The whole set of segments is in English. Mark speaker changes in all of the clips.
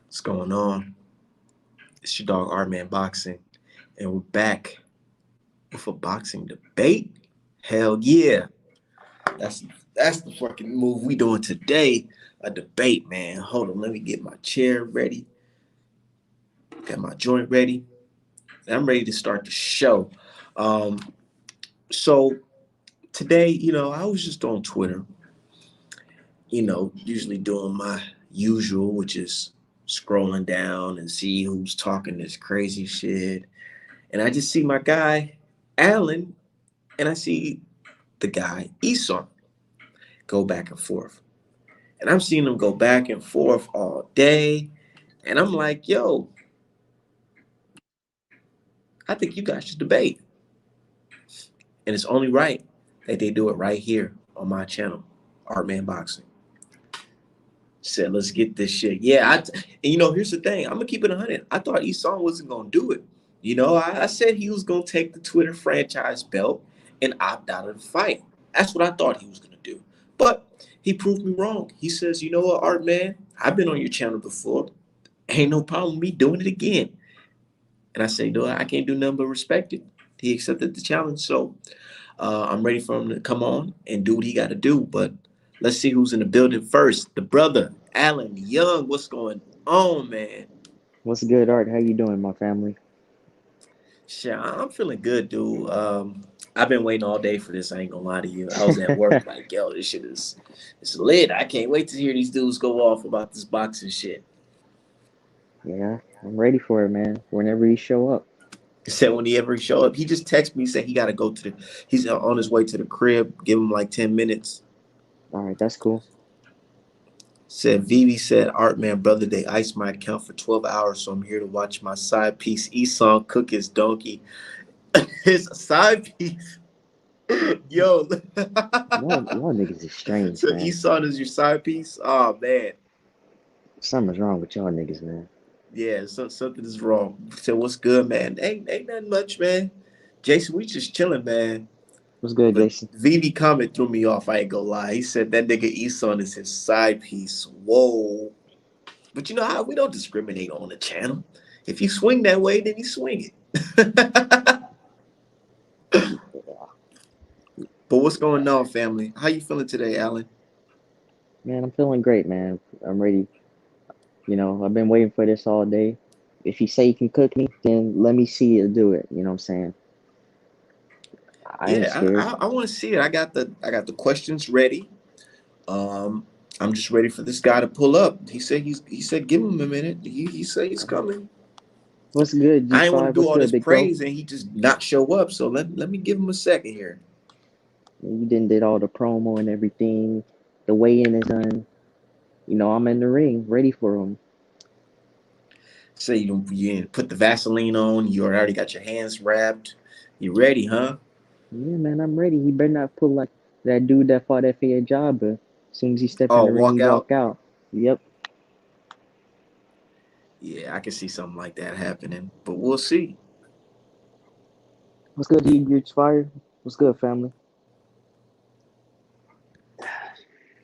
Speaker 1: What's going on? It's your dog Art Man Boxing, and we're back with a boxing debate. Hell yeah, that's that's the fucking move we doing today. A debate, man. Hold on, let me get my chair ready. Got my joint ready. And I'm ready to start the show. Um, so today, I was just on Twitter. Usually doing my usual, which is scrolling down and see who's talking this crazy shit. And I just see my guy, Alan, and I see the guy, Esan, go back and forth. And I'm seeing them go back and forth all day. And I'm like, yo, I think you guys should debate. And it's only right that they do it right here on my channel, Art Man Boxing. Said, let's get this shit. Yeah, and here's the thing. I'm gonna keep it 100. I thought Esan wasn't gonna do it. I said he was gonna take the Twitter franchise belt and opt out of the fight. That's what I thought he was gonna do. But he proved me wrong. He says, you know what, Art Man, I've been on your channel before. Ain't no problem with me doing it again. And I say, no, I can't do nothing but respect it. He accepted the challenge, so I'm ready for him to come on and do what he got to do. But let's see who's in the building first. The brother, Alan Young. What's going on, man?
Speaker 2: What's good, Art? How you doing, my family?
Speaker 1: Shit, I'm feeling good, dude. I've been waiting all day for this. I ain't gonna lie to you. I was at work like, yo, this shit is it's lit. I can't wait to hear these dudes go off about this boxing shit.
Speaker 2: Yeah, I'm ready for it, man. Whenever you show up.
Speaker 1: He said when he ever show up, he just texted me, said he got to go to he's on his way to the crib. Give him like 10 minutes.
Speaker 2: All right, that's cool.
Speaker 1: Said Vivi said, Art Man, brother, they iced my account for 12 hours, so I'm here to watch my side piece, Esau, cook his donkey. His side piece. Yo.
Speaker 2: Y'all niggas is strange,
Speaker 1: So
Speaker 2: man.
Speaker 1: Esau is your side piece? Oh, man.
Speaker 2: Something's wrong with y'all niggas, man.
Speaker 1: Yeah, something is wrong. So what's good, man? Ain't nothing much, man. Jason, we just chilling, man.
Speaker 2: What's good,
Speaker 1: But
Speaker 2: Jason?
Speaker 1: Vivi comment threw me off. I ain't gonna lie. He said that nigga Esau is his side piece. Whoa. But you know how we don't discriminate on the channel. If you swing that way, then you swing it.
Speaker 2: Yeah.
Speaker 1: But what's going on, family? How you feeling today, Alan?
Speaker 2: Man, I'm feeling great, man. I'm ready. I've been waiting for this all day. If you say you can cook me, then let me see you do it. You know what I'm saying? I ain't
Speaker 1: Yeah,
Speaker 2: scared.
Speaker 1: I want to see it. I got the questions ready. Um, I'm just ready for this guy to pull up. He said give him a minute. He said he's coming.
Speaker 2: What's good,
Speaker 1: I ain't want to
Speaker 2: G5?
Speaker 1: do
Speaker 2: What's
Speaker 1: all
Speaker 2: good,
Speaker 1: this
Speaker 2: big bro?
Speaker 1: praise and he just not show up. So let me give him a second here.
Speaker 2: You did all the promo and everything. The weigh-in is done. I'm in the ring, ready for him.
Speaker 1: Say you put the Vaseline on. You already got your hands wrapped. You ready, huh?
Speaker 2: Yeah, man, I'm ready. He better not pull like that dude that fought F.A. Jabba. As soon as he step in
Speaker 1: Oh,
Speaker 2: the ring, he
Speaker 1: walk out.
Speaker 2: walk out. Yep.
Speaker 1: Yeah, I can see something like that happening, but we'll see.
Speaker 2: What's good, you fire? What's good, family?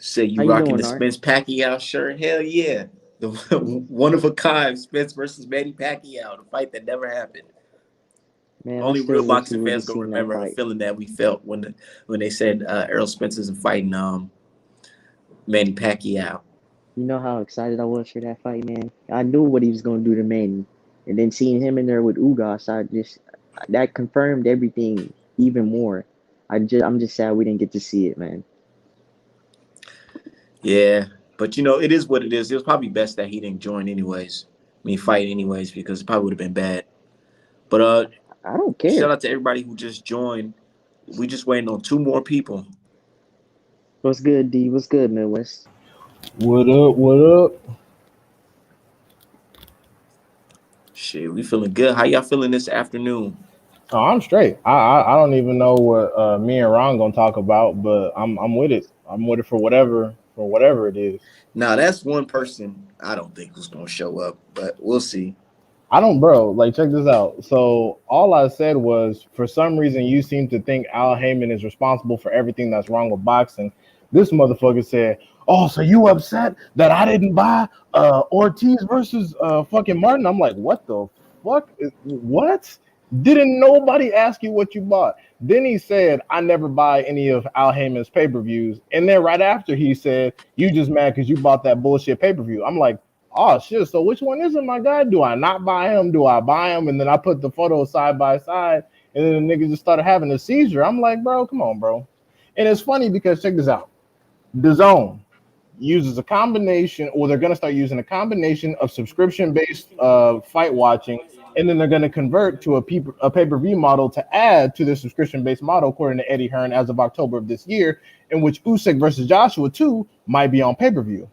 Speaker 1: Say
Speaker 2: How
Speaker 1: you
Speaker 2: you
Speaker 1: rocking the
Speaker 2: doing, Art?
Speaker 1: Spence Pacquiao shirt? Hell yeah. The one of a kind Spence versus Manny Pacquiao, the fight that never happened.
Speaker 2: Man, I
Speaker 1: Only
Speaker 2: still
Speaker 1: real
Speaker 2: wish we
Speaker 1: boxing
Speaker 2: would have
Speaker 1: fans gonna
Speaker 2: seen that
Speaker 1: remember a
Speaker 2: fight.
Speaker 1: feeling that we felt when they said Errol Spence isn't fighting Manny Pacquiao.
Speaker 2: You know how excited I was for that fight, man. I knew what he was gonna do to Manny, and then seeing him in there with Ugas, I just that confirmed everything even more. I'm just sad we didn't get to see it, man.
Speaker 1: Yeah, but it is what it is. It was probably best that he didn't join anyways. I mean, fight anyways because it probably would have been bad. But
Speaker 2: I don't
Speaker 1: shout
Speaker 2: care.
Speaker 1: out to everybody who just joined. We just waiting on two more people.
Speaker 2: What's good, D? What's good, Midwest?
Speaker 3: What up? What up?
Speaker 1: Shit, we feeling good. How y'all feeling this afternoon?
Speaker 3: Oh, I'm straight. I don't even know what me and Ron gonna talk about, but I'm with it. I'm with it for whatever it is.
Speaker 1: Now that's one person I don't think who's gonna show up, but we'll see.
Speaker 3: I don't, bro. Like, check this out. So all I said was, for some reason, you seem to think Al Heyman is responsible for everything that's wrong with boxing. This motherfucker said, "Oh, so you upset that I didn't buy Ortiz versus fucking Martin?" I'm like, "What the fuck? What? Didn't nobody ask you what you bought?" Then he said, "I never buy any of Al Heyman's pay-per-views." And then right after he said, "You just mad because you bought that bullshit pay-per-view." I'm like, "Oh shit! So which one is it, my guy? Do I not buy him? Do I buy him?" And then I put the photos side by side, and then the nigga just started having a seizure. I'm like, "Bro, come on, bro." And it's funny because check this out. The Zone uses a combination, or they're going to start using a combination of subscription-based fight watching, and then they're going to convert to a pay-per-view model to add to their subscription-based model, according to Eddie Hearn, as of October of this year, in which Usyk versus Joshua 2 might be on pay-per-view.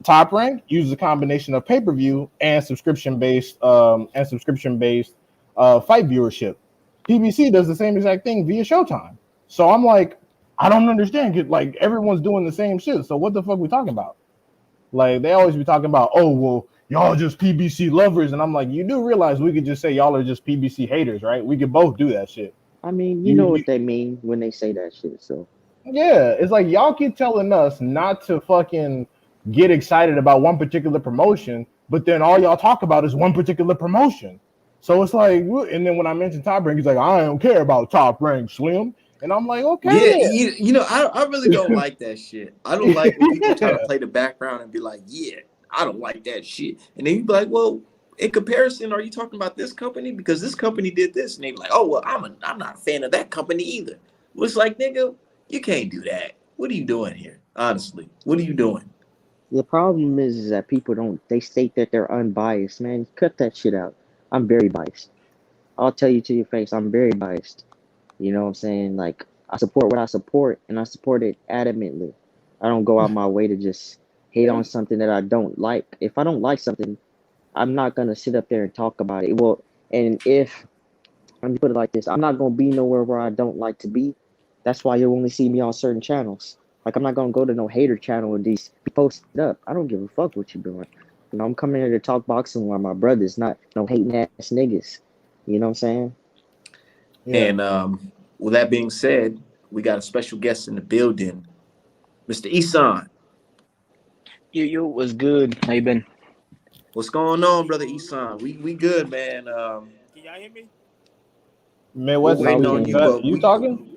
Speaker 3: Top Rank uses a combination of pay-per-view and subscription-based fight viewership. PBC does the same exact thing via Showtime. So I'm like, I don't understand. Like everyone's doing the same shit. So what the fuck we talking about? Like they always be talking about, oh well, y'all just PBC lovers, and I'm like, you do realize we could just say y'all are just PBC haters, right? We could both do that shit.
Speaker 2: I mean, you know
Speaker 3: You
Speaker 2: what they mean when they say that shit. So
Speaker 3: Yeah, it's like y'all keep telling us not to fucking get excited about one particular promotion, but then all y'all talk about is one particular promotion. So it's like, and then when I mention Top Rank, he's like, I don't care about Top Rank, Slim. And I'm like, okay,
Speaker 1: Yeah, I really don't like that shit. I don't like when people try to
Speaker 3: yeah,
Speaker 1: play the background and be like, yeah, I don't like that shit. And then you be like, well, in comparison, are you talking about this company? Because this company did this. And they be like, oh, well, I'm not a fan of that company either. Well, it's like, nigga, you can't do that. What are you doing here? Honestly, what are you doing?
Speaker 2: the problem is that people don't. They state that they're unbiased. Man, cut that shit out. I'm very biased. I'll tell you to your face. I'm very biased. You know what I'm saying? Like I support what I support, and I support it adamantly. I don't go out my way to just hate
Speaker 3: yeah,
Speaker 2: on something that I don't like. If I don't like something, I'm not gonna sit up there and talk about it. Well, and if let me put it like this, I'm not gonna be nowhere where I don't like to be. That's why you'll only see me on certain channels. Like I'm not gonna go to no hater channel and these be posted up. I don't give a fuck what you're doing. You know, I'm coming here to talk boxing with my brothers, not no hating ass niggas. You know what I'm saying?
Speaker 3: yeah.
Speaker 1: And with that being said, we got a special guest in the building, Mr. Esan.
Speaker 4: Yo, what's good? How you been?
Speaker 1: What's going on, brother Esan? We good, man.
Speaker 5: Can y'all hear me?
Speaker 1: We're
Speaker 3: Midwest,
Speaker 2: Now
Speaker 1: waiting
Speaker 2: we
Speaker 1: on
Speaker 3: is
Speaker 2: can.
Speaker 1: you,
Speaker 3: that
Speaker 1: but
Speaker 3: you talking?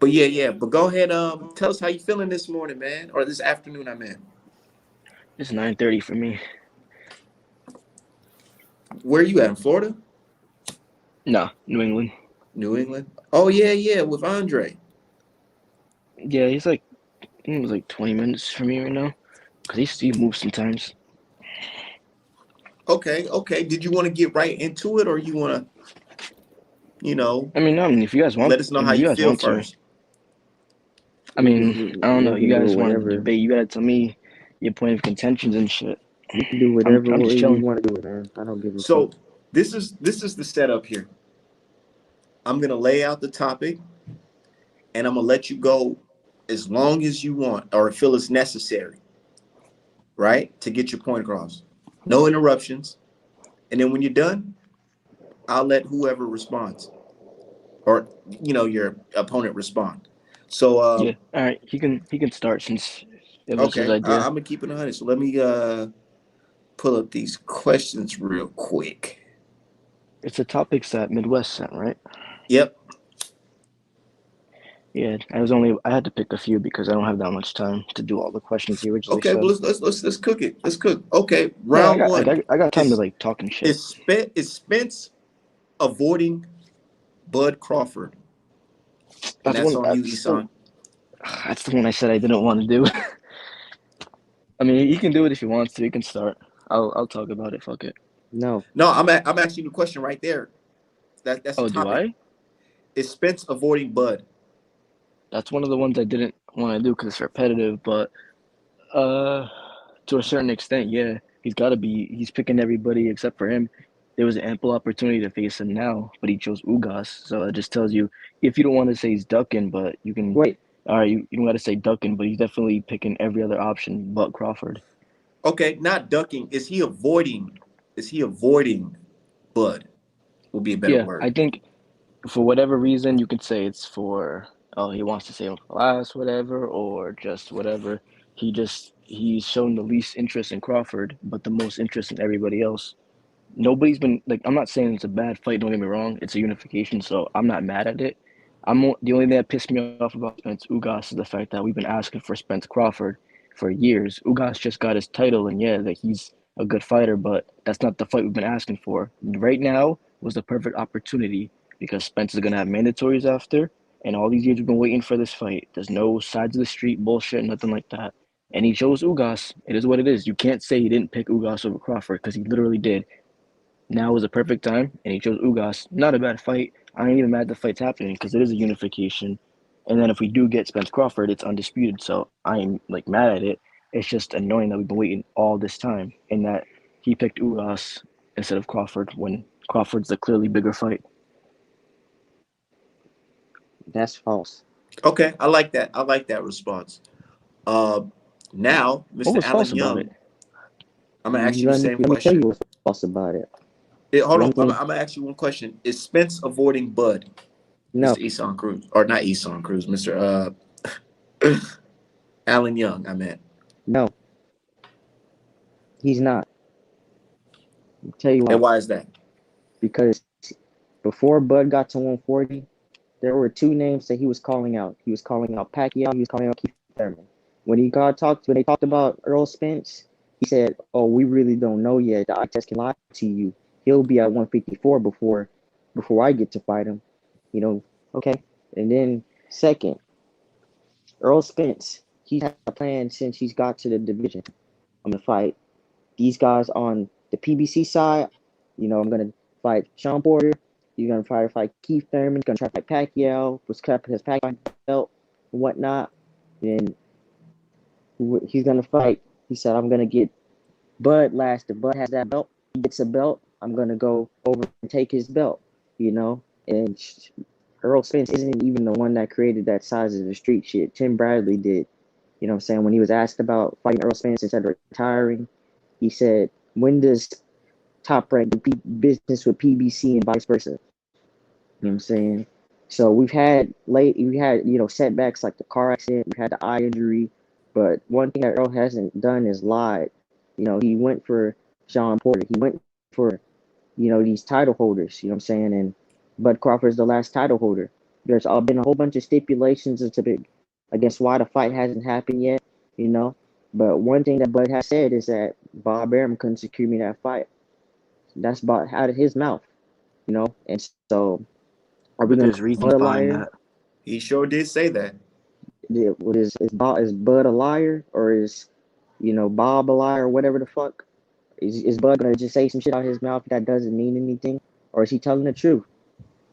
Speaker 1: but go ahead. Tell us how you feeling this morning, man, or this afternoon. I mean,
Speaker 4: It's 9:30 for me.
Speaker 1: where you at in Florida,
Speaker 4: No, New England.
Speaker 1: New England? Oh yeah, with Andre.
Speaker 4: Yeah, he's like I think it was like 20 minutes for me right now. Cause he moves sometimes.
Speaker 1: Okay. Did you want to get right into it, or you want to, you know,
Speaker 4: I mean, no, I mean, if you guys want,
Speaker 1: let us know
Speaker 4: if
Speaker 1: how
Speaker 4: you
Speaker 1: you
Speaker 4: guys
Speaker 1: feel
Speaker 4: want to,
Speaker 1: first?
Speaker 4: I
Speaker 2: We can
Speaker 4: mean,
Speaker 2: do
Speaker 4: I don't know.
Speaker 2: we
Speaker 4: You
Speaker 2: can do it
Speaker 4: guys wanted to
Speaker 2: whatever.
Speaker 4: debate. You gotta tell me your point of contentions and shit.
Speaker 2: We can do
Speaker 4: I'm
Speaker 2: whatever
Speaker 4: I'm just
Speaker 2: way we
Speaker 4: chilling.
Speaker 2: want to do it, man. I don't give a fuck.
Speaker 1: So this is the setup here. I'm gonna lay out the topic, and I'm gonna let you go as long as you want or feel it's necessary, right, to get your point across. No interruptions, and then when you're done, I'll let whoever responds or your opponent respond. So
Speaker 4: Yeah. All right. He can start since it was his
Speaker 1: okay,
Speaker 4: idea.
Speaker 1: I'm gonna keep it 100. So let me pull up these questions real quick.
Speaker 4: It's the topics that Midwest sent, right?
Speaker 1: Yep.
Speaker 4: Yeah. I had to pick a few because I don't have that much time to do all the questions he originally
Speaker 1: Okay, well
Speaker 4: said.
Speaker 1: let's cook it. Let's cook. Okay,
Speaker 4: No, I
Speaker 1: round
Speaker 4: got I
Speaker 1: one
Speaker 4: got I got time to
Speaker 1: is
Speaker 4: like talk and shit.
Speaker 1: is Spence avoiding Bud Crawford, and
Speaker 4: That's
Speaker 1: that's
Speaker 4: one.
Speaker 1: on you, Esan.
Speaker 4: That's the one I said I didn't want to do. I mean, he can do it if he wants to. He can start. I'll talk about it. Fuck it.
Speaker 2: No.
Speaker 1: No, I'm asking you the question right there. That's the
Speaker 4: Oh, do
Speaker 1: topic.
Speaker 4: I?
Speaker 1: Is Spence avoiding Bud?
Speaker 4: That's one of the ones I didn't want to do because it's repetitive. But uh, to a certain extent, yeah, he's got to be. He's picking everybody except for him. There was an ample opportunity to face him now, but he chose Ugas. So it just tells you if you don't want to say he's ducking, but you can.
Speaker 2: Wait.
Speaker 4: All right, you don't got to say ducking, but he's definitely picking every other option but Crawford.
Speaker 1: Okay, not ducking. Is he avoiding? Is he avoiding Bud? Will be a better
Speaker 4: Yeah, I
Speaker 1: word.
Speaker 4: think for whatever reason, you could say it's for, oh, he wants to save him for last, whatever, or just whatever. He's shown the least interest in Crawford, but the most interest in everybody else. Nobody's been like, I'm not saying it's a bad fight. Don't get me wrong. It's a unification, so I'm not mad at it. The only thing that pissed me off about Spence Ugas is the fact that we've been asking for Spence Crawford for years. Ugas just got his title, and yeah, that he's a good fighter, but that's not the fight we've been asking for. Right now was the perfect opportunity because Spence is gonna have mandatories after, and all these years we've been waiting for this fight. There's no sides of the street bullshit, nothing like that. And he chose Ugas. It is what it is. You can't say he didn't pick Ugas over Crawford because he literally did. Now is a perfect time, and he chose Ugas. Not a bad fight. I ain't even mad the fight's happening because it is a unification. And then if we do get Spence Crawford, it's undisputed. So I ain't like mad at it. It's just annoying that we've been waiting all this time and that he picked Ugas instead of Crawford when Crawford's the clearly bigger fight.
Speaker 2: That's false.
Speaker 1: Okay, I like that. I like that response. Uh, Now,
Speaker 4: What
Speaker 1: Mr.
Speaker 4: was false
Speaker 1: Allen
Speaker 4: about it?
Speaker 1: Young, I'm gonna ask you the
Speaker 2: Let me
Speaker 1: same
Speaker 2: let me tell you
Speaker 1: question.
Speaker 2: what's false about it.
Speaker 1: Hold on,
Speaker 2: One thing,
Speaker 1: I'm gonna ask you one question. Is Spence avoiding Bud,
Speaker 2: no,
Speaker 1: Mr. Esan Cruz, or not Esan Cruz, Mr. Allen Young? I meant.
Speaker 2: no, he's not. I'll tell you
Speaker 1: And
Speaker 2: why.
Speaker 1: why is that?
Speaker 2: Because before Bud got to 140, there were two names that he was calling out. He was calling out Pacquiao. He was calling out Keith Thurman. When they talked about Earl Spence, he said, "Oh, we really don't know yet. The eye test can lie to you. He'll be at 154 before I get to fight him." You know, okay. And then second, Earl Spence. He's had a plan since he's got to the division. I'm gonna fight these guys on the PBC side. I'm gonna fight Sean Porter. You're gonna try to fight Keith Thurman. Gonna try to fight Pacquiao. Was cut his Pacquiao belt and whatnot. And he's gonna fight. He said, "I'm gonna get Bud last. If Bud has that belt, he gets a belt. I'm gonna go over and take his belt." And Earl Spence isn't even the one that created that size of the street shit. Tim Bradley did. You know what I'm saying? When he was asked about fighting Earl Spence instead of retiring, he said, "When does Top Rank do business with PBC and vice versa?" You know what I'm saying? So we had setbacks like the car accident, we had the eye injury, but one thing that Earl hasn't done is lied. He went for Sean Porter. He went for, these title holders, you know what I'm saying? And Bud Crawford is the last title holder. There's been a whole bunch of stipulations against why the fight hasn't happened yet, you know. But one thing that Bud has said is that Bob Arum couldn't secure me that fight. That's about out of his mouth. And so, are we
Speaker 4: But
Speaker 2: gonna
Speaker 4: there's
Speaker 2: call
Speaker 4: reasons
Speaker 2: Bud a
Speaker 4: behind
Speaker 2: liar?
Speaker 4: that.
Speaker 1: He sure did say that.
Speaker 2: Is Bud a liar, or is Bob a liar, or whatever the fuck? Is Bud gonna just say some shit out of his mouth that doesn't mean anything, or is he telling the truth?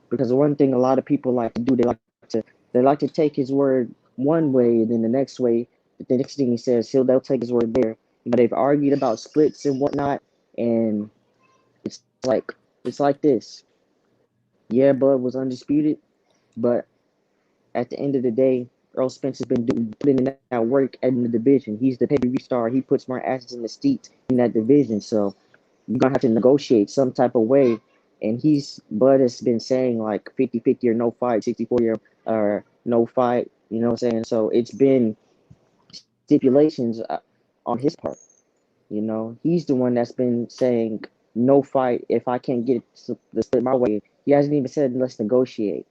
Speaker 2: Because the one thing a lot of people like to do, they like to take his word one way, and then the next way, the next thing he says, they'll take his word there. They've argued about splits and whatnot, and it's like it's like this. Yeah, Bud was undisputed, but at the end of the day, Earl Spence has been putting in that work in the division. He's the pay-per-view star. He puts more asses in the seats in that division. So you're gonna have to negotiate some type of way. And Bud has been saying like 50-50 or no fight, 60-40 or no fight. You know what I'm saying? So it's been stipulations on his part. He's the one that's been saying no fight if I can't get the split my way. He hasn't even said let's negotiate.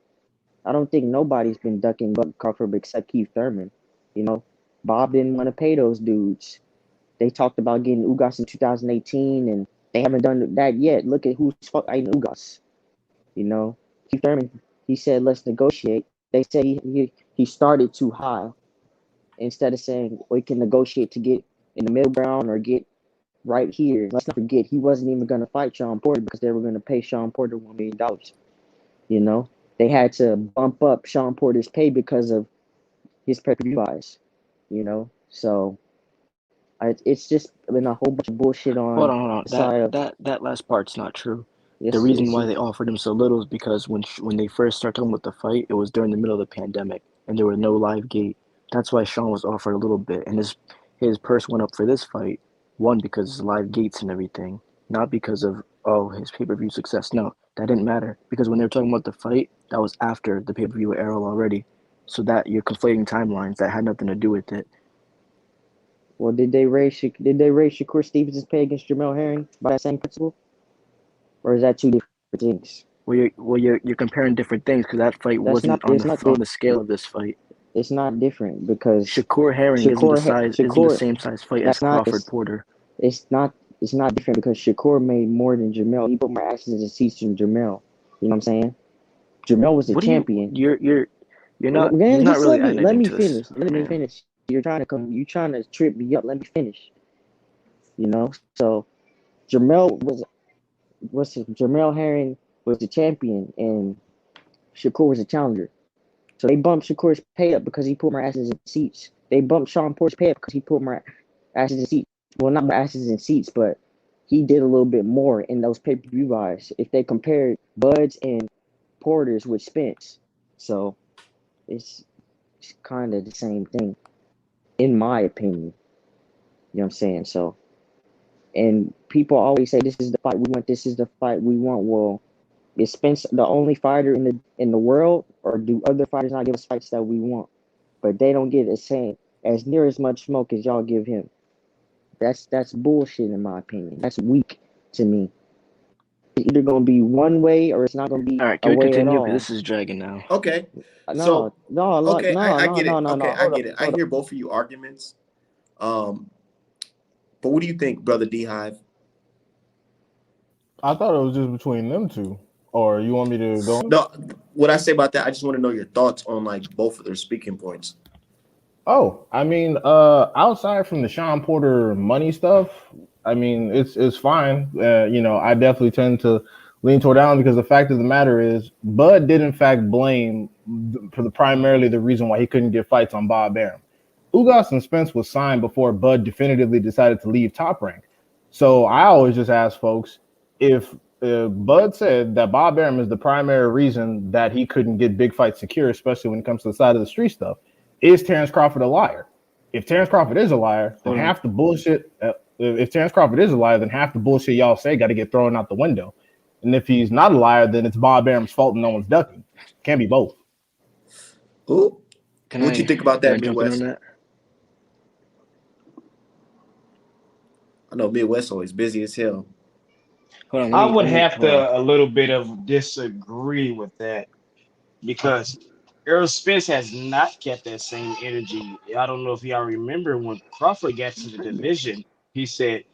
Speaker 2: I don't think nobody's been ducking Buck Crawford except Keith Thurman. You know, Bob didn't want to pay those dudes. They talked about getting Ugas in 2018, and they haven't done that yet. Look at who's fighting Ugas. Keith Thurman, he said, let's negotiate. They said he started too high instead of saying we can negotiate to get in the middle ground or get right here. Let's not forget, he wasn't even going to fight Sean Porter because they were going to pay Sean Porter $1 million. You know, they had to bump up Sean Porter's pay because of his pay-per-view buys. So it's just been a whole bunch of bullshit on
Speaker 4: Hold on.
Speaker 2: the
Speaker 4: That
Speaker 2: side of
Speaker 4: that that last part's not true. The
Speaker 2: yes,
Speaker 4: reason
Speaker 2: it's
Speaker 4: why they offered him so little is because when they first started talking about the fight, it was during the middle of the pandemic and there was no live gate. That's why Sean was offered a little bit, and his purse went up for this fight. One because of live gates and everything, not because of his pay per view success. No, that didn't matter because when they were talking about the fight, that was after the pay per view with Errol already. So that you're conflating timelines that had nothing to do with it.
Speaker 2: Well, did they raise Shakur Stevens' pay against Jamel Herring by that same principle, or is that two different things?
Speaker 4: You're comparing different things because that fight
Speaker 2: That's
Speaker 4: wasn't
Speaker 2: not. It's not.
Speaker 4: on the scale of this fight.
Speaker 2: It's not different because
Speaker 4: Shakur Herring isn't the
Speaker 2: Shakur.
Speaker 4: same size fight as
Speaker 2: That's not.
Speaker 4: Crawford Porter.
Speaker 2: It's not. It's not different because Shakur made more than Jamel. He put more asses in seats than Jamel. You know what I'm saying? Jamel was the
Speaker 4: What do you
Speaker 2: champion.
Speaker 4: you're not he's
Speaker 2: Man,
Speaker 4: not
Speaker 2: just
Speaker 4: really
Speaker 2: let
Speaker 4: adding
Speaker 2: me
Speaker 4: to this.
Speaker 2: finish. Let me
Speaker 4: Man.
Speaker 2: finish. You trying to trip me up. Let me finish. So Jamel Herring was the champion and Shakur was the challenger. So they bumped Shakur's pay up because he put more asses in seats. They bumped Sean Porter's pay up because he put more asses in seats. Well, not more asses in seats, but he did a little bit more in those pay-per-view buys. If they compared Bud's and Porter's with Spence, so it's kind of the same thing, in my opinion. You know what I'm saying? So, and people always say this is the fight we want. This is the fight we want. Well, is Spence the only fighter in the world, or do other fighters not give us fights that we want? But they don't get as near as much smoke as y'all give him. That's bullshit in my opinion. That's weak to me. It's either gonna be one way or it's not gonna be
Speaker 4: All right,
Speaker 2: a
Speaker 4: can we
Speaker 2: way at
Speaker 4: continue? Because
Speaker 2: all.
Speaker 4: this is dragging now.
Speaker 1: Okay.
Speaker 2: No,
Speaker 1: So
Speaker 2: no, no,
Speaker 1: okay,
Speaker 2: no,
Speaker 1: I
Speaker 2: no,
Speaker 1: get it.
Speaker 2: no, no,
Speaker 1: Okay,
Speaker 2: no.
Speaker 1: I
Speaker 2: Hold
Speaker 1: get
Speaker 2: up,
Speaker 1: it. I
Speaker 2: hold up.
Speaker 1: hear both of you arguments. Um, but what do you think, brother D Hive?
Speaker 3: I thought it was just between them two. Or you want me to go?
Speaker 1: No, what I say about that, I just want to know your thoughts on like both of their speaking points.
Speaker 3: Oh, I mean, outside from the Sean Porter money stuff, I mean, it's fine. I definitely tend to lean toward Allen because the fact of the matter is, Bud did in fact blame for the primarily the reason why he couldn't get fights on Bob Arum. Ugas and Spence was signed before Bud definitively decided to leave Top Rank. So I always just ask folks if Bud said that Bob Arum is the primary reason that he couldn't get big fights secure, especially when it comes to the side of the street stuff. Is Terrence Crawford a liar? If Terrence Crawford is a liar, then
Speaker 4: Hold on.
Speaker 3: half the bullshit. If Terrence Crawford is a liar, then half the bullshit y'all say got to get thrown out the window. And if he's not a liar, then it's Bob Arum's fault and no one's ducking. Can't be both.
Speaker 1: Ooh,
Speaker 4: Can
Speaker 1: what you think about
Speaker 4: can I
Speaker 1: that,
Speaker 4: jump in on
Speaker 1: Midwest?
Speaker 4: that?
Speaker 1: I know Midwest always busy as hell.
Speaker 4: Hold on,
Speaker 5: I would
Speaker 4: let me
Speaker 5: have
Speaker 4: hold on.
Speaker 5: to a little bit of disagree with that because Errol Spence has not kept that same energy. I don't know if y'all remember when Crawford got to the division, he said,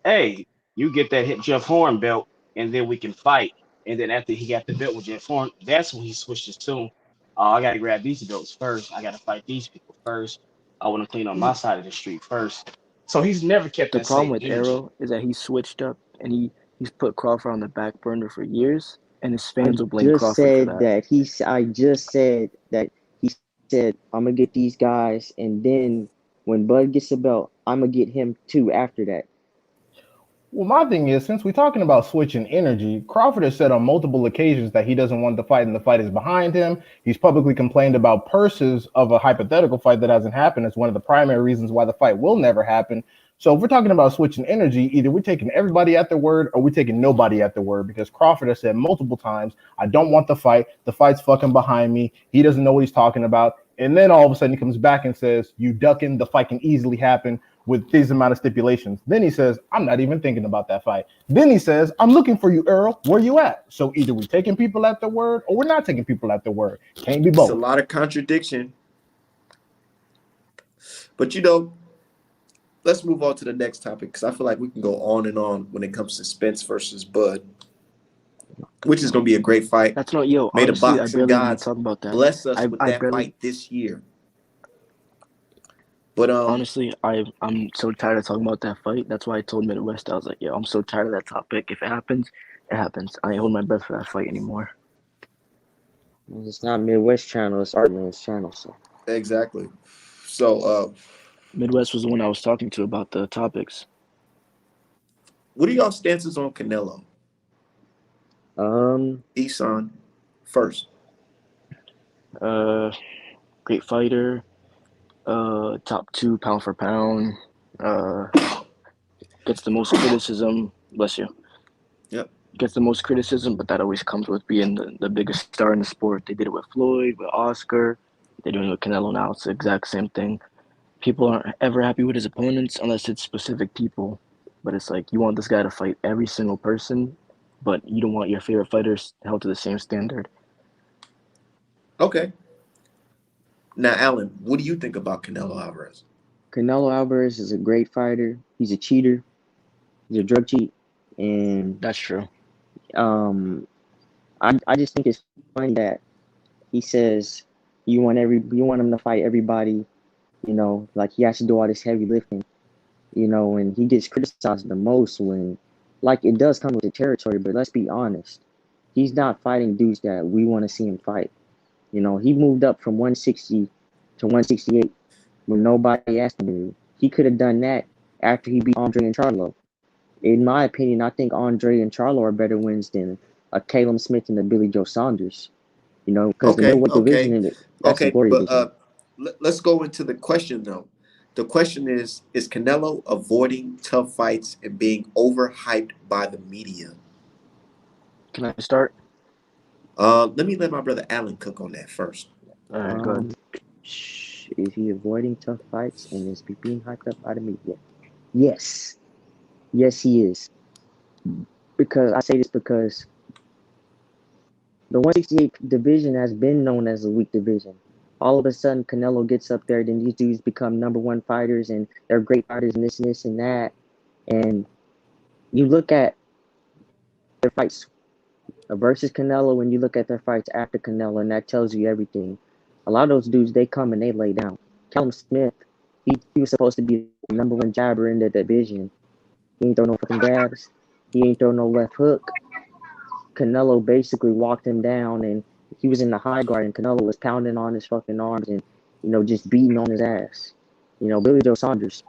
Speaker 5: "Hey, you get that hit Jeff Horn belt, and then we can fight." And then after he got the belt with Jeff Horn, that's when he switched his tune. Oh, I got to grab these belts first. I got to fight these people first. I want to clean on my side of the street first. So he's never kept
Speaker 4: The
Speaker 5: that
Speaker 4: problem
Speaker 5: same
Speaker 4: with
Speaker 5: energy.
Speaker 4: Arrow is that he switched up and he's put Crawford on the back burner for years, and his
Speaker 2: I
Speaker 4: fans will blame
Speaker 2: just
Speaker 4: Crawford for
Speaker 2: said
Speaker 4: that.
Speaker 2: that I just said that he said I'm gonna get these guys, and then when Bud gets the belt, I'm gonna get him too after that.
Speaker 3: Well, my thing is, since we're talking about switching energy, Crawford has said on multiple occasions that he doesn't want the fight and the fight is behind him. He's publicly complained about purses of a hypothetical fight that hasn't happened as one of the primary reasons why the fight will never happen. So if we're talking about switching energy, either we're taking everybody at their word or we're taking nobody at their word because Crawford has said multiple times, I don't want the fight. The fight's fucking behind me. He doesn't know what he's talking about. And then all of a sudden he comes back and says, you ducking, the fight can easily happen with these amount of stipulations. Then he says, I'm not even thinking about that fight. Then he says, I'm looking for you, Earl. Where you at? So either we're taking people at their word or we're not taking people at their word. Can't be
Speaker 1: It's a
Speaker 3: both.
Speaker 1: lot of contradiction. But let's move on to the next topic because I feel like we can go on and on when it comes to Spence versus Bud, which is going to be a great fight.
Speaker 4: That's not
Speaker 1: May the
Speaker 4: honestly, I
Speaker 1: boxing
Speaker 4: barely even
Speaker 1: gods
Speaker 4: talk about that.
Speaker 1: bless us
Speaker 4: I
Speaker 1: with
Speaker 4: I
Speaker 1: that
Speaker 4: barely
Speaker 1: fight this year. But
Speaker 4: honestly I'm so tired of talking about that fight. That's why I told Midwest I was like, yo, I'm so tired of that topic. If it happens, it happens. I ain't holding my breath for that fight anymore.
Speaker 2: It's not Midwest channel, it's Artman's channel. So
Speaker 1: exactly. So
Speaker 4: Midwest was the one I was talking to about the topics.
Speaker 1: what are y'all stances on Canelo? Esan first.
Speaker 4: Great fighter. Top 2 pound for pound. Gets the most criticism. Bless you.
Speaker 1: Yep.
Speaker 4: Gets the most criticism, but that always comes with being the biggest star in the sport. They did it with Floyd, with Oscar. They're doing it with Canelo now. It's the exact same thing. people aren't ever happy with his opponents unless it's specific people. But it's like you want this guy to fight every single person, but you don't want your favorite fighters held to the same standard.
Speaker 1: Okay. Now, Alan, what do you think about Canelo Alvarez?
Speaker 2: Canelo Alvarez is a great fighter. He's a cheater. He's a drug cheat, and
Speaker 4: That's true.
Speaker 2: um, I just think it's funny that he says you want him to fight everybody. Like he has to do all this heavy lifting. And he gets criticized the most when, like, it does come with the territory. But let's be honest, he's not fighting dudes that we want to see him fight. He moved up from 160 to 168 when nobody asked him to. He could have done that after he beat Andre and Charlo. In my opinion, I think Andre and Charlo are better wins than a Caleb Smith and a Billy Joe Saunders. Because the
Speaker 1: Okay,
Speaker 2: middleweight division,
Speaker 1: okay,
Speaker 2: that's a
Speaker 1: okay.
Speaker 2: glory
Speaker 1: But
Speaker 2: division.
Speaker 1: let's go into the question though. The question is Canelo avoiding tough fights and being overhyped by the media?
Speaker 4: Can I start?
Speaker 1: Let me let my brother Alan cook on that first.
Speaker 4: All right, good.
Speaker 2: Um, is he avoiding tough fights and is he being hyped up by the media? Yes. Yes, he is. Because I say this because the 168 division has been known as a weak division. All of a sudden, Canelo gets up there, then these dudes become number one fighters, and they're great fighters, and this, and that. And you look at their fights versus Canelo, and you look at their fights after Canelo, and that tells you everything. A lot of those dudes, they come and they lay down. Callum Smith, he was supposed to be the number one jabber in the division. He ain't throw no fucking jabs. He ain't throw no left hook. Canelo basically walked him down, and he was in the high guard, and Canelo was pounding on his fucking arms and just beating on his ass. Billy Joe Saunders.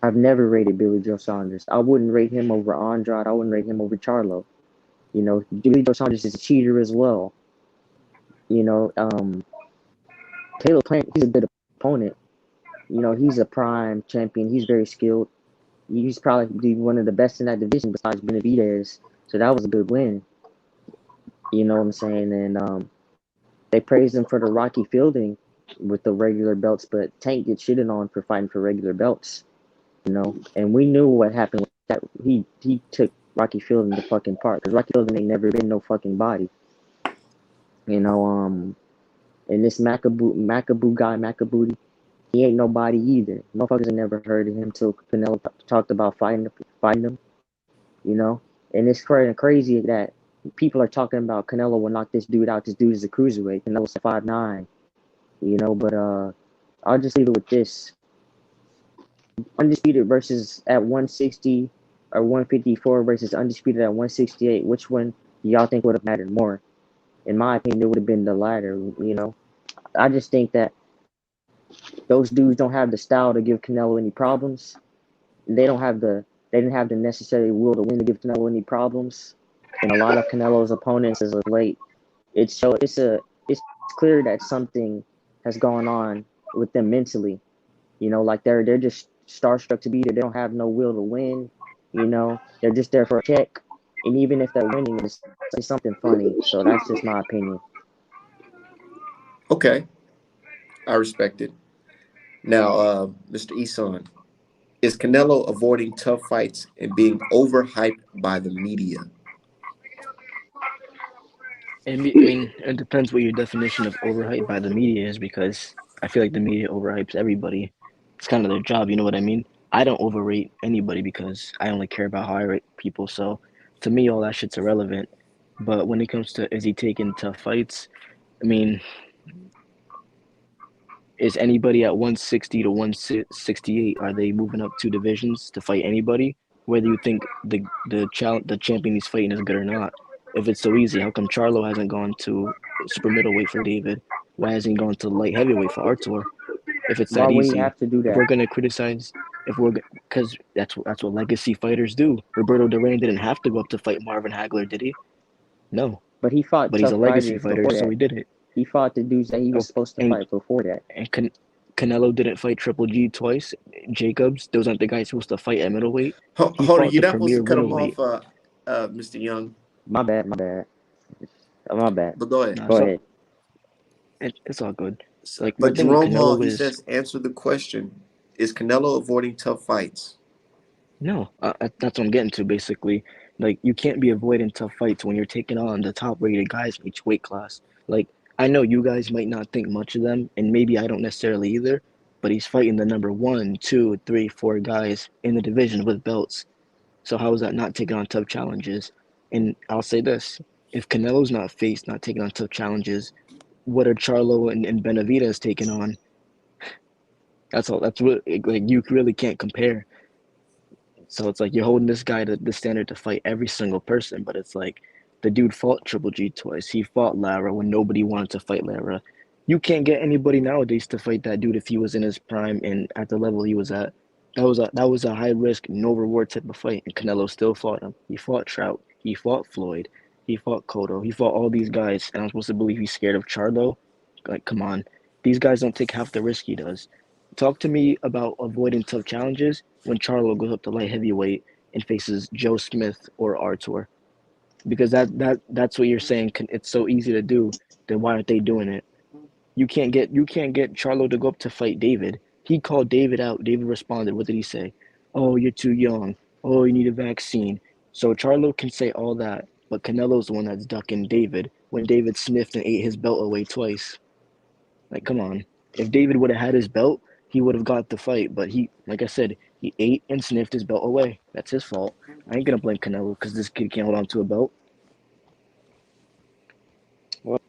Speaker 2: I've never rated Billy Joe Saunders. I wouldn't rate him over Andrade. I wouldn't rate him over Charlo. Billy Joe Saunders is a cheater as well. You know, um, Caleb Plant, he's a good opponent. He's a prime champion. He's very skilled. He's probably one of the best in that division besides Benavidez. So that was a good win. You know what I'm saying? And they praised him for the rocky fielding with the regular belts, but Tank gets shitted on for fighting for regular belts. And we knew what happened with that. He took Rocky Fielding the fucking part because Rocky Fielding ain't never been no fucking body. You know, and this Macaboo guy, Macabooty, he ain't nobody either. Motherfuckers have never heard of him till Canelo talked about fighting him. You know, and it's crazy that people are talking about Canelo will knock this dude out. This dude is a cruiserweight. Canelo's 5'9". But I'll just leave it with this: undisputed versus at 160 or 154 versus undisputed at 168. Which one do y'all think would have mattered more? In my opinion, it would have been the latter. I just think that those dudes don't have the style to give Canelo any problems. They didn't have the necessary will to win to give Canelo any problems. And a lot of Canelo's opponents as of late, it's clear that something has gone on with them mentally. Like they're just starstruck to be there. They don't have no will to win. They're just there for a check. And even if they're winning, it's something funny. So that's just my opinion.
Speaker 1: Okay, I respect it. Now, Mr. Esan, is Canelo avoiding tough fights and being overhyped by the media?
Speaker 4: I mean, it depends what your definition of overhyped by the media is because I feel like the media overhypes everybody. It's kind of their job, you know what I mean? I don't overrate anybody because I only care about how I rate people. So to me, all that shit's irrelevant. But when it comes to is he taking tough fights, I mean, is anybody at 160 to 168? Are they moving up two divisions to fight anybody? Whether you think the champion he's fighting is good or not. If it's so easy, how come Charlo hasn't gone to super middleweight for David? Why hasn't he gone to light heavyweight for Artur? If it's
Speaker 2: Why
Speaker 4: that
Speaker 2: would he
Speaker 4: easy,
Speaker 2: have to do
Speaker 4: if
Speaker 2: that?
Speaker 4: we're gonna criticize, if we're because that's what legacy fighters do. Roberto Duran didn't have to go up to fight Marvin Hagler, did he? No,
Speaker 2: But he fought
Speaker 4: but he's
Speaker 2: tough
Speaker 4: a legacy
Speaker 2: fighters
Speaker 4: fighter,
Speaker 2: before
Speaker 4: so
Speaker 2: that.
Speaker 4: he did it.
Speaker 2: He fought the dudes that he was
Speaker 4: Oh,
Speaker 2: supposed to
Speaker 4: and
Speaker 2: fight before that.
Speaker 4: and Canelo didn't fight Triple G twice. Jacobs, those aren't the guys supposed to fight at middleweight. He
Speaker 1: Hold on,
Speaker 4: fought
Speaker 1: you're
Speaker 4: the
Speaker 1: not supposed to
Speaker 4: premier
Speaker 1: cut him off,
Speaker 4: middleweight.
Speaker 1: Mr. Young.
Speaker 2: My bad, my bad. My bad.
Speaker 1: But go ahead.
Speaker 4: Nah,
Speaker 2: Go
Speaker 4: so
Speaker 2: ahead.
Speaker 4: it's all good. Like
Speaker 1: But
Speaker 4: one thing with
Speaker 1: Jerome Hall,
Speaker 4: Canelo
Speaker 1: he
Speaker 4: is
Speaker 1: says, answer the question. Is Canelo avoiding tough fights?
Speaker 4: No, that's what I'm getting to. Basically, like you can't be avoiding tough fights when you're taking on the top rated guys in each weight class. Like I know you guys might not think much of them, and maybe I don't necessarily either. But he's fighting the number one, two, three, four guys in the division with belts. So how is that not taking on tough challenges? And I'll say this: if Canelo's not taking on tough challenges, what are Charlo and Benavidez taking on? That's all. That's what like you really can't compare. So it's like you're holding this guy to the standard to fight every single person, but it's like the dude fought Triple G twice. He fought Lara when nobody wanted to fight Lara. You can't get anybody nowadays to fight that dude if he was in his prime and at the level he was at. That was a high risk, no reward type of fight, and Canelo still fought him. He fought Trout. He fought Floyd. He fought Cotto. He fought all these guys, and I'm supposed to believe he's scared of Charlo? Like, come on. These guys don't take half the risk he does. Talk to me about avoiding tough challenges when Charlo goes up to light heavyweight and faces Joe Smith or Artur, because that's what you're saying. It's so easy to do. Then why aren't they doing it? You can't get Charlo to go up to fight David. He called David out. David responded. What did he say? Oh, you're too young. Oh, you need a vaccine. So Charlo can say all that, but Canelo's the one that's ducking David when David sniffed and ate his belt away twice. Like, come on. If David would have had his belt, he would have got the fight. But he, like I said, he ate and sniffed his belt away. That's his fault. I ain't gonna blame Canelo because this kid can't hold on to a belt.
Speaker 2: Well,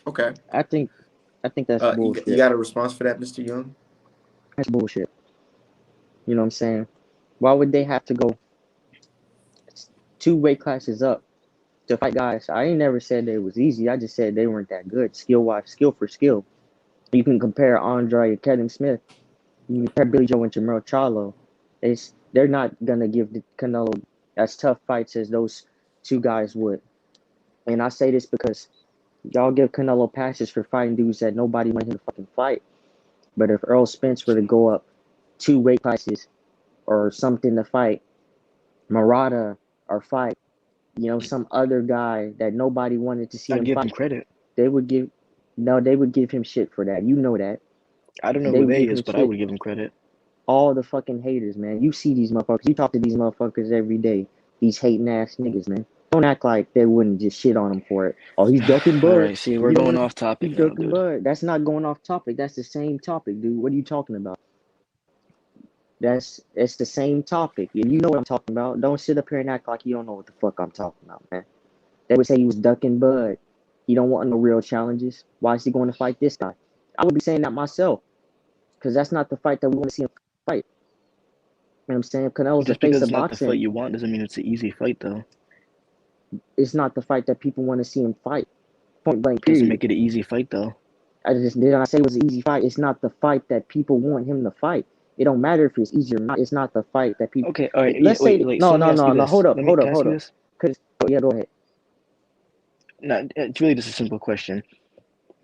Speaker 1: Okay.
Speaker 2: I think that's
Speaker 1: You
Speaker 2: bullshit.
Speaker 1: got a response for that, Mr. Young?
Speaker 2: That's bullshit. You know what I'm saying? Why would they have to go 2 weight classes up to fight guys? I ain't never said that it was easy. I just said they weren't that good, skill-wise, skill for skill. You can compare Andre and Kevin Smith. You can compare Billy Joe and Jamel Charlo. They're not gonna give the Canelo as tough fights as those 2 guys would. And I say this because y'all give Canelo passes for fighting dudes that nobody want him to fucking fight. But if Earl Spence were to go up 2 weight classes or something to fight Murata or fight, some other guy that nobody wanted to see
Speaker 4: I'd
Speaker 2: him
Speaker 4: give him
Speaker 2: fight,
Speaker 4: credit.
Speaker 2: they would give they would give him shit for that. You know that.
Speaker 4: I don't know
Speaker 2: They
Speaker 4: who
Speaker 2: would
Speaker 4: they
Speaker 2: give
Speaker 4: is,
Speaker 2: him
Speaker 4: but I
Speaker 2: shit.
Speaker 4: would give him credit.
Speaker 2: All the fucking haters, man. You see these motherfuckers. You talk to these motherfuckers every day. These hating ass niggas, man. Don't act like they wouldn't just shit on him for it. Oh, he's ducking
Speaker 4: All
Speaker 2: Bud.
Speaker 4: right, see,
Speaker 2: If
Speaker 4: we're
Speaker 2: you don't
Speaker 4: going
Speaker 2: want to,
Speaker 4: off topic
Speaker 2: he's
Speaker 4: now,
Speaker 2: ducking
Speaker 4: dude.
Speaker 2: Bud. That's not going off topic. That's the same topic, dude. What are you talking about? It's the same topic. You know what I'm talking about. Don't sit up here and act like you don't know what the fuck I'm talking about, man. They would say he was ducking Bud. He don't want no real challenges. Why is he going to fight this guy? I would be saying that myself, because that's not the fight that we want to see him fight. You know what I'm saying? Canelo's the
Speaker 4: Just
Speaker 2: face
Speaker 4: because
Speaker 2: of
Speaker 4: it's not the fight
Speaker 2: boxing.
Speaker 4: you want doesn't mean it's an easy fight, though.
Speaker 2: It's not the fight that people want to see him fight. Point blank,
Speaker 4: Doesn't
Speaker 2: period.
Speaker 4: make it an easy fight, though.
Speaker 2: I just did not say it was an easy fight. It's not the fight that people want him to fight. It don't matter if it's easy or not. It's not the fight that people.
Speaker 4: Okay, all right, yeah,
Speaker 2: Let's say
Speaker 4: wait. So
Speaker 2: no,
Speaker 4: let me
Speaker 2: no,
Speaker 4: ask you
Speaker 2: no, no.
Speaker 4: this.
Speaker 2: Hold up, hold
Speaker 4: Can
Speaker 2: up,
Speaker 4: I ask
Speaker 2: hold
Speaker 4: you
Speaker 2: up.
Speaker 4: this?
Speaker 2: Cause yeah, go ahead.
Speaker 4: No, it's really just a simple question.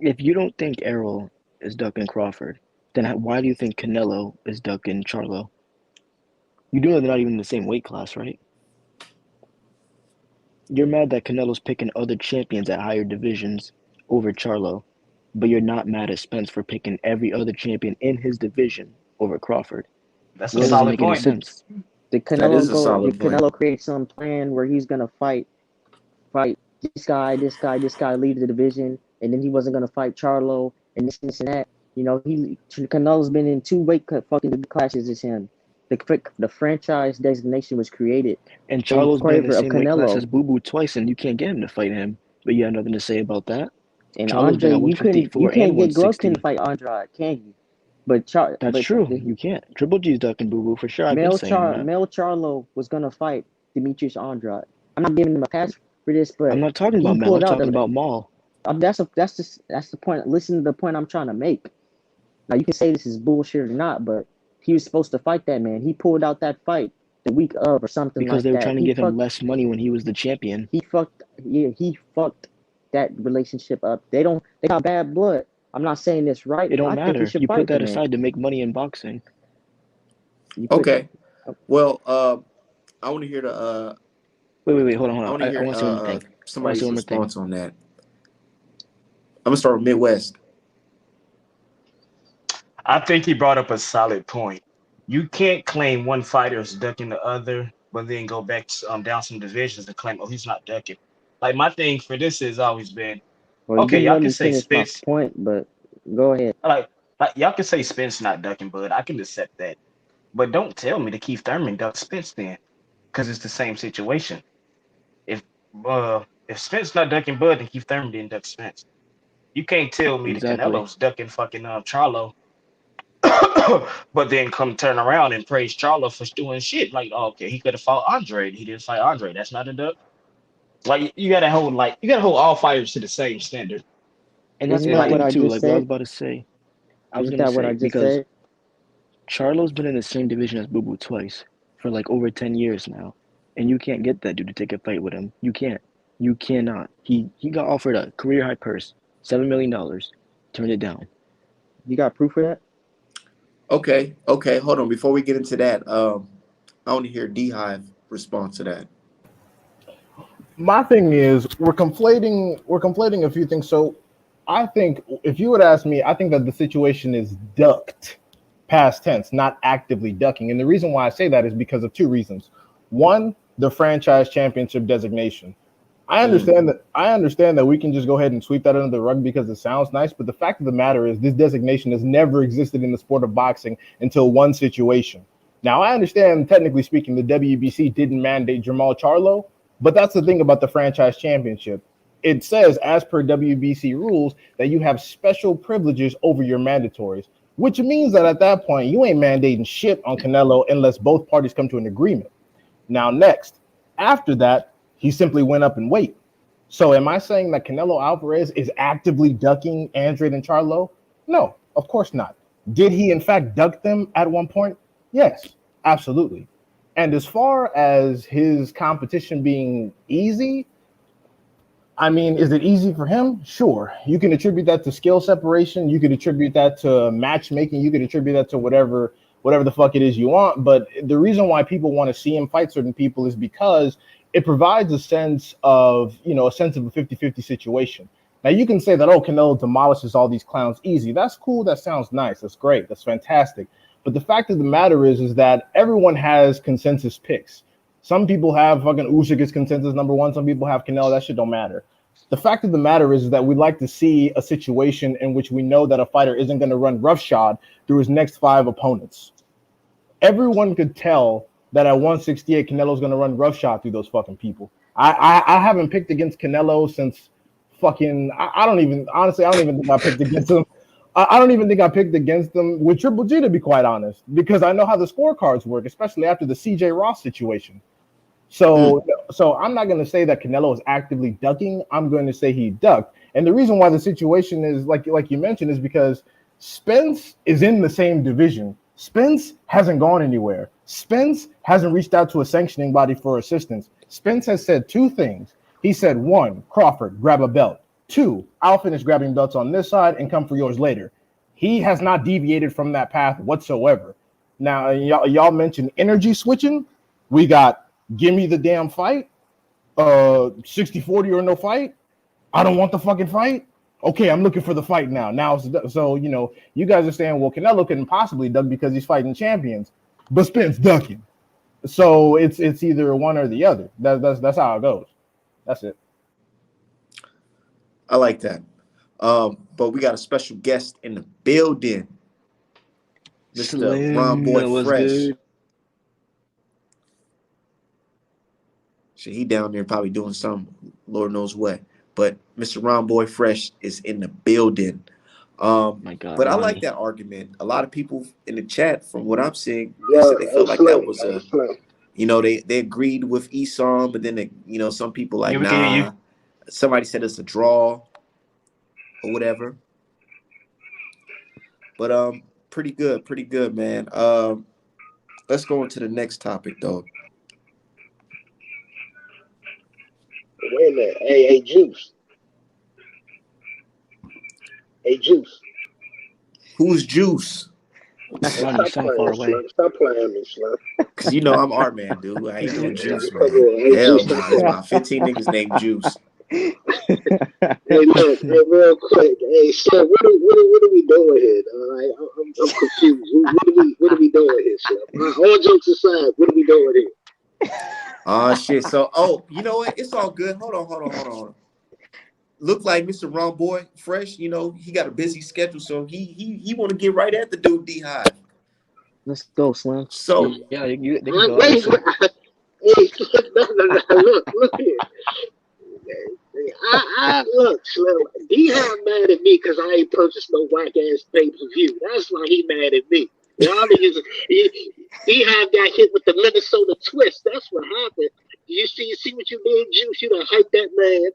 Speaker 4: If you don't think Errol is ducking Crawford, then why do you think Canelo is ducking Charlo? You do know they're not even in the same weight class, right? You're mad that Canelo's picking other champions at higher divisions over Charlo, but you're not mad at Spence for picking every other champion in his division over Crawford.
Speaker 5: That's a
Speaker 4: That doesn't
Speaker 5: solid
Speaker 4: make any
Speaker 5: point.
Speaker 4: sense.
Speaker 2: Did
Speaker 1: That is
Speaker 2: Canelo
Speaker 1: a
Speaker 2: go?
Speaker 1: solid
Speaker 2: Did
Speaker 1: point.
Speaker 2: Canelo create some plan where he's gonna fight this guy, this guy, this guy, lead the division, and then he wasn't gonna fight Charlo and this and that? Canelo's been in 2 weight fucking clashes as him. The franchise designation was created
Speaker 4: And
Speaker 2: in
Speaker 4: Charlo's been in the
Speaker 2: favor of
Speaker 4: same weight class
Speaker 2: Canelo.
Speaker 4: as Boo Boo twice, and you can't get him to fight him. But you have nothing to say about that.
Speaker 2: And
Speaker 4: Charlo's been
Speaker 2: Andre,
Speaker 4: at
Speaker 2: you
Speaker 4: 154 and
Speaker 2: can't get Golovkin to
Speaker 4: 160.
Speaker 2: fight Andrade, can you?
Speaker 4: That's
Speaker 2: But
Speaker 4: true.
Speaker 2: the
Speaker 4: You can't. Triple G's ducking Boo Boo for sure. I've been
Speaker 2: Mel
Speaker 4: saying that.
Speaker 2: Charlo was gonna fight Demetrius Andrade. I'm not giving him a pass for this,
Speaker 4: I'm
Speaker 2: but
Speaker 4: not talking
Speaker 2: he
Speaker 4: about Mel. I'm
Speaker 2: pulled out
Speaker 4: talking
Speaker 2: the.
Speaker 4: about Maul.
Speaker 2: That's the point. Listen to the point I'm trying to make. Now you can say this is bullshit or not, but he was supposed to fight that man. He pulled out that fight the week of or something
Speaker 4: Because
Speaker 2: like
Speaker 4: they were
Speaker 2: that.
Speaker 4: trying to give him less money when he was the champion.
Speaker 2: He fucked that relationship up. They got bad blood. I'm not saying this right.
Speaker 4: It don't
Speaker 2: I think he
Speaker 4: matter.
Speaker 2: should
Speaker 4: You put
Speaker 2: fight the
Speaker 4: that
Speaker 2: man.
Speaker 4: aside to make money in boxing.
Speaker 2: You put
Speaker 1: Okay. Well, I want to hear
Speaker 4: Wait. Hold
Speaker 1: I
Speaker 4: on.
Speaker 1: want to
Speaker 4: I
Speaker 1: hear
Speaker 4: want to say one more thing.
Speaker 1: somebody's response on that. I'm gonna start with Midwest.
Speaker 5: I think he brought up a solid point. You can't claim one fighter is ducking the other, but then go back down some divisions and claim, oh, he's not ducking. Like my thing for this has always been,
Speaker 2: Well, you
Speaker 5: okay,
Speaker 2: didn't
Speaker 5: y'all
Speaker 2: let
Speaker 5: can
Speaker 2: me
Speaker 5: say
Speaker 2: finish my
Speaker 5: Spence,
Speaker 2: point, but go ahead.
Speaker 5: like, y'all can say Spence not ducking Bud. I can accept that, but don't tell me that Keith Thurman ducked Spence then, because it's the same situation. If if Spence not ducking Bud, then Keith Thurman didn't duck Spence. You can't tell me that
Speaker 4: Exactly.
Speaker 5: Canelo's ducking fucking Charlo, but then come turn around and praise Charlo for doing shit. Like, oh, okay, he could have fought Andre. He didn't fight Andre. That's not a duck. Like, you gotta hold all fighters to the same standard.
Speaker 4: And that's
Speaker 2: Isn't
Speaker 4: my
Speaker 2: that what
Speaker 4: thing
Speaker 2: I
Speaker 4: too.
Speaker 2: just
Speaker 4: Like what I was
Speaker 2: said?
Speaker 4: about to say. I was
Speaker 2: Isn't
Speaker 4: gonna
Speaker 2: that what I
Speaker 4: say
Speaker 2: just
Speaker 4: because
Speaker 2: said?
Speaker 4: Charlo's been in the same division as Boo Boo twice for like over 10 years now, and you can't get that dude to take a fight with him. You can't. You cannot. He got offered a career high purse, $7 million, turned it down.
Speaker 2: You got proof of that?
Speaker 1: Okay, hold on. Before we get into that, I want to hear D Hive respond to that.
Speaker 3: My thing is we're conflating a few things. So I think if you would ask me, I think that the situation is ducked, past tense, not actively ducking. And the reason why I say that is because of two reasons. One, the franchise championship designation. I understand that we can just go ahead and sweep that under the rug because it sounds nice, but the fact of the matter is this designation has never existed in the sport of boxing until one situation. Now I understand, technically speaking, the WBC didn't mandate Jamal Charlo, but that's the thing about the franchise championship. It says, as per WBC rules, that you have special privileges over your mandatories, which means that at that point you ain't mandating shit on Canelo unless both parties come to an agreement. Now, next, after that, he simply went up in weight. So, am I saying that Canelo Alvarez is actively ducking Andrade and Charlo? No, of course not. Did he, in fact, duck them at one point? Yes, absolutely. And as far as his competition being easy, I mean, is it easy for him? Sure. You can attribute that to skill separation. You could attribute that to matchmaking. You could attribute that to whatever the fuck it is you want. But the reason why people want to see him fight certain people is because it provides a sense of, a sense of a 50-50 situation. Now you can say that, oh, Canelo demolishes all these clowns easy. That's cool. That sounds nice. That's great. That's fantastic. But the fact of the matter is that everyone has consensus picks. Some people have fucking Usyk as consensus number one. Some people have Canelo. That shit don't matter. The fact of the matter is that we like to see a situation in which we know that a fighter isn't going to run roughshod through his next 5 opponents. Everyone could tell that at 168, Canelo's going to run roughshod through those fucking people. I haven't picked against Canelo since fucking, I don't even think I picked against him. I don't even think I picked against them with Triple G, to be quite honest, because I know how the scorecards work, especially after the CJ Ross situation. So I'm not going to say that Canelo is actively ducking. I'm going to say he ducked. And the reason why the situation is like you mentioned is because Spence is in the same division. Spence hasn't gone anywhere. Spence hasn't reached out to a sanctioning body for assistance. Spence has said 2 things. He said, 1, Crawford, grab a belt. 2, I'll finish grabbing belts on this side and come for yours later. He has not deviated from that path whatsoever. Now, y'all mentioned energy switching. We got give me the damn fight, 60-40 or no fight. I don't want the fucking fight. Okay, I'm looking for the fight now. So, you guys are saying, well, Canelo couldn't possibly duck because he's fighting champions, but Spence ducking. So it's either one or the other. That's how it goes. That's it.
Speaker 1: I like that. But we got a special guest in the building, Mr. Ron Boy
Speaker 4: was
Speaker 1: Fresh.
Speaker 4: good.
Speaker 1: Shit, he down there probably doing something, Lord knows what. But Mr. Ron Boy Fresh is in the building.
Speaker 4: My God,
Speaker 1: But I
Speaker 4: Ronnie.
Speaker 1: like that argument. A lot of people in the chat, from what I'm seeing,
Speaker 6: Yeah,
Speaker 1: said they felt like that was a,
Speaker 6: Slim.
Speaker 1: they agreed with Esan, but then some people like,
Speaker 5: Yeah, we can hear you.
Speaker 1: nah. Somebody said it's a draw or whatever. But pretty good, man. Let's go into the next topic though.
Speaker 6: Wait a minute. Hey, Juice. Hey, Juice.
Speaker 1: Who's Juice?
Speaker 4: Ronnie, you
Speaker 6: Stop
Speaker 4: sound far
Speaker 6: playing,
Speaker 4: away.
Speaker 6: Slim. Stop playing me, Slim.
Speaker 1: Cause I'm R-Man, dude. I ain't no Juice,
Speaker 6: Hey,
Speaker 1: man.
Speaker 6: Juice,
Speaker 1: Hell
Speaker 6: stop
Speaker 1: no. There's
Speaker 6: playing.
Speaker 1: about 15 niggas named Juice.
Speaker 6: Hey, look, hey, real quick. Hey, so what are we doing here? All right, I'm confused. What are we doing here, Slim? All jokes aside, what are we doing here?
Speaker 1: Oh shit. So you know what? It's all good. Hold on. Look like Mr. Ron Boy Fresh, you know, he got a busy schedule, so he want to get right at the dude D Hive.
Speaker 2: Let's go, Slim.
Speaker 1: So
Speaker 4: Yeah, they can go at
Speaker 6: Wait,
Speaker 4: it.
Speaker 6: hey, no, look here. I look, Slim. D-Hop mad at me because I ain't purchased no whack ass pay per view. That's why he mad at me. Y'all niggas, D-Hop got hit with the Minnesota twist. That's what happened. You see what you did, Juice? You done hyped that man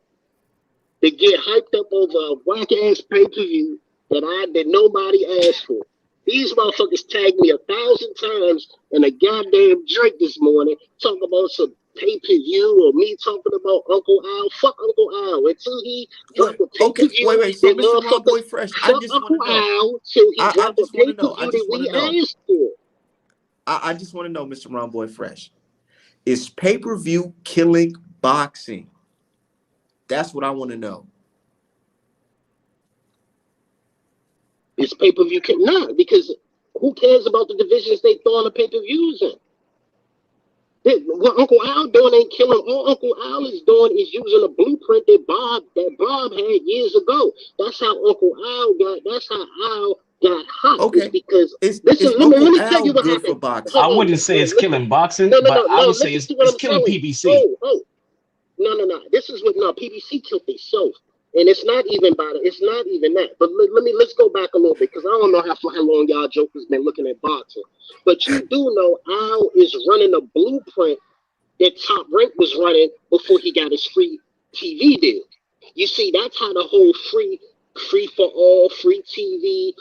Speaker 6: to get hyped up over a whack ass pay per view that nobody asked for. These motherfuckers tagged me 1,000 times in a goddamn drink this morning, talking about some pay per view or me talking about Uncle Al. Fuck Uncle Al until he
Speaker 1: what?
Speaker 6: drop a pay per
Speaker 1: Okay,
Speaker 6: view.
Speaker 1: wait. So
Speaker 6: That
Speaker 1: Mr. Ron Boy
Speaker 6: motherfuckers
Speaker 1: Fresh, I
Speaker 6: fuck
Speaker 1: just want
Speaker 6: Uncle
Speaker 1: to know.
Speaker 6: Al till he
Speaker 1: I
Speaker 6: drop a
Speaker 1: just want
Speaker 6: pay
Speaker 1: to
Speaker 6: per
Speaker 1: know. I
Speaker 6: view that
Speaker 1: just want to
Speaker 6: we
Speaker 1: know.
Speaker 6: asked for.
Speaker 1: I just want to know, Mr. Ron Boy Fresh, is pay per view killing boxing? That's what I want to know.
Speaker 6: It's pay per view not because who cares about the divisions they throwing the pay per views in? What Uncle Al doing ain't killing. All Uncle Al is doing is using a blueprint that Bob had years ago. That's how Uncle Al got. That's how Al got hot. Is
Speaker 1: Okay,
Speaker 6: because listen.
Speaker 1: is
Speaker 6: Let
Speaker 1: Uncle
Speaker 6: me tell
Speaker 1: Al
Speaker 6: you what
Speaker 1: good for
Speaker 6: happened.
Speaker 1: boxing?
Speaker 5: I
Speaker 6: Hold
Speaker 5: wouldn't
Speaker 6: on.
Speaker 5: say it's
Speaker 6: Listen.
Speaker 5: killing boxing,
Speaker 6: No, no,
Speaker 5: but
Speaker 6: no,
Speaker 5: I
Speaker 6: no.
Speaker 5: would say
Speaker 6: Listen to what
Speaker 5: it's
Speaker 6: I'm
Speaker 5: killing
Speaker 6: telling you.
Speaker 5: PBC.
Speaker 6: Oh. No. This is what PBC killed themselves. And it's not even about it. It's not even that. But let's go back a little bit because I don't know how long y'all jokers been looking at boxing. But you do know Al is running a blueprint that Top Rank was running before he got his free TV deal. You see, that's how the whole free for all, free TV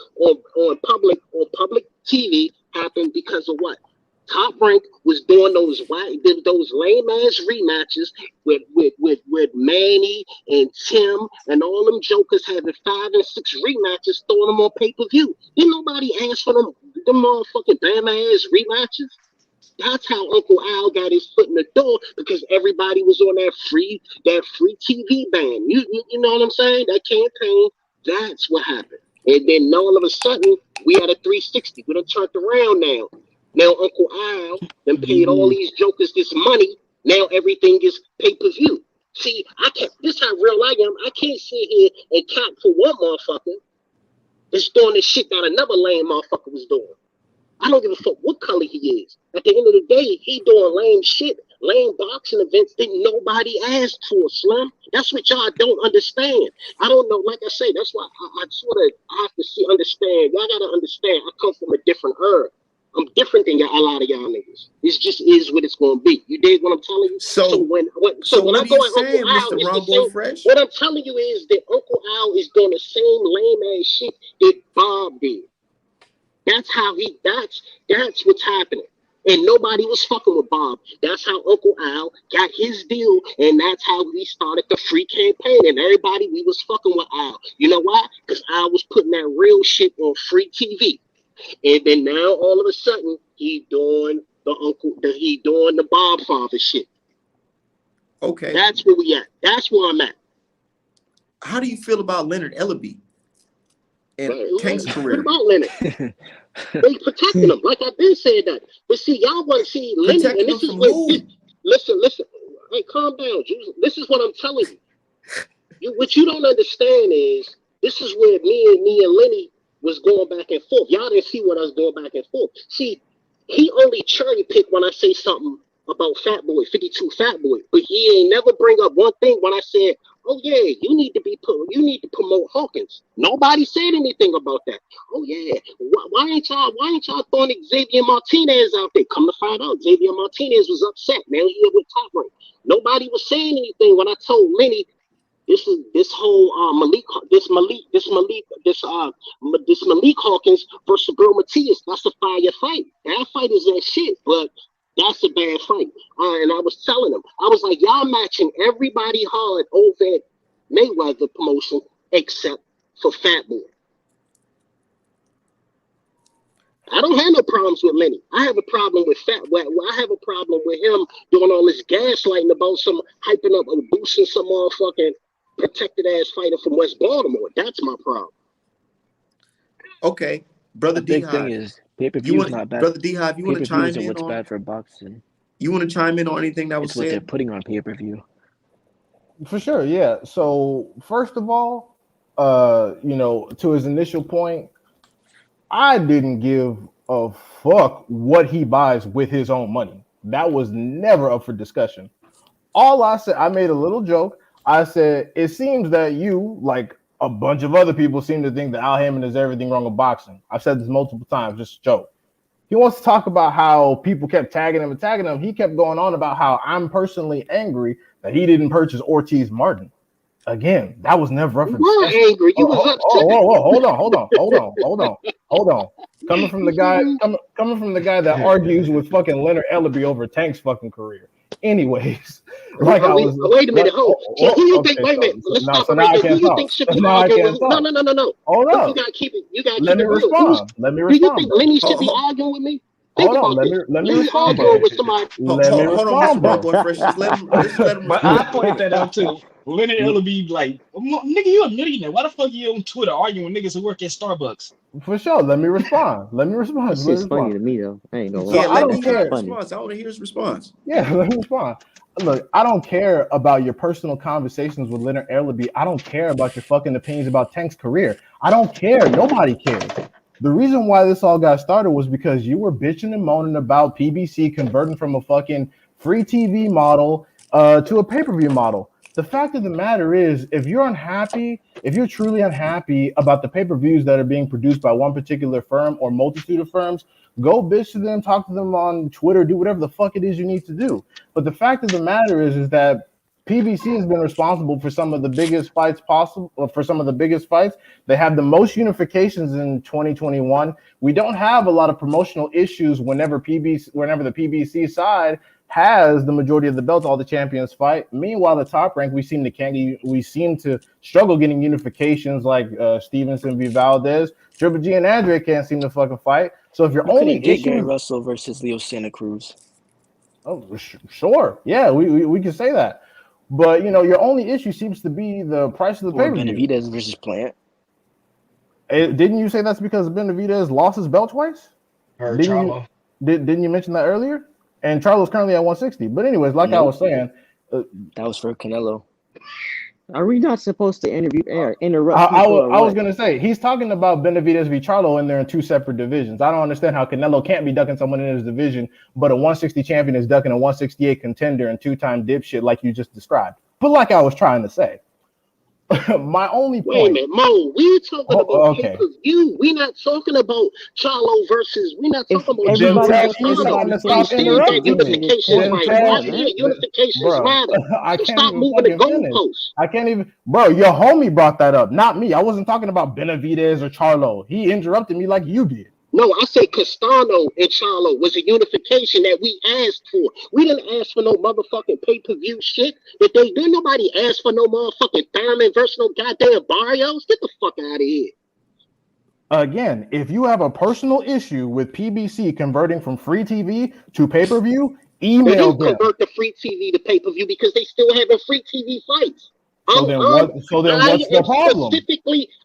Speaker 6: on public TV happened because of what? Top Rank was doing those lame ass rematches with Manny and Tim and all them jokers having 5 and 6 rematches, throwing them on pay per view. Didn't nobody ask for them motherfucking damn ass rematches? That's how Uncle Al got his foot in the door because everybody was on that free TV ban. You know what I'm saying? That campaign. That's what happened. And then all of a sudden we had a 360. We done turned around now. Now Uncle Al then paid all
Speaker 2: Yeah.
Speaker 6: these jokers this money. Now everything is pay per view. See, I can't. This how real I am. I can't sit here and count for one motherfucker that's doing the shit that another lame motherfucker was doing. I don't give a fuck what color he is. At the end of the day, he doing lame shit, lame boxing events that nobody asked for, Slim. That's what y'all don't understand. I don't know. Like I say, that's why I sort of have to understand. Y'all gotta understand. I come from a different era. I'm different than a lot of y'all niggas. It just is what it's gonna be. You dig what I'm telling you? So
Speaker 1: So
Speaker 6: when I
Speaker 1: what are
Speaker 6: go
Speaker 1: you
Speaker 6: at Uncle
Speaker 1: saying,
Speaker 6: Al,
Speaker 1: Mr.
Speaker 6: it's the
Speaker 1: Ron Boy
Speaker 6: same.
Speaker 1: Fresh?
Speaker 6: What I'm telling you is that Uncle Al is doing the same lame ass shit that Bob did. That's what's happening. And nobody was fucking with Bob. That's how Uncle Al got his deal, and that's how we started the free campaign. And everybody, we was fucking with Al. You know why? Because Al was putting that real shit on free TV. And then now all of a sudden he doing the Bob father shit.
Speaker 1: Okay.
Speaker 6: That's where we at. That's where I'm at.
Speaker 1: How do you feel about Leonard Ellaby and Tank's
Speaker 6: What
Speaker 1: career?
Speaker 6: about Leonard? They protecting him, like I've been saying that. But see, y'all want to see Lenny, and
Speaker 1: Protecting him
Speaker 6: this is
Speaker 1: from
Speaker 6: what.
Speaker 1: who?
Speaker 6: Listen. Hey, calm down, Juice. This is what I'm telling you. What you don't understand is this is where me and Lenny was going back and forth. Y'all didn't see what I was going back and forth. See, he only cherry picked when I say something about Fat Boy, 52 Fat Boy, but he ain't never bring up one thing when I said, "Oh yeah, you need to promote Hawkins." Nobody said anything about that. Oh yeah, why ain't y'all throwing Xavier Martinez out there? Come to find out, Xavier Martinez was upset. Now he with Top Rank. Nobody was saying anything when I told Lenny this whole Malik Hawkins versus Girl Matias. That's a fire fight. That fight is that shit, but that's a bad fight. And I was telling him, I was like, y'all matching everybody hard over at Mayweather promotion except for Fat Boy. I don't have no problems with Lenny. I have a problem with I have a problem with him doing all this gaslighting about some hyping up and boosting some motherfucking protected ass fighter from West Baltimore. That's my problem.
Speaker 1: Okay, brother
Speaker 4: The big thing
Speaker 1: D-Hive.
Speaker 4: is pay-per-view
Speaker 1: You
Speaker 4: is
Speaker 1: want,
Speaker 4: not bad.
Speaker 1: brother D-Hive, you want to
Speaker 4: Pay-per-view
Speaker 1: chime
Speaker 4: isn't
Speaker 1: in
Speaker 4: what's
Speaker 1: on?
Speaker 4: bad for boxing.
Speaker 1: You want to chime in on anything that was
Speaker 4: It's what they're
Speaker 1: said?
Speaker 4: putting on pay-per-view.
Speaker 3: For sure, yeah. So first of all, to his initial point, I didn't give a fuck what he buys with his own money. That was never up for discussion. All I said, I made a little joke. I said, it seems that you, like a bunch of other people, seem to think that Al Hammond is everything wrong with boxing. I've said this multiple times, just a joke. He wants to talk about how people kept tagging him and tagging him. He kept going on about how I'm personally angry that he didn't purchase Ortiz Martin. Again, that was never up for
Speaker 6: You were
Speaker 3: discussion.
Speaker 6: angry. You was upset.
Speaker 3: Hold on. Coming from the guy that argues with fucking Leonard Ellaby over Tank's fucking career. Anyways, like I was.
Speaker 6: Wait a minute, hold. So who you think? Wait a minute. Let's stop it right there. Who you think should be arguing with? No.
Speaker 3: Hold
Speaker 6: Look,
Speaker 3: up.
Speaker 6: you gotta keep it. You gotta
Speaker 3: Let
Speaker 6: keep
Speaker 3: me
Speaker 6: it real.
Speaker 3: respond. Let me
Speaker 6: Do you
Speaker 3: respond.
Speaker 6: think Lenny should be arguing with me? Think
Speaker 3: Hold on.
Speaker 6: about this.
Speaker 3: Let me
Speaker 6: Lenny
Speaker 3: respond, bro.
Speaker 6: arguing with somebody.
Speaker 3: Let me
Speaker 1: Hold on,
Speaker 3: respond,
Speaker 1: Mr.
Speaker 3: bro.
Speaker 1: White Boy Fresh. Just let him
Speaker 5: But
Speaker 1: respond.
Speaker 5: I pointed that out too. Leonard Ellaby like, nigga, you a millionaire. Why the fuck you on Twitter arguing with niggas who work at Starbucks?
Speaker 3: For sure. Let me respond.
Speaker 2: That shit's funny to me though. I ain't gonna lie.
Speaker 1: Yeah,
Speaker 3: I
Speaker 1: let
Speaker 3: don't
Speaker 1: D-Hive
Speaker 3: care.
Speaker 1: response. I want to hear his response.
Speaker 3: Yeah, let me respond. Look, I don't care about your personal conversations with Leonard Ellaby. I don't care about your fucking opinions about Tank's career. I don't care. Nobody cares. The reason why this all got started was because you were bitching and moaning about PBC converting from a fucking free TV model to a pay-per-view model. The fact of the matter is, if you're truly unhappy about the pay-per-views that are being produced by one particular firm or multitude of firms, go bitch to them, talk to them on Twitter, do whatever the fuck it is you need to do. But the fact of the matter is that PBC has been responsible for some of the biggest fights possible. For some of the biggest fights, they have the most unifications in 2021. We don't have a lot of promotional issues whenever the PBC side has the majority of the belts, all the champions fight. Meanwhile, the top rank, we seem to struggle getting unifications like Stevenson v. Valdez. Triple G and Andre can't seem to fucking fight. So if your
Speaker 4: You
Speaker 3: only
Speaker 4: couldn't get
Speaker 3: issue,
Speaker 4: Gary Russell versus Leo Santa Cruz.
Speaker 3: oh, sure, yeah, we can say that. But your only issue seems to be the price of the
Speaker 4: Or
Speaker 3: pay-per-view.
Speaker 4: Benavidez versus Plant.
Speaker 3: Didn't you say that's because Benavidez lost his belt twice?
Speaker 5: Or
Speaker 3: Didn't
Speaker 5: Charlo.
Speaker 3: you mention that earlier? And Charlo's currently at 160. But anyways, like I
Speaker 4: Nope.
Speaker 3: was saying,
Speaker 4: That was for Canelo.
Speaker 2: Are we not supposed to interrupt
Speaker 3: I
Speaker 2: people?
Speaker 3: was gonna say he's talking about Benavidez v. Charlo, and they're in two separate divisions. I don't understand how Canelo can't be ducking someone in his division, but a 160 champion is ducking a 168 contender and two-time dipshit like you just described. But like I was trying to say, my only point.
Speaker 6: Wait a minute, Mo. We talking about
Speaker 3: okay.
Speaker 6: pay-per-view. We not talking about Charlo versus. We not talking about
Speaker 3: Then
Speaker 6: Charlo
Speaker 3: tell
Speaker 6: versus
Speaker 3: Esan to
Speaker 6: I
Speaker 3: stop
Speaker 6: understand that
Speaker 3: interrupting me.
Speaker 6: unification is
Speaker 3: Then
Speaker 6: right.
Speaker 3: tell-
Speaker 6: I hear unifications
Speaker 3: Bro,
Speaker 6: matter.
Speaker 3: I
Speaker 6: So
Speaker 3: can't
Speaker 6: stop
Speaker 3: even
Speaker 6: moving the
Speaker 3: fucking finish.
Speaker 6: goalposts.
Speaker 3: I can't even, bro. Your homie brought that up, not me. I wasn't talking about Benavidez or Charlo. He interrupted me like you did.
Speaker 6: No, I said Castano and Charlo was a unification that we asked for. We didn't ask for no motherfucking pay-per-view shit. Didn't nobody ask for no motherfucking Thurman versus no goddamn Barrios. Get the fuck out of here.
Speaker 3: Again, if you have a personal issue with PBC converting from free TV to pay-per-view,
Speaker 6: They
Speaker 3: email
Speaker 6: didn't
Speaker 3: them.
Speaker 6: convert the free TV to pay-per-view because they still having free TV fights.
Speaker 3: So then what's the problem?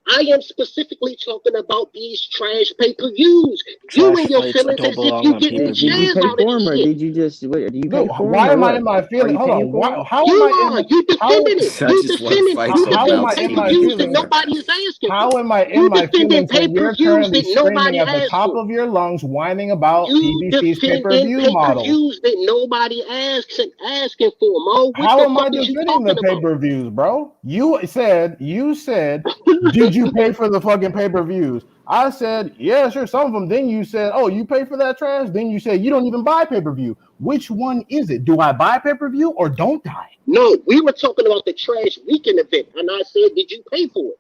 Speaker 6: I am specifically talking about these trash pay-per-views. You
Speaker 4: Trash
Speaker 6: and your
Speaker 4: fights
Speaker 6: feelings
Speaker 4: don't
Speaker 6: as if
Speaker 4: belong
Speaker 6: you
Speaker 4: on
Speaker 6: getting
Speaker 2: Did you
Speaker 6: shares
Speaker 2: pay
Speaker 6: out of
Speaker 2: for him,
Speaker 6: this
Speaker 2: or
Speaker 6: shit.
Speaker 2: did you just? Do you pay
Speaker 3: Dude,
Speaker 2: for him?
Speaker 3: why
Speaker 2: or
Speaker 3: am I
Speaker 2: what?
Speaker 3: in my
Speaker 2: Are
Speaker 3: feelings?
Speaker 2: you
Speaker 3: Hold
Speaker 2: paying
Speaker 3: on.
Speaker 2: for him?
Speaker 3: How
Speaker 6: You
Speaker 3: am I
Speaker 6: are. You defending it.
Speaker 1: I
Speaker 6: You
Speaker 1: just wanna
Speaker 6: defending
Speaker 1: fight
Speaker 6: You
Speaker 1: so
Speaker 3: How am I
Speaker 6: defending
Speaker 3: in my
Speaker 6: pay-per-views that
Speaker 3: feelings?
Speaker 6: nobody is asking
Speaker 3: How
Speaker 6: for.
Speaker 3: am I in
Speaker 6: You
Speaker 3: my
Speaker 6: defending
Speaker 3: feelings when you're
Speaker 6: pay-per-views
Speaker 3: currently
Speaker 6: that nobody
Speaker 3: screaming at the
Speaker 6: asked
Speaker 3: top
Speaker 6: for.
Speaker 3: of your lungs, whining about
Speaker 6: You
Speaker 3: PBC's
Speaker 6: defending
Speaker 3: pay-per-view model?
Speaker 6: pay-per-views that nobody asking for, Mo. What
Speaker 3: How
Speaker 6: the
Speaker 3: am I
Speaker 6: fuck is you
Speaker 3: defending the
Speaker 6: talking about?
Speaker 3: pay-per-views, bro? You said, did you pay for the fucking pay-per-views? I said, yeah, sure, some of them. Then you said, oh, you pay for that trash? Then you said, you don't even buy pay-per-view. Which one is it? Do I buy pay-per-view or don't I?
Speaker 6: No, we were talking about the trash weekend event, and I said, did you pay for it?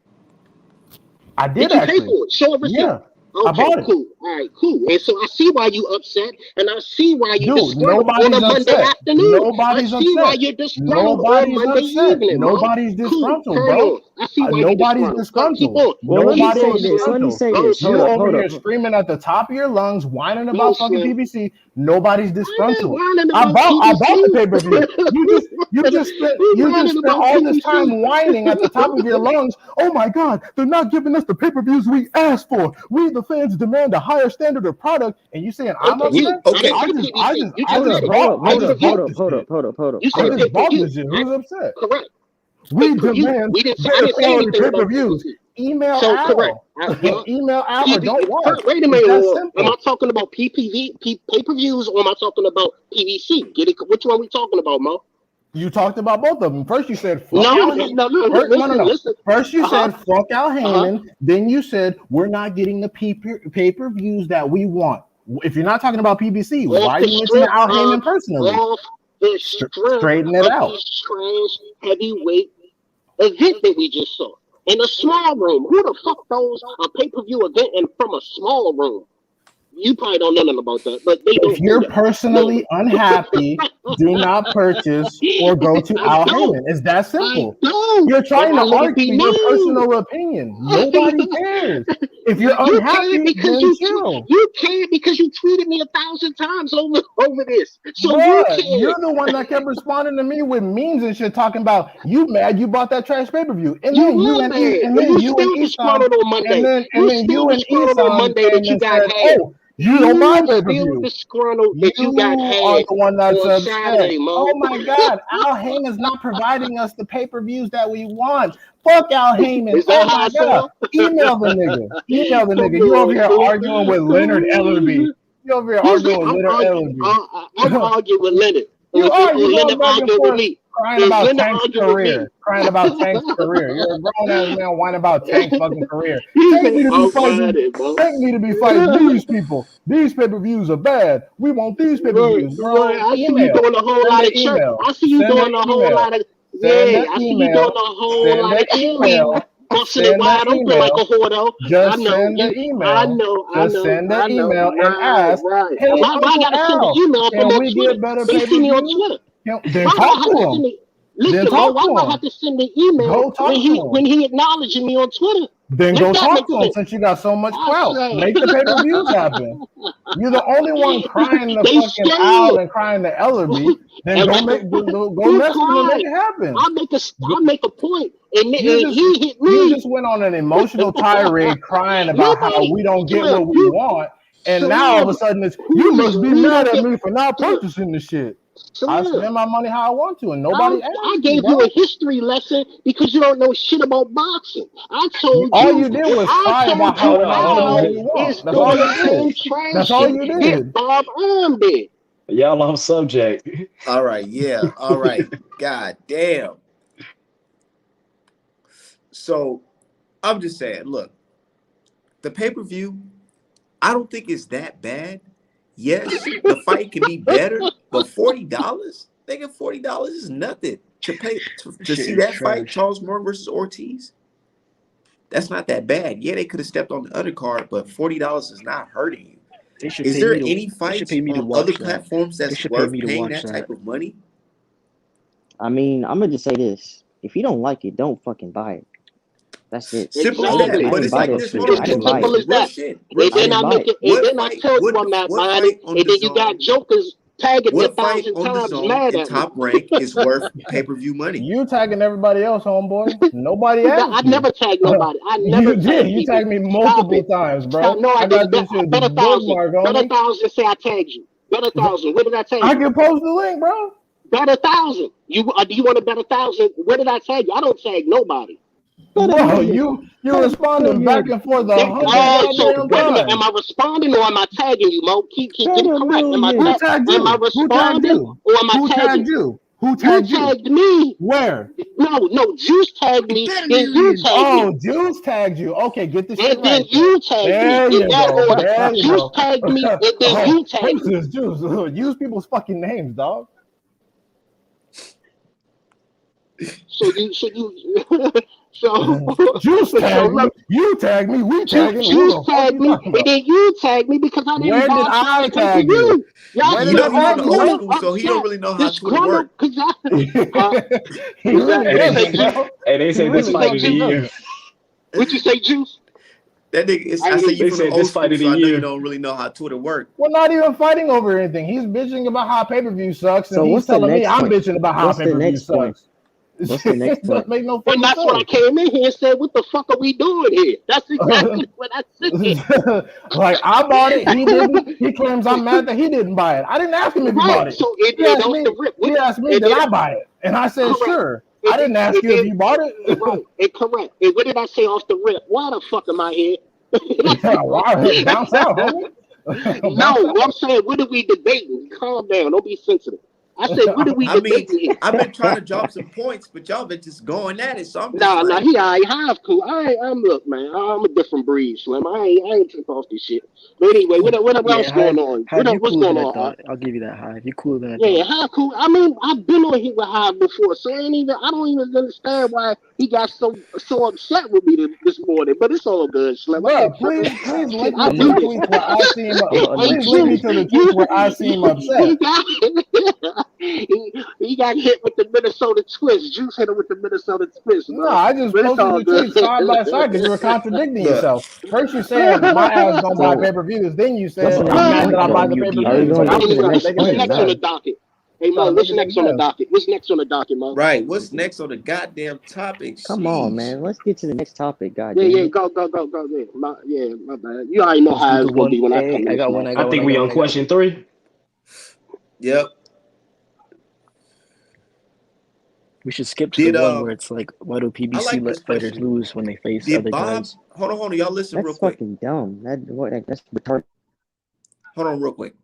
Speaker 3: I
Speaker 6: Did
Speaker 3: did
Speaker 6: you
Speaker 3: actually.
Speaker 6: pay for it? Show a receipt.
Speaker 3: Yeah, I
Speaker 6: Okay,
Speaker 3: bought it.
Speaker 6: cool. All right, cool. And so I see why you upset, and I see why you
Speaker 3: Dude,
Speaker 6: disgruntled on a
Speaker 3: nobody's
Speaker 6: Monday
Speaker 3: upset.
Speaker 6: afternoon.
Speaker 3: Nobody's
Speaker 6: I see why
Speaker 3: upset.
Speaker 6: you're disgruntled on
Speaker 3: Nobody's
Speaker 6: Monday
Speaker 3: upset.
Speaker 6: evening, Mo.
Speaker 3: Nobody's
Speaker 6: Cool.
Speaker 3: disgruntled,
Speaker 6: Turn
Speaker 3: bro.
Speaker 6: on. I see why
Speaker 3: Nobody's
Speaker 6: you disgruntled. Keep
Speaker 3: disgruntled.
Speaker 6: on.
Speaker 2: Well, let me
Speaker 3: Nobody
Speaker 2: say
Speaker 3: is
Speaker 2: this. Let me
Speaker 3: disgruntled.
Speaker 2: say
Speaker 6: Go,
Speaker 2: this.
Speaker 3: You
Speaker 2: Hold up.
Speaker 6: Slim.
Speaker 3: over
Speaker 2: Hold
Speaker 3: here
Speaker 2: up.
Speaker 3: screaming at the top of your lungs, whining
Speaker 6: Go,
Speaker 3: about fucking
Speaker 6: Slim.
Speaker 3: PBC. Nobody's
Speaker 6: I'm not
Speaker 3: disgruntled.
Speaker 6: whining
Speaker 3: I
Speaker 6: about
Speaker 3: bought the
Speaker 6: PBC.
Speaker 3: pay-per-view. You just
Speaker 6: We're whining
Speaker 3: spent
Speaker 6: about
Speaker 3: all this time
Speaker 6: PBC.
Speaker 3: whining at the top of your lungs. Oh my God, they're not giving us the pay-per-views we asked for. We the fans demand a higher standard of product. And you saying I'm
Speaker 1: Okay,
Speaker 6: You,
Speaker 3: upset?
Speaker 6: I didn't
Speaker 1: okay.
Speaker 6: say PBC. You just said it.
Speaker 3: I
Speaker 2: Hold up.
Speaker 3: just
Speaker 2: Hold
Speaker 3: bought
Speaker 2: up.
Speaker 3: this
Speaker 2: Hold
Speaker 3: shit.
Speaker 2: up. Hold up. Hold up.
Speaker 6: You
Speaker 3: I
Speaker 6: said
Speaker 2: Hold up.
Speaker 3: just bought
Speaker 6: pay-per-view,
Speaker 3: this shit.
Speaker 6: right?
Speaker 3: Who's upset?
Speaker 6: Correct.
Speaker 3: We
Speaker 6: Pay-per-view.
Speaker 3: demand
Speaker 6: We didn't. I
Speaker 3: better
Speaker 6: didn't say
Speaker 3: quality
Speaker 6: anything about
Speaker 3: pay-per-views.
Speaker 6: PBC.
Speaker 3: Email
Speaker 6: So correct.
Speaker 3: Al. Email Al or don't watch.
Speaker 6: Wait a
Speaker 3: It's
Speaker 6: minute.
Speaker 3: that
Speaker 6: Am I
Speaker 3: simple.
Speaker 6: talking about pay-per-views or am I talking about PVC? Get it? Which one we talking about, Mo?
Speaker 3: You talked about both of them. First, you said fuck
Speaker 6: No,
Speaker 3: Al
Speaker 6: no,
Speaker 3: Heyman.
Speaker 6: no, no. Listen.
Speaker 3: First, you
Speaker 6: Uh-huh.
Speaker 3: said fuck Al
Speaker 6: Uh-huh.
Speaker 3: Heyman. Then you said we're not getting the pay-per-views that we want. If you're not talking about PBC,
Speaker 6: Off
Speaker 3: why are
Speaker 6: the
Speaker 3: you mentioning
Speaker 6: strip
Speaker 3: Al
Speaker 6: of,
Speaker 3: Heyman personally?
Speaker 6: off the strip
Speaker 3: Straighten it
Speaker 6: of
Speaker 3: out.
Speaker 6: these trash heavyweight event that we just saw in a small room. Who the fuck throws a pay-per-view event in from a small room? You probably don't know nothing about that, but they
Speaker 3: If
Speaker 6: don't do
Speaker 3: you're
Speaker 6: that.
Speaker 3: personally unhappy, do not purchase or go to
Speaker 6: I
Speaker 3: Al
Speaker 6: don't.
Speaker 3: Heyman. It's that
Speaker 6: I
Speaker 3: simple.
Speaker 6: don't.
Speaker 3: You're trying to
Speaker 6: Why would it
Speaker 3: argue
Speaker 6: be
Speaker 3: your
Speaker 6: known?
Speaker 3: personal opinion. Nobody cares. If you're
Speaker 6: You can't
Speaker 3: unhappy,
Speaker 6: because
Speaker 3: then chill.
Speaker 6: you can't because you tweeted me 1,000 times over this. So you
Speaker 3: Bruh, you're
Speaker 6: can't.
Speaker 3: the one that kept responding to me with memes and shit, talking about you mad you bought that trash pay per view, and
Speaker 6: You
Speaker 3: then
Speaker 6: were mad,
Speaker 3: and
Speaker 6: but
Speaker 3: then
Speaker 6: you
Speaker 3: you and
Speaker 6: still
Speaker 3: Esan,
Speaker 6: disgruntled on Monday.
Speaker 3: and
Speaker 6: You
Speaker 3: then
Speaker 6: still
Speaker 3: you and
Speaker 6: disgruntled on
Speaker 3: Esan
Speaker 6: Monday
Speaker 3: came
Speaker 6: that you
Speaker 3: and
Speaker 6: got
Speaker 3: said,
Speaker 6: had.
Speaker 3: "Oh, you don't buy
Speaker 6: You
Speaker 3: pay per
Speaker 6: still
Speaker 3: view.
Speaker 6: disgruntled that you got
Speaker 3: You are
Speaker 6: had
Speaker 3: the one that's
Speaker 6: on
Speaker 3: upset."
Speaker 6: Saturday,
Speaker 3: Oh
Speaker 6: Mo.
Speaker 3: my God, Al Heyman's not providing us the pay per views that we want. Fuck Al Heyman.
Speaker 6: Is that
Speaker 3: Oh
Speaker 6: how I
Speaker 3: my God,
Speaker 6: sound?
Speaker 3: email the nigga. Email the
Speaker 6: Come
Speaker 3: nigga. You over
Speaker 6: on,
Speaker 3: here
Speaker 6: Slim.
Speaker 3: arguing with Leonard Ellerby. You over here
Speaker 6: Who's
Speaker 3: arguing
Speaker 6: that?
Speaker 3: with Leonard Ellerby.
Speaker 6: I'm arguing with Leonard.
Speaker 3: You are.
Speaker 6: Or
Speaker 3: You
Speaker 6: Leonard
Speaker 3: going back and
Speaker 6: arguing with
Speaker 3: forth,
Speaker 6: me.
Speaker 3: crying
Speaker 6: Is
Speaker 3: about
Speaker 6: Leonard
Speaker 3: Tank's
Speaker 6: arguing with me?
Speaker 3: career. Crying about Tank's career. You're a grown ass man whining about Tank's fucking career.
Speaker 6: He
Speaker 3: Tank
Speaker 6: said,
Speaker 3: need to be
Speaker 6: I'm
Speaker 3: fighting.
Speaker 6: riding, bro.
Speaker 3: Tank need to be fighting these people. These pay-per-views are bad. We want these pay-per-views,
Speaker 6: Right.
Speaker 3: bro.
Speaker 6: I see you
Speaker 3: Email.
Speaker 6: doing a whole
Speaker 3: Send
Speaker 6: lot
Speaker 3: an
Speaker 6: of church.
Speaker 3: email.
Speaker 6: I see you
Speaker 3: Send an
Speaker 6: doing a whole
Speaker 3: email.
Speaker 6: lot of
Speaker 3: Send an
Speaker 6: I see you doing
Speaker 3: email.
Speaker 6: a whole
Speaker 3: Send
Speaker 6: lot
Speaker 3: an
Speaker 6: of queuing,
Speaker 3: email.
Speaker 6: busting it
Speaker 3: Send an
Speaker 6: wide open like
Speaker 3: email.
Speaker 6: a hordo. I
Speaker 3: Just
Speaker 6: know
Speaker 3: send the
Speaker 6: you. I
Speaker 3: email.
Speaker 6: know. I
Speaker 3: Just
Speaker 6: know.
Speaker 3: send the
Speaker 6: I know.
Speaker 3: email and ask,
Speaker 6: Right.
Speaker 3: "Hey,
Speaker 6: Why I
Speaker 3: Uncle
Speaker 6: gotta send the
Speaker 3: Al,
Speaker 6: email from
Speaker 3: can
Speaker 6: on
Speaker 3: we
Speaker 6: Twitter?
Speaker 3: get better
Speaker 6: They see me on
Speaker 3: pay-per-views?"
Speaker 6: Twitter.
Speaker 3: Then
Speaker 6: Why do I
Speaker 3: talk
Speaker 6: have
Speaker 3: to
Speaker 6: to
Speaker 3: him.
Speaker 6: send it?
Speaker 3: Then
Speaker 6: Listen, Mo,
Speaker 3: talk
Speaker 6: why
Speaker 3: to
Speaker 6: do I
Speaker 3: him.
Speaker 6: have to send the email
Speaker 3: Go talk to him.
Speaker 6: when he acknowledging me on Twitter?
Speaker 3: Then
Speaker 6: Make
Speaker 3: go
Speaker 6: that
Speaker 3: talk
Speaker 6: make
Speaker 3: to him
Speaker 6: sense.
Speaker 3: since you got so much
Speaker 6: I
Speaker 3: clout.
Speaker 6: say.
Speaker 3: Make the pay-per-views happen. You're the only one crying to
Speaker 6: They
Speaker 3: fucking Al
Speaker 6: scared.
Speaker 3: and crying to Ellerby. Then
Speaker 6: And
Speaker 3: go
Speaker 6: who
Speaker 3: message him and make
Speaker 6: cried?
Speaker 3: it happen.
Speaker 6: I make a point, and
Speaker 3: You just
Speaker 6: he hit
Speaker 3: you
Speaker 6: me.
Speaker 3: just went on an emotional tirade crying about how
Speaker 6: Nobody,
Speaker 3: we don't get
Speaker 6: Slim,
Speaker 3: what we want, and now all of a sudden it's you must be
Speaker 6: we
Speaker 3: mad
Speaker 6: don't
Speaker 3: at
Speaker 6: get
Speaker 3: me for not
Speaker 6: Slim.
Speaker 3: purchasing the shit. I
Speaker 6: Slim.
Speaker 3: spend my money how I want to, and nobody
Speaker 6: I
Speaker 3: asked you,
Speaker 6: gave you
Speaker 3: bro.
Speaker 6: a history lesson because you don't know shit about boxing. I told
Speaker 3: All
Speaker 6: you,
Speaker 3: you did was cry about how
Speaker 6: you
Speaker 3: we're not getting what
Speaker 6: Al
Speaker 3: we want.
Speaker 6: is
Speaker 3: That's all
Speaker 6: doing the
Speaker 3: you
Speaker 6: same
Speaker 3: did.
Speaker 6: trash
Speaker 3: That's all
Speaker 6: shit
Speaker 3: you
Speaker 6: that
Speaker 3: did.
Speaker 6: Bob Arm did.
Speaker 5: Y'all on subject.
Speaker 1: All right, yeah, all right. God damn. So I'm just saying, look, the pay-per-view, I don't think it's that bad. Yes, the fight can be better, but $40? Thinking $40 is nothing to pay to
Speaker 4: Shit
Speaker 1: see
Speaker 4: is
Speaker 1: that fight,
Speaker 4: trash.
Speaker 1: Charles Moore versus Ortiz. That's not that bad. Yeah, they could have stepped on the undercard, but $40 is not hurting you.
Speaker 4: They should
Speaker 1: Is
Speaker 4: pay me
Speaker 1: there
Speaker 4: to.
Speaker 1: any
Speaker 4: They should
Speaker 1: fights
Speaker 4: pay me to
Speaker 1: on other
Speaker 4: watch that.
Speaker 1: platforms
Speaker 4: They
Speaker 1: that's
Speaker 4: should pay
Speaker 1: worth
Speaker 4: me to
Speaker 1: paying
Speaker 4: watch
Speaker 1: that
Speaker 4: that.
Speaker 1: type of money?
Speaker 2: I mean, I'm gonna just say this: if you don't like it, don't fucking buy it. That's it.
Speaker 1: Simple as
Speaker 2: I didn't.
Speaker 1: that.
Speaker 6: Exactly.
Speaker 2: I
Speaker 1: But
Speaker 2: didn't
Speaker 1: it's
Speaker 2: buy
Speaker 1: like
Speaker 2: that
Speaker 1: this.
Speaker 2: shit.
Speaker 1: Hold on,
Speaker 2: I
Speaker 6: It's as
Speaker 2: didn't
Speaker 1: hold
Speaker 2: buy
Speaker 1: on.
Speaker 6: simple
Speaker 2: it.
Speaker 6: as
Speaker 1: Real
Speaker 6: that.
Speaker 1: shit. Real
Speaker 2: I
Speaker 6: Then
Speaker 2: didn't
Speaker 1: shit.
Speaker 6: I
Speaker 2: buy
Speaker 6: make
Speaker 2: it.
Speaker 6: it, and then I tell you I'm not
Speaker 1: What
Speaker 6: buying it,
Speaker 1: fight on
Speaker 6: and
Speaker 1: the
Speaker 6: then you got
Speaker 1: zone?
Speaker 6: jokers tagging me
Speaker 1: What fight
Speaker 6: 1,000
Speaker 1: on the
Speaker 6: times,
Speaker 1: zone
Speaker 6: mad
Speaker 1: in
Speaker 6: at me.
Speaker 1: Top Rank is worth pay-per-view money?
Speaker 3: You tagging everybody else, homeboy. Nobody
Speaker 6: I
Speaker 3: asked you.
Speaker 6: never tag nobody. I never
Speaker 3: You did.
Speaker 6: tag
Speaker 3: You
Speaker 6: people.
Speaker 3: tagged me
Speaker 6: Stop
Speaker 3: multiple
Speaker 6: it.
Speaker 3: times,
Speaker 6: Stop.
Speaker 3: bro.
Speaker 6: No, I
Speaker 3: I got
Speaker 6: didn't.
Speaker 3: this shit
Speaker 6: Bet 1,000.
Speaker 3: bookmark,
Speaker 6: Bet
Speaker 3: homie.
Speaker 6: 1,000. Say I tagged you. Bet 1,000. Where did I tag
Speaker 3: I
Speaker 6: you?
Speaker 3: can post the link, bro.
Speaker 6: Bet 1,000. Do you want to bet 1,000? Where did I tag you? I don't tag nobody.
Speaker 2: Bet a
Speaker 3: Bro,
Speaker 2: million.
Speaker 3: you're responding back
Speaker 2: Bet
Speaker 3: and forth 100
Speaker 6: So
Speaker 3: goddamn
Speaker 6: wait a minute. Am
Speaker 3: times.
Speaker 6: I responding or am I tagging you, Mo? Get it
Speaker 2: a
Speaker 6: correct.
Speaker 3: Who
Speaker 2: million.
Speaker 3: tagged
Speaker 6: Am I
Speaker 3: you? Who tagged
Speaker 6: responding
Speaker 3: you?
Speaker 6: or am I
Speaker 3: Who
Speaker 6: tagging?
Speaker 3: tagged you? Who
Speaker 6: You
Speaker 3: tagged you?
Speaker 6: tagged me.
Speaker 3: Where?
Speaker 6: No. Juice tagged me.
Speaker 2: Bet a
Speaker 6: Then you
Speaker 2: million.
Speaker 6: tagged me.
Speaker 3: Oh, Juice tagged you. Okay, get this shit
Speaker 6: And then
Speaker 3: right then.
Speaker 6: you tagged me
Speaker 3: There
Speaker 6: in
Speaker 3: you
Speaker 6: that
Speaker 3: go.
Speaker 6: order.
Speaker 3: There you
Speaker 6: Juice
Speaker 3: go.
Speaker 6: tagged me, and then
Speaker 3: Oh,
Speaker 6: you tagged me.
Speaker 3: Princess Juice. Use people's fucking names, dog.
Speaker 6: So you So,
Speaker 3: Juice
Speaker 6: so
Speaker 3: tagged me.
Speaker 6: look,
Speaker 3: You tagged me. We tagging. What
Speaker 6: Juice
Speaker 3: the fuck
Speaker 6: tagged
Speaker 3: you
Speaker 6: me,
Speaker 3: talking
Speaker 6: and
Speaker 3: about?
Speaker 6: then you tagged me because I didn't
Speaker 3: When did
Speaker 6: buy
Speaker 3: I
Speaker 6: first pay per
Speaker 3: tag you?
Speaker 6: view. Y'all
Speaker 3: When
Speaker 1: You
Speaker 3: did
Speaker 1: know
Speaker 3: I
Speaker 6: still
Speaker 1: he from
Speaker 3: tag
Speaker 1: the
Speaker 3: you,
Speaker 1: old
Speaker 6: arguing,
Speaker 3: bro?
Speaker 1: school, so he don't
Speaker 6: upset,
Speaker 1: really know how Twitter
Speaker 6: disgruntled,
Speaker 1: work.
Speaker 6: because y'all,
Speaker 3: He
Speaker 6: was that,
Speaker 3: really
Speaker 6: what you say,
Speaker 3: doesn't,
Speaker 6: Juice?
Speaker 3: bro.
Speaker 5: Hey, they
Speaker 3: He
Speaker 5: said this
Speaker 6: What you
Speaker 3: really
Speaker 5: fight
Speaker 6: say,
Speaker 5: of the
Speaker 3: fucking
Speaker 6: Juice?
Speaker 5: year.
Speaker 3: does.
Speaker 6: What you say, Juice?
Speaker 1: That nigga is,
Speaker 6: I
Speaker 1: I
Speaker 6: ain't
Speaker 1: say
Speaker 6: hear
Speaker 1: you
Speaker 6: you.
Speaker 5: They
Speaker 1: from the
Speaker 5: said
Speaker 1: old
Speaker 5: this fight
Speaker 1: school,
Speaker 5: of the
Speaker 1: so I know you
Speaker 5: year.
Speaker 1: don't really know how Twitter work.
Speaker 3: We're not even fighting over anything. He's bitching about how pay-per-view sucks, and
Speaker 2: So
Speaker 3: he's
Speaker 2: what's the
Speaker 3: telling me
Speaker 2: next
Speaker 3: I'm
Speaker 2: point?
Speaker 3: bitching about how
Speaker 2: What's the
Speaker 3: pay-per-view
Speaker 2: next point?
Speaker 3: sucks.
Speaker 2: What's the next
Speaker 3: It doesn't
Speaker 2: point?
Speaker 3: make no
Speaker 6: And
Speaker 3: fucking
Speaker 6: that's what I
Speaker 3: sense.
Speaker 6: came in here and said, what the fuck are we doing here? That's exactly what I said.
Speaker 3: Like I bought it, he didn't. He claims I'm mad that he didn't buy it. I didn't ask him if he
Speaker 6: Right.
Speaker 3: bought it.
Speaker 6: So it,
Speaker 3: He
Speaker 6: it
Speaker 3: asked
Speaker 6: off
Speaker 3: me.
Speaker 6: the rip.
Speaker 3: He asked me,
Speaker 6: And
Speaker 3: did
Speaker 6: then,
Speaker 3: I buy it? And I said,
Speaker 6: correct.
Speaker 3: sure. I didn't ask you if you bought it.
Speaker 6: Right. And correct. And what did I say off the rip? Why the fuck am I here?
Speaker 3: Yeah, wow, bounce out, homie. Bounce
Speaker 6: No, I'm
Speaker 3: out.
Speaker 6: saying, what are we debating? Calm down. Don't be sensitive. I said, what are we
Speaker 1: I mean,
Speaker 6: debating here?
Speaker 1: I've been trying to drop some points, but y'all been just going at it. So I'm just
Speaker 6: Nah,
Speaker 1: like,
Speaker 6: he I have cool. I'm look, man. I'm a different breed, Slim. I ain't took off this shit. But anyway, what else
Speaker 4: Yeah,
Speaker 6: going on?
Speaker 4: Hive, you
Speaker 6: What's
Speaker 4: cooler
Speaker 6: going
Speaker 4: than I
Speaker 6: on, Art?
Speaker 4: thought. I'll give you that, Hive. You cooler than I
Speaker 6: Yeah,
Speaker 4: thought.
Speaker 6: Hive cool. I mean, I've been on here with Hive before, so I don't even understand why he got so upset with me this morning. But it's all good, Slim. I
Speaker 3: Bro,
Speaker 6: ain't tripping.
Speaker 3: please
Speaker 6: Shit,
Speaker 3: link
Speaker 6: I
Speaker 3: me
Speaker 4: I'm
Speaker 3: to
Speaker 6: do
Speaker 3: the
Speaker 4: gonna,
Speaker 6: this.
Speaker 3: tweets where I see him.
Speaker 6: Hey,
Speaker 3: Please link me
Speaker 6: Juice,
Speaker 3: to the tweets where I see him upset.
Speaker 6: he got he got hit with the Minnesota twist. Juice hit him with the Minnesota twist,
Speaker 3: No,
Speaker 6: bro.
Speaker 3: I just
Speaker 6: But it's
Speaker 3: posted
Speaker 6: all
Speaker 3: the
Speaker 6: good.
Speaker 3: tweets side by side because you were contradicting
Speaker 1: look,
Speaker 3: yourself. First, you said my ass don't buy
Speaker 2: So
Speaker 3: pay-per-views. Then you
Speaker 2: what's
Speaker 3: said
Speaker 2: the
Speaker 4: bro,
Speaker 3: I'm
Speaker 2: next
Speaker 3: mad that
Speaker 2: point
Speaker 3: I
Speaker 4: I'm
Speaker 2: though?
Speaker 3: buy
Speaker 4: gonna
Speaker 3: the
Speaker 4: mute
Speaker 2: Are we
Speaker 3: pay-per-views. Like
Speaker 2: gonna
Speaker 3: I'm
Speaker 2: go to
Speaker 3: just
Speaker 2: the
Speaker 3: trying
Speaker 6: Anyway,
Speaker 3: to
Speaker 2: next
Speaker 3: make it
Speaker 6: what's
Speaker 2: point
Speaker 3: make
Speaker 2: or
Speaker 6: next on
Speaker 2: not?
Speaker 6: the
Speaker 3: sense.
Speaker 6: docket? Hey
Speaker 3: I'm
Speaker 6: Mo,
Speaker 3: trying to make
Speaker 6: what's
Speaker 3: it make
Speaker 6: next on the
Speaker 3: sense.
Speaker 6: docket? What's next on the docket, Mo?
Speaker 1: right? What's next on the goddamn topic?
Speaker 2: Come on,
Speaker 1: Sheesh.
Speaker 2: man. Let's get to the next topic. God
Speaker 6: Yeah,
Speaker 2: damn
Speaker 6: yeah,
Speaker 2: it.
Speaker 6: go. My bad. You already know
Speaker 4: let's
Speaker 6: how
Speaker 4: do the
Speaker 6: it's gonna
Speaker 4: one.
Speaker 6: be when I
Speaker 4: Hey,
Speaker 6: come in
Speaker 4: I
Speaker 6: this
Speaker 4: got one.
Speaker 5: I think
Speaker 6: motherfucker.
Speaker 5: we on
Speaker 4: I got one.
Speaker 5: question 3.
Speaker 1: Yep.
Speaker 4: We should skip to the
Speaker 1: Did
Speaker 4: one where it's like, why do
Speaker 1: I
Speaker 4: PBC
Speaker 1: like this
Speaker 4: let fighters
Speaker 1: question?
Speaker 4: lose when they face
Speaker 1: Did
Speaker 4: other
Speaker 1: Bob?
Speaker 4: guys?
Speaker 1: Hold on, y'all listen real
Speaker 2: That's
Speaker 1: quick.
Speaker 2: fucking dumb. That's retarded.
Speaker 1: Hold on, real quick.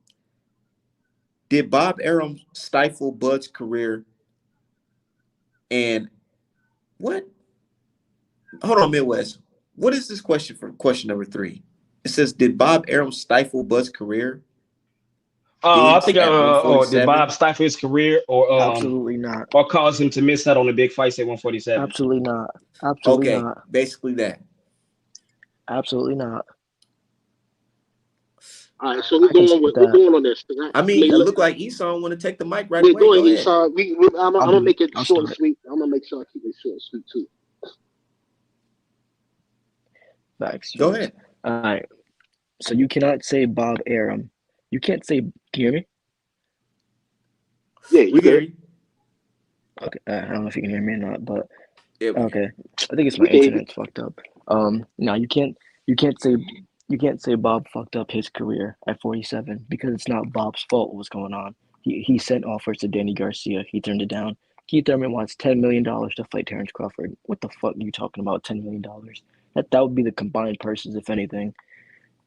Speaker 1: Did Bob Arum stifle Bud's career? And what? Hold on, Midwest. What is this question for? Question number 3. It says, did Bob Arum stifle Bud's career?
Speaker 5: I
Speaker 1: Diggs
Speaker 5: think
Speaker 1: at
Speaker 5: did Bob
Speaker 1: 147.
Speaker 5: stifle his career
Speaker 4: Absolutely not.
Speaker 5: or cause him to miss out on the big fights at 147?
Speaker 4: Absolutely not. Absolutely
Speaker 1: Okay,
Speaker 4: not.
Speaker 1: basically that.
Speaker 4: Absolutely not.
Speaker 6: All right, so
Speaker 4: I can skip
Speaker 6: we're
Speaker 4: that.
Speaker 6: going on this.
Speaker 1: I mean, it looked like Esan want to take the mic right
Speaker 6: Yeah,
Speaker 1: away.
Speaker 6: go
Speaker 1: Go
Speaker 6: ahead,
Speaker 1: ahead.
Speaker 6: Esau. I'm
Speaker 4: I'll
Speaker 6: gonna
Speaker 4: do it.
Speaker 6: make it
Speaker 4: I'll
Speaker 6: short and
Speaker 4: start.
Speaker 6: sweet. I'm gonna make sure I keep it short and sweet too.
Speaker 4: Facts.
Speaker 1: Go ahead.
Speaker 4: All right. So you cannot say Bob Arum. You can't say. Can you hear me?
Speaker 6: Yeah, you
Speaker 1: We hear
Speaker 6: good?
Speaker 1: you.
Speaker 4: Okay. I don't know if you can hear me or not, but
Speaker 1: Yeah, we hear
Speaker 4: okay. I think it's my
Speaker 6: We can hear you.
Speaker 4: internet's fucked up. No, you can't say Bob fucked up his career at 47 because it's not Bob's fault what was going on. He sent offers to Danny Garcia. He turned it down. Keith Thurman wants $10 million to fight Terrence Crawford. What the fuck are you talking about? $10 million? That would be the combined purses, if anything.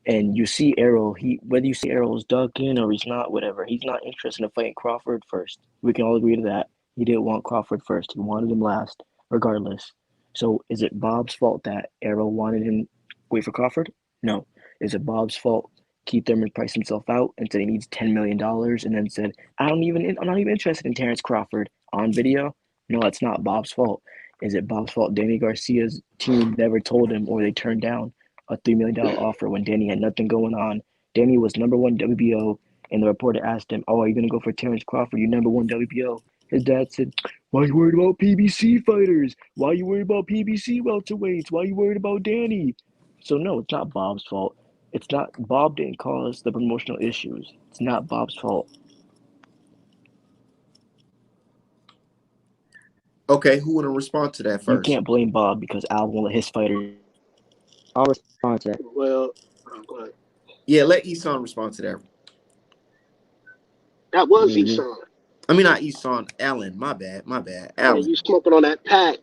Speaker 4: And you see Errol, whether you see Errol is dug in or he's not, whatever, he's not interested in fighting Crawford first. We can all agree to that. He didn't want Crawford first. He wanted him last, regardless. So is it Bob's fault that Errol wanted him wait for Crawford? No. Is it Bob's fault Keith Thurman priced himself out and said he needs $10 million and then said, I'm not even interested in Terrence Crawford on video? No, it's not Bob's fault. Is it Bob's fault Danny Garcia's team never told him or they turned down a $3 million offer when Danny had nothing going on? Danny was number one WBO, and the reporter asked him, "Oh, are you gonna go for Terrence Crawford? You number one WBO." His dad said, "Why are you worried about PBC fighters? Why are you worried about PBC welterweights? Why are you worried about Danny?" So no, it's not Bob's fault. It's not Bob didn't cause the promotional issues. It's not Bob's fault.
Speaker 1: Okay, who want to respond to that
Speaker 4: You
Speaker 1: first?
Speaker 4: can't blame Bob because Al won't let his fighters.
Speaker 2: I'll respond to that.
Speaker 6: Well, go ahead.
Speaker 1: Yeah, let Esan respond to that.
Speaker 6: That was
Speaker 2: Mhm.
Speaker 6: Esau.
Speaker 1: I mean, not Esan, Allen. My bad.
Speaker 6: Man,
Speaker 1: Allen.
Speaker 6: you smoking on that pack.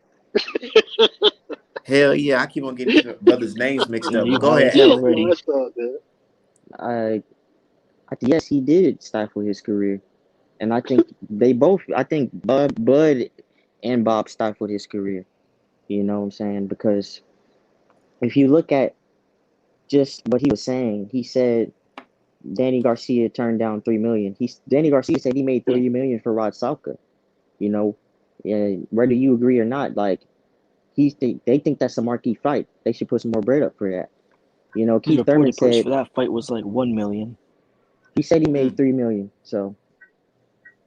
Speaker 1: Hell yeah, I keep on getting these brothers' names mixed
Speaker 4: Yeah,
Speaker 1: up.
Speaker 4: you
Speaker 1: But go
Speaker 4: high as
Speaker 1: ahead,
Speaker 4: hell
Speaker 1: Allen.
Speaker 6: No,
Speaker 4: already.
Speaker 6: that's all good.
Speaker 2: Yes, he did stifle his career, and I think they both. I think Bud and Bob stifled his career. You know what I'm saying? Because if you look at just what he was saying, he said Danny Garcia turned down $3 million. Danny Garcia said he made $3 million for Rod Salka. You know, yeah, whether you agree or not, like they think that's a marquee fight. They should put some more bread up for that. You know,
Speaker 4: His
Speaker 2: Keith Thurman
Speaker 4: reported price
Speaker 2: said
Speaker 4: for that fight was like 1 million.
Speaker 2: he said he made
Speaker 1: Mm.
Speaker 2: 3 million. So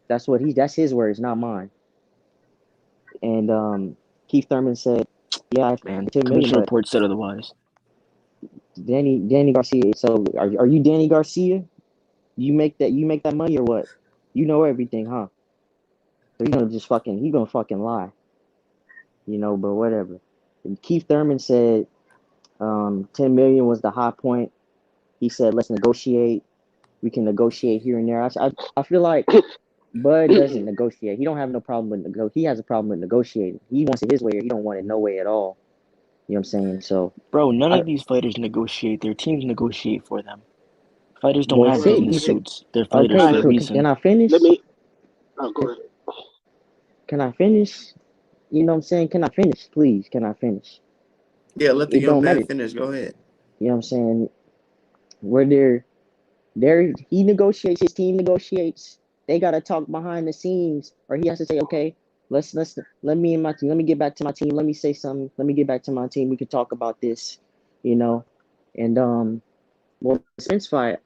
Speaker 2: that's his words, not mine. And Keith Thurman said, yeah, I
Speaker 4: Man,
Speaker 2: 10 million,
Speaker 4: commission
Speaker 2: but
Speaker 4: report said otherwise.
Speaker 2: Danny Garcia. So are you Danny Garcia? You make that money or what? You know everything, huh? So he gonna fucking lie. You know, but whatever. And Keith Thurman said 10 million was the high point. He said, let's negotiate. We can negotiate here and there. I feel like Bud doesn't negotiate. He don't have no problem with he has a problem with negotiating. He wants it his way or he don't want it no way at all. You know what I'm saying? So
Speaker 4: Bro, none
Speaker 2: I
Speaker 4: of these fighters negotiate. Their teams negotiate for them. Fighters don't
Speaker 2: well
Speaker 4: have
Speaker 2: say
Speaker 4: business
Speaker 2: you say
Speaker 4: suits. They're fighters
Speaker 2: okay,
Speaker 4: for a
Speaker 6: Alright,
Speaker 2: so
Speaker 4: reason.
Speaker 2: can I finish?
Speaker 6: let me. Oh, go
Speaker 2: Can,
Speaker 6: ahead.
Speaker 2: can I finish? You know what I'm saying? Can I finish, please? Can I finish?
Speaker 1: Yeah, let the
Speaker 2: It
Speaker 1: young
Speaker 2: don't
Speaker 1: man
Speaker 2: matter.
Speaker 1: finish. Go ahead.
Speaker 2: You know what I'm saying? Where he negotiates, his team negotiates. They gotta talk behind the scenes, or he has to say, okay, let me and my team, let me get back to my team, let me say something, let me get back to my team. We could talk about this, you know. And well, the Spence fight,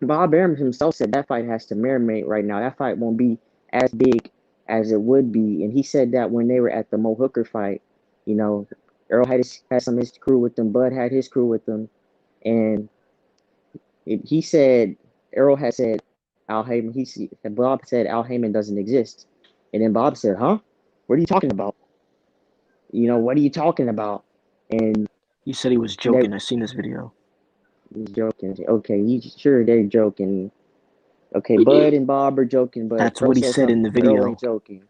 Speaker 2: Bob Arum himself said that fight has to marinate right now. That fight won't be as big as it would be, and he said that when they were at the Mo Hooker fight, you know, Earl had some of his crew with them, Bud had his crew with them, and he said Errol had said Al Heyman. Bob said Al Heyman doesn't exist, and then Bob said, "Huh? What are you talking about? You know, what are you talking about?" And
Speaker 4: He said he was
Speaker 2: they
Speaker 4: joking. I seen this video.
Speaker 2: he's joking. Okay, he's sure they're joking. Okay, Bud and Bob are joking, but
Speaker 4: That's
Speaker 2: Earl
Speaker 4: what he
Speaker 2: said
Speaker 4: said in the
Speaker 2: something. Earl ain't
Speaker 4: video.
Speaker 2: joking.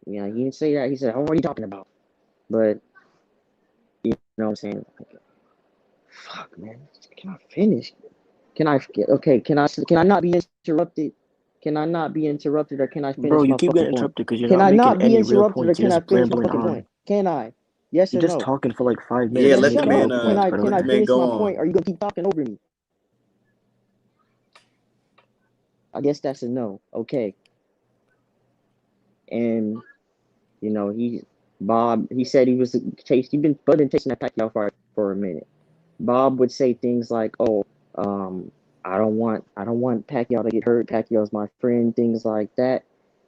Speaker 2: Yeah, he didn't say that. He said, "Oh, what are you talking about?" But you know what I'm saying? Fuck, man. Can I finish? Can I okay? Can I not be interrupted? Can I not be interrupted, or can I
Speaker 4: Bro,
Speaker 2: finish
Speaker 4: you
Speaker 2: my
Speaker 4: keep
Speaker 2: fucking
Speaker 4: getting
Speaker 2: point?
Speaker 4: interrupted because you're
Speaker 2: Can
Speaker 4: not
Speaker 2: I
Speaker 4: making
Speaker 2: not be
Speaker 4: any real
Speaker 2: interrupted, or
Speaker 4: points. You're
Speaker 2: can I
Speaker 4: just
Speaker 2: finish my
Speaker 4: rambling
Speaker 2: fucking
Speaker 4: on.
Speaker 2: point? Can I? Yes or
Speaker 4: You're just
Speaker 2: no?
Speaker 4: talking for like 5 minutes,
Speaker 1: Yeah,
Speaker 2: Man,
Speaker 4: not
Speaker 1: let the
Speaker 2: shut
Speaker 4: making real
Speaker 2: up.
Speaker 1: man
Speaker 4: points, bro.
Speaker 2: Can I
Speaker 1: let the man
Speaker 2: finish
Speaker 1: go
Speaker 2: my
Speaker 1: on.
Speaker 2: point? Or are you gonna keep talking over me? I guess that's a no. Okay. And you know Bob. He said he was chasing. Bud been chasing that Pacquiao fight for a minute. Bob would say things like, "Oh, um, I don't want Pacquiao to get hurt. Pacquiao's my friend." Things like that.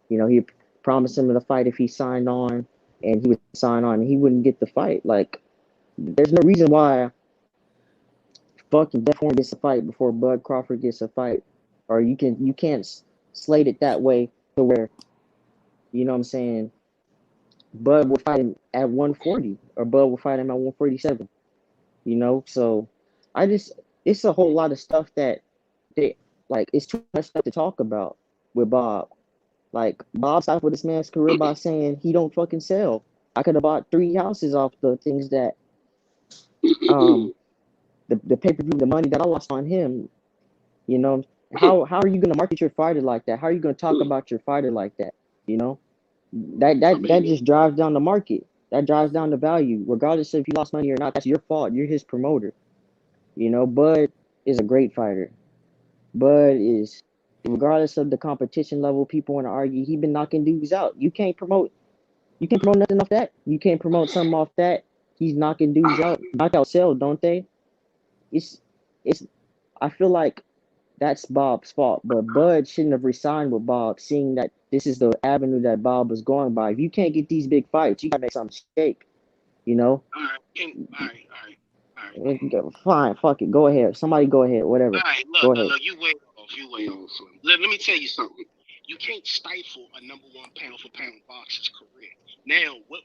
Speaker 2: You know, he promised him the fight if he signed on, and he would sign on, and he wouldn't get the fight. Like, there's no reason why fucking Jeff Horn gets a fight before Bud Crawford gets a fight, or you can't slate it that way to where you know what I'm saying. Bud will fight him at 140, or Bud will fight him at 147. You know, so I just it's a whole lot of stuff that they like. It's too much stuff to talk about with Bob. Like Bob stopped with this man's career by saying he don't fucking sell. I could have bought 3 houses off the things that um the pay per view, the money that I lost on him. You know, how are you gonna market your fighter like that? How are you gonna talk about your fighter like that? You know,
Speaker 6: I
Speaker 2: that
Speaker 6: mean,
Speaker 2: just drives down the market. That drives down the value, regardless if you lost money or not. That's your fault. You're his promoter. You know, Bud is a great fighter. Bud is, regardless of the competition level, people want to argue. He been knocking dudes out. You can't promote nothing off that. You can't promote something off that. He's knocking dudes out. Knockout sell, don't they? It's it's. I feel like that's Bob's fault. But Bud shouldn't have resigned with Bob, seeing that this is the avenue that Bob was going by. If you can't get these big fights, you gotta make something shake. You know?
Speaker 6: all right, all right.
Speaker 2: Fine, fuck it. Go ahead. Somebody go ahead.
Speaker 6: All
Speaker 2: Whatever.
Speaker 6: right,
Speaker 2: Go ahead.
Speaker 6: look, you way off. You way off. Slim. Let me tell you something. You can't stifle a number one pound for pound boxer's career. Now, what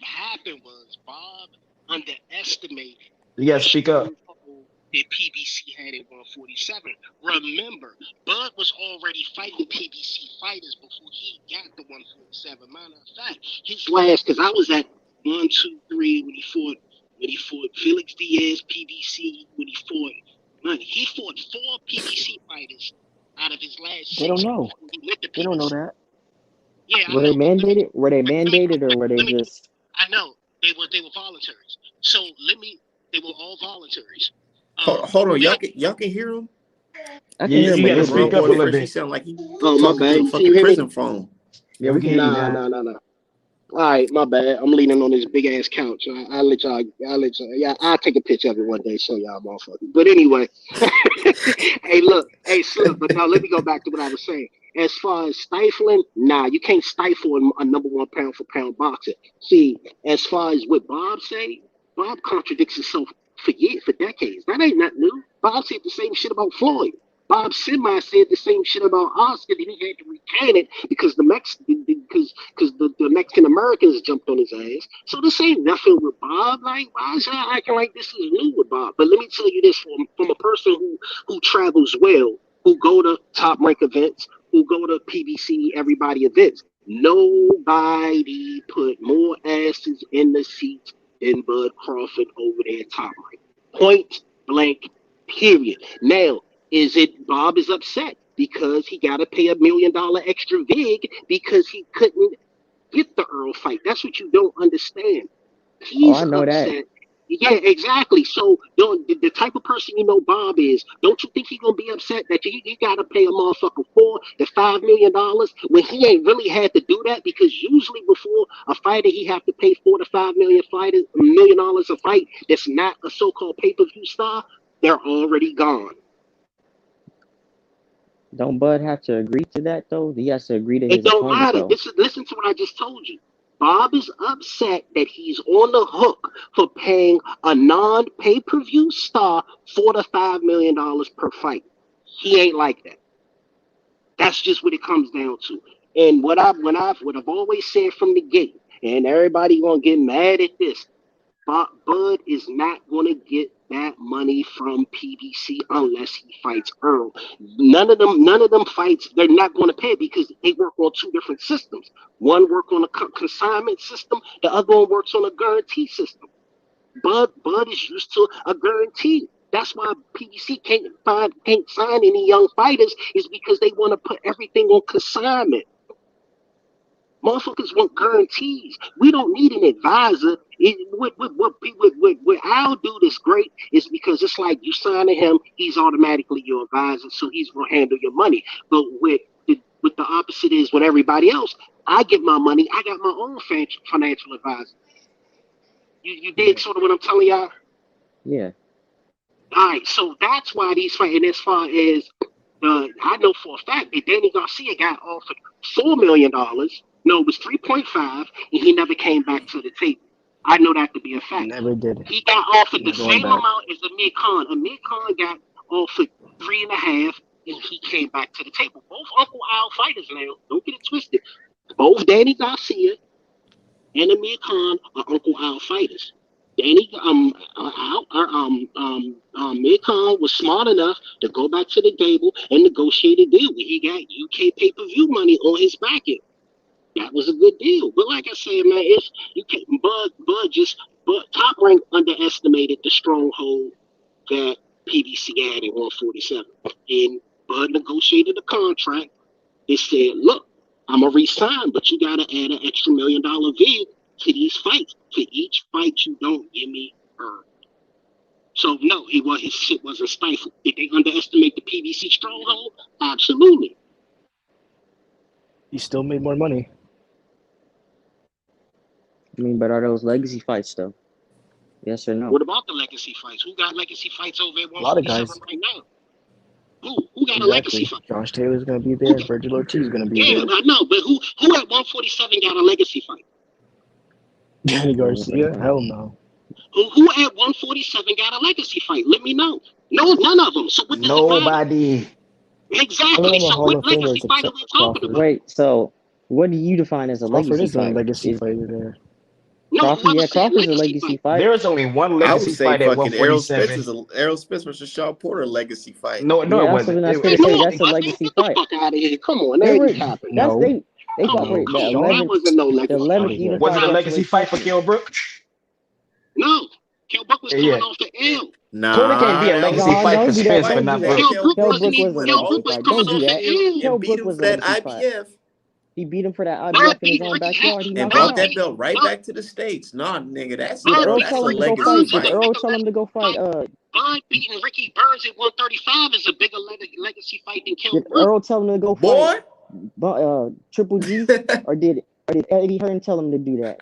Speaker 6: happened was Bob underestimated
Speaker 5: You gotta
Speaker 6: the
Speaker 5: speak up.
Speaker 6: stronghold that PBC had at 147. Remember, Bud was already fighting PBC fighters before he got the 147. Matter of fact, his last, because I was at 1, 2, 3 when he fought Felix Diaz, PBC, when he fought. Man, he fought 4 PBC fighters out of his last
Speaker 4: They don't
Speaker 6: 6
Speaker 4: know.
Speaker 6: before he went to
Speaker 4: They don't know
Speaker 6: PBC.
Speaker 4: that.
Speaker 6: Yeah, I
Speaker 2: Were they
Speaker 6: know, but
Speaker 2: mandated? Were they
Speaker 6: let me
Speaker 2: mandated or were they
Speaker 6: let me.
Speaker 2: just
Speaker 6: I know they were voluntaries. So they were all voluntaries.
Speaker 1: Hold on,
Speaker 6: Now,
Speaker 1: y'all can hear him.
Speaker 2: I
Speaker 5: Yeah,
Speaker 2: can hear him
Speaker 5: you
Speaker 2: a
Speaker 1: This
Speaker 5: gotta
Speaker 2: little
Speaker 1: nigga wrong
Speaker 5: speak
Speaker 2: bit.
Speaker 5: up a
Speaker 1: boy
Speaker 5: little
Speaker 1: fresh. He
Speaker 5: bit.
Speaker 1: sound like he
Speaker 6: oh my
Speaker 1: talking through
Speaker 6: bad.
Speaker 1: the
Speaker 6: Can you
Speaker 1: fucking
Speaker 6: hear me?
Speaker 1: prison phone.
Speaker 5: Yeah, we can hear you
Speaker 6: Nah,
Speaker 5: now.
Speaker 6: nah, nah, nah. All right, my bad. I'm leaning on this big ass couch. I'll let y'all. Yeah, I'll take a picture of it one day, show y'all, motherfuckers. But anyway, hey, look, hey, Slim. But now let me go back to what I was saying. As far as stifling, nah, you can't stifle a number one pound for pound boxer. See, as far as what Bob say, Bob contradicts himself for years, for decades. That ain't nothing new. Bob said the same shit about Floyd. Bob Semi said the same shit about Oscar. Then he had to recant it because the Mexican Americans jumped on his ass. So this ain't nothing with Bob. Like, why is y'all acting like this is new with Bob? But let me tell you this from a person who travels well, who go to top rank events, who go to PBC everybody events. Nobody put more asses in the seats than Bud Crawford over there at top rank. Point blank. Period. Now, is it Bob is upset because he got to pay $1 million extra vig because he couldn't get the Earl fight? That's what you don't understand.
Speaker 2: Oh,
Speaker 6: He's
Speaker 2: I know that.
Speaker 6: upset. Yeah, exactly. So the type of person you know Bob is, don't you think he's gonna be upset that you gotta pay a motherfucker $4 to $5 million when he ain't really had to do that? Because usually before a fighter he have to pay $4 to $5 million a fight that's not a so-called pay-per-view star, they're already gone.
Speaker 2: Don't Bud have to agree to that though? He has to agree to
Speaker 6: It
Speaker 2: his
Speaker 6: don't
Speaker 2: opponent
Speaker 6: matter.
Speaker 2: though.
Speaker 6: Listen to what I just told you. Bob is upset that he's on the hook for paying a non pay per view star $4 to $5 million per fight. He ain't like that. That's just what it comes down to. And what I've always said from the gate, and everybody gonna get mad at this. Bud is not going to get that money from PBC unless he fights Earl. None of them fights. They're not going to pay because they work on two different systems. One work on a consignment system. The other one works on a guarantee system. Bud is used to a guarantee. That's why PBC can't sign any young fighters is because they want to put everything on consignment. Motherfuckers want guarantees. We don't need an advisor. What I'll do this great is because it's like you signing him, he's automatically your advisor, so he's gonna handle your money. But with the opposite is with everybody else, I get my money. I got my own financial advisor. You dig sort of what I'm telling y'all?
Speaker 2: Yeah.
Speaker 6: All right, so that's why these fighting as far as I know for a fact that Danny Garcia got offered $4 million. No, it was 3.5, and he never came back to the table. I know that to be a fact.
Speaker 4: Never did.
Speaker 6: He got offered the
Speaker 4: Not going
Speaker 6: same
Speaker 4: back.
Speaker 6: amount as Amir Khan. Amir Khan got offered 3.5, and he came back to the table. Both Uncle Al fighters now. Don't get it twisted. Both Danny Garcia and Amir Khan are Uncle Al fighters. Danny Amir Khan was smart enough to go back to the table and negotiate a deal where he got UK pay-per-view money on his back end. That was a good deal. But like I said, man, if you can Bud Top Rank underestimated the stronghold that PBC had at 147. And Bud negotiated a contract. They said, look, I'm gonna resign, but you gotta add an extra $1 million vig to these fights. For each fight you don't give me earned. So no, his shit wasn't stifled. Did they underestimate the PBC stronghold? Absolutely.
Speaker 4: He still made more money.
Speaker 2: I mean, but are those legacy fights though? Yes or no?
Speaker 6: What about the legacy fights? Who got legacy fights over at
Speaker 4: A lot of
Speaker 6: 147
Speaker 4: guys.
Speaker 6: right now? Who got a legacy
Speaker 4: Exactly.
Speaker 6: fight?
Speaker 4: Josh Taylor's gonna be
Speaker 6: Who
Speaker 4: there.
Speaker 6: got,
Speaker 4: Virgil Ortiz is gonna be
Speaker 6: yeah,
Speaker 4: there.
Speaker 6: I know, but who at 147 got a legacy fight?
Speaker 4: Danny Garcia?
Speaker 2: Okay.
Speaker 4: Hell no.
Speaker 6: Who at 147 got a legacy fight? Let me know. No, none of them. So what does it matter?
Speaker 5: Nobody.
Speaker 4: None of
Speaker 6: Exactly.
Speaker 4: them are
Speaker 6: So
Speaker 4: Hall
Speaker 6: what
Speaker 4: of
Speaker 6: legacy
Speaker 4: Famers
Speaker 6: fight are
Speaker 4: except
Speaker 6: we
Speaker 4: for
Speaker 6: talking
Speaker 4: Crawford.
Speaker 6: about?
Speaker 2: Wait, so what do you define as a
Speaker 4: Crawford
Speaker 2: legacy
Speaker 4: is a
Speaker 2: fight?
Speaker 4: legacy fighter there.
Speaker 6: No,
Speaker 2: Crawford?
Speaker 6: whoever
Speaker 2: Yeah,
Speaker 6: said
Speaker 2: Crawford's a
Speaker 6: legacy
Speaker 2: legacy
Speaker 6: fight.
Speaker 2: fight.
Speaker 5: There is only one
Speaker 1: I would
Speaker 5: legacy
Speaker 1: say
Speaker 5: fight at
Speaker 1: fucking Errol Spence
Speaker 5: 147.
Speaker 1: is Errol Spence versus Shaw Porter legacy fight.
Speaker 5: No,
Speaker 2: Yeah,
Speaker 5: it
Speaker 2: that's what
Speaker 5: wasn't.
Speaker 2: I was
Speaker 6: Hey,
Speaker 2: gonna
Speaker 6: no,
Speaker 2: say.
Speaker 6: it
Speaker 2: That's a
Speaker 6: wasn't.
Speaker 2: legacy
Speaker 6: Get the
Speaker 2: fight.
Speaker 6: fuck out of here. Come on,
Speaker 2: They
Speaker 6: there
Speaker 2: were
Speaker 6: you capping.
Speaker 2: that's
Speaker 4: No.
Speaker 2: they
Speaker 6: Come
Speaker 2: fought
Speaker 6: on,
Speaker 2: for
Speaker 4: No.
Speaker 2: the
Speaker 6: come on, man. That
Speaker 2: 11th
Speaker 6: wasn't no
Speaker 2: the
Speaker 6: legacy
Speaker 4: Out
Speaker 2: 11th
Speaker 4: of
Speaker 6: fight.
Speaker 4: here.
Speaker 5: Was it a
Speaker 2: unified
Speaker 5: legacy
Speaker 2: welterweight
Speaker 5: fight for
Speaker 2: champion.
Speaker 5: Kell Brook?
Speaker 6: No. Kel Buck was coming
Speaker 5: Yeah.
Speaker 6: off the L.
Speaker 5: Porter can't be
Speaker 1: Nah,
Speaker 5: a
Speaker 1: that was
Speaker 5: legacy
Speaker 1: his
Speaker 2: No,
Speaker 5: fight for
Speaker 2: don't do
Speaker 1: legacy
Speaker 2: that.
Speaker 5: Spence,
Speaker 1: fight.
Speaker 5: but
Speaker 2: Don't do
Speaker 5: not
Speaker 1: That
Speaker 2: that.
Speaker 5: for.
Speaker 6: Kel
Speaker 1: Kell
Speaker 6: Brook
Speaker 2: Kell
Speaker 1: Brook
Speaker 6: wasn't
Speaker 2: Brook
Speaker 6: even
Speaker 2: was a
Speaker 1: went
Speaker 6: Kel
Speaker 1: all
Speaker 2: legacy
Speaker 1: the
Speaker 6: Brook
Speaker 1: way
Speaker 6: was
Speaker 2: fight.
Speaker 1: to
Speaker 6: coming
Speaker 2: Don't
Speaker 1: the
Speaker 2: do
Speaker 6: off the
Speaker 2: that.
Speaker 1: UK
Speaker 6: L.
Speaker 2: Kell
Speaker 1: and beat
Speaker 2: Brook
Speaker 1: him
Speaker 2: was
Speaker 1: for
Speaker 2: a
Speaker 1: that
Speaker 2: legacy fight.
Speaker 1: IBF
Speaker 2: He beat him for that
Speaker 6: Bud
Speaker 2: IBF in his
Speaker 6: beating
Speaker 2: own
Speaker 6: Ricky
Speaker 2: backyard. He
Speaker 1: and
Speaker 2: knocked him
Speaker 1: brought
Speaker 6: Bud
Speaker 2: out.
Speaker 1: that
Speaker 6: beat
Speaker 1: belt right
Speaker 6: Bud
Speaker 1: back to the States. Nah, nigga,
Speaker 2: Did
Speaker 6: Bud
Speaker 1: bro,
Speaker 2: Earl
Speaker 6: beating
Speaker 1: that's
Speaker 2: tell
Speaker 1: a
Speaker 2: him to
Speaker 6: Ricky
Speaker 2: go
Speaker 1: legacy
Speaker 2: fight?
Speaker 6: Burns is
Speaker 2: Did
Speaker 6: a
Speaker 1: fight.
Speaker 2: Earl
Speaker 6: bigger
Speaker 2: tell him to go fight?
Speaker 6: fight. Bud beating Ricky Burns at 135 is a bigger legacy fight than Kel
Speaker 2: Did
Speaker 6: Brook.
Speaker 2: Earl tell him to go fight
Speaker 1: Boy.
Speaker 2: Triple G? Or did Or did Eddie Hearn tell him to do that?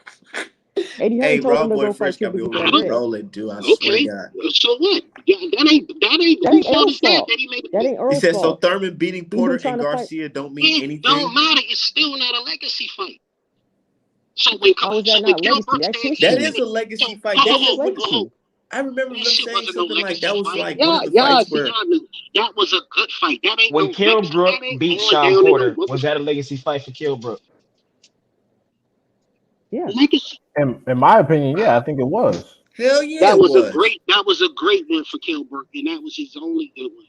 Speaker 2: Eddie Hearn
Speaker 1: Hey,
Speaker 2: told him
Speaker 1: Raw
Speaker 2: to
Speaker 1: Boy
Speaker 2: go fight
Speaker 1: Fresh got
Speaker 2: Cuba
Speaker 1: me
Speaker 2: to
Speaker 1: over
Speaker 2: get that
Speaker 1: here
Speaker 2: bread.
Speaker 1: rolling, dude. I swear to
Speaker 6: Okay,
Speaker 1: God.
Speaker 6: so what? That ain't
Speaker 2: That
Speaker 6: whose
Speaker 2: ain't
Speaker 6: fault
Speaker 2: Earl's
Speaker 6: is that?
Speaker 2: fault.
Speaker 6: That he made
Speaker 2: That
Speaker 6: it.
Speaker 2: ain't
Speaker 1: He
Speaker 2: Earl's
Speaker 1: said so.
Speaker 2: fault.
Speaker 1: Thurman beating
Speaker 2: He's been
Speaker 1: Porter
Speaker 2: trying
Speaker 1: and
Speaker 2: to fight.
Speaker 1: Garcia don't mean
Speaker 6: It don't
Speaker 1: anything.
Speaker 6: matter. It's still not a legacy fight. So when
Speaker 2: How is
Speaker 6: so
Speaker 2: that
Speaker 6: when
Speaker 2: not
Speaker 6: Kell
Speaker 2: legacy?
Speaker 6: Brook
Speaker 2: That's
Speaker 6: stands
Speaker 1: That
Speaker 6: here,
Speaker 2: history.
Speaker 1: is a legacy
Speaker 6: so
Speaker 1: fight.
Speaker 6: ho ho
Speaker 2: That's
Speaker 1: That's
Speaker 2: his
Speaker 1: like
Speaker 6: ho
Speaker 1: what
Speaker 6: ho ho.
Speaker 2: legacy.
Speaker 1: I remember
Speaker 6: That
Speaker 1: them
Speaker 6: shit
Speaker 1: saying
Speaker 6: wasn't no
Speaker 1: something like
Speaker 6: legacy
Speaker 1: that was
Speaker 6: fight.
Speaker 1: like one of
Speaker 6: Yeah,
Speaker 1: the
Speaker 6: yeah.
Speaker 1: fights
Speaker 6: See,
Speaker 1: where
Speaker 6: y'all knew that was a good fight. That ain't
Speaker 5: When
Speaker 6: no
Speaker 5: Kell
Speaker 6: legacy.
Speaker 5: Brook
Speaker 6: That ain't
Speaker 5: beat
Speaker 6: going
Speaker 5: Sean
Speaker 6: down in no
Speaker 5: Porter, was that a
Speaker 6: motherfucking
Speaker 5: legacy fight for Kell Brook?
Speaker 2: Yeah.
Speaker 6: legacy.
Speaker 3: In my opinion, yeah, I think it was.
Speaker 1: hell yeah it was.
Speaker 6: That was a great one for Kell Brook, and that was his only good one.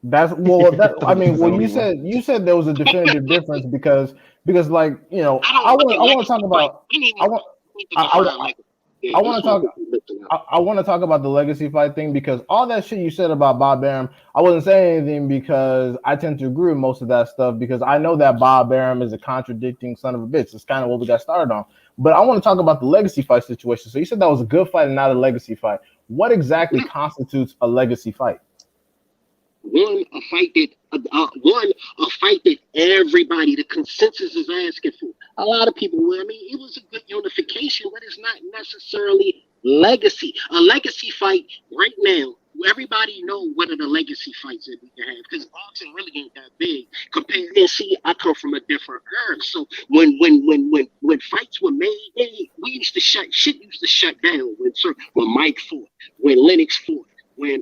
Speaker 3: That's well. That I mean,
Speaker 4: His
Speaker 3: well,
Speaker 4: only one.
Speaker 3: you said there was a definitive difference because like
Speaker 6: I don't want the
Speaker 3: I want to talk
Speaker 6: legacy fight.
Speaker 3: about
Speaker 6: We need
Speaker 3: I
Speaker 6: more.
Speaker 3: want
Speaker 6: We need to
Speaker 3: I,
Speaker 6: define
Speaker 3: I,
Speaker 6: legacy. Yeah,
Speaker 3: I
Speaker 6: that's
Speaker 3: want to
Speaker 6: what
Speaker 3: talk.
Speaker 6: we're missing out.
Speaker 3: I want to talk about the legacy fight thing because all that shit you said about Bob Arum, I wasn't saying anything because I tend to agree with most of that stuff because I know that Bob Arum is a contradicting son of a bitch. It's kind of what we got started on. But I want to talk about the legacy fight situation. So you said that was a good fight and not a legacy fight. What exactly constitutes a legacy fight?
Speaker 6: One a fight that everybody, the consensus is asking for. A lot of people, I mean, it was a good unification, but it's not necessarily legacy. A legacy fight right now. Everybody know what are the legacy fights that we can have because boxing really ain't that big compared. And see, I come from a different era, so when fights were made, we used to shut down when Mike fought, when Lennox fought, when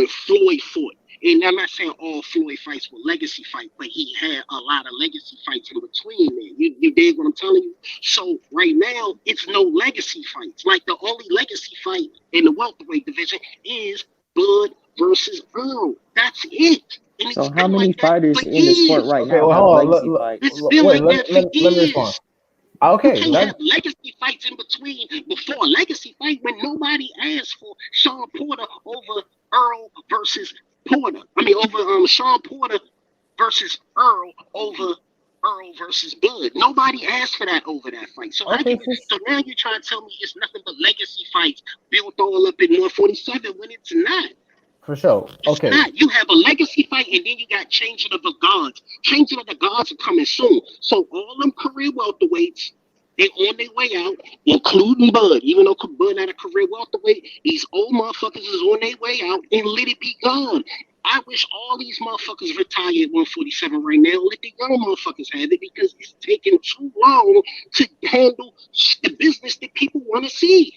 Speaker 6: Floyd fought. And I'm not saying all Floyd fights were legacy fights, but he had a lot of legacy fights in between there. You dig what I'm telling you? So right now, it's no legacy fights. Like the only legacy fight in the welterweight division is Bud versus Earl. That's it. And
Speaker 2: So
Speaker 6: it's
Speaker 2: how
Speaker 6: been
Speaker 2: many
Speaker 6: like that for
Speaker 2: fighters in the sport
Speaker 6: years.
Speaker 2: right
Speaker 3: Okay,
Speaker 2: now
Speaker 3: well,
Speaker 2: have
Speaker 3: hold on.
Speaker 2: legacy fights?
Speaker 6: It's been
Speaker 3: Wait,
Speaker 6: like that for
Speaker 3: let me respond.
Speaker 6: years. You
Speaker 3: Okay,
Speaker 6: can't
Speaker 3: that
Speaker 6: have legacy fights in between before a legacy fight when nobody asked for Sean Porter over Earl versus Porter. I mean, over Sean Porter versus Earl over Earl versus Bud. Nobody asked for that over that fight. So how
Speaker 3: okay
Speaker 6: can you? So now you're trying to tell me it's nothing but legacy fights built all up in 147 when it's not.
Speaker 3: for sure.
Speaker 6: It's
Speaker 3: Okay,
Speaker 6: not. You have a legacy fight, and then you got changing of the guards. Changing of the guards are coming soon. So all them career welterweights, they on their way out, including Bud. Even though Bud not a career welterweight, these old motherfuckers is on their way out, and let it be gone. I wish all these motherfuckers retire at 147 right now. Let the young motherfuckers have it because it's taking too long to handle the business that people want to see.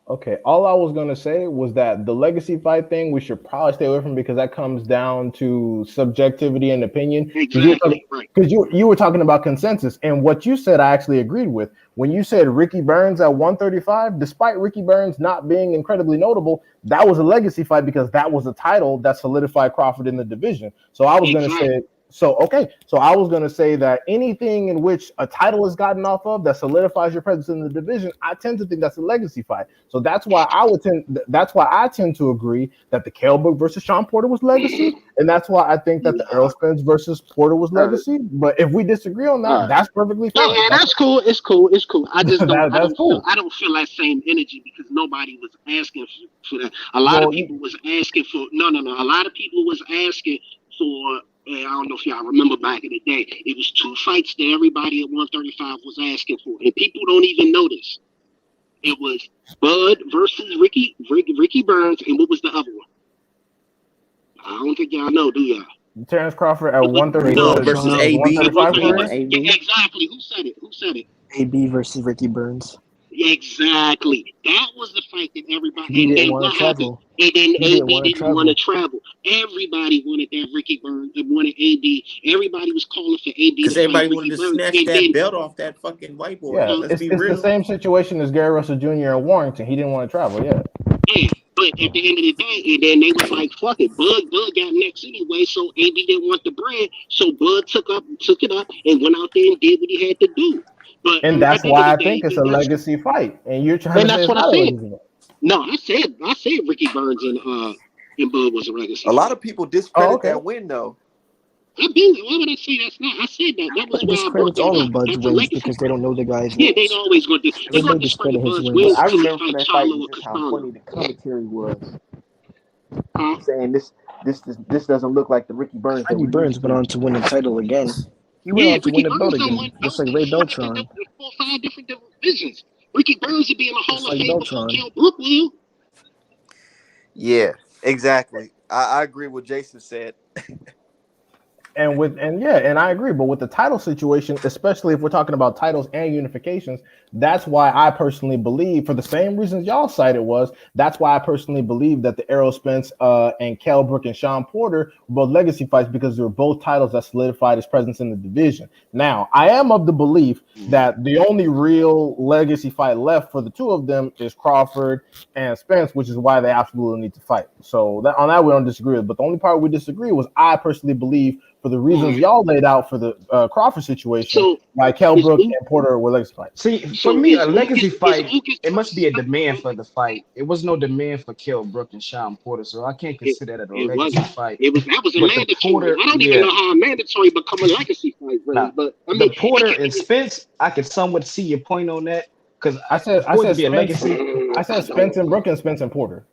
Speaker 3: okay. All I was gonna say was that the legacy fight thing we should probably stay away from because that comes down to subjectivity and opinion.
Speaker 6: Exactly. Right.
Speaker 3: Because you were talking about consensus, and what you said I actually agreed with. When you said Ricky Burns at 135, despite Ricky Burns not being incredibly notable, that was a legacy fight because that was a title that solidified Crawford in the division. So I was gonna
Speaker 6: Exactly.
Speaker 3: say. So okay, so I was going to say that anything in which a title is gotten off of that solidifies your presence in the division, I tend to think that's a legacy fight. So that's why I tend to agree that the Kell Brook versus Sean Porter was legacy, and that's why I think that the Errol Spence versus Porter was legacy. But if we disagree on that, that's perfectly
Speaker 6: Yeah,
Speaker 3: fine.
Speaker 6: that's cool. It's cool. It's cool. I just don't.
Speaker 3: That's cool.
Speaker 6: I don't feel that same energy because nobody was asking for that. A lot of
Speaker 3: Well,
Speaker 6: people was asking for. No. A lot of people was asking for. I don't know if y'all remember back in the day. It was two fights that everybody at 135 was asking for, and people don't even notice. It was Bud versus Ricky Burns, and what was the other one? I don't think y'all know, do y'all?
Speaker 3: Terrence Crawford at
Speaker 6: It was,
Speaker 3: 130
Speaker 6: no,
Speaker 1: Bud versus
Speaker 3: versus
Speaker 1: AB.
Speaker 6: it was,
Speaker 3: 135
Speaker 6: it was
Speaker 3: career.
Speaker 2: AB.
Speaker 6: exactly. Who said it? Who said it?
Speaker 4: AB versus Ricky Burns.
Speaker 6: Exactly. That was the fight that everybody.
Speaker 4: He
Speaker 6: And
Speaker 4: didn't
Speaker 6: then
Speaker 4: want
Speaker 6: what
Speaker 4: to
Speaker 6: happened?
Speaker 4: travel.
Speaker 6: And then
Speaker 4: He didn't
Speaker 6: AB
Speaker 4: want to
Speaker 6: didn't want to
Speaker 4: travel.
Speaker 6: travel. Everybody wanted that Ricky Burns. Wanted AB. Everybody was calling for AB
Speaker 1: Because
Speaker 6: to fight
Speaker 1: everybody wanted
Speaker 6: Ricky
Speaker 1: to
Speaker 6: Burns.
Speaker 1: snatch
Speaker 6: And
Speaker 1: that
Speaker 6: then,
Speaker 1: belt off that fucking white boy.
Speaker 3: Yeah,
Speaker 1: Let's be
Speaker 3: it's the
Speaker 1: real.
Speaker 3: same situation as Gary Russell Jr. and Warrington. He didn't want to travel. Yeah.
Speaker 6: yeah. But at the end of the day, and then they was like, "Fuck it." Bud got next anyway, so AB didn't want the bread, so Bud took it up, and went out there and did what he had to do. But
Speaker 3: And
Speaker 6: at
Speaker 3: that's
Speaker 6: the end of
Speaker 3: why
Speaker 6: the
Speaker 3: I
Speaker 6: day,
Speaker 3: think it's a legacy fight. And you're trying to say
Speaker 6: that's
Speaker 3: it's
Speaker 6: what I
Speaker 3: not a
Speaker 6: said.
Speaker 3: legacy fight.
Speaker 6: No, I said Ricky Burns and Bud was a legacy
Speaker 1: A lot
Speaker 6: fight.
Speaker 1: of people
Speaker 3: Oh,
Speaker 1: discredit
Speaker 3: okay.
Speaker 1: that win, though.
Speaker 6: Why would I say that's not? I said that. That was
Speaker 4: Everybody
Speaker 6: why I brought
Speaker 4: discredits
Speaker 6: that
Speaker 4: all
Speaker 6: up.
Speaker 4: of Bud's
Speaker 6: That's a
Speaker 4: wins
Speaker 6: legacy
Speaker 4: because they
Speaker 6: fight.
Speaker 4: don't know the guy's
Speaker 6: Yeah, they
Speaker 4: names.
Speaker 6: always going to they're going
Speaker 4: Everybody
Speaker 6: to discredit
Speaker 4: discredit his
Speaker 6: Bud's
Speaker 4: wins.
Speaker 6: wins
Speaker 1: I
Speaker 6: because he
Speaker 1: remember from
Speaker 6: fight
Speaker 1: that fight
Speaker 6: Charlo or
Speaker 1: just how
Speaker 6: Castano.
Speaker 1: funny the commentary was.
Speaker 6: Huh?
Speaker 1: Saying this doesn't look like the Ricky Burns that
Speaker 4: Ricky
Speaker 1: we're
Speaker 4: Burns
Speaker 1: used
Speaker 4: went
Speaker 1: to.
Speaker 4: on to win the title again. He went on to win
Speaker 6: Ricky
Speaker 4: the belt
Speaker 6: Burns done won
Speaker 4: again, just
Speaker 6: belts
Speaker 4: like
Speaker 6: in
Speaker 4: Ray
Speaker 6: 4
Speaker 4: Beltran.
Speaker 6: 5 different divisions. Ricky Burns would be in the Hall
Speaker 4: Just
Speaker 6: of
Speaker 4: like
Speaker 6: Fame before
Speaker 4: Beltran.
Speaker 6: Kell Brook will.
Speaker 1: Yeah, exactly. I agree with Jason said.
Speaker 3: And I agree, but with the title situation, especially if we're talking about titles and unifications, that's why I personally believe, for the same reasons y'all cited, that's why I personally believe that the Errol Spence and Kell Brook and Sean Porter were both legacy fights, because they were both titles that solidified his presence in the division. Now, I am of the belief that the only real legacy fight left for the two of them is Crawford and Spence, which is why they absolutely need to fight. So on that we don't disagree with. But the only part we disagree was, I personally believe, for the reasons y'all laid out for the Crawford situation,
Speaker 6: So
Speaker 3: why Kell
Speaker 6: is
Speaker 3: Brook
Speaker 6: Luke,
Speaker 3: and Porter were legacy fights.
Speaker 5: See, for
Speaker 6: so
Speaker 5: me, a
Speaker 6: is
Speaker 5: legacy fight,
Speaker 6: Lucas
Speaker 5: it must be a demand
Speaker 6: versus
Speaker 5: for the fight. It was no demand for Kell Brook and Sean Porter, so I can't
Speaker 6: it,
Speaker 5: consider that a
Speaker 6: it
Speaker 5: legacy
Speaker 6: wasn't.
Speaker 5: fight.
Speaker 6: That was a
Speaker 5: But the
Speaker 6: mandatory.
Speaker 5: Porter,
Speaker 6: I don't even
Speaker 5: yeah,
Speaker 6: know how a mandatory become a legacy fight,
Speaker 5: nah,
Speaker 6: Ray. But I
Speaker 5: the
Speaker 6: mean, it
Speaker 5: Porter
Speaker 6: can
Speaker 5: and Spence, I can somewhat see your point on that, because
Speaker 3: I
Speaker 5: for it to
Speaker 3: said
Speaker 5: be a
Speaker 3: Spence.
Speaker 5: legacy,
Speaker 3: I
Speaker 6: I
Speaker 3: said Spence
Speaker 6: don't.
Speaker 3: and Brook and Spence and Porter.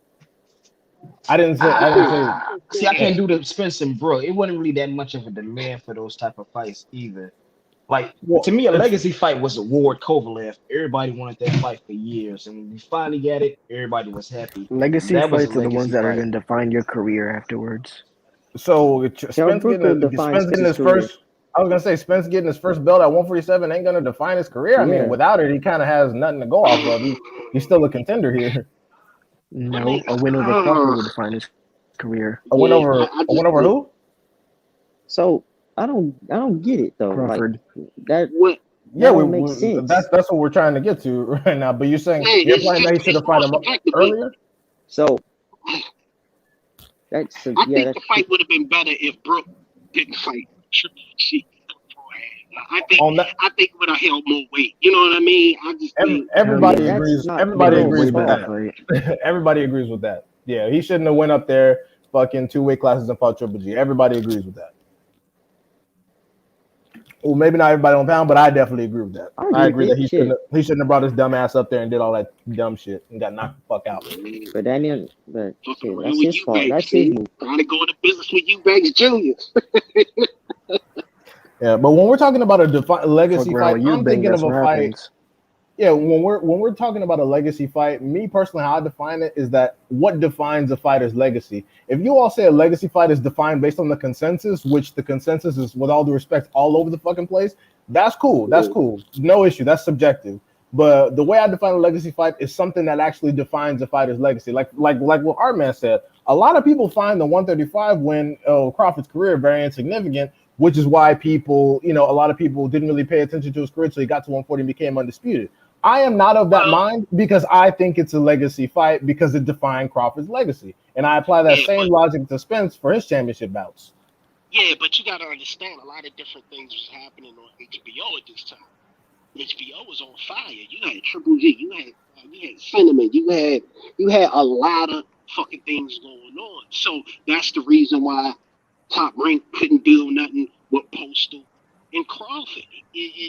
Speaker 3: I didn't say.
Speaker 5: see, I
Speaker 3: Yeah.
Speaker 5: can't do the Spence and Brook. It wasn't really that much of a demand for those type of fights either. Like, to
Speaker 3: Well,
Speaker 5: me, a
Speaker 3: it's
Speaker 5: legacy fight was a Ward Kovalev. Everybody wanted that fight for years, and when we finally got it, everybody was happy.
Speaker 4: Legacy
Speaker 5: That was a
Speaker 4: fights are the ones
Speaker 5: legacy
Speaker 4: that are
Speaker 5: fight.
Speaker 4: going to define your career afterwards.
Speaker 3: so
Speaker 2: Kell Brook will define
Speaker 3: Spence getting
Speaker 2: Spence's
Speaker 3: his
Speaker 2: career.
Speaker 3: first. I was gonna say Spence getting his first belt at 147 ain't gonna define his career. I mean,
Speaker 2: Yeah.
Speaker 3: without it, he kind of has nothing to go off of. He's still a contender here.
Speaker 6: I mean,
Speaker 4: No, a win over Crawford will define his career.
Speaker 3: A win
Speaker 6: yeah,
Speaker 3: over
Speaker 6: I
Speaker 3: a
Speaker 6: just
Speaker 3: win over who?
Speaker 2: So I don't get it though. Like
Speaker 4: Crawford.
Speaker 2: that
Speaker 6: what?
Speaker 3: Yeah,
Speaker 2: don't make sense.
Speaker 3: that's what we're trying to get to right now. But you're saying
Speaker 6: Hey,
Speaker 3: you're playing that he should
Speaker 6: it's
Speaker 3: have fought
Speaker 6: cost
Speaker 3: him
Speaker 6: effective, but
Speaker 3: earlier.
Speaker 2: So
Speaker 6: I
Speaker 2: yeah,
Speaker 6: think the fight would have been better if Brooke didn't fight Triple G beforehand.
Speaker 3: On that,
Speaker 6: I think it would have held more weight. You know what I mean? I just think
Speaker 4: Hell
Speaker 2: yeah,
Speaker 3: everybody
Speaker 4: yeah.
Speaker 2: that's
Speaker 3: agrees.
Speaker 2: not
Speaker 4: But
Speaker 3: Everybody
Speaker 4: it was a way
Speaker 3: agrees
Speaker 2: Brook's
Speaker 3: with
Speaker 4: better
Speaker 2: fault.
Speaker 3: that.
Speaker 4: fight.
Speaker 3: Everybody agrees with that. Yeah, he shouldn't have went up there fucking 2 weight classes and fought Triple G. Everybody agrees with that. Well, maybe not everybody on pound, but I definitely agree with that.
Speaker 2: I
Speaker 3: I
Speaker 2: agree with
Speaker 3: agree that
Speaker 2: it. Shit.
Speaker 3: he shouldn't have brought his dumb ass up there and did all that dumb shit and got knocked the fuck out.
Speaker 2: But Daniel, but
Speaker 6: fucking
Speaker 2: shit,
Speaker 6: around
Speaker 2: that's
Speaker 6: with
Speaker 2: his
Speaker 6: you,
Speaker 2: fault.
Speaker 6: Banks.
Speaker 2: That's his
Speaker 6: See,
Speaker 2: move.
Speaker 6: trying to go into business with you, Banks Jr.
Speaker 3: Yeah, but when we're talking about a
Speaker 4: Fuck
Speaker 3: legacy
Speaker 4: around
Speaker 3: fight,
Speaker 4: with you,
Speaker 3: I'm
Speaker 4: Bing.
Speaker 3: thinking
Speaker 4: That's
Speaker 3: of a
Speaker 4: what
Speaker 3: fight.
Speaker 4: happens.
Speaker 3: Yeah, when we're talking about a legacy fight, me personally, how I define it is that what defines a fighter's legacy. If you all say a legacy fight is defined based on the consensus, which the consensus is, with all due respect, all over the fucking place, that's cool. That's cool. No issue. That's subjective. But the way I define a legacy fight is something that actually defines a fighter's legacy. Like what Artman said, a lot of people find the 135 win Crawford's career very insignificant, which is why people, a lot of people didn't really pay attention to his career until he got to 140 and became undisputed. I am not of that mind, because I think it's a legacy fight because it defined Crawford's legacy. And I apply that same logic to Spence for his championship bouts.
Speaker 6: Yeah, but you got to understand a lot of different things was happening on HBO at this time. HBO was on fire. You had Triple G. You had Cinnamon. You had a lot of fucking things going on. So that's the reason why Top Rank couldn't do nothing with Postal and Crawford.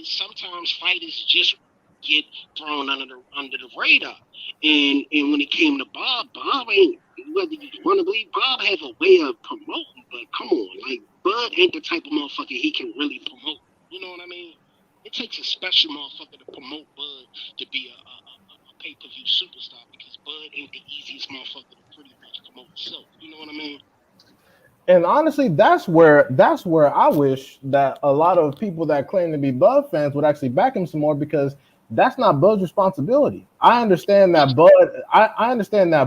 Speaker 6: Sometimes fighters just get thrown under the radar. And when it came to Bob ain't, whether you want to believe, Bob has a way of promoting, but come on, like Bud ain't the type of motherfucker he can really promote. You know what I mean? It takes a special motherfucker to promote Bud to be a pay-per-view superstar, because Bud ain't the easiest motherfucker to pretty much promote himself. You know what I mean?
Speaker 3: And honestly, that's where I wish that a lot of people that claim to be Bud fans would actually back him some more, because that's not Bud's responsibility. I understand that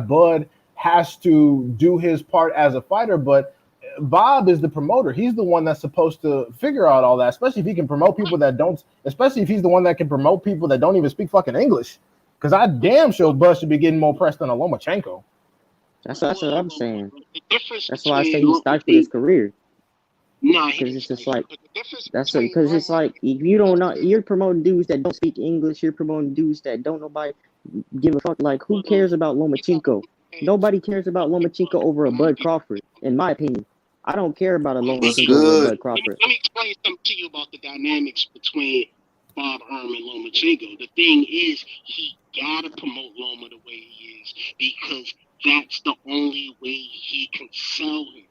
Speaker 3: Bud has to do his part as a fighter, but Bob is the promoter. He's the one that's supposed to figure out all that, especially if he can promote people that don't, especially if he's the one that can promote people that don't even speak fucking English. Because I damn sure Bud should be getting more press than a Lomachenko.
Speaker 2: That's what I'm saying.
Speaker 6: The difference
Speaker 2: That's why I say
Speaker 6: between
Speaker 2: he stifled his career.
Speaker 6: nah, he
Speaker 2: Because
Speaker 6: didn't
Speaker 2: it's just
Speaker 6: stifle
Speaker 2: like
Speaker 6: it. But the difference
Speaker 2: that's
Speaker 6: between
Speaker 2: because it's
Speaker 6: Ronny
Speaker 2: like if you don't know, you're promoting dudes that don't speak English. You're promoting dudes that don't nobody give a fuck. Like who cares about Lomachenko? Nobody cares about Lomachenko over a Bud Crawford, in my opinion. I don't care about a
Speaker 1: What's
Speaker 2: Lomachenko over a
Speaker 1: good?
Speaker 2: Bud Crawford.
Speaker 6: Let me explain something to you about the dynamics between Bob Arum and Lomachenko. The thing is, he gotta promote Loma the way he is, because that's the only way he can sell him.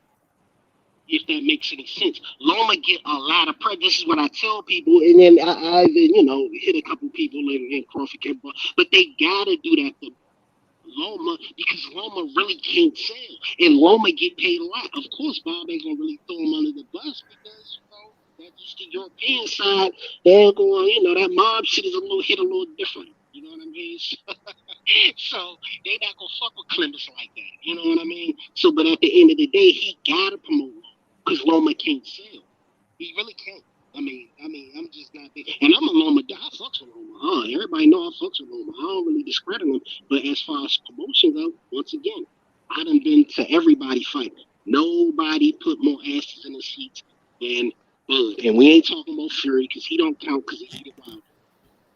Speaker 6: if that makes any sense. Loma get a lot of press. This is what I tell people, and then I even, hit a couple people in Crawford, but they gotta do that for Loma because Loma really can't sell, and Loma get paid a lot. Of course, Bob ain't gonna really throw him under the bus because that's just the European side. They're going, that mob shit is hit a little different. You know what I mean? So they not gonna fuck with Clemens like that. You know what I mean? So, but at the end of the day, he gotta promote Loma because Loma can't sell. He really can't. I'm just not big. And I'm a Loma. I fucks with Loma. Everybody know I fucks with Loma. I don't really discredit him. But as far as promotion go, once again, I done been to everybody fighting. Nobody put more asses in the seats than Bud. And we ain't talking about Fury because he don't count because he did wild.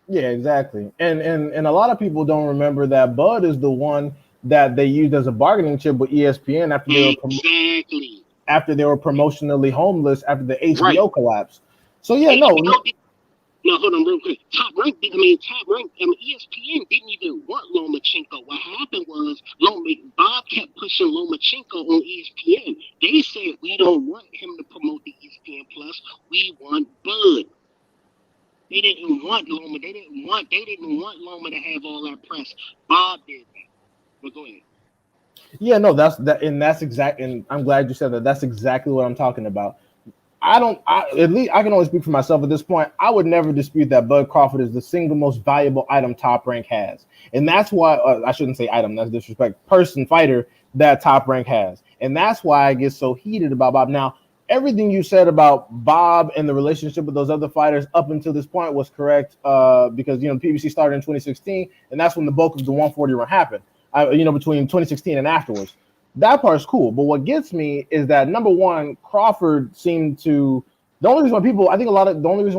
Speaker 3: Yeah, exactly. And a lot of people don't remember that Bud is the one that they used as a bargaining chip with ESPN
Speaker 6: Exactly.
Speaker 3: after they were promotionally homeless after the
Speaker 6: Right.
Speaker 3: HBO collapse. So yeah,
Speaker 6: HBO No, hold on real quick. Top Rank, ESPN didn't even want Lomachenko. What happened was Bob kept pushing Lomachenko on ESPN. They said we don't want him to promote the ESPN Plus. We want Bud. They didn't want Loma. They didn't want Loma to have all that press. Bob did that. But go ahead.
Speaker 3: Yeah, no, that's exact. And I'm glad you said that. That's exactly what I'm talking about. At least I can only speak for myself at this point. I would never dispute that Bud Crawford is the single most valuable item Top Rank has. And that's why, I shouldn't say item, that's disrespect, person, fighter that Top Rank has. And that's why I get so heated about Bob. Now, everything you said about Bob and the relationship with those other fighters up until this point was correct because, PBC started in 2016, and that's when the bulk of the 140 run happened, between 2016 and afterwards. That part's cool. But what gets me is that number one, Crawford seemed to. The only reason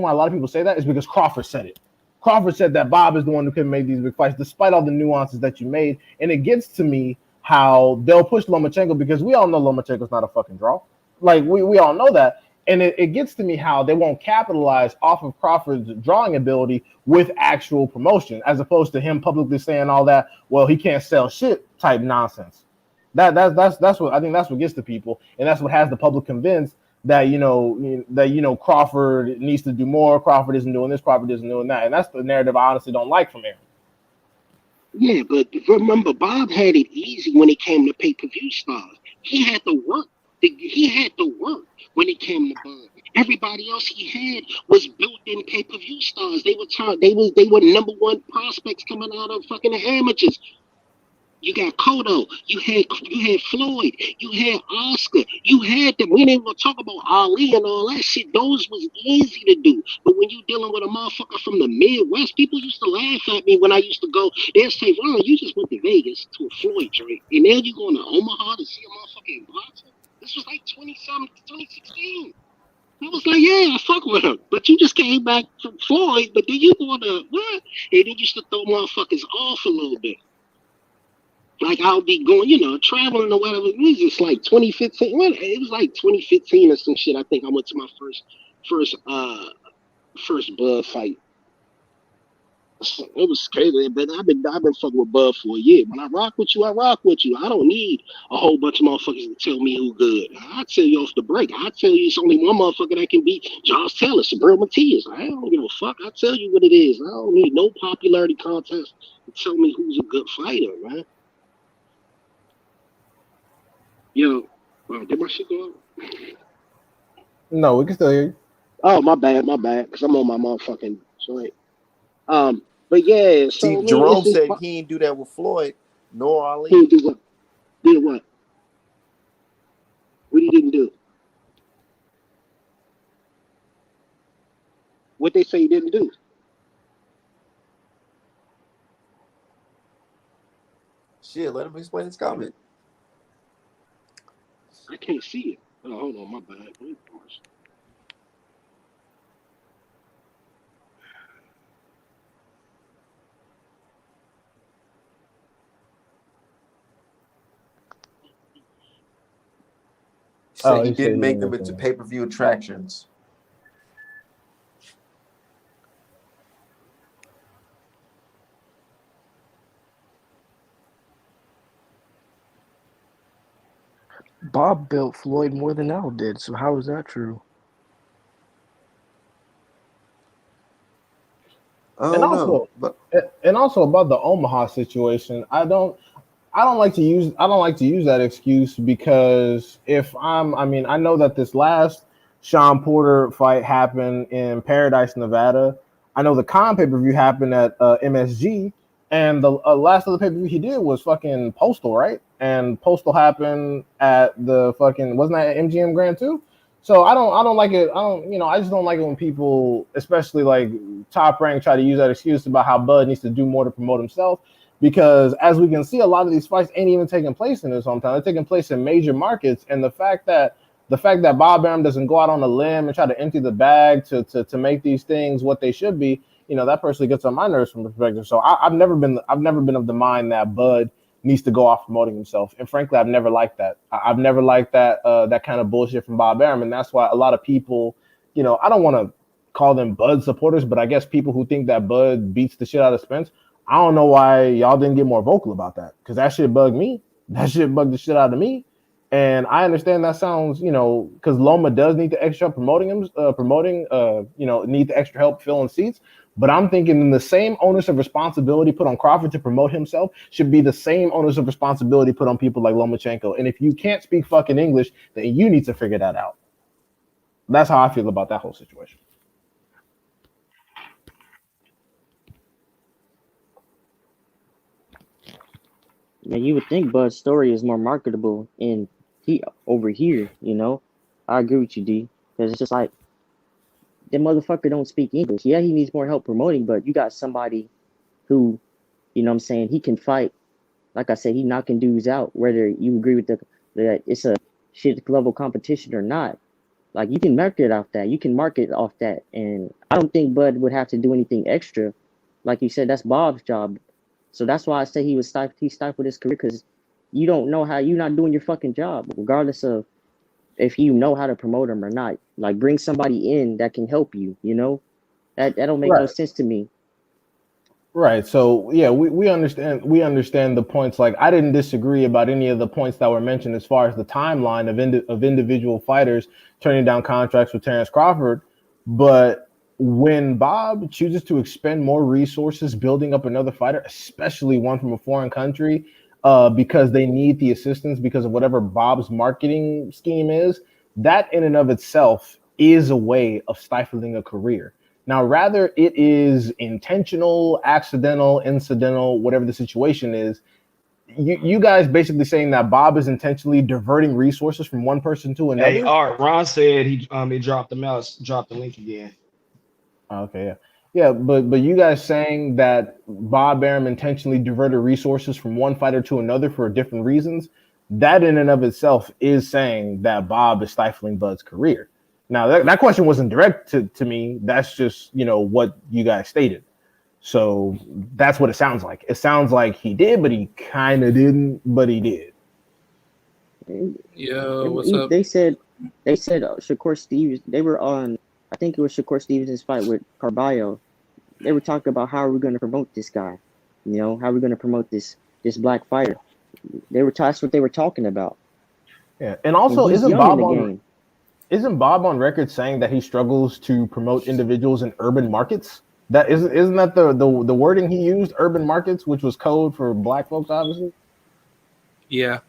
Speaker 3: why a lot of people say that is because Crawford said it. Crawford said that Bob is the one who can make these big fights, despite all the nuances that you made. And it gets to me how they'll push Lomachenko because we all know Lomachenko's not a fucking draw. Like we all know that. And it gets to me how they won't capitalize off of Crawford's drawing ability with actual promotion, as opposed to him publicly saying all that, well, he can't sell shit type nonsense. That's what I think. That's what gets to people, and that's what has the public convinced that Crawford needs to do more. Crawford isn't doing this. Crawford isn't doing that, and that's the narrative I honestly don't like from Aaron.
Speaker 6: Yeah, but remember, Bob had it easy when it came to pay-per-view stars. He had to work. He had to work when it came to Bud. Everybody else he had was built-in pay-per-view stars. They were number one prospects coming out of fucking the amateurs. You got Kodo, you had Floyd, you had Oscar, you had them. We ain't even gonna talk about Ali and all that shit. Those was easy to do. But when you dealing with a motherfucker from the Midwest, people used to laugh at me when I used to go. They'd say, "Ron, you just went to Vegas to a Floyd joint, and now you going to Omaha to see a motherfucker in boxing?" This was like 2016. I was like, "Yeah, I fuck with him," but you just came back from Floyd, but then you going to what? And then used to throw motherfuckers off a little bit. Like I'll be going, traveling or whatever. It was just like 2015. Well, it was like 2015 or some shit. I think I went to my first Bud fight. It was crazy, but I've been fucking with Bud for a year. When I rock with you, I rock with you. I don't need a whole bunch of motherfuckers to tell me who good. I tell you off the break. I tell you it's only one motherfucker that can beat Josh Taylor, Sabrina Matias. I don't give a fuck. I tell you what it is. I don't need no popularity contest to tell me who's a good fighter, man. Yo, did my shit go up?
Speaker 3: No, we can still hear you.
Speaker 6: Oh, my bad, because I'm on my motherfucking joint. But yeah,
Speaker 1: See,
Speaker 6: so man, it's
Speaker 1: Jerome
Speaker 6: just
Speaker 1: said he ain't do that with Floyd nor
Speaker 6: he
Speaker 1: Ali.
Speaker 6: did what? Did what? What he didn't do? What they say he didn't do?
Speaker 1: Shit, let him explain his comment.
Speaker 6: I can't see it. Oh, hold on, my bad.
Speaker 1: He
Speaker 3: Oh,
Speaker 1: said he
Speaker 3: he said
Speaker 1: didn't
Speaker 3: he
Speaker 1: make
Speaker 3: didn't
Speaker 1: them
Speaker 3: make
Speaker 1: into
Speaker 3: them.
Speaker 1: pay-per-view attractions.
Speaker 4: Bob built Floyd more than Al did, so how is that true?
Speaker 1: I
Speaker 3: And
Speaker 1: don't know,
Speaker 3: also,
Speaker 1: but
Speaker 3: about the Omaha situation, I don't like to use that excuse because I mean, I know that this last Sean Porter fight happened in Paradise, Nevada. I know the Khan pay per view happened at MSG, and the last other pay per view he did was fucking Postal, right? And Postal happened at the fucking wasn't that at MGM Grand too? So I don't like it. I just don't like it when people, especially like Top Rank, try to use that excuse about how Bud needs to do more to promote himself because as we can see, a lot of these fights ain't even taking place in his hometown. They're taking place in major markets, and the fact that Bob Arum doesn't go out on a limb and try to empty the bag to make these things what they should be, that personally gets on my nerves from perspective. So I've never been of the mind that Bud needs to go off promoting himself, and frankly, I've never liked that. I've never liked that kind of bullshit from Bob Arum, and that's why a lot of people, I don't want to call them Bud supporters, but I guess people who think that Bud beats the shit out of Spence. I don't know why y'all didn't get more vocal about that because that shit bugged me. That shit bugged the shit out of me. And I understand that sounds, because Loma does need the extra promoting him, need the extra help filling seats. But I'm thinking the same onus of responsibility put on Crawford to promote himself should be the same onus of responsibility put on people like Lomachenko. And if you can't speak fucking English, then you need to figure that out. That's how I feel about that whole situation.
Speaker 2: Yeah, you would think Bud's story is more marketable in he over here, I agree with you, D. Because it's just like the motherfucker don't speak English. Yeah, he needs more help promoting, but you got somebody who, what I'm saying, he can fight. Like I said, he knocking dudes out, whether you agree with that it's a shit level competition or not. Like you can market off that. You can market off that. And I don't think Bud would have to do anything extra. Like you said, that's Bob's job. So that's why I say he stifled his career because you don't know how you're not doing your fucking job, regardless of if you know how to promote him or not. Like bring somebody in that can help you. That don't make no
Speaker 3: Right.
Speaker 2: sense to me.
Speaker 3: Right. So yeah, we understand the points. Like I didn't disagree about any of the points that were mentioned as far as the timeline of individual fighters turning down contracts with Terrence Crawford. But when Bob chooses to expend more resources building up another fighter, especially one from a foreign country, because they need the assistance because of whatever Bob's marketing scheme is, that in and of itself is a way of stifling a career. Now, rather it is intentional, accidental, incidental, whatever the situation is, you guys basically saying that Bob is intentionally diverting resources from one person to
Speaker 5: Hey,
Speaker 3: another.
Speaker 5: Art, Ron said he dropped the mouse, dropped the link again.
Speaker 3: Okay, yeah. Yeah, but you guys saying that Bob Arum intentionally diverted resources from one fighter to another for different reasons, that in and of itself is saying that Bob is stifling Bud's career. Now that question wasn't direct to me. That's just, what you guys stated. So that's what it sounds like. It sounds like he did, but he kind of didn't, but he did.
Speaker 7: Yo, what's up?
Speaker 2: They said Shakur Stevens. They were on. I think it was Shakur Stevens' fight with Carballo. They were talking about how are we going to promote this guy. How are we going to promote this black fighter. That's what they were talking about.
Speaker 3: Yeah, and
Speaker 2: And
Speaker 3: also
Speaker 2: he's young in the game.
Speaker 3: isn't Bob on record saying that he struggles to promote individuals in urban markets? That isn't that the wording he used, urban markets, which was code for black folks, obviously.
Speaker 7: Yeah.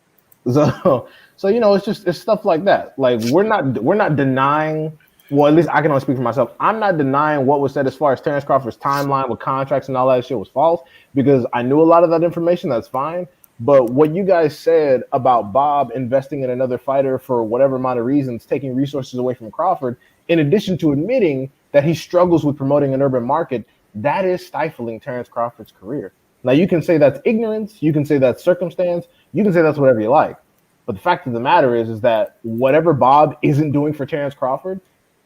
Speaker 3: So it's stuff like that. Like we're not denying. Well, at least I can only speak for myself. I'm not denying what was said as far as Terrence Crawford's timeline with contracts and all that shit was false because I knew a lot of that information. That's fine. But what you guys said about Bob investing in another fighter for whatever amount of reasons, taking resources away from Crawford, in addition to admitting that he struggles with promoting an urban market, that is stifling Terrence Crawford's career. Now you can say that's ignorance, you can say that's circumstance, you can say that's whatever you like. But the fact of the matter is that whatever Bob isn't doing for Terrence Crawford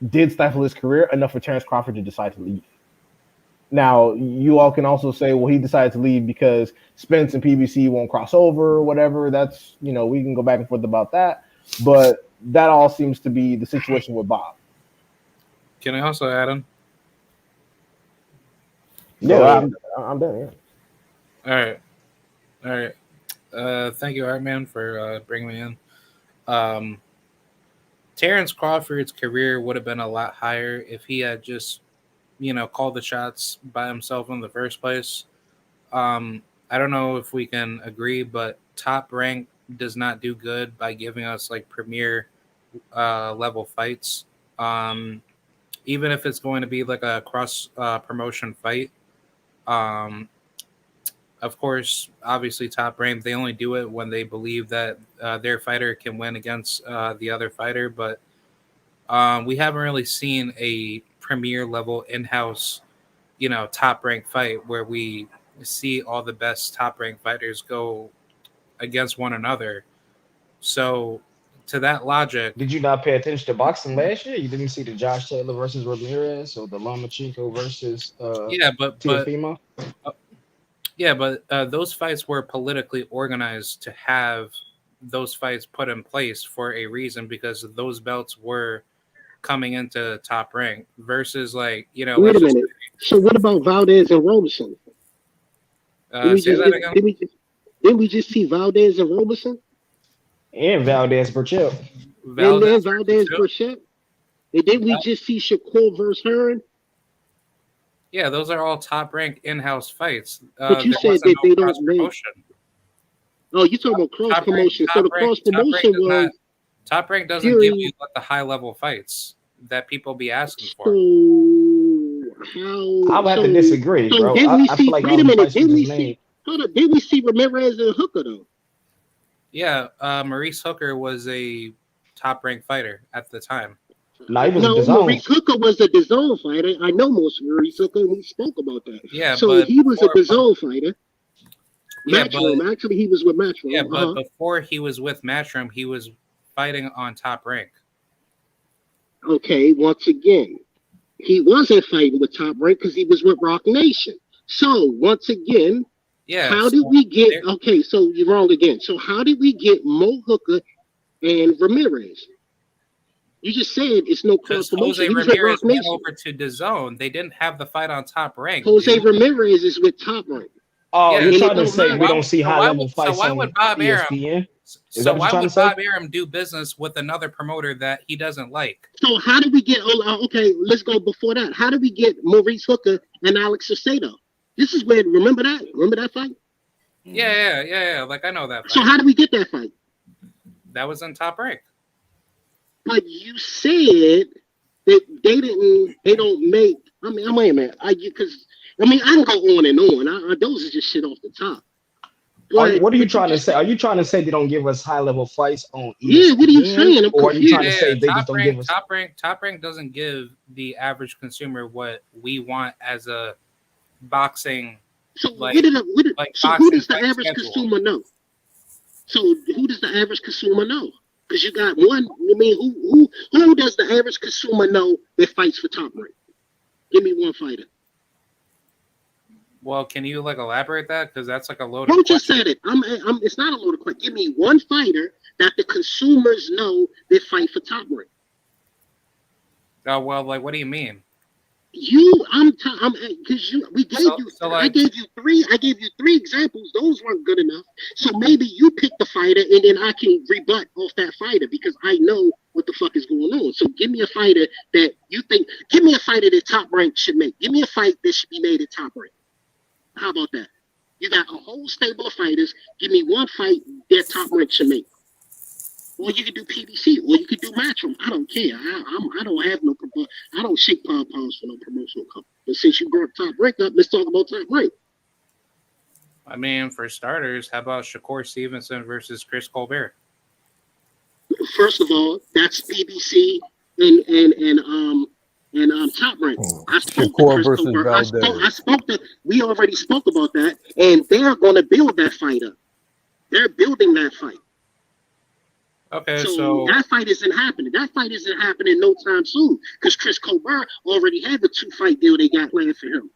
Speaker 3: did stifle his career enough for Terrence Crawford to decide to leave. Now, you all can also say, well, he decided to leave because Spence and PBC won't cross over or whatever. That's, we can go back and forth about that. But that all seems to be the situation with Bob.
Speaker 7: Can I also add on?
Speaker 3: Yeah,
Speaker 5: Go ahead.
Speaker 3: I'm done. Yeah.
Speaker 7: All right. All right. Thank you, Artman, for bringing me in. Terrence Crawford's career would have been a lot higher if he had just, called the shots by himself in the first place. I don't know if we can agree, but Top Rank does not do good by giving us like premier level fights. Even if it's going to be like a cross promotion fight. Um, of course, obviously, Top Rank, they only do it when they believe that their fighter can win against the other fighter. But we haven't really seen a premier level in-house, Top Rank fight where we see all the best Top Rank fighters go against one another. So, to that logic,
Speaker 5: Did you not pay attention to boxing last year? You didn't see the Josh Taylor versus Ramirez or the Lomachenko versus
Speaker 7: yeah,
Speaker 5: Teofimo?
Speaker 7: uh, those fights were politically organized to have those fights put in place for a reason because those belts were coming into Top Rank versus like
Speaker 6: Wait
Speaker 7: let's
Speaker 6: a
Speaker 7: just
Speaker 6: minute. So what about Valdez and Roberson?
Speaker 7: say that again.
Speaker 6: Didn't we just see Valdez and Roberson?
Speaker 5: And Valdez Burchell.
Speaker 6: And then
Speaker 7: Valdez
Speaker 6: Valdez
Speaker 7: versus
Speaker 6: Burchett? And didn't we
Speaker 7: Val-
Speaker 6: just see Shakur versus Hearn?
Speaker 7: yeah, those are all Top Rank in-house fights.
Speaker 6: But you
Speaker 7: There
Speaker 6: said
Speaker 7: wasn't
Speaker 6: that
Speaker 7: no
Speaker 6: they
Speaker 7: cross
Speaker 6: don't make.
Speaker 7: promotion.
Speaker 6: Oh, you talking about cross promotion? So the cross promotion was
Speaker 7: Top Rank doesn't give
Speaker 6: Fury.
Speaker 7: you like the high level fights that people be asking
Speaker 6: So
Speaker 7: for.
Speaker 5: I would have to disagree,
Speaker 6: So
Speaker 5: bro.
Speaker 6: did we
Speaker 5: I
Speaker 6: see?
Speaker 5: feel like all
Speaker 6: Wait a
Speaker 5: the
Speaker 6: minute.
Speaker 5: fights we
Speaker 6: Did we
Speaker 5: just
Speaker 6: see?
Speaker 5: named.
Speaker 6: Hold up. Did we see Ramirez and Hooker though?
Speaker 7: Yeah, Maurice Hooker was a Top Rank fighter at the time.
Speaker 5: No, he was a
Speaker 6: No,
Speaker 5: DAZN.
Speaker 6: Maurice Hooker was a DAZN fighter. I know most Maurice Hooker. We spoke about that.
Speaker 7: Yeah,
Speaker 6: So
Speaker 7: but
Speaker 6: he was a
Speaker 7: before-
Speaker 6: DAZN fighter.
Speaker 7: Yeah,
Speaker 6: Matchroom. Actually, he was with Matchroom.
Speaker 7: Yeah, but before he was with Matchroom, he was fighting on Top Rank.
Speaker 6: Okay, once again, he wasn't fighting with Top Rank because he was with Rock Nation. So once again,
Speaker 7: Yeah.
Speaker 6: how
Speaker 7: so
Speaker 6: did we get?
Speaker 7: there-
Speaker 6: Okay, so you're wrong again. So how did we get Mo Hooker and Ramirez? You just said it's no cross
Speaker 7: Because Jose
Speaker 6: promotion. He was with
Speaker 7: Ramirez
Speaker 6: Rock
Speaker 7: went
Speaker 6: Nation.
Speaker 7: over to DAZN. They didn't have the fight on Top Rank.
Speaker 6: Jose
Speaker 7: dude.
Speaker 6: Ramirez is with Top Rank.
Speaker 5: Oh,
Speaker 7: Yeah,
Speaker 5: you're
Speaker 6: and
Speaker 5: trying
Speaker 6: it
Speaker 5: to
Speaker 6: don't
Speaker 5: say
Speaker 6: matter.
Speaker 5: we don't see
Speaker 7: So
Speaker 5: high
Speaker 7: why
Speaker 5: level
Speaker 7: would-
Speaker 5: fights
Speaker 7: so why
Speaker 5: on
Speaker 7: would Bob Arum-
Speaker 5: ESPN? Is
Speaker 7: So
Speaker 5: that what
Speaker 7: why
Speaker 5: you're trying
Speaker 7: would
Speaker 5: to say?
Speaker 7: Bob Arum do business with another promoter that he doesn't like?
Speaker 6: So how did we get? Okay, let's go before that. How did we get Maurice Hooker and Alex Sacedo? This is where. Remember that? Remember that fight?
Speaker 7: Yeah. Like I know that fight.
Speaker 6: So how did we get that fight?
Speaker 7: That was on Top Rank.
Speaker 6: But you said that they don't make. I mean, wait a minute. I can go on and on. Those are just shit off the top. But,
Speaker 5: What are you trying to say? Are you trying to say they don't give us high level fights on ESPN?
Speaker 6: Yeah, what are you saying? I'm
Speaker 5: Or are you trying to
Speaker 6: confused.
Speaker 5: say they just don't give us?
Speaker 7: Top Rank doesn't give the average consumer what we want as a boxing.
Speaker 6: So
Speaker 7: Like-
Speaker 6: who
Speaker 7: boxing
Speaker 6: does the
Speaker 7: fight
Speaker 6: average
Speaker 7: schedule.
Speaker 6: consumer know? So who does the average consumer know? Because you got one. I mean, who does the average consumer know that fights for Top Rank? Give me one fighter.
Speaker 7: Well, can you like elaborate that? Because that's like a load
Speaker 6: Bro
Speaker 7: of
Speaker 6: just
Speaker 7: questions.
Speaker 6: said it. It's not a load of questions. Give me one fighter that the consumers know that fight for Top Rank.
Speaker 7: Oh well, like what do you mean?
Speaker 6: We gave
Speaker 7: So-
Speaker 6: you.
Speaker 7: so,
Speaker 6: I
Speaker 7: like-
Speaker 6: gave you three examples. Those weren't good enough. So maybe you pick the fighter, and then I can rebut off that fighter because I know what the fuck is going on. So give me a fighter that you think. Give me a fighter that Top Rank should make. Give me a fight that should be made at Top Rank. How about that? You got a whole stable of fighters. Give me one fight that Top Rank should make. Or you could do PBC, or you could do Matchroom. I don't care. I don't have no. I don't shake pom-poms for no promotional company. But since you brought Top Rank up, let's talk about Top Rank.
Speaker 7: I mean, for starters, how about Shakur Stevenson versus Chris Colbert?
Speaker 6: First of all, that's PBC and Top Rank. I spoke to
Speaker 8: Shakur
Speaker 6: Chris
Speaker 8: versus
Speaker 6: Colbert.
Speaker 8: Valdez.
Speaker 6: We already spoke about that, and they're going to build that fight up. They're building that fight.
Speaker 7: Okay,
Speaker 6: So
Speaker 7: so
Speaker 6: that fight isn't happening. That fight isn't happening no time soon because Chris Colbert already had the 2-fight deal they got planned for him.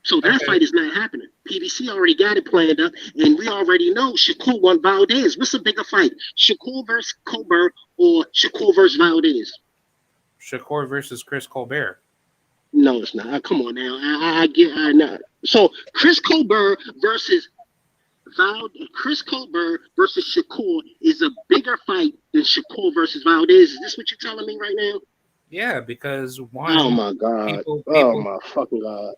Speaker 6: So that
Speaker 7: Okay.
Speaker 6: fight is not happening. PBC already got it planned up, and we already know Shakur won Valdez. What's a bigger fight, Shakur versus Colbert or Shakur versus Valdez?
Speaker 7: Shakur versus Chris Colbert.
Speaker 6: No, it's not. Come on now. I get. I know. So Chris Colbert versus Chris Colbert versus Shakur is a bigger fight than Shakur versus Valdez. Is this what you're telling me right now?
Speaker 7: Yeah, because
Speaker 6: Oh
Speaker 7: one,
Speaker 6: my God.
Speaker 7: people,
Speaker 6: Oh
Speaker 7: people.
Speaker 6: my fucking God.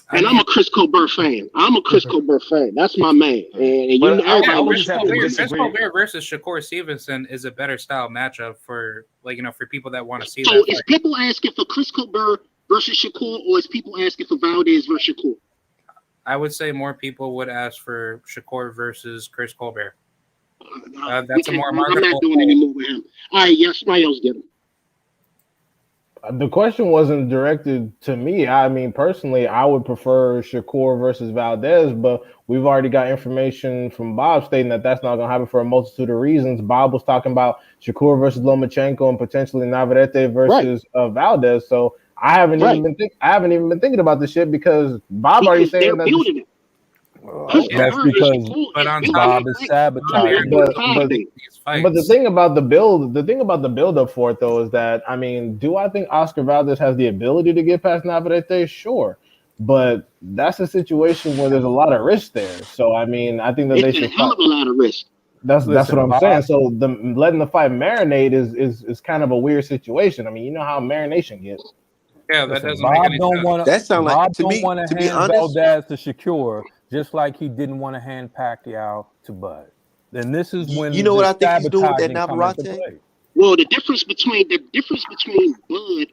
Speaker 7: I
Speaker 6: And I'm
Speaker 7: mean,
Speaker 6: a Chris Colbert fan. I'm a Chris Colbert fan. That's my man. And you
Speaker 5: But
Speaker 6: know,
Speaker 5: I
Speaker 7: yeah,
Speaker 6: everybody
Speaker 5: would
Speaker 6: knows
Speaker 5: just
Speaker 7: Chris
Speaker 5: have
Speaker 6: that.
Speaker 5: to
Speaker 7: Colbert, Chris
Speaker 5: disagree.
Speaker 7: Colbert versus Shakur Stevenson is a better style matchup for for people that want to see
Speaker 6: So
Speaker 7: that
Speaker 6: is
Speaker 7: fight.
Speaker 6: people asking for Chris Colbert versus Shakur, or is people asking for Valdez versus Shakur?
Speaker 7: I would say more people would ask for Shakur versus Chris Colbert.
Speaker 6: We
Speaker 7: That's a
Speaker 6: can't.
Speaker 7: more
Speaker 6: I'm not
Speaker 7: marketable
Speaker 6: doing any
Speaker 7: poll.
Speaker 6: more with him. All right, yes, somebody else get him.
Speaker 3: The question wasn't directed to me. I mean, personally, I would prefer Shakur versus Valdez, but we've already got information from Bob stating that that's not going to happen for a multitude of reasons. Bob was talking about Shakur versus Lomachenko and potentially Navarrete
Speaker 6: Right,
Speaker 3: versus Valdez. So I haven't even
Speaker 6: right.
Speaker 3: been thinking about this shit because Bob already
Speaker 6: Because they're
Speaker 3: saying that.
Speaker 6: building it. Chris
Speaker 7: Yeah,
Speaker 8: That's
Speaker 6: Colbert and
Speaker 8: because
Speaker 6: Shakur
Speaker 7: but
Speaker 6: is
Speaker 7: on
Speaker 6: building
Speaker 7: top
Speaker 6: that
Speaker 7: of
Speaker 8: Bob is
Speaker 6: fight.
Speaker 7: that,
Speaker 6: I'm
Speaker 7: they're
Speaker 6: not
Speaker 8: sabotaging.
Speaker 6: doing
Speaker 3: But
Speaker 6: a
Speaker 7: building
Speaker 6: five
Speaker 3: but
Speaker 6: thing.
Speaker 7: these
Speaker 3: but the
Speaker 7: fights.
Speaker 3: thing about the build up for it though is that I mean, do I think Oscar Valdez has the ability to get past Navarrete? Sure, but that's a situation where there's a lot of risk there. So I mean, I think that they
Speaker 6: It's a
Speaker 3: should
Speaker 6: hell
Speaker 3: fight.
Speaker 6: of a lot of risk.
Speaker 3: That's what
Speaker 8: Listen,
Speaker 3: I'm
Speaker 8: Bob.
Speaker 3: saying. So the letting the fight marinate is kind of a weird situation. I mean, you know how marination gets.
Speaker 7: Yeah, that
Speaker 8: Listen,
Speaker 7: doesn't make any sense.
Speaker 1: That sound like
Speaker 8: Bob don't want
Speaker 1: to
Speaker 8: to
Speaker 1: be
Speaker 8: hand
Speaker 1: honest.
Speaker 8: Valdez to Shakur, just like he didn't want to hand Pacquiao to Bud. Then this is
Speaker 1: You
Speaker 8: when
Speaker 1: know what
Speaker 8: the
Speaker 1: I think he's doing with that
Speaker 8: sabotaging come into
Speaker 1: Navarrete?
Speaker 8: play.
Speaker 6: Well, the difference between Bud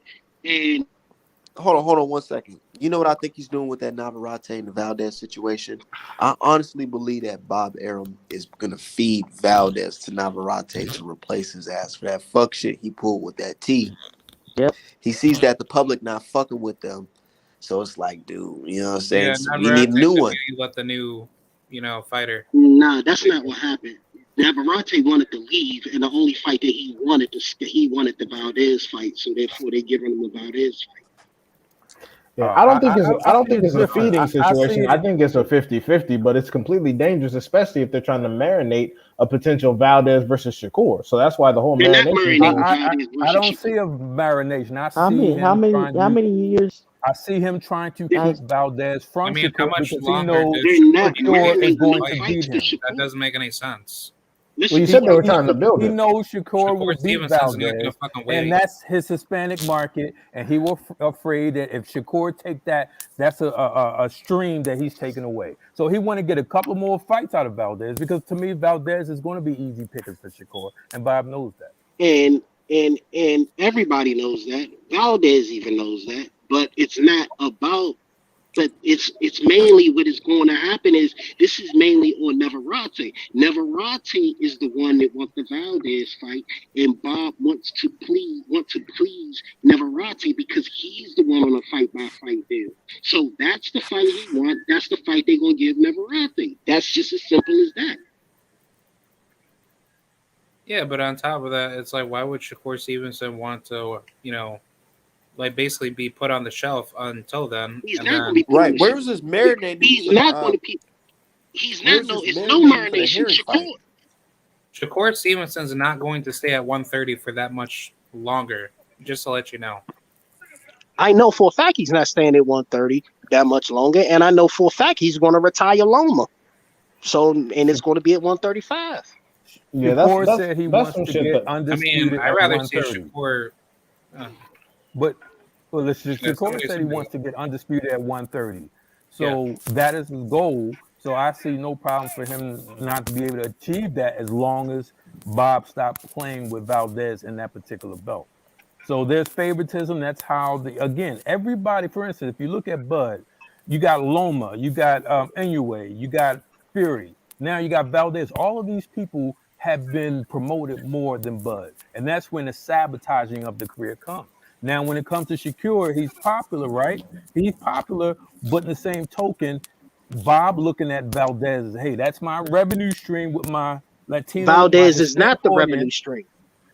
Speaker 6: and
Speaker 1: Hold on 1 second. You know what I think he's doing with that Navarrete and the Valdez situation? I honestly believe that Bob Arum is gonna feed Valdez to Navarrete to replace his ass for that fuck shit he pulled with that T.
Speaker 2: Yep.
Speaker 1: He sees that the public not fucking with them. So it's like, dude, you know what I'm saying?
Speaker 7: Yeah,
Speaker 1: So we need a
Speaker 7: Navarrete
Speaker 1: new
Speaker 7: could
Speaker 1: one.
Speaker 7: be let the new, fighter.
Speaker 6: nah, that's not what happened. Navarrete wanted to leave, and the only fight that he wanted the Valdez fight, so therefore they giving him the Valdez fight.
Speaker 3: Yeah, I don't think
Speaker 8: I see
Speaker 3: it's
Speaker 8: it
Speaker 3: a
Speaker 8: different.
Speaker 3: feeding
Speaker 8: I see
Speaker 3: situation. I
Speaker 8: it.
Speaker 3: think it's a 50-50, but it's completely dangerous, especially if they're trying to marinate a potential Valdez versus Shakur. So that's why the whole
Speaker 6: They're not
Speaker 3: marination thing.
Speaker 6: marinating
Speaker 8: I,
Speaker 6: Valdez
Speaker 8: I
Speaker 6: versus
Speaker 8: don't see
Speaker 6: Shakur.
Speaker 8: a marination.
Speaker 2: How many? How many? How many years
Speaker 8: I see him trying to
Speaker 2: has
Speaker 8: keep Valdez
Speaker 7: I
Speaker 8: from
Speaker 7: mean, how
Speaker 8: Shakur
Speaker 7: much
Speaker 8: because he
Speaker 7: longer
Speaker 8: knows
Speaker 7: does
Speaker 6: They're
Speaker 7: Shakur
Speaker 6: not
Speaker 7: need to wait
Speaker 8: Shakur
Speaker 7: for
Speaker 8: is
Speaker 6: marinating
Speaker 7: the
Speaker 8: going
Speaker 6: no
Speaker 8: to
Speaker 7: fight?
Speaker 8: beat
Speaker 6: fights to
Speaker 8: him.
Speaker 7: That
Speaker 6: Shakur.
Speaker 7: doesn't make any sense.
Speaker 3: Well, you
Speaker 6: Listen,
Speaker 3: said they were
Speaker 8: He,
Speaker 3: trying to build
Speaker 8: he
Speaker 3: it.
Speaker 8: knows Shakur will
Speaker 7: Shakur
Speaker 8: beat
Speaker 7: Stevenson's not gonna
Speaker 8: Valdez,
Speaker 7: fucking
Speaker 8: and
Speaker 7: wait.
Speaker 8: that's his Hispanic market, and he was afraid that if Shakur take that, that's a stream that he's taking away. So he want to get a couple more fights out of Valdez because to me Valdez is going to be easy pickings for Shakur, and Bob knows that.
Speaker 6: and and everybody knows that. Valdez even knows that. But it's not about. But it's mainly what is going to happen is this is mainly on Navarrete. Navarrete is the one that wants the Valdez fight, and Bob wants to please Navarrete because he's the one on a fight by fight deal. So that's the fight he wants. That's the fight they're gonna give Navarrete. That's just as simple as that.
Speaker 7: Yeah, but on top of that, it's like, why would Shakur Stevenson want to, basically be put on the shelf until then?
Speaker 6: He's
Speaker 7: And
Speaker 6: not going to
Speaker 7: then,
Speaker 6: be put on
Speaker 1: Right.
Speaker 6: the
Speaker 1: Where
Speaker 6: shelf.
Speaker 1: was this marinating
Speaker 6: He's
Speaker 1: for the
Speaker 6: not going to be. He's not
Speaker 1: where's
Speaker 6: no.
Speaker 1: this
Speaker 6: It's no
Speaker 1: marinating for the
Speaker 6: marination.
Speaker 1: Harry fight?
Speaker 7: Shakur Stevenson's not going to stay at 130 for that much longer, just to let you know.
Speaker 6: I know for a fact he's not staying at 130 that much longer, and I know for a fact he's going to retire Loma. So, and it's going to be at 135.
Speaker 3: Yeah,
Speaker 8: Shakur said he
Speaker 3: that's
Speaker 8: wants
Speaker 3: some
Speaker 8: to
Speaker 3: shit
Speaker 8: get
Speaker 3: that.
Speaker 7: I mean,
Speaker 8: undisputed
Speaker 7: I'd
Speaker 8: at
Speaker 7: rather see
Speaker 8: 130.
Speaker 7: Shakur. Uh,
Speaker 8: But well,
Speaker 7: yeah,
Speaker 8: Shakur said he wants to get undisputed at 130.
Speaker 7: yeah.
Speaker 8: So that is his goal. So I see no problem for him not to be able to achieve that as long as Bob stopped playing with Valdez in that particular belt. So there's favoritism. That's how again, everybody, for instance, if you look at Bud, you got Loma, you got Inoue, you got Fury. Now you got Valdez. All of these people have been promoted more than Bud. And that's when the sabotaging of the career comes. Now, when it comes to Shakur, he's popular, right? He's popular, but in the same token, Bob looking at Valdez as, hey, that's my revenue stream with my Latino, my
Speaker 6: Valdez is
Speaker 8: Hispanic
Speaker 6: not the revenue
Speaker 8: audience.
Speaker 6: stream.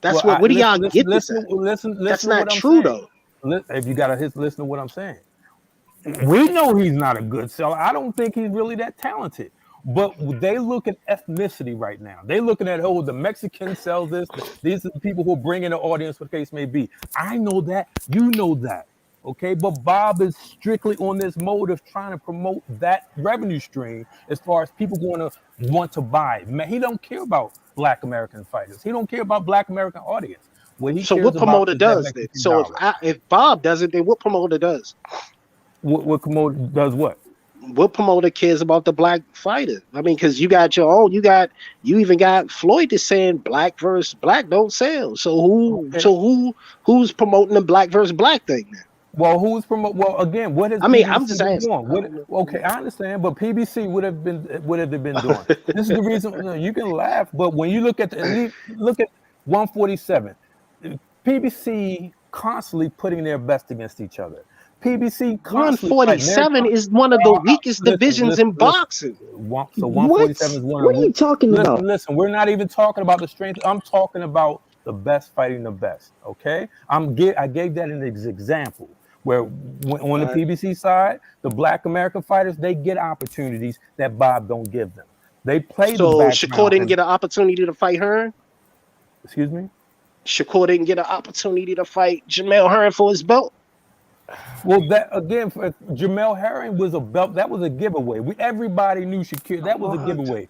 Speaker 8: Well,
Speaker 6: That's what. Where do y'all get this at? That's
Speaker 8: listen to
Speaker 6: not
Speaker 8: what I'm
Speaker 6: true
Speaker 8: saying.
Speaker 6: though.
Speaker 8: If you got to listen to what I'm saying. We know he's not a good seller. I don't think he's really that talented. But they look at ethnicity right now. They looking at, oh, the Mexican sells this. These are the people who are bringing the audience, what the case may be. I know that. You know that. Okay, but Bob is strictly on this mode of trying to promote that revenue stream as far as people going to want to buy. Man, he don't care about Black American fighters. He don't care about Black American audience. What he
Speaker 6: So what
Speaker 8: cares about
Speaker 6: promoter
Speaker 8: is that
Speaker 6: does then?
Speaker 8: Mexican
Speaker 6: So
Speaker 8: dollar.
Speaker 6: if Bob does it, then what promoter does?
Speaker 8: What promoter does what?
Speaker 6: What promoter cares about the black fighter? I mean, because you got your own, you even got Floyd is saying black versus black don't sell.
Speaker 8: Okay.
Speaker 6: Who's promoting the black versus black thing now?
Speaker 8: Well, who's promote? Well, again, what has
Speaker 6: I mean, I'm just
Speaker 8: PBC been
Speaker 6: asking.
Speaker 8: doing?
Speaker 6: I don't know.
Speaker 8: Okay, I understand, but PBC what have they been doing? This is the reason you can laugh, but when you look at look at 147, PBC constantly putting their best against each other. PBC constantly fighting.
Speaker 6: 147 is one of the weakest divisions in
Speaker 8: Listen.
Speaker 6: boxing.
Speaker 8: So
Speaker 2: What?
Speaker 8: 147 is one
Speaker 2: What
Speaker 8: of
Speaker 2: are you talking about?
Speaker 8: Listen. We're not even talking about the strength. I'm talking about the best fighting the best. Okay, I gave that an example where on the PBC side, the Black American fighters they get opportunities that Bob don't give them. They play the
Speaker 6: So
Speaker 8: background.
Speaker 6: Shakur didn't get an opportunity to fight Hearn.
Speaker 8: Excuse me.
Speaker 6: Shakur didn't get an opportunity to fight Jamel Hearn for his belt.
Speaker 8: Well, that again, for Jamel Herring was a belt. That was a giveaway. Everybody knew Shakur. That was a giveaway.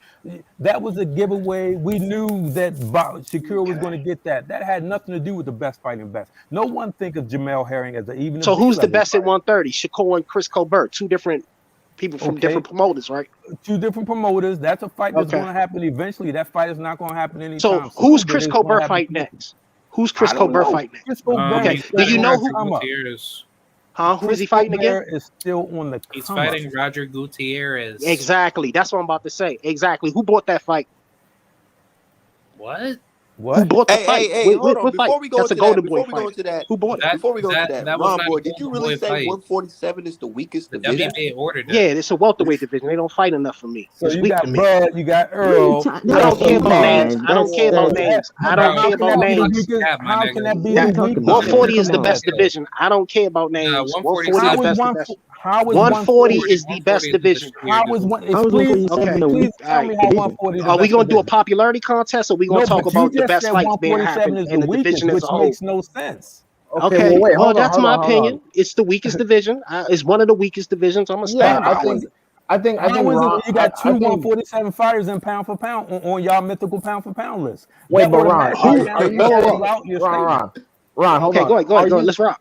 Speaker 8: That was a giveaway. We knew that Shakur was going to get that. That had nothing to do with the best fighting best. No one think of Jamel Herring as even.
Speaker 6: So who's the best at 130? Shakur and Chris Colbert, two different people from different promoters, right?
Speaker 8: Two different promoters. That's a fight that's going to happen eventually. That fight is not going to happen anytime
Speaker 6: soon. So who's Chris Colbert fight next? Who's Chris Colbert fight next?
Speaker 8: Chris Colbert.
Speaker 6: Okay. Do you know who? Who's he fighting again?
Speaker 8: Is still on the.
Speaker 7: He's fighting Roger Gutierrez.
Speaker 6: Exactly. That's what I'm about to say. Exactly. Who bought that fight?
Speaker 7: What?
Speaker 6: Who bought the fight?
Speaker 1: Hey, hold on. Before we go into that,
Speaker 6: who bought it?
Speaker 1: Before we go into that, Ron Boy, did you really say 147 is the weakest division?
Speaker 7: WBA ordered it.
Speaker 6: Yeah, it's a welterweight division. They don't fight enough for me.
Speaker 8: So
Speaker 6: it's
Speaker 8: you
Speaker 6: weak
Speaker 8: got
Speaker 6: to me.
Speaker 8: Bud, you got Earl.
Speaker 6: I don't care about names. I don't care about names. I don't care about names.
Speaker 8: How can that be the weakest?
Speaker 6: 140 is the best division. I don't care about names. 140 is the best division. 140 is the best division.
Speaker 8: Please tell me how 140 is.
Speaker 6: Are we going to do a popularity contest, or are we going to talk about the best fights being happened in the division as a whole?
Speaker 8: Which makes no sense.
Speaker 6: Okay, well, that's my opinion. It's the weakest division. It's one of the weakest divisions. I'm gonna stand by it.
Speaker 3: I think
Speaker 8: you got two 147 fighters in pound for pound on y'all mythical pound for pound list.
Speaker 3: Wait, but Ron, Ron, hold on.
Speaker 6: Go ahead. Let's rock.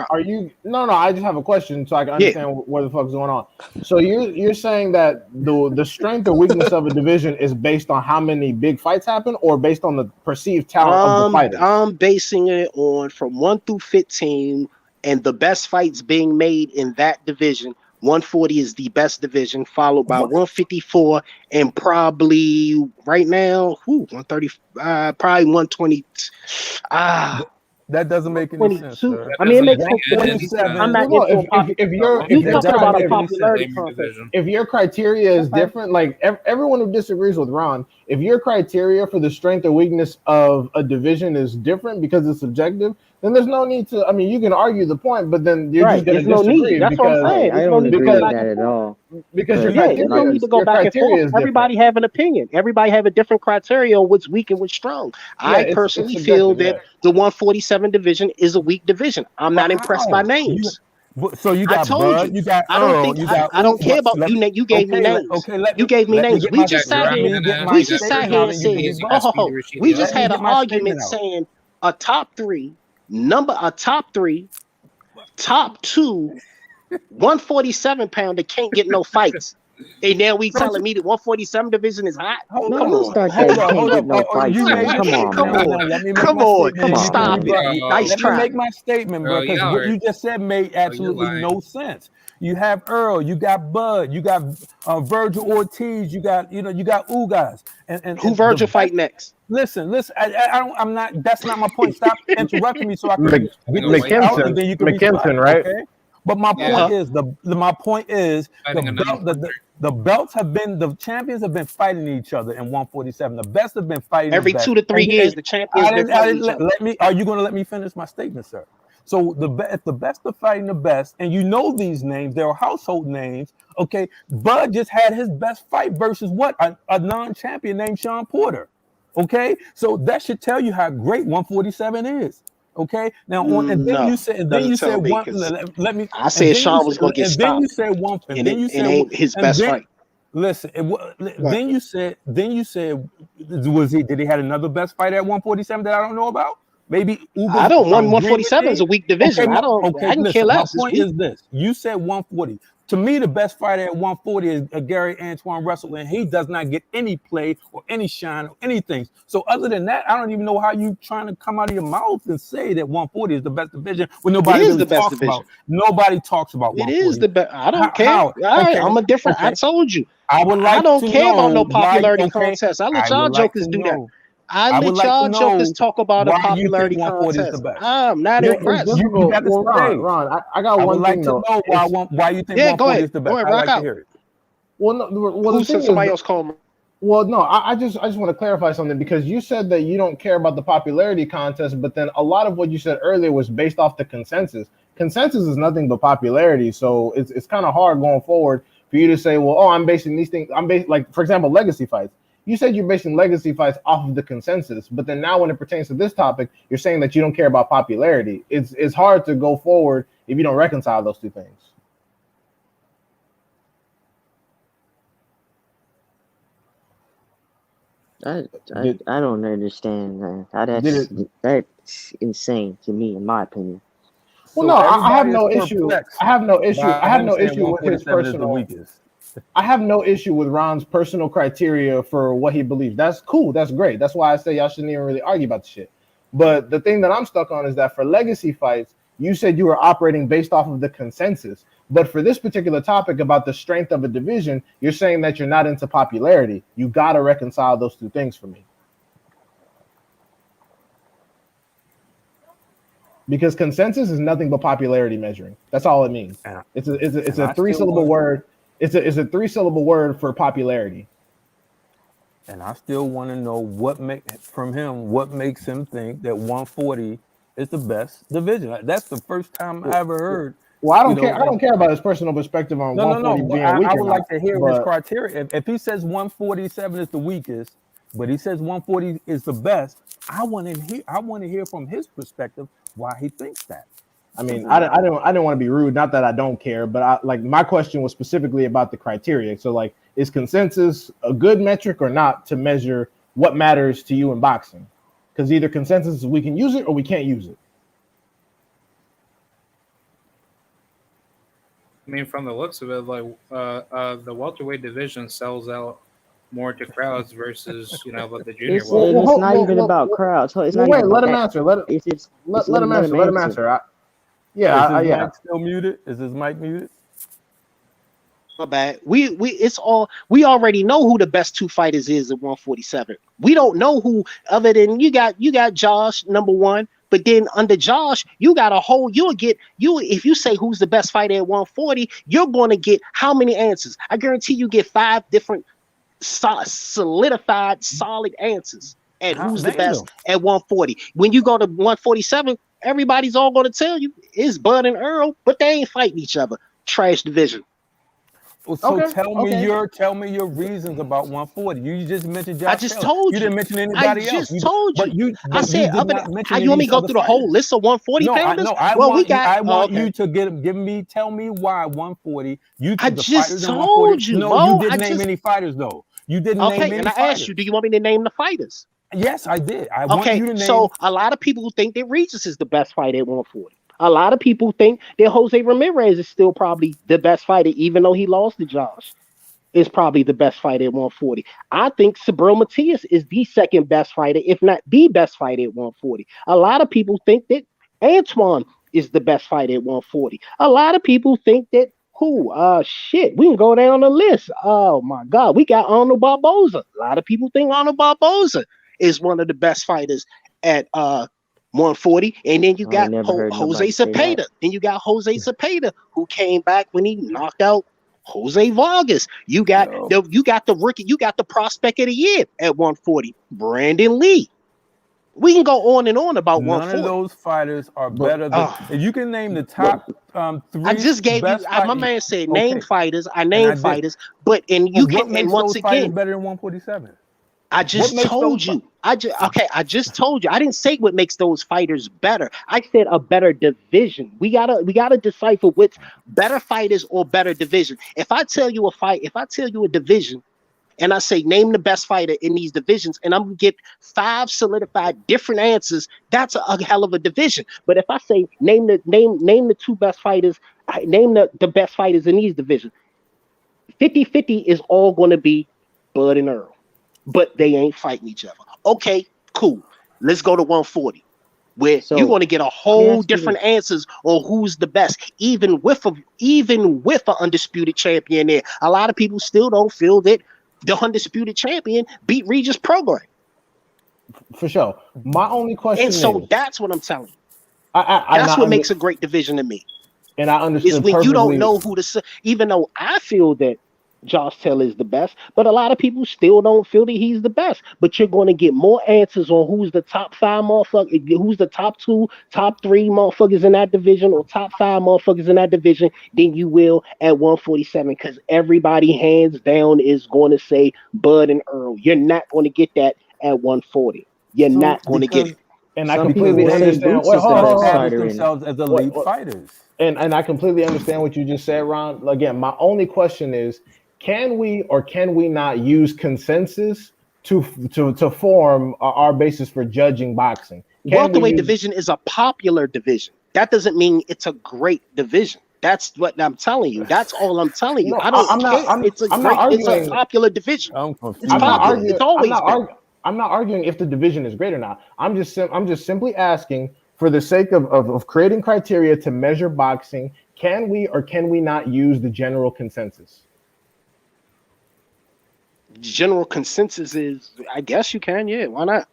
Speaker 3: Are you? No. I just have a question so I can understand what the fuck's going on. So you're saying that the strength or weakness of a division is based on how many big fights happen, or based on the perceived talent of the fighters?
Speaker 6: I'm basing it on from 1 through 15 and the best fights being made in that division. 140 is the best division, followed by 154, and probably right now, 130, probably 120.
Speaker 8: That doesn't make any sense. Sir.
Speaker 6: I mean, it makes sense. I'm not
Speaker 3: if your criteria is different, like everyone who disagrees with Ron, if your criteria for the strength or weakness of a division is different because it's subjective, then there's no need to. I mean, you can argue the point, but then you're just going to disagree.
Speaker 2: That's what I'm saying. I don't agree with that at all.
Speaker 3: Because
Speaker 6: there's no need to go back and forth. Everybody have an opinion. Everybody have a different criteria on what's weak and what's strong. I personally feel that the 147 division is a weak division. I'm not impressed by names.
Speaker 8: So you got Bud, you got Earl,
Speaker 6: I don't care about you. You gave me names. You gave me names. We just sat here. We just sat here and said, "Oh, we just had an argument saying a top three, top two, 147 pounder can't get no fights." And now we telling me the 147 division is hot.
Speaker 2: Come on.
Speaker 6: Come on. Stop it. Nice try.
Speaker 8: Let me make my statement, bro, because what you just said made absolutely no sense. You have Earl, you got Bud, you got Virgil Ortiz, you got Ugas. And
Speaker 6: who Virgil fight next?
Speaker 8: Listen. I'm not. That's not my point. Stop interrupting me so I can.
Speaker 3: McKinson, right?
Speaker 8: Okay? But my point is the belts have been, the champions have been fighting each other in 147. The best have been fighting
Speaker 6: every 2 to 3 years. The champions been fighting each other.
Speaker 8: Are you going to let me finish my statement, sir? So if the best are fighting the best, and you know these names, they're household names. Okay, Bud just had his best fight versus what? A non-champion named Sean Porter. Okay, so that should tell you how great 147 is. Okay. Now on and then
Speaker 6: No,
Speaker 8: you said
Speaker 6: doesn't tell me
Speaker 8: one.
Speaker 6: because
Speaker 8: Let me.
Speaker 6: I
Speaker 8: And
Speaker 6: said
Speaker 8: then you
Speaker 6: Sean was gonna get
Speaker 8: and then you
Speaker 6: stopped,
Speaker 8: said one. And
Speaker 6: and
Speaker 8: then
Speaker 6: it,
Speaker 8: you
Speaker 6: it
Speaker 8: said
Speaker 6: ain't his
Speaker 8: and
Speaker 6: best
Speaker 8: then
Speaker 6: fight.
Speaker 8: listen.
Speaker 6: But
Speaker 8: Then you said was he? Did he had another best fight at 147 that I don't know about? Maybe
Speaker 6: I
Speaker 8: Uga's
Speaker 6: don't want
Speaker 8: green with
Speaker 6: 147 is
Speaker 8: me.
Speaker 6: a weak division.
Speaker 8: Okay,
Speaker 6: I
Speaker 8: okay.
Speaker 6: can care
Speaker 8: Listen, my
Speaker 6: less. It's
Speaker 8: point
Speaker 6: weak.
Speaker 8: is this: you said 140. To me, the best fighter at 140 is Gary Antoine Russell, and he does not get any play or any shine or anything. So other than that, I don't even know how you trying to come out of your mouth and say that 140 is the best division when
Speaker 6: It
Speaker 8: nobody
Speaker 6: is
Speaker 8: really
Speaker 6: the best
Speaker 8: talks about.
Speaker 6: division.
Speaker 8: Nobody talks about
Speaker 6: It is
Speaker 8: 140.
Speaker 6: the best. I don't care.
Speaker 8: How?
Speaker 6: All right,
Speaker 8: Okay,
Speaker 6: I'm a different. I
Speaker 8: okay.
Speaker 6: told you.
Speaker 8: I would
Speaker 6: I
Speaker 8: like
Speaker 6: don't
Speaker 8: to
Speaker 6: care about
Speaker 8: know
Speaker 6: no
Speaker 8: why.
Speaker 6: popularity
Speaker 8: Okay,
Speaker 6: contest. I let
Speaker 8: I
Speaker 6: y'all
Speaker 8: would like
Speaker 6: jokers
Speaker 8: to
Speaker 6: do that.
Speaker 8: know.
Speaker 6: I
Speaker 8: I would
Speaker 6: let
Speaker 8: like to
Speaker 6: y'all jokers
Speaker 8: know
Speaker 6: talk about a
Speaker 8: why you think
Speaker 6: popularity
Speaker 8: 140 is the
Speaker 6: contest.
Speaker 8: best.
Speaker 6: I'm not
Speaker 8: You,
Speaker 3: It's
Speaker 6: impressed.
Speaker 8: you got
Speaker 3: difficult.
Speaker 8: the
Speaker 3: Well,
Speaker 8: stage.
Speaker 3: Ron, I got
Speaker 8: I would
Speaker 3: one
Speaker 8: like
Speaker 3: thing
Speaker 8: to
Speaker 3: though.
Speaker 8: know
Speaker 3: It's
Speaker 8: why you think
Speaker 6: Yeah, go
Speaker 8: 140
Speaker 6: ahead.
Speaker 8: is the
Speaker 6: Go
Speaker 8: best.
Speaker 6: ahead,
Speaker 8: I'd
Speaker 6: rock
Speaker 8: like to
Speaker 6: out.
Speaker 8: hear it.
Speaker 3: the
Speaker 6: Who
Speaker 3: thing
Speaker 6: said
Speaker 3: is,
Speaker 6: somebody else called me?
Speaker 3: well, no, I just want to clarify something because you said that you don't care about the popularity contest, but then a lot of what you said earlier was based off the consensus. Consensus is nothing but popularity, so it's kind of hard going forward for you to say, well, oh, I'm basing these things. I'm based like, for example, legacy fights. You said you're basing legacy fights off of the consensus, but then now when it pertains to this topic, you're saying that you don't care about popularity. It's hard to go forward if you don't reconcile those two things.
Speaker 2: I,
Speaker 3: Did
Speaker 2: I don't understand that.
Speaker 3: did it?
Speaker 2: That's insane to me, in my opinion.
Speaker 3: Well,
Speaker 8: So
Speaker 3: no, I have
Speaker 8: everybody is
Speaker 3: no issue.
Speaker 8: perplexed
Speaker 3: I have no issue.
Speaker 8: by
Speaker 3: I have
Speaker 8: him
Speaker 3: no
Speaker 8: saying
Speaker 3: issue with his
Speaker 8: 147 is the
Speaker 3: personal.
Speaker 8: weakest.
Speaker 3: I have no issue with Ron's personal criteria for what he believes. That's cool. That's great. That's why I say y'all shouldn't even really argue about the shit. But the thing that I'm stuck on is that for legacy fights, you said you were operating based off of the consensus. But for this particular topic about the strength of a division, you're saying that you're not into popularity. You got to reconcile those two things for me. Because consensus is nothing but popularity measuring. That's all it means.
Speaker 8: And,
Speaker 3: It's
Speaker 8: and
Speaker 3: a
Speaker 8: I still
Speaker 3: 3-syllable
Speaker 8: want
Speaker 3: word. It's a 3-syllable word for popularity.
Speaker 8: and I still want to know what makes him think that 140 is the best division. That's the first time I ever heard.
Speaker 3: Well, I
Speaker 8: You
Speaker 3: don't
Speaker 8: know,
Speaker 3: care. I
Speaker 8: like
Speaker 3: don't care about his personal perspective on
Speaker 8: no.
Speaker 3: 140
Speaker 8: But
Speaker 3: being weak
Speaker 8: I
Speaker 3: or
Speaker 8: would like
Speaker 3: not.
Speaker 8: to hear his
Speaker 3: But
Speaker 8: criteria. If he says 147 is the weakest, but he says 140 is the best, I want to hear from his perspective why he thinks that.
Speaker 3: I mean,
Speaker 8: Simple as that.
Speaker 3: I don't want to be rude. Not that I don't care, but my question was specifically about the criteria. So like, is consensus a good metric or not to measure what matters to you in boxing? Because either consensus is we can use it or we can't use it.
Speaker 7: I mean, from the looks of it, like the welterweight division sells out more to crowds versus like the junior
Speaker 2: It's
Speaker 7: welter.
Speaker 2: and it's not even about crowds. It's not
Speaker 3: Wait.
Speaker 2: even
Speaker 3: Let
Speaker 2: about
Speaker 3: him
Speaker 2: that.
Speaker 3: answer. Let
Speaker 2: It's just it's
Speaker 3: let him
Speaker 2: let
Speaker 3: answer.
Speaker 2: him
Speaker 3: Let him
Speaker 2: answer.
Speaker 3: answer.
Speaker 8: Is his
Speaker 3: Yeah.
Speaker 8: mic still muted? Is his mic muted?
Speaker 6: My bad. We already know who the best two fighters is at 147. We don't know who other than you got Josh number one, but then under Josh you got a whole if you say who's the best fighter at 140, you're going to get how many answers? I guarantee you get 5 different solidified solid answers at who's the
Speaker 8: Name
Speaker 6: best
Speaker 8: them.
Speaker 6: at 140. When you go to 147, everybody's all going to tell you it's Bud and Earl, but they ain't fighting each other. Trash division.
Speaker 8: So
Speaker 3: Okay.
Speaker 8: tell me your reasons about 140. You just mentioned
Speaker 6: I
Speaker 8: Josh
Speaker 6: just
Speaker 8: Taylor.
Speaker 6: told
Speaker 8: You
Speaker 6: you.
Speaker 8: didn't mention
Speaker 6: I
Speaker 8: anybody else.
Speaker 6: just told you. I
Speaker 8: But you
Speaker 6: said,
Speaker 8: did not mention
Speaker 6: you want me
Speaker 8: these
Speaker 6: to go
Speaker 8: other
Speaker 6: through the whole
Speaker 8: fighters.
Speaker 6: list of 140 pounders? Well, we got.
Speaker 8: I want
Speaker 6: Okay.
Speaker 8: you to tell me why 140. You
Speaker 6: I
Speaker 8: took the
Speaker 6: just
Speaker 8: fighters in 140.
Speaker 6: told you,
Speaker 8: No, you
Speaker 6: Mo.
Speaker 8: didn't name any fighters though. You didn't name
Speaker 6: Okay. And
Speaker 8: any
Speaker 6: I asked you, do
Speaker 8: fighters.
Speaker 6: you want me to name the fighters?
Speaker 8: Yes, I did. I want
Speaker 6: Okay.
Speaker 8: you to name.
Speaker 6: So a lot of people think that Regis is the best fighter at 140. A lot of people think that Jose Ramirez is still probably the best fighter, even though he lost to Josh. Is probably the best fighter at 140. I think Sabril Matias is the second best fighter, if not the best fighter at 140. A lot of people think that Antoine is the best fighter at 140. A lot of people think that who? Shit, we can go down the list. Oh my God, we got Arnold Barboza. A lot of people think Arnold Barboza is one of the best fighters at 140. And then you
Speaker 2: I
Speaker 6: got
Speaker 2: never heard
Speaker 6: Jose
Speaker 2: nobody say that.
Speaker 6: Cepeda. Then you got Jose Cepeda, who came back when he knocked out Jose Vargas. You got
Speaker 8: Yo,
Speaker 6: the rookie, you got the prospect of the year at 140, Brandon Lee. We can go on and on about
Speaker 8: none of
Speaker 6: 140.
Speaker 8: those fighters are
Speaker 3: But
Speaker 8: better than. If you can name the
Speaker 2: But
Speaker 8: top
Speaker 6: I
Speaker 8: three
Speaker 6: just gave you
Speaker 8: best
Speaker 6: my
Speaker 8: fighters,
Speaker 6: man said name
Speaker 8: okay,
Speaker 6: fighters. I
Speaker 8: and I
Speaker 6: named
Speaker 8: did.
Speaker 6: fighters, but and
Speaker 8: But
Speaker 6: you can
Speaker 8: what
Speaker 6: and
Speaker 8: makes
Speaker 6: once
Speaker 8: those fighters
Speaker 6: again,
Speaker 8: better than 147?
Speaker 6: I
Speaker 3: What
Speaker 6: just
Speaker 3: makes those?
Speaker 6: told you. I just told you. I didn't say what makes those fighters better. I said a better division. We gotta decipher which better fighters or better division. If I tell you a fight, if I tell you a division, and I say name the best fighter in these divisions, and I'm gonna get 5 solidified different answers, that's a hell of a division. But if I say name the 2 best fighters, name the best fighters in these divisions, 50-50 is all gonna be Bud and Earl, but they ain't fighting each other. Okay, cool. Let's go to 140, where you're
Speaker 2: So
Speaker 6: going to get a
Speaker 2: let me
Speaker 6: whole
Speaker 2: ask you
Speaker 6: different
Speaker 2: this.
Speaker 6: answers on who's the best, even with an undisputed champion there. A lot of people still don't feel that the undisputed champion beat Regis Program,
Speaker 3: For sure. My only
Speaker 6: and
Speaker 3: question
Speaker 6: so
Speaker 3: is,
Speaker 6: that's what I'm telling you.
Speaker 3: I
Speaker 6: That's
Speaker 3: not
Speaker 6: what
Speaker 3: under,
Speaker 6: makes a great division to me.
Speaker 3: and I
Speaker 6: Is
Speaker 3: understood
Speaker 6: when you don't
Speaker 3: perfectly.
Speaker 6: know who to. Even though I feel that Josh Taylor is the best, but a lot of people still don't feel that he's the best. But you're going to get more answers on who's the top 5 motherfuckers, who's the top 2, top 3 motherfuckers in that division, or top 5 motherfuckers in that division than you will at 147. Because everybody hands down is going to say Bud and Earl. You're not going to get that at 140. You're
Speaker 2: So
Speaker 6: not going to get
Speaker 8: because
Speaker 6: it.
Speaker 3: And I
Speaker 2: some
Speaker 8: because
Speaker 2: people
Speaker 3: completely
Speaker 2: will say
Speaker 8: they
Speaker 3: understand.
Speaker 2: Boots
Speaker 3: Wait,
Speaker 2: is the
Speaker 3: hold on, hold
Speaker 2: best
Speaker 3: on, hold on.
Speaker 8: established
Speaker 2: fighter in.
Speaker 8: themselves as
Speaker 3: What,
Speaker 8: elite
Speaker 3: what,
Speaker 8: fighters.
Speaker 3: and I completely understand what you just said, Ron. Again, my only question is, can we or can we not use consensus to form our basis for judging boxing? Can we
Speaker 6: Welterweight
Speaker 3: use?
Speaker 6: division is a popular division. That doesn't mean it's a great division. That's what I'm telling you. That's all I'm telling you.
Speaker 3: No,
Speaker 6: I don't
Speaker 3: I'm not.
Speaker 6: care.
Speaker 3: I'm not
Speaker 6: It's a
Speaker 3: arguing.
Speaker 6: popular division.
Speaker 8: I'm
Speaker 6: It's
Speaker 3: I'm not
Speaker 6: popular.
Speaker 8: confused.
Speaker 6: It's
Speaker 3: arguing.
Speaker 6: always been.
Speaker 3: I'm not arguing if the division is great or not. I'm just simply asking for the sake of creating criteria to measure boxing. Can we or can we not use the general consensus?
Speaker 6: General consensus is, I guess you can, yeah, why not?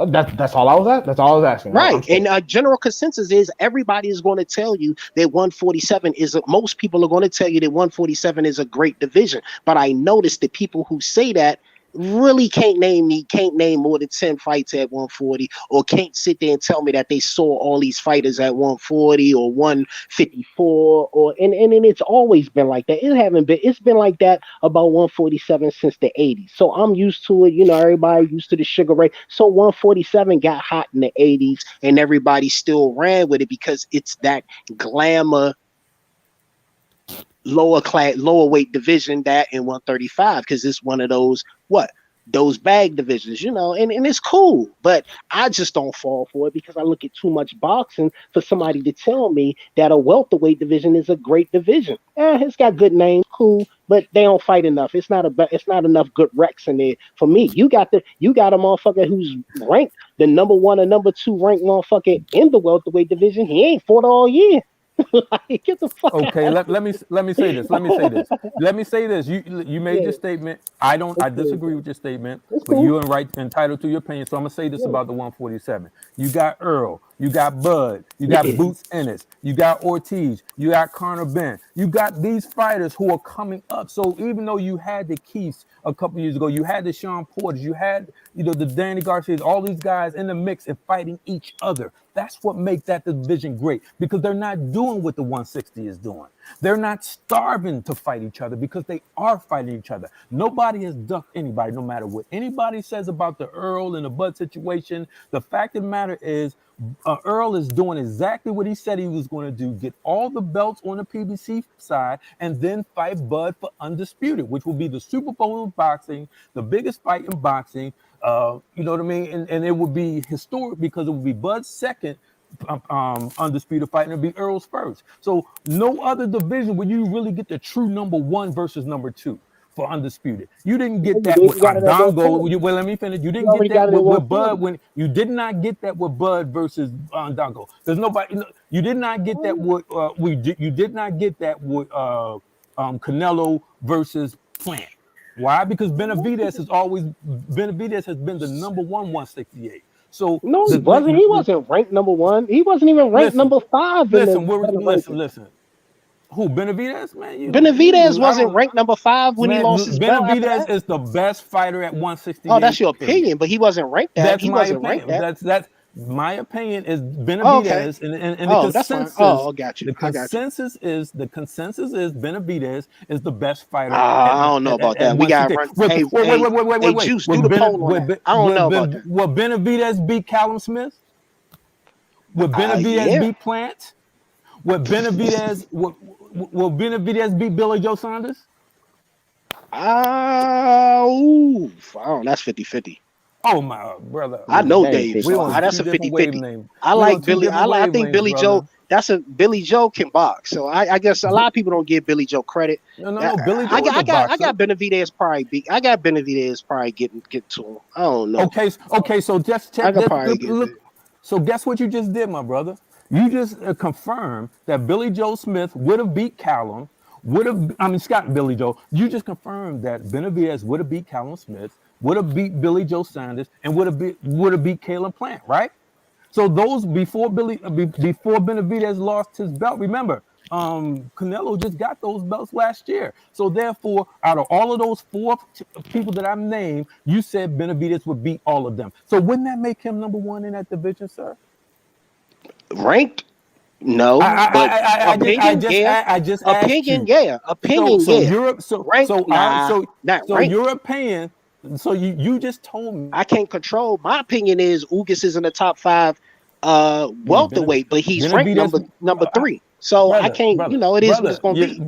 Speaker 3: That's all I was at. That's all I was asking. I'm
Speaker 6: Right.
Speaker 3: still.
Speaker 6: And general consensus is everybody is going to tell you that 147 most people are going to tell you that 147 is a great division. But I noticed that people who say that really can't name more than 10 fights at 140, or can't sit there and tell me that they saw all these fighters at 140 or 154, and it's always been like that. It's been like that about 147 since the 80s. So I'm used to it. Everybody used to the Sugar Ray. So 147 got hot in the 80s, and everybody still ran with it because it's that glamour lower weight division, that in 135, because it's one of those bag divisions, and it's cool. But I just don't fall for it because I look at too much boxing for somebody to tell me that a welterweight division is a great division. It's got good names, cool, but they don't fight enough. It's not enough good recs in there for me. You got a motherfucker who's ranked the number 1 or number 2 ranked motherfucker in the welterweight division. He ain't fought all year. Like, get the fuck
Speaker 8: Okay,
Speaker 6: out.
Speaker 8: let me say this. Let me say this. Let me say this. You made
Speaker 6: Yeah,
Speaker 8: your statement. I
Speaker 6: it's cool.
Speaker 8: disagree with your statement,
Speaker 6: It's
Speaker 8: but
Speaker 6: cool.
Speaker 8: you're entitled to your opinion. So I'm gonna say this
Speaker 6: Yeah.
Speaker 8: about the 147. You got Earl, you got Bud, you got
Speaker 6: Yeah.
Speaker 8: Boots Ennis, you got Ortiz, you got Conor Ben. You got these fighters who are coming up. So even though you had the Keiths a couple years ago, you had the Sean Porters, you had the Danny Garcias, all these guys in the mix and fighting each other. That's what makes that division great, because they're not doing what the 160 is doing. They're not starving to fight each other because they are fighting each other. Nobody has ducked anybody, no matter what anybody says about the Earl and the Bud situation. The fact of the matter is, Earl is doing exactly what he said he was going to do: get all the belts on the PBC side, and then fight Bud for undisputed, which will be the Super Bowl of boxing, the biggest fight in boxing. You know what I mean? And it would be historic because it would be Bud's second undisputed fight, and it'd be Earl's first. So no other division where you really get the true number 1 versus number 2 for undisputed. You didn't
Speaker 6: Yeah,
Speaker 8: get
Speaker 6: you
Speaker 8: that
Speaker 6: did.
Speaker 8: with
Speaker 6: You got it at
Speaker 8: Andongo.
Speaker 6: 140.
Speaker 8: Well, let me finish. You
Speaker 6: You
Speaker 8: didn't get
Speaker 6: already
Speaker 8: that
Speaker 6: got it at
Speaker 8: with Bud
Speaker 6: 140.
Speaker 8: when you did not get that with Bud versus Andongo. There's nobody. You did not get that with you did not get that with Canelo versus Plant. Why? Because Benavidez has been the number 168. So
Speaker 6: No, he wasn't. He wasn't ranked number 1. He wasn't even ranked
Speaker 8: listen,
Speaker 6: number 5 in the better ranking.
Speaker 8: listen. Who, Benavidez, man?
Speaker 6: Benavidez
Speaker 8: I
Speaker 6: wasn't
Speaker 8: don't,
Speaker 6: ranked number 5 when he
Speaker 8: man.
Speaker 6: lost his belt after
Speaker 8: Benavidez
Speaker 6: that.
Speaker 8: is the best fighter at
Speaker 6: Oh, that's
Speaker 8: 168.
Speaker 6: your
Speaker 8: Period.
Speaker 6: opinion, but he wasn't ranked that.
Speaker 8: That's
Speaker 6: He
Speaker 8: my
Speaker 6: wasn't ranked
Speaker 8: opinion.
Speaker 6: that.
Speaker 8: My opinion is
Speaker 6: Oh, okay.
Speaker 8: Benavidez, and
Speaker 6: Oh, that's fine. Oh, I got you.
Speaker 8: the
Speaker 6: I got you.
Speaker 8: consensus is Benavidez is the best fighter
Speaker 6: I don't know about
Speaker 8: at
Speaker 6: that. We gotta
Speaker 8: 160.
Speaker 6: run. Hey, hey, hey, Juice, do the poll on that. I don't know about that.
Speaker 8: Will Benavidez beat Callum Smith? Would Benavidez
Speaker 6: Yeah.
Speaker 8: beat Plant? Would Benavidez will Benavidez beat Billy Joe Saunders?
Speaker 6: Ooh, I don't. That's 50-50.
Speaker 8: Oh my brother,
Speaker 6: I
Speaker 2: It's
Speaker 6: know
Speaker 2: very
Speaker 6: Dave,
Speaker 8: we
Speaker 6: so
Speaker 2: 50.
Speaker 8: on
Speaker 6: that's
Speaker 8: two
Speaker 6: a
Speaker 8: different
Speaker 6: 50-50.
Speaker 8: wavelengths.
Speaker 6: I
Speaker 8: We on
Speaker 6: like
Speaker 8: two
Speaker 6: Billy.
Speaker 8: different
Speaker 6: I think
Speaker 8: wavelengths,
Speaker 6: Billy Joe.
Speaker 8: brother.
Speaker 6: That's a Billy Joe can box. So I guess a lot of people don't give Billy Joe credit.
Speaker 8: No. Billy Joe is a
Speaker 6: I
Speaker 8: boxer.
Speaker 6: got Benavidez probably beat. I got Benavidez probably get to him. I don't know.
Speaker 8: Okay. So just check.
Speaker 6: I could probably get
Speaker 8: Look.
Speaker 6: it.
Speaker 8: So guess what you just did, my brother? You just confirmed that Billy Joe Smith would have beat Callum. Scott and Billy Joe. You just confirmed that Benavidez would have beat Callum Smith, would have beat Billy Joe Sanders, and would have beat Caleb Plant, right? So those before Benavidez lost his belt. Remember, Canelo just got those belts last year. So therefore, out of all of those four people that I named, you said Benavidez would beat all of them. So wouldn't that make him number one in that division, sir?
Speaker 6: Ranked? No, but opinion, yeah.
Speaker 8: I just asked
Speaker 6: Opinion,
Speaker 8: you.
Speaker 6: yeah. Opinion, yeah. Ranked? Nah, not ranked.
Speaker 8: Your opinion. So you just told me.
Speaker 6: I can't control. My opinion is Ugas is in the top 5 welterweight, but he's ranked number 3. So I can't. It is what it's gonna be.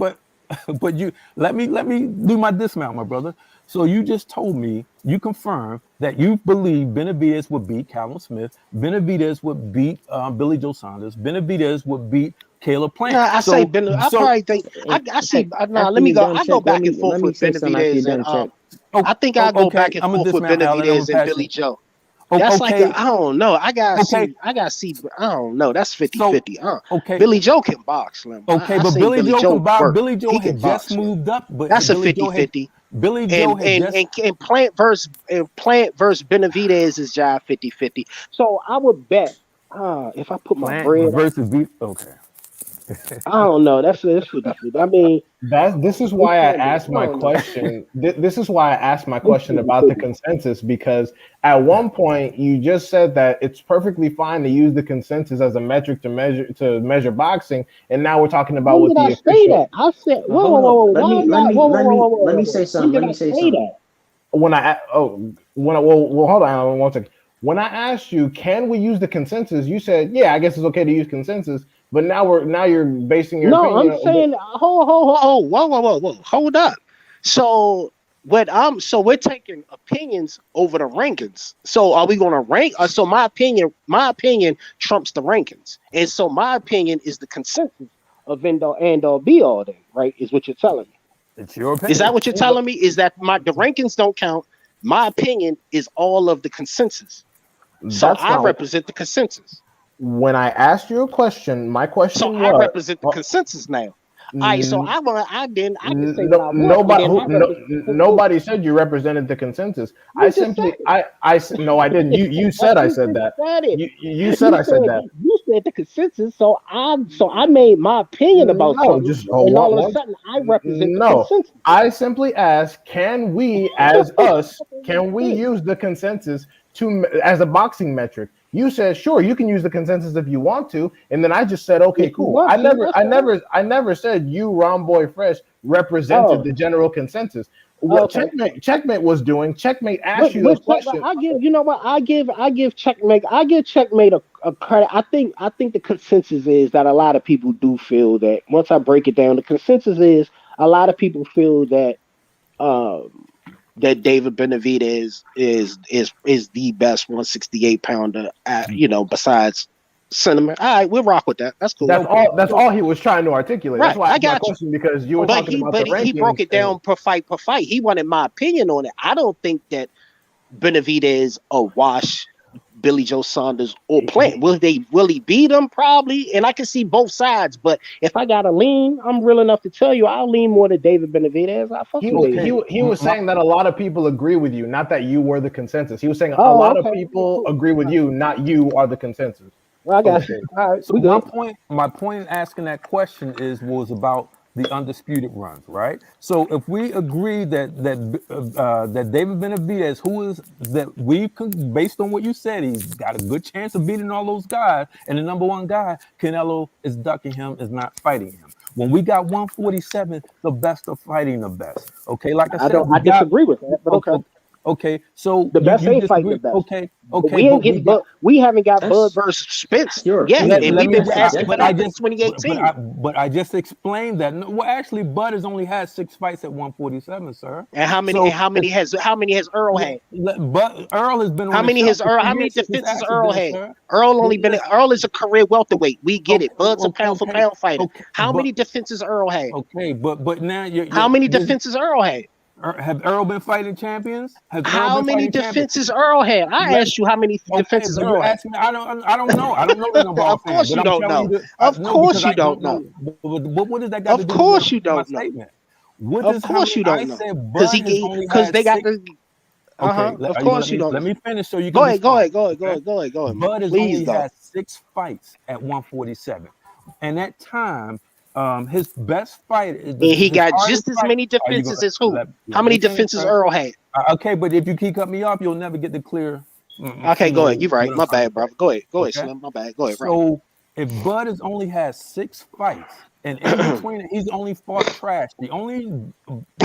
Speaker 8: But you let me do my dismount, my brother. So you just told me, you confirmed that you believe Benavidez would beat Callum Smith, Benavidez would beat Billy Joe Saunders, Benavidez would beat Caleb Plant.
Speaker 6: Nah, I probably think I see. Nah, let me go. I go back and forth with Benavidez and I think I go back and forth with Benavidez and Billy Joe. That's like I don't know. I gotta see. I don't know. That's 50-50.
Speaker 8: Okay.
Speaker 6: Billy Joe can box, Slim.
Speaker 8: Okay, but Billy Joe can box. Billy Joe
Speaker 6: had
Speaker 8: just moved up, but
Speaker 6: that's a 50-50.
Speaker 8: Billy Joe
Speaker 6: and Plant versus Benavidez is job 50-50. So I would bet if I put my bread
Speaker 8: versus beat. Okay.
Speaker 6: I don't know. That's 50-50. I mean,
Speaker 3: this is why I asked my question. This is why I asked my question about the consensus, because at one point you just said that it's perfectly fine to use the consensus as a metric to measure boxing, and now we're talking about what the official.
Speaker 6: Say that? I said, whoa.
Speaker 2: Let me say something.
Speaker 3: Hold on 1 second. When I asked you, can we use the consensus? You said, yeah, I guess it's okay to use consensus. But now you're basing your opinion.
Speaker 6: No, I'm saying, whoa, hold up. So we're taking opinions over the rankings. So are we going to rank? So my opinion trumps the rankings, and so my opinion is the consensus of end all be all. Then, right? Is what you're telling me.
Speaker 8: It's your opinion.
Speaker 6: Is that what you're telling me? Is that the rankings don't count? My opinion is all of the consensus. So I represent the consensus.
Speaker 3: When I asked you a question, my question
Speaker 6: so
Speaker 3: was,
Speaker 6: I represent the consensus now. All right, so I can say
Speaker 3: nobody said you represented the consensus. I didn't. You said I said that. You said I said that.
Speaker 6: You said the consensus, so I made my opinion about something, and all of a sudden I represent the consensus.
Speaker 3: I simply asked, can we as us, can we use the consensus as a boxing metric? You said, sure, you can use the consensus if you want to, and then I just said, okay, cool. I never said you, Romboy Fresh, represented the general consensus. What Checkmate was doing, Checkmate asked you this question.
Speaker 6: I give Checkmate a credit. I think the consensus is that a lot of people do feel that, once I break it down, the consensus is a lot of people feel that that David Benavidez is the best 168 pounder, besides Cinnamon. All right, we'll rock with that. That's cool.
Speaker 3: That's all he was trying to articulate.
Speaker 6: Right.
Speaker 3: That's why
Speaker 6: I got you.
Speaker 3: Question, because you were talking about the rankings.
Speaker 6: He broke it down per fight. He wanted my opinion on it. I don't think that Benavidez or Wash, Billy Joe Saunders or Plant. Will he beat him? Probably. And I can see both sides. But if I got to lean, I'm real enough to tell you, I'll lean more to David Benavidez.
Speaker 3: He was saying that a lot of people agree with you, not that you were the consensus. He was saying a lot of people agree with you, not you are the consensus.
Speaker 6: Well, I got you. All right.
Speaker 8: So my point in asking that question was about the undisputed runs, right? So if we agree that David Benavidez, who is that we could, based on what you said, he's got a good chance of beating all those guys, and the number one guy, Canelo, is ducking him, is not fighting him. When we got 147, the best are fighting the best. Okay, like I said, we
Speaker 6: I
Speaker 8: got
Speaker 6: disagree with that, but okay.
Speaker 8: okay. So
Speaker 6: The best
Speaker 8: you
Speaker 6: ain't fighting
Speaker 8: disagree?
Speaker 6: the best.
Speaker 8: Okay,
Speaker 6: But we ain't getting we haven't got Bud
Speaker 2: That's
Speaker 6: versus Spence
Speaker 2: your
Speaker 6: yet,
Speaker 2: opinion.
Speaker 6: and
Speaker 8: let
Speaker 6: we've
Speaker 8: me,
Speaker 6: been asking for
Speaker 8: but I
Speaker 6: that since
Speaker 8: just, but I just explained that. No, well, actually, Bud has only had 6 fights at 147, sir.
Speaker 6: And how many?
Speaker 8: So
Speaker 6: How many has Earl had?
Speaker 8: but Earl has been on
Speaker 6: How
Speaker 8: the
Speaker 6: many
Speaker 8: shelf
Speaker 6: has
Speaker 8: for
Speaker 6: Earl?
Speaker 8: 2
Speaker 6: How many
Speaker 8: years since this
Speaker 6: defenses Earl
Speaker 8: accident,
Speaker 6: had?
Speaker 8: sir.
Speaker 6: Earl only been. Earl is a career welterweight. We get it. Bud's a pound for
Speaker 8: Okay,
Speaker 6: pound fighter.
Speaker 8: okay,
Speaker 6: How many defenses Earl had?
Speaker 8: okay, but now
Speaker 6: How many defenses Earl had?
Speaker 8: have Earl been fighting champions? Has Earl
Speaker 6: How
Speaker 8: been
Speaker 6: many
Speaker 8: fighting champions?
Speaker 6: defenses Earl had? I
Speaker 8: Let,
Speaker 6: asked you how many
Speaker 8: okay,
Speaker 6: defenses
Speaker 8: but you're
Speaker 6: Earl had.
Speaker 8: asking me. I don't know. I don't know the number
Speaker 6: Of
Speaker 8: offhand,
Speaker 6: course
Speaker 8: but
Speaker 6: you
Speaker 8: I'm
Speaker 6: don't
Speaker 8: telling
Speaker 6: know.
Speaker 8: you that
Speaker 6: Of
Speaker 8: no,
Speaker 6: course
Speaker 8: because
Speaker 6: you
Speaker 8: I
Speaker 6: don't
Speaker 8: don't
Speaker 6: know.
Speaker 8: know. But what does that got to
Speaker 6: Of
Speaker 8: do with
Speaker 6: course you
Speaker 8: my
Speaker 6: don't know.
Speaker 8: statement? What
Speaker 6: Of
Speaker 8: is how
Speaker 6: course
Speaker 8: many?
Speaker 6: you
Speaker 8: I
Speaker 6: don't know.
Speaker 8: said
Speaker 6: Because
Speaker 8: Bud has only
Speaker 6: because
Speaker 8: had
Speaker 6: they got
Speaker 8: 6.
Speaker 6: the
Speaker 8: Okay,
Speaker 6: Of
Speaker 8: are you
Speaker 6: course
Speaker 8: gonna
Speaker 6: you don't
Speaker 8: let
Speaker 6: know.
Speaker 8: me finish so you can
Speaker 6: Go ahead, go
Speaker 8: respond?
Speaker 6: ahead, go ahead, go
Speaker 8: Okay,
Speaker 6: ahead, go ahead, go ahead, man.
Speaker 8: Bud has
Speaker 6: Please
Speaker 8: only
Speaker 6: go.
Speaker 8: had 6 fights at 147, and that time, his best fight,
Speaker 6: And he
Speaker 8: his
Speaker 6: got
Speaker 8: hardest
Speaker 6: just as
Speaker 8: fight.
Speaker 6: many
Speaker 8: Are you
Speaker 6: defenses
Speaker 8: gonna
Speaker 6: as who? How
Speaker 8: let
Speaker 6: many
Speaker 8: me finish,
Speaker 6: defenses
Speaker 8: sir?
Speaker 6: Earl had?
Speaker 8: Okay, but if you keep cutting me off, you'll never get the clear,
Speaker 6: Okay, go ahead. You're right.
Speaker 8: what I'm
Speaker 6: My
Speaker 8: trying to
Speaker 6: bad,
Speaker 8: say.
Speaker 6: brother. Go ahead. Go ahead,
Speaker 8: Okay,
Speaker 6: Slim. My bad. Go ahead, right.
Speaker 8: so if Bud has only had 6 fights, and in between he's only fought trash. The only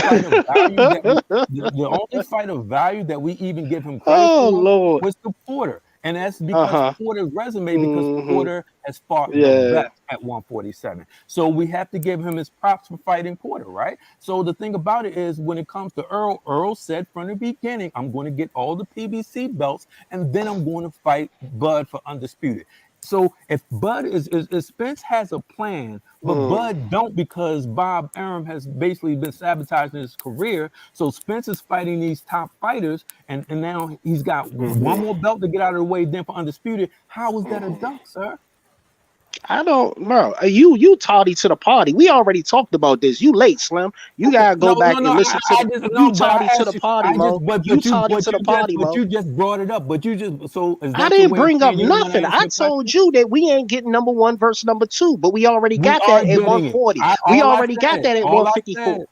Speaker 8: fight of value that the only fight of value that we even give him credit
Speaker 6: Oh
Speaker 8: for
Speaker 6: Lord.
Speaker 8: was to Porter, and that's because
Speaker 6: Uh-huh.
Speaker 8: Porter's resume, because
Speaker 6: Mm-hmm.
Speaker 8: Porter has fought the
Speaker 6: Yeah.
Speaker 8: best at 147. So we have to give him his props for fighting Porter, right? So the thing about it is, when it comes to Earl said from the beginning, I'm going to get all the PBC belts, and then I'm going to fight Bud for undisputed. So if Bud is Spence has a plan, but Bud don't, because Bob Arum has basically been sabotaging his career. So Spence is fighting these top fighters, and now he's got one more belt to get out of the way, then for undisputed. How is that a duck, sir?
Speaker 6: I don't, bro. You tardy to the party. We already talked about this. You late, Slim. You
Speaker 8: Okay,
Speaker 6: gotta go back
Speaker 8: no.
Speaker 6: and listen to
Speaker 8: I
Speaker 6: the.
Speaker 8: just
Speaker 6: You
Speaker 8: no, but I
Speaker 6: tardy to
Speaker 8: asked
Speaker 6: the
Speaker 8: you.
Speaker 6: party,
Speaker 8: I just
Speaker 6: Mo. You tardy to the party,
Speaker 8: but
Speaker 6: Mo.
Speaker 8: you just brought it up. But you just so is
Speaker 6: I
Speaker 8: that your
Speaker 6: didn't
Speaker 8: way of
Speaker 6: bring up
Speaker 8: saying you don't want to
Speaker 6: nothing.
Speaker 8: answer
Speaker 6: I
Speaker 8: the question?
Speaker 6: told you that we ain't getting number one versus number two, but we already
Speaker 8: We
Speaker 6: got
Speaker 8: are
Speaker 6: that at
Speaker 8: getting it.
Speaker 6: 140. We already got that at
Speaker 8: All I said.
Speaker 6: 154.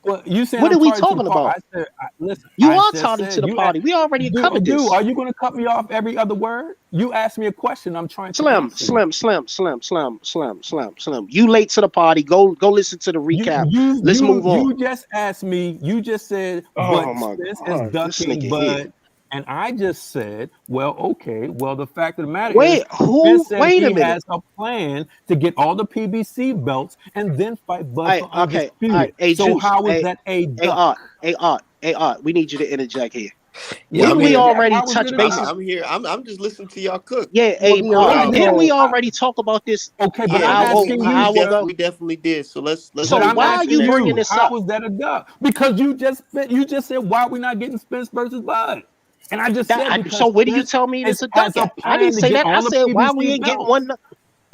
Speaker 8: Well, you saying
Speaker 6: What
Speaker 8: I'm
Speaker 6: are we
Speaker 8: tardy to the
Speaker 6: talking
Speaker 8: part.
Speaker 6: about?
Speaker 8: I said, listen.
Speaker 6: You
Speaker 8: I
Speaker 6: are
Speaker 8: just
Speaker 6: tardy to
Speaker 8: said
Speaker 6: the party. We already covered
Speaker 8: do.
Speaker 6: this.
Speaker 8: Are you going to cut me off every other word? You asked me a question. I'm trying to
Speaker 6: Slim,
Speaker 8: answer you.
Speaker 6: Slim. You late to the party. Go listen to the recap. Let's move on.
Speaker 8: You just asked me. You just said,
Speaker 6: Oh
Speaker 8: but
Speaker 6: my
Speaker 8: Spence is
Speaker 6: God, this
Speaker 8: ducking
Speaker 6: nigga here.
Speaker 8: Bud, and I just said, well, okay. Well, the fact of the matter is,
Speaker 6: Wait, who?
Speaker 8: Spence says
Speaker 6: Wait a
Speaker 8: he
Speaker 6: minute.
Speaker 8: has a plan to get all the PBC belts and then fight Bud for
Speaker 6: Okay, all right.
Speaker 8: undisputed.
Speaker 6: Hey,
Speaker 8: So
Speaker 6: Juice.
Speaker 8: how is that a duck?
Speaker 6: Art. We need you to interject here.
Speaker 1: Yeah, I'm
Speaker 6: Didn't we
Speaker 1: here.
Speaker 6: already
Speaker 8: How is
Speaker 6: touch
Speaker 8: it a
Speaker 6: bases?
Speaker 8: duck?
Speaker 1: I'm here. I'm just listening to y'all cook.
Speaker 6: Yeah,
Speaker 2: Well,
Speaker 6: hey,
Speaker 2: the
Speaker 6: Art.
Speaker 1: Um,
Speaker 6: Didn't
Speaker 2: original.
Speaker 6: we already talk about this
Speaker 8: Okay, but
Speaker 6: an
Speaker 1: yeah,
Speaker 8: I'm
Speaker 6: hour
Speaker 8: asking you,
Speaker 1: we
Speaker 8: sir.
Speaker 6: ago?
Speaker 1: definitely did. So let's
Speaker 6: So
Speaker 8: But I'm
Speaker 1: move
Speaker 6: why
Speaker 1: on
Speaker 6: are
Speaker 1: to the
Speaker 8: asking
Speaker 6: you
Speaker 1: next
Speaker 6: bringing
Speaker 8: you,
Speaker 1: one.
Speaker 6: this
Speaker 8: how
Speaker 6: up?
Speaker 8: is that a duck? Because you just said, why are we not getting Spence versus Bud? And I just said
Speaker 6: So
Speaker 8: because
Speaker 6: where do you
Speaker 8: Spence
Speaker 6: tell me it's a duck
Speaker 8: has a
Speaker 6: at? I didn't
Speaker 8: plan to
Speaker 6: say
Speaker 8: get
Speaker 6: that. I
Speaker 8: all the
Speaker 6: said why we
Speaker 8: PBC
Speaker 6: ain't getting
Speaker 8: belts.
Speaker 6: one.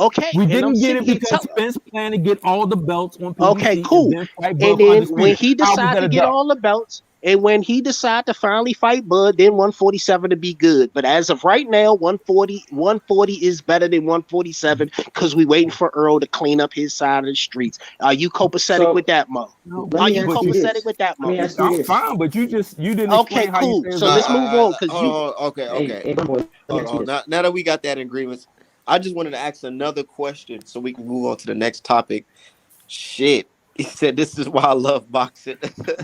Speaker 6: Okay,
Speaker 8: We
Speaker 6: and I'm
Speaker 8: didn't get
Speaker 6: sitting
Speaker 8: it
Speaker 6: here
Speaker 8: because
Speaker 6: telling.
Speaker 8: Spence planned to get all the belts on
Speaker 6: Okay,
Speaker 8: PBC and
Speaker 6: cool.
Speaker 8: then fight
Speaker 6: And
Speaker 8: Bud for
Speaker 6: then when
Speaker 8: undisputed.
Speaker 6: he
Speaker 8: How was
Speaker 6: decided
Speaker 8: that
Speaker 6: to
Speaker 8: a
Speaker 6: get
Speaker 8: duck?
Speaker 6: all the belts, and when he decided to finally fight Bud, then 147 to be good. But as of right now, 140 is better than 147 because we waiting for Earl to clean up his side of the streets. Are you copacetic with
Speaker 2: So
Speaker 6: that, Mo?
Speaker 8: No,
Speaker 2: let
Speaker 6: Are
Speaker 2: me
Speaker 6: you
Speaker 2: ask
Speaker 8: but
Speaker 2: you
Speaker 6: copacetic
Speaker 2: this.
Speaker 6: with that,
Speaker 2: Let me
Speaker 6: Mo?
Speaker 2: ask you
Speaker 8: I'm
Speaker 2: this.
Speaker 8: fine. But you didn't
Speaker 6: Okay,
Speaker 8: explain how you
Speaker 6: cool.
Speaker 8: say it's
Speaker 6: So
Speaker 8: a
Speaker 6: let's
Speaker 8: duck.
Speaker 6: move on because you.
Speaker 1: Okay, okay.
Speaker 2: Hey, boy, let me
Speaker 1: Hold
Speaker 2: ask you
Speaker 1: on.
Speaker 2: this.
Speaker 1: Now that we got that in agreements, I just wanted to ask another question so we can move on to the next topic. Shit. He said this is why I love boxing.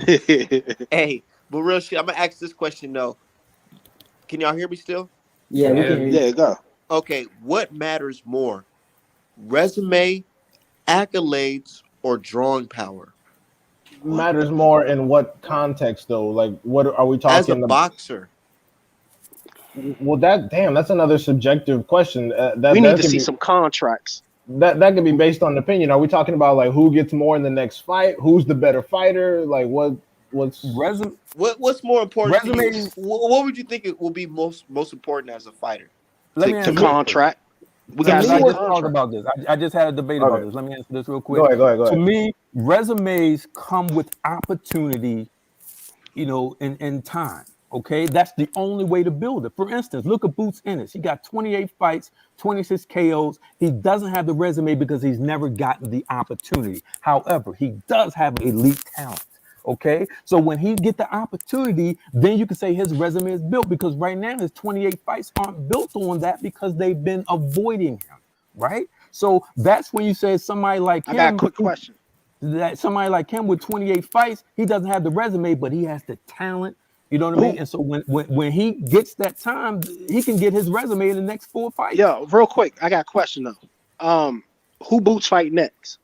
Speaker 1: Hey, but real shit, I'm gonna ask this question though. Can y'all hear me still?
Speaker 2: Yeah, we
Speaker 3: Yeah.
Speaker 2: can hear you.
Speaker 6: Yeah, go.
Speaker 1: Okay, what matters more? Resume, accolades, or drawing power?
Speaker 3: Matters more in what context though? Like, what are we
Speaker 1: As a
Speaker 3: talking?
Speaker 1: boxer,
Speaker 3: Well, that's another subjective question.
Speaker 6: We need
Speaker 3: That
Speaker 6: to
Speaker 3: could
Speaker 6: see
Speaker 3: be
Speaker 6: some contracts.
Speaker 3: that could be based on opinion. Are we talking about like who gets more in the next fight? Who's the better fighter? Like what's
Speaker 8: Resume,
Speaker 1: what's more important to you?
Speaker 8: resume.
Speaker 1: What would you think it will be most important as a fighter?
Speaker 8: Let me
Speaker 6: The
Speaker 3: to
Speaker 8: answer
Speaker 3: me?
Speaker 8: this first.
Speaker 6: contract. We
Speaker 3: To
Speaker 6: gotta
Speaker 8: Because
Speaker 3: me,
Speaker 6: see
Speaker 8: I
Speaker 6: the
Speaker 3: what?
Speaker 8: just talked
Speaker 6: contract.
Speaker 8: about this. I just had a debate about
Speaker 3: Okay,
Speaker 8: this. Let me answer this real
Speaker 3: go
Speaker 8: quick.
Speaker 3: ahead. Go ahead. Go
Speaker 8: To
Speaker 3: ahead.
Speaker 8: me, resumes come with opportunity, in time. Okay, that's the only way to build it. For instance, look at Boots Ennis. He got 28 fights, 26 KOs. He doesn't have the resume because he's never gotten the opportunity. However, he does have elite talent. Okay, so when he get the opportunity, then you can say his resume is built, because right now his 28 fights aren't built on that because they've been avoiding him, right? So that's when you say somebody like
Speaker 6: I got a
Speaker 8: him,
Speaker 6: quick question.
Speaker 8: that somebody like him with 28 fights, he doesn't have the resume, but he has the talent. You know what I mean?
Speaker 6: Who?
Speaker 8: And so when he gets that time, he can get his resume in the next 4 fights.
Speaker 6: Yeah, real quick. I got a question though. Who Boots fight next?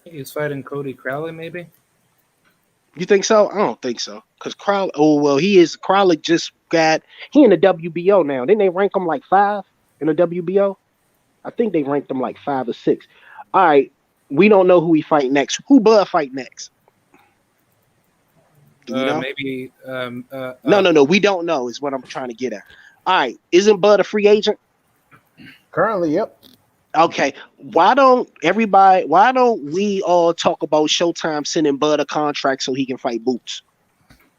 Speaker 7: He's fighting Cody Crowley, maybe.
Speaker 6: You think so? I don't think so. Cause Crowley. Oh well, Crowley just got. He in the WBO now. Didn't they rank him like 5 in the WBO? I think they ranked him like 5 or 6. All right. We don't know who he fight next. Who Bud fight next? Do we know?
Speaker 7: Maybe.
Speaker 6: No. We don't know. Is what I'm trying to get at. All right. Isn't Bud a free agent?
Speaker 3: Currently, yep.
Speaker 6: Okay. Why don't we all talk about Showtime sending Bud a contract so he can fight Boots?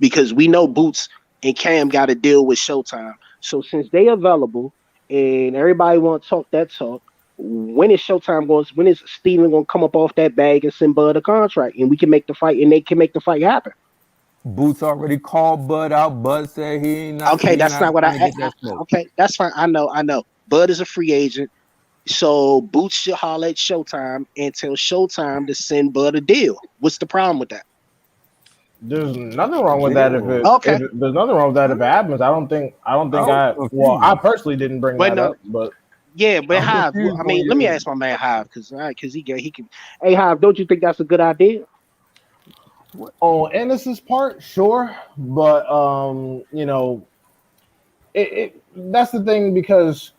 Speaker 6: Because we know Boots and Cam got to deal with Showtime. So since they available and everybody want to talk that talk, when is Showtime going? When is Steven going to come up off that bag and send Bud a contract, and we can make the fight, and they can make the fight happen?
Speaker 8: Boots already called Bud out. Bud said he ain't not.
Speaker 6: Okay, that's not what okay, that's fine. I know. Bud is a free agent, so Boots should holler at Showtime and tell Showtime to send Bud a deal. What's the problem with that?
Speaker 3: There's nothing wrong with that. If there's nothing wrong with that if it happens. I I personally didn't bring that up, but
Speaker 6: yeah, but Hive. I mean, let me ask my man Hive because he can. Hey Hive, don't you think that's a good idea?
Speaker 3: On Ennis's part, sure, but that's the thing, because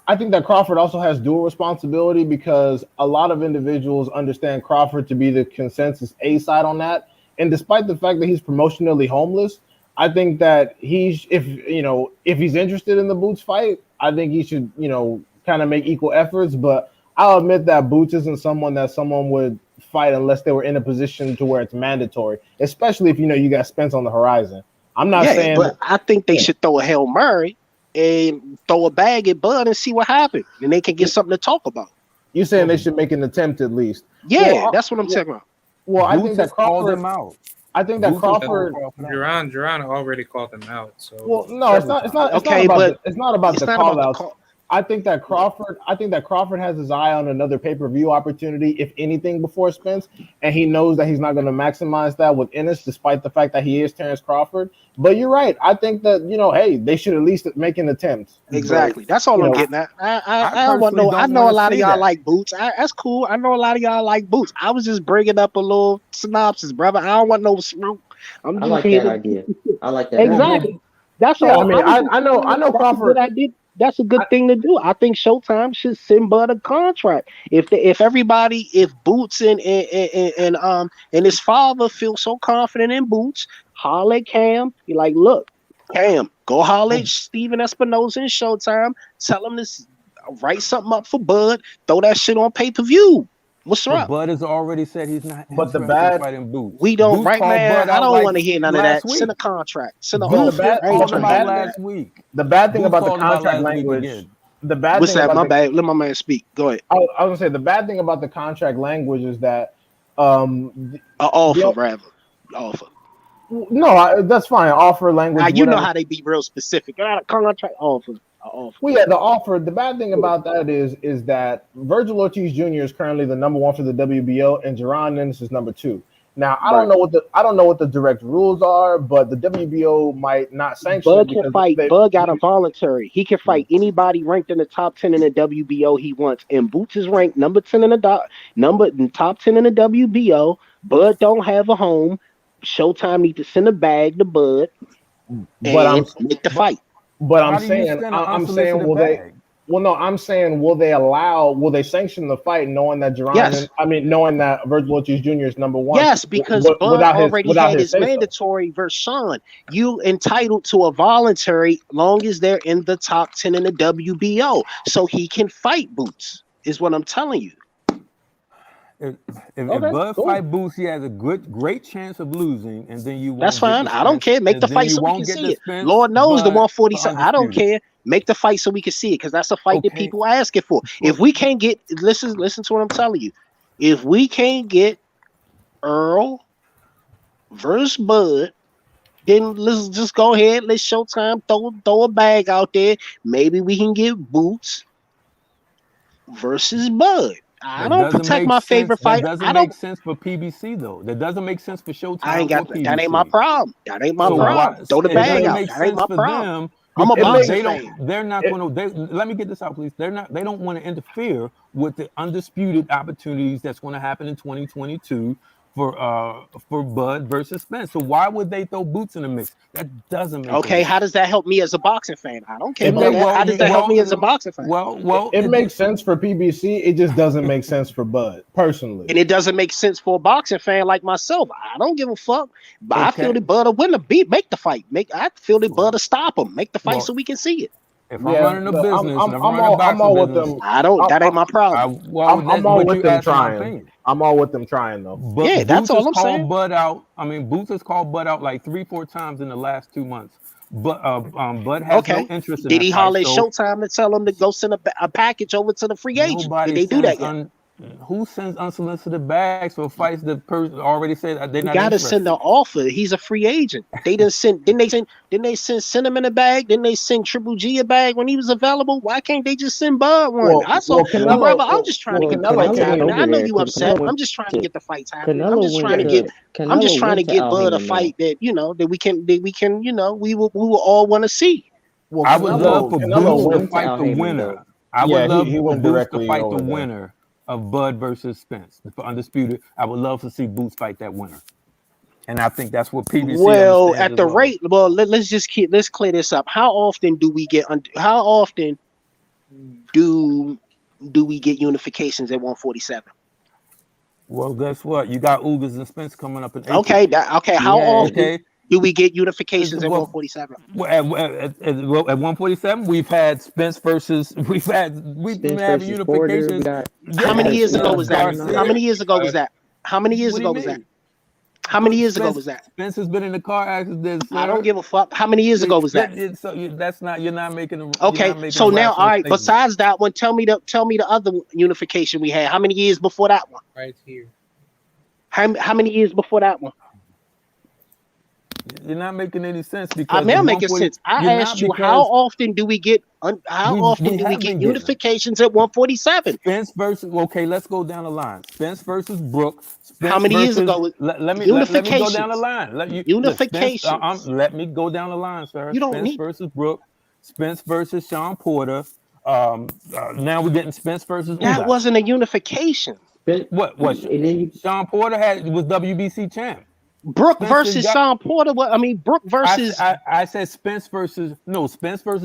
Speaker 3: I think that Crawford also has dual responsibility, because a lot of individuals understand Crawford to be the consensus A side on that. And despite the fact that he's promotionally homeless, I think that if he's interested in the Boots fight, I think he should, kind of make equal efforts. But I'll admit that Boots isn't someone that someone would fight unless they were in a position to where it's mandatory, especially if you got Spence on the horizon. I'm not saying,
Speaker 6: but I think they should throw a Hail Mary and throw a bag at Bud and see what happens, and they can get something to talk about.
Speaker 3: You're saying they should make an attempt at least?
Speaker 6: Yeah, that's what I'm talking about.
Speaker 3: Well, I think that Crawford
Speaker 8: him out.
Speaker 3: I think that Crawford.
Speaker 7: Duran already called him out. So
Speaker 3: well, no, it's not about the call outs. I think that Crawford has his eye on another pay-per-view opportunity, if anything, before Spence, and he knows that he's not going to maximize that with Ennis, despite the fact that he is Terrence Crawford. But you're right. I think that hey, they should at least make an attempt.
Speaker 6: Exactly. That's all I'm getting at. I know a lot of y'all like Boots. That's cool. I know a lot of y'all like Boots. I was just bringing up a little synopsis, brother. I don't want no smoke.
Speaker 2: I like that idea. I like that.
Speaker 6: Exactly. That's all.
Speaker 3: I mean, I know Crawford.
Speaker 6: That's a good thing to do. I think Showtime should send Bud a contract. If Boots and his father feel so confident in Boots, holler at Cam. You're like, look, Cam, go holler at Steven Espinosa and Showtime. Tell him to write something up for Bud. Throw that shit on pay-per-view. What's up?
Speaker 8: Bud has already said he's not.
Speaker 3: But the bad
Speaker 8: fighting Boots.
Speaker 6: We don't,
Speaker 8: Boots
Speaker 6: right, man? I don't want to hear none of that.
Speaker 8: Week.
Speaker 6: Send a contract. Send a
Speaker 8: Boots
Speaker 6: offer.
Speaker 8: last week.
Speaker 3: The bad thing about the contract language.
Speaker 6: What's that? My bad. Let my man speak. Go ahead.
Speaker 3: I was gonna say the bad thing about the contract language is that
Speaker 6: offer.
Speaker 3: No, that's fine. Offer language.
Speaker 6: Now, you know how they be real specific. Got a contract offer.
Speaker 3: Well, yeah, the offer. The bad thing about that is that Virgil Ortiz Jr. is currently the number 1 for the WBO, and Jaron Ennis is number 2. Now, I don't know what the direct rules are, but the WBO might not sanction.
Speaker 6: Bud can fight. Bud got a voluntary. He can fight anybody ranked in the top 10 in the WBO he wants. And Boots is ranked number 10 in the top 10 in the WBO. Bud don't have a home. Showtime need to send a bag to Bud and make the fight.
Speaker 3: But I'm saying, will they sanction the fight knowing that knowing that Virgil Ortiz Jr. is number 1?
Speaker 6: Yes, because Bud already had his mandatory versus Sean. You entitled to a voluntary long as they're in the top 10 in the WBO. So he can fight Boots, is what I'm telling you.
Speaker 8: if
Speaker 3: Okay,
Speaker 8: Bud
Speaker 3: cool.
Speaker 8: fight Boots, he has a great chance of losing, and then you won't
Speaker 6: That's
Speaker 8: get
Speaker 6: fine.
Speaker 8: the
Speaker 6: I don't
Speaker 8: Spence,
Speaker 6: care. Make
Speaker 8: and
Speaker 6: the
Speaker 8: then
Speaker 6: fight
Speaker 8: you
Speaker 6: so we can
Speaker 8: won't get
Speaker 6: see
Speaker 8: the
Speaker 6: it.
Speaker 8: Spence
Speaker 6: Lord knows the
Speaker 8: Bud for
Speaker 6: 147. I don't
Speaker 8: undisputed.
Speaker 6: care. Make the fight so we can see it, because that's a fight that
Speaker 8: Okay,
Speaker 6: people are asking for. If we can't get, listen to what I'm telling you. If we can't get Earl versus Bud, then let's just go ahead. Let's Showtime throw a bag out there. Maybe we can get Boots versus Bud. I
Speaker 8: that
Speaker 6: don't
Speaker 8: doesn't
Speaker 6: protect
Speaker 8: make
Speaker 6: my
Speaker 8: sense.
Speaker 6: favorite
Speaker 8: That
Speaker 6: fight.
Speaker 8: doesn't make sense for PBC though. That doesn't make sense for
Speaker 6: I ain't
Speaker 8: Showtime or
Speaker 6: got that. Ain't my
Speaker 8: PBC.
Speaker 6: problem. That ain't my
Speaker 8: So
Speaker 3: No,
Speaker 8: why
Speaker 6: problem. Throw the
Speaker 8: it
Speaker 3: it
Speaker 6: bag
Speaker 8: doesn't
Speaker 3: makes
Speaker 6: out.
Speaker 8: make
Speaker 6: That ain't
Speaker 8: sense
Speaker 6: my
Speaker 8: for
Speaker 6: problem.
Speaker 8: them
Speaker 6: I'm a
Speaker 3: it
Speaker 8: because
Speaker 6: boxing
Speaker 3: makes
Speaker 6: fan.
Speaker 8: they're not
Speaker 3: it,
Speaker 8: going to. Let me get this out, please. They don't want to interfere with the undisputed opportunities that's going to happen in 2022 for Bud versus Spence. So why would they throw Boots in the mix? That doesn't make any
Speaker 6: Okay, how
Speaker 8: sense.
Speaker 6: does that help me as a boxing fan? I don't care
Speaker 3: it
Speaker 6: about
Speaker 8: Yeah,
Speaker 3: makes
Speaker 6: that.
Speaker 8: well,
Speaker 6: How does that help me as a boxing fan?
Speaker 3: it makes sense for PBC. It just doesn't make sense for Bud personally.
Speaker 6: And it doesn't make sense for a boxing fan like myself. I don't give a fuck. But I feel
Speaker 8: okay.
Speaker 6: that Bud will win the beat. Make the fight. I feel that Bud
Speaker 8: Well,
Speaker 6: will stop him. Make the fight
Speaker 8: well,
Speaker 6: so we can see it.
Speaker 8: if I'm
Speaker 3: Yeah,
Speaker 8: running a
Speaker 3: but
Speaker 8: business and if I'm running a
Speaker 3: I'm
Speaker 8: boxing
Speaker 3: all with
Speaker 8: business,
Speaker 3: them.
Speaker 6: I don't.
Speaker 3: I,
Speaker 6: That
Speaker 3: I,
Speaker 6: ain't my problem.
Speaker 3: I'm all
Speaker 8: but
Speaker 3: with
Speaker 8: you
Speaker 3: them
Speaker 8: asked my
Speaker 3: trying.
Speaker 8: opinion.
Speaker 3: I'm all with them trying though.
Speaker 8: But
Speaker 6: Yeah, that's
Speaker 8: Boots
Speaker 6: all
Speaker 8: has
Speaker 6: I'm saying.
Speaker 8: called Bud out. I mean, Boots has called Bud out like 3-4 times in the last 2 months. But Bud has no
Speaker 6: Okay.
Speaker 8: interest in
Speaker 6: Did
Speaker 8: that
Speaker 6: he
Speaker 8: fight.
Speaker 6: holler at
Speaker 8: So
Speaker 6: Showtime to tell him to go send a package over to the free agent? Did
Speaker 8: nobody
Speaker 6: they do
Speaker 8: sends
Speaker 6: that yet?
Speaker 8: who sends unsolicited bags for fights that person already said that they're
Speaker 6: You
Speaker 8: not
Speaker 6: gotta send an
Speaker 8: interested.
Speaker 6: offer. He's a free agent. They didn't send. Didn't they send Cinnamon a bag? Didn't they send Triple G a bag when he was available? Why can't they just send Bud one? I saw,
Speaker 8: Well,
Speaker 6: brother. I'm just trying to get the
Speaker 3: Canelo
Speaker 6: fights
Speaker 2: Canelo went
Speaker 3: came.
Speaker 6: happening. I
Speaker 2: over
Speaker 6: know
Speaker 2: there
Speaker 6: you
Speaker 2: because
Speaker 6: upset. I'm just trying to get the fights happening. I'm
Speaker 2: Canelo
Speaker 6: just
Speaker 2: went
Speaker 6: trying to
Speaker 2: to
Speaker 6: get. I'm just trying to get
Speaker 2: Al
Speaker 6: Bud a
Speaker 2: Haymon though.
Speaker 6: fight that that we can we will all want to see.
Speaker 3: Well,
Speaker 8: I would love for
Speaker 3: Canelo
Speaker 8: Boots
Speaker 2: Canelo
Speaker 8: to
Speaker 3: went.
Speaker 2: went to
Speaker 8: fight
Speaker 2: Al
Speaker 8: the
Speaker 2: Haymon
Speaker 8: winner.
Speaker 2: though.
Speaker 8: I would
Speaker 3: Yeah,
Speaker 8: love
Speaker 3: he
Speaker 8: for
Speaker 3: went
Speaker 8: Boots to
Speaker 3: directly
Speaker 8: fight the
Speaker 3: over there.
Speaker 8: winner of Bud versus Spence for undisputed. I would love to see Boots fight that winner. And I think that's what PBC
Speaker 6: Well,
Speaker 8: understands
Speaker 6: at
Speaker 8: as
Speaker 6: the
Speaker 8: well.
Speaker 6: rate, well, let's clear this up. How often do we get? How often do we get unifications at 147?
Speaker 8: Well, guess what? You got Ugas and Spence coming up in April.
Speaker 6: Okay, okay.
Speaker 2: We
Speaker 6: How
Speaker 2: had
Speaker 6: often
Speaker 8: Okay.
Speaker 6: do we get unifications at
Speaker 8: Well,
Speaker 6: 147?
Speaker 8: at 147, we've had Spence versus we've been
Speaker 2: Spence
Speaker 8: having
Speaker 2: versus Porter. We
Speaker 8: unifications.
Speaker 2: got
Speaker 6: How
Speaker 8: Yeah,
Speaker 6: many
Speaker 2: got
Speaker 6: years ago
Speaker 8: Spence
Speaker 6: was that?
Speaker 2: Garcia.
Speaker 6: How
Speaker 8: Garcia.
Speaker 6: many years ago was that? How many years
Speaker 8: What do you
Speaker 6: ago was that?
Speaker 8: mean?
Speaker 6: How many years ago was that?
Speaker 8: Spence has been in the car accident,
Speaker 6: I don't
Speaker 8: sir.
Speaker 6: give a fuck. How many years ago was that?
Speaker 8: So that's not you're not making a
Speaker 6: Okay, so
Speaker 8: a
Speaker 6: now, all
Speaker 8: rational
Speaker 6: right.
Speaker 8: statement.
Speaker 6: Besides that one, tell me the other unification we had. How many years before that one?
Speaker 7: Right here.
Speaker 6: How many years before that one?
Speaker 8: You're not making any sense
Speaker 6: I
Speaker 8: because
Speaker 6: mean,
Speaker 8: the
Speaker 6: I'm making
Speaker 8: 140
Speaker 6: sense. I
Speaker 8: you're
Speaker 6: asked
Speaker 8: not
Speaker 6: you how
Speaker 8: because
Speaker 6: often do we get
Speaker 8: we have been getting them.
Speaker 6: unifications at 147?
Speaker 8: Spence versus let's go down the line. Spence versus Brooke.
Speaker 6: How
Speaker 8: Spence
Speaker 6: many years
Speaker 8: versus
Speaker 6: ago was
Speaker 8: let me go down the
Speaker 6: unifications?
Speaker 8: line. Let you look Spence.
Speaker 6: Unifications.
Speaker 8: Let me go down the line, sir.
Speaker 6: You don't
Speaker 8: Spence
Speaker 6: need.
Speaker 8: versus Brooke. Spence versus Sean Porter. Now we're getting Spence versus
Speaker 6: That
Speaker 8: Ugas.
Speaker 6: wasn't a unification.
Speaker 8: What
Speaker 2: And then you
Speaker 8: Sean Porter was WBC champ.
Speaker 6: Brooke
Speaker 8: Spence has
Speaker 6: versus
Speaker 8: got.
Speaker 6: Sean Porter. What I mean, Brooke versus.
Speaker 8: I said Spence versus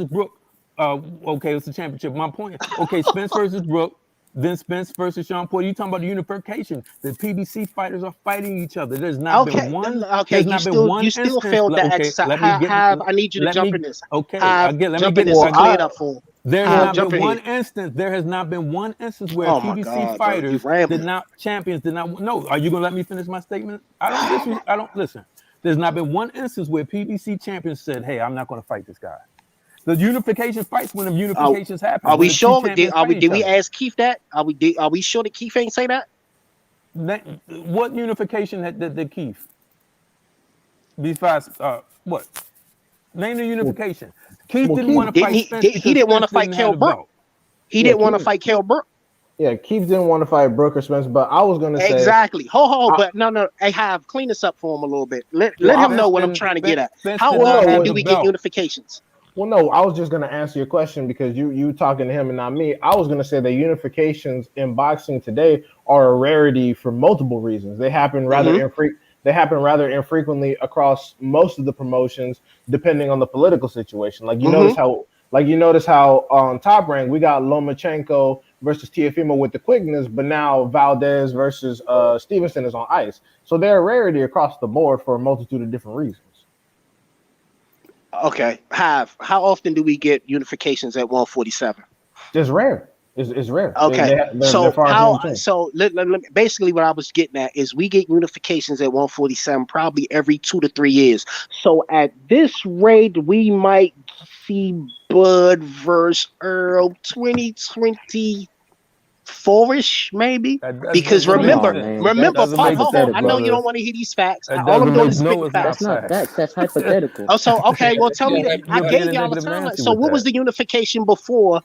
Speaker 8: Brooke. Okay, it's the championship. My point. Okay, Spence versus Brooke. Then Spence versus Sean Porter. You talking about the unification? The PBC fighters are fighting each other. There's not
Speaker 6: Okay,
Speaker 8: been one.
Speaker 6: okay.
Speaker 8: There's not been one
Speaker 6: You still
Speaker 8: instance.
Speaker 6: failed that
Speaker 8: Okay,
Speaker 6: exercise.
Speaker 8: let me get.
Speaker 6: I need you to
Speaker 8: Let
Speaker 6: jump
Speaker 8: me.
Speaker 6: in this.
Speaker 8: Okay, again. Let me
Speaker 6: Jump in
Speaker 8: get
Speaker 6: this
Speaker 8: this.
Speaker 6: and clear it up for him.
Speaker 8: There has
Speaker 3: Well,
Speaker 8: not
Speaker 6: Jump
Speaker 8: been
Speaker 6: in here.
Speaker 8: one instance. There has not been one instance where
Speaker 6: Oh my
Speaker 8: PBC
Speaker 6: God, bro, you
Speaker 8: fighters
Speaker 6: rambling.
Speaker 8: champions did not. No, are you gonna let me finish my statement? I don't listen. There's not been one instance where PBC champions said, "Hey, I'm not going to fight this guy." The unification fights when the unifications happen,
Speaker 6: Are we
Speaker 8: when the two
Speaker 6: sure?
Speaker 8: champions fight each
Speaker 6: Did we
Speaker 8: other.
Speaker 6: ask Keith that? Are we sure that Keith ain't say that?
Speaker 8: What unification did Keith? Besides, what? Name the unification. Keith
Speaker 3: well,
Speaker 8: didn't
Speaker 3: Keith,
Speaker 8: want to
Speaker 6: Didn't
Speaker 8: fight
Speaker 6: he?
Speaker 8: Spence
Speaker 6: He
Speaker 8: because
Speaker 6: didn't want to
Speaker 8: Spence
Speaker 6: fight
Speaker 8: didn't have
Speaker 6: Kell
Speaker 8: the
Speaker 6: Brook.
Speaker 8: belt.
Speaker 6: He
Speaker 3: yeah,
Speaker 6: didn't want to
Speaker 3: Keith,
Speaker 6: fight Kell Brook.
Speaker 3: yeah, Keith didn't want to fight Brooke or Spence, but I was gonna say,
Speaker 6: Exactly. Ho,
Speaker 3: I,
Speaker 6: but no. Hey, Hive, clean this up for him a little bit. Let
Speaker 3: well,
Speaker 6: him know
Speaker 8: Spence
Speaker 6: what I'm
Speaker 8: didn't.
Speaker 6: trying to get at.
Speaker 8: Spence
Speaker 6: How
Speaker 8: did
Speaker 3: well,
Speaker 8: not
Speaker 3: no,
Speaker 6: often
Speaker 8: have
Speaker 6: do
Speaker 8: the
Speaker 6: we get
Speaker 8: belt.
Speaker 6: unifications?
Speaker 3: well, no, I was just gonna answer your question because you talking to him and not me. I was gonna say that unifications in boxing today are a rarity for multiple reasons. They happen rather
Speaker 6: Mm-hmm.
Speaker 3: infrequently across most of the promotions, depending on the political situation.
Speaker 6: Mm-hmm.
Speaker 3: You notice how on Top Rank we got Lomachenko versus Teofimo with the quickness, but now Valdez versus Stevenson is on ice. So they're a rarity across the board for a multitude of different reasons.
Speaker 6: Okay. Hive, how often do we get unifications at 147?
Speaker 3: Just rare. It's rare.
Speaker 6: Okay,
Speaker 3: They're
Speaker 6: so
Speaker 3: far
Speaker 6: how?
Speaker 3: from
Speaker 6: So basically, what I was getting at is we get unifications at 147 probably every 2 to 3 years. So at this rate, we might see Bud versus Earl 2024ish, maybe. Because
Speaker 8: doesn't make
Speaker 2: Come
Speaker 6: remember,
Speaker 2: on,
Speaker 8: sense.
Speaker 2: man.
Speaker 8: That
Speaker 6: remember,
Speaker 8: doesn't
Speaker 6: Paul,
Speaker 8: make
Speaker 6: hold on.
Speaker 8: sense,
Speaker 6: I
Speaker 2: Hypothetical.
Speaker 6: know you
Speaker 8: brother.
Speaker 6: don't want to hear these facts.
Speaker 8: That
Speaker 6: All I'm
Speaker 8: doesn't
Speaker 6: doing
Speaker 8: make
Speaker 6: is
Speaker 8: no,
Speaker 6: spitting
Speaker 8: it's not
Speaker 2: That's
Speaker 6: facts.
Speaker 2: not
Speaker 8: facts.
Speaker 2: facts. That's hypothetical.
Speaker 6: Oh, so okay. Well, tell me
Speaker 8: you're,
Speaker 6: that. I
Speaker 8: you're being
Speaker 6: gave
Speaker 8: a
Speaker 6: y'all a
Speaker 8: negative
Speaker 6: timeline.
Speaker 8: Nancy
Speaker 6: So
Speaker 8: with
Speaker 6: what was
Speaker 8: that.
Speaker 6: the unification before?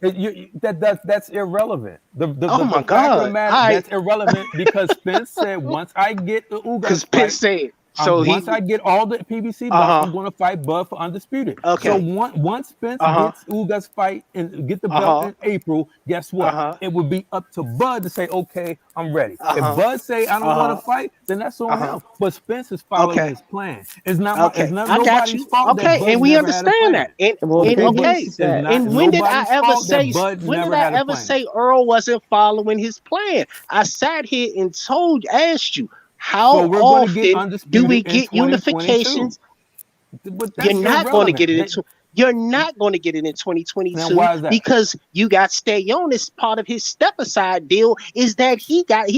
Speaker 8: That's irrelevant.
Speaker 6: Oh
Speaker 8: The
Speaker 6: my
Speaker 8: fact of the
Speaker 6: God!
Speaker 8: matter,
Speaker 6: All right,
Speaker 8: that's irrelevant because Spence said once I get the
Speaker 6: because
Speaker 8: Ugas
Speaker 6: Pitt
Speaker 8: fight,
Speaker 6: said so.
Speaker 8: once I get all the PBC belts,
Speaker 6: Uh
Speaker 8: I'm going to fight Bud for undisputed. So
Speaker 6: Okay.
Speaker 8: once Spence
Speaker 6: Uh huh.
Speaker 8: gets Ugas fight and get the
Speaker 6: Uh
Speaker 8: belt
Speaker 6: huh.
Speaker 8: in April, guess
Speaker 6: Uh
Speaker 8: what?
Speaker 6: huh.
Speaker 8: It would be up to Bud to say, okay, I'm ready.
Speaker 6: Uh
Speaker 8: If
Speaker 6: huh.
Speaker 8: Bud say I don't
Speaker 6: Uh
Speaker 8: want to
Speaker 6: huh.
Speaker 8: fight, then that's
Speaker 6: Uh
Speaker 8: on
Speaker 6: huh.
Speaker 8: him. But Spence is following
Speaker 6: Okay.
Speaker 8: his plan. It's not my. It's
Speaker 6: Okay.
Speaker 8: not
Speaker 6: I got
Speaker 8: nobody's
Speaker 6: you.
Speaker 8: fault that
Speaker 6: Okay,
Speaker 8: Bud
Speaker 6: and we
Speaker 8: never had a
Speaker 6: understand that.
Speaker 8: plan.
Speaker 2: Well, the
Speaker 6: And
Speaker 2: thing
Speaker 6: okay.
Speaker 2: is
Speaker 8: It's
Speaker 2: that
Speaker 8: not
Speaker 6: And when did I
Speaker 8: nobody's
Speaker 6: ever
Speaker 8: fault
Speaker 6: say?
Speaker 8: that Bud
Speaker 6: When did
Speaker 8: never
Speaker 6: I
Speaker 8: had a
Speaker 6: ever
Speaker 8: plan.
Speaker 6: say Earl wasn't following his plan? I sat here and asked you,
Speaker 8: So
Speaker 6: how
Speaker 8: we're going to get
Speaker 6: often do we
Speaker 8: undisputed in
Speaker 6: get
Speaker 8: 2022.
Speaker 6: unifications?
Speaker 8: But
Speaker 6: You're
Speaker 8: that's
Speaker 6: not going to get
Speaker 8: irrelevant.
Speaker 6: it in. You're not going to get it in
Speaker 8: Now,
Speaker 6: 2022
Speaker 8: why is that?
Speaker 6: because you got Stayonis. Part of his step aside deal is that he got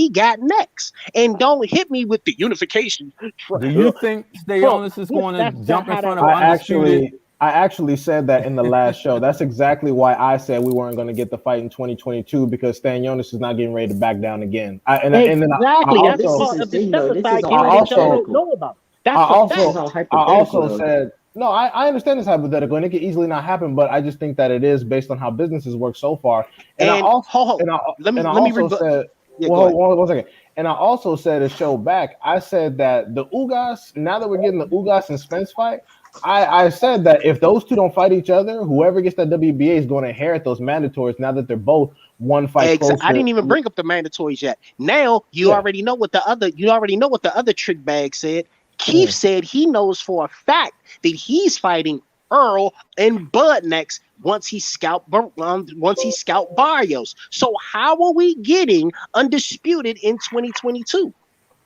Speaker 6: next. And don't hit me with the unification.
Speaker 8: Do you think
Speaker 6: Bro,
Speaker 8: Stayonis is going
Speaker 6: that's
Speaker 8: to
Speaker 6: not
Speaker 8: jump in
Speaker 6: how that
Speaker 8: front of
Speaker 3: I
Speaker 6: works.
Speaker 8: undisputed?
Speaker 3: actually said that in the last show. That's exactly why I said we weren't going to get the fight in 2022 because Stan Jonas is not getting ready to back down again. And then I
Speaker 6: Exactly.
Speaker 2: no,
Speaker 6: That's
Speaker 2: this is
Speaker 3: also
Speaker 6: part
Speaker 2: his
Speaker 6: of the
Speaker 2: thing
Speaker 6: step
Speaker 2: though. This is
Speaker 6: aside
Speaker 2: all
Speaker 3: I
Speaker 6: deal that y'all don't
Speaker 3: also
Speaker 2: hypothetical.
Speaker 6: know about.
Speaker 3: I
Speaker 6: That's a
Speaker 2: This is
Speaker 3: also
Speaker 6: fact.
Speaker 2: all
Speaker 3: I
Speaker 2: hypothetical
Speaker 3: also
Speaker 2: though.
Speaker 3: said no. I understand it's hypothetical and it can easily not happen, but I just think that it is based on how businesses work so far. And I
Speaker 6: And
Speaker 3: also
Speaker 6: ho,
Speaker 3: and I
Speaker 6: let
Speaker 3: and I
Speaker 6: me
Speaker 3: also
Speaker 6: rebut.
Speaker 3: said
Speaker 6: Yeah, go
Speaker 3: well,
Speaker 6: ahead.
Speaker 3: hold on 1 second. And I also said a show back. I said that the Ugas now that we're getting the Ugas and Spence fight. I said that if those two don't fight each other, whoever gets that WBA is going to inherit those mandatories now that they're both one fight
Speaker 6: I
Speaker 3: closer.
Speaker 6: didn't even bring up the mandatories yet. Now you
Speaker 3: Yeah.
Speaker 6: already know what the other trick bag said. Keith
Speaker 3: Mm.
Speaker 6: said he knows for a fact that he's fighting Earl and Bud next once he scalped Barrios. So how are we getting undisputed in 2022?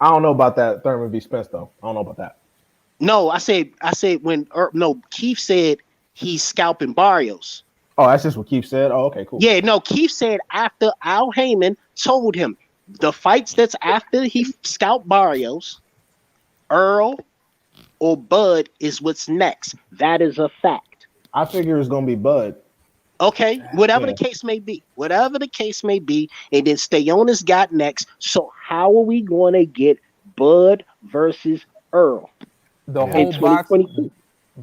Speaker 3: I don't know about that Thurman v. Spence though. I don't know about that.
Speaker 6: No, I said no. Keith said he's scalping Barrios.
Speaker 3: Oh, that's just what Keith said. Oh, okay, cool.
Speaker 6: Yeah, no, Keith said after Al Heyman told him the fights that's after he scalped Barrios, Earl or Bud is what's next. That is a fact.
Speaker 3: I figure it's gonna be Bud.
Speaker 6: Okay, whatever
Speaker 3: Yeah.
Speaker 6: the case may be, and then Stayonis got next. So how are we going to get Bud versus Earl
Speaker 8: The
Speaker 3: Yeah.
Speaker 6: in
Speaker 8: whole box
Speaker 6: 2022?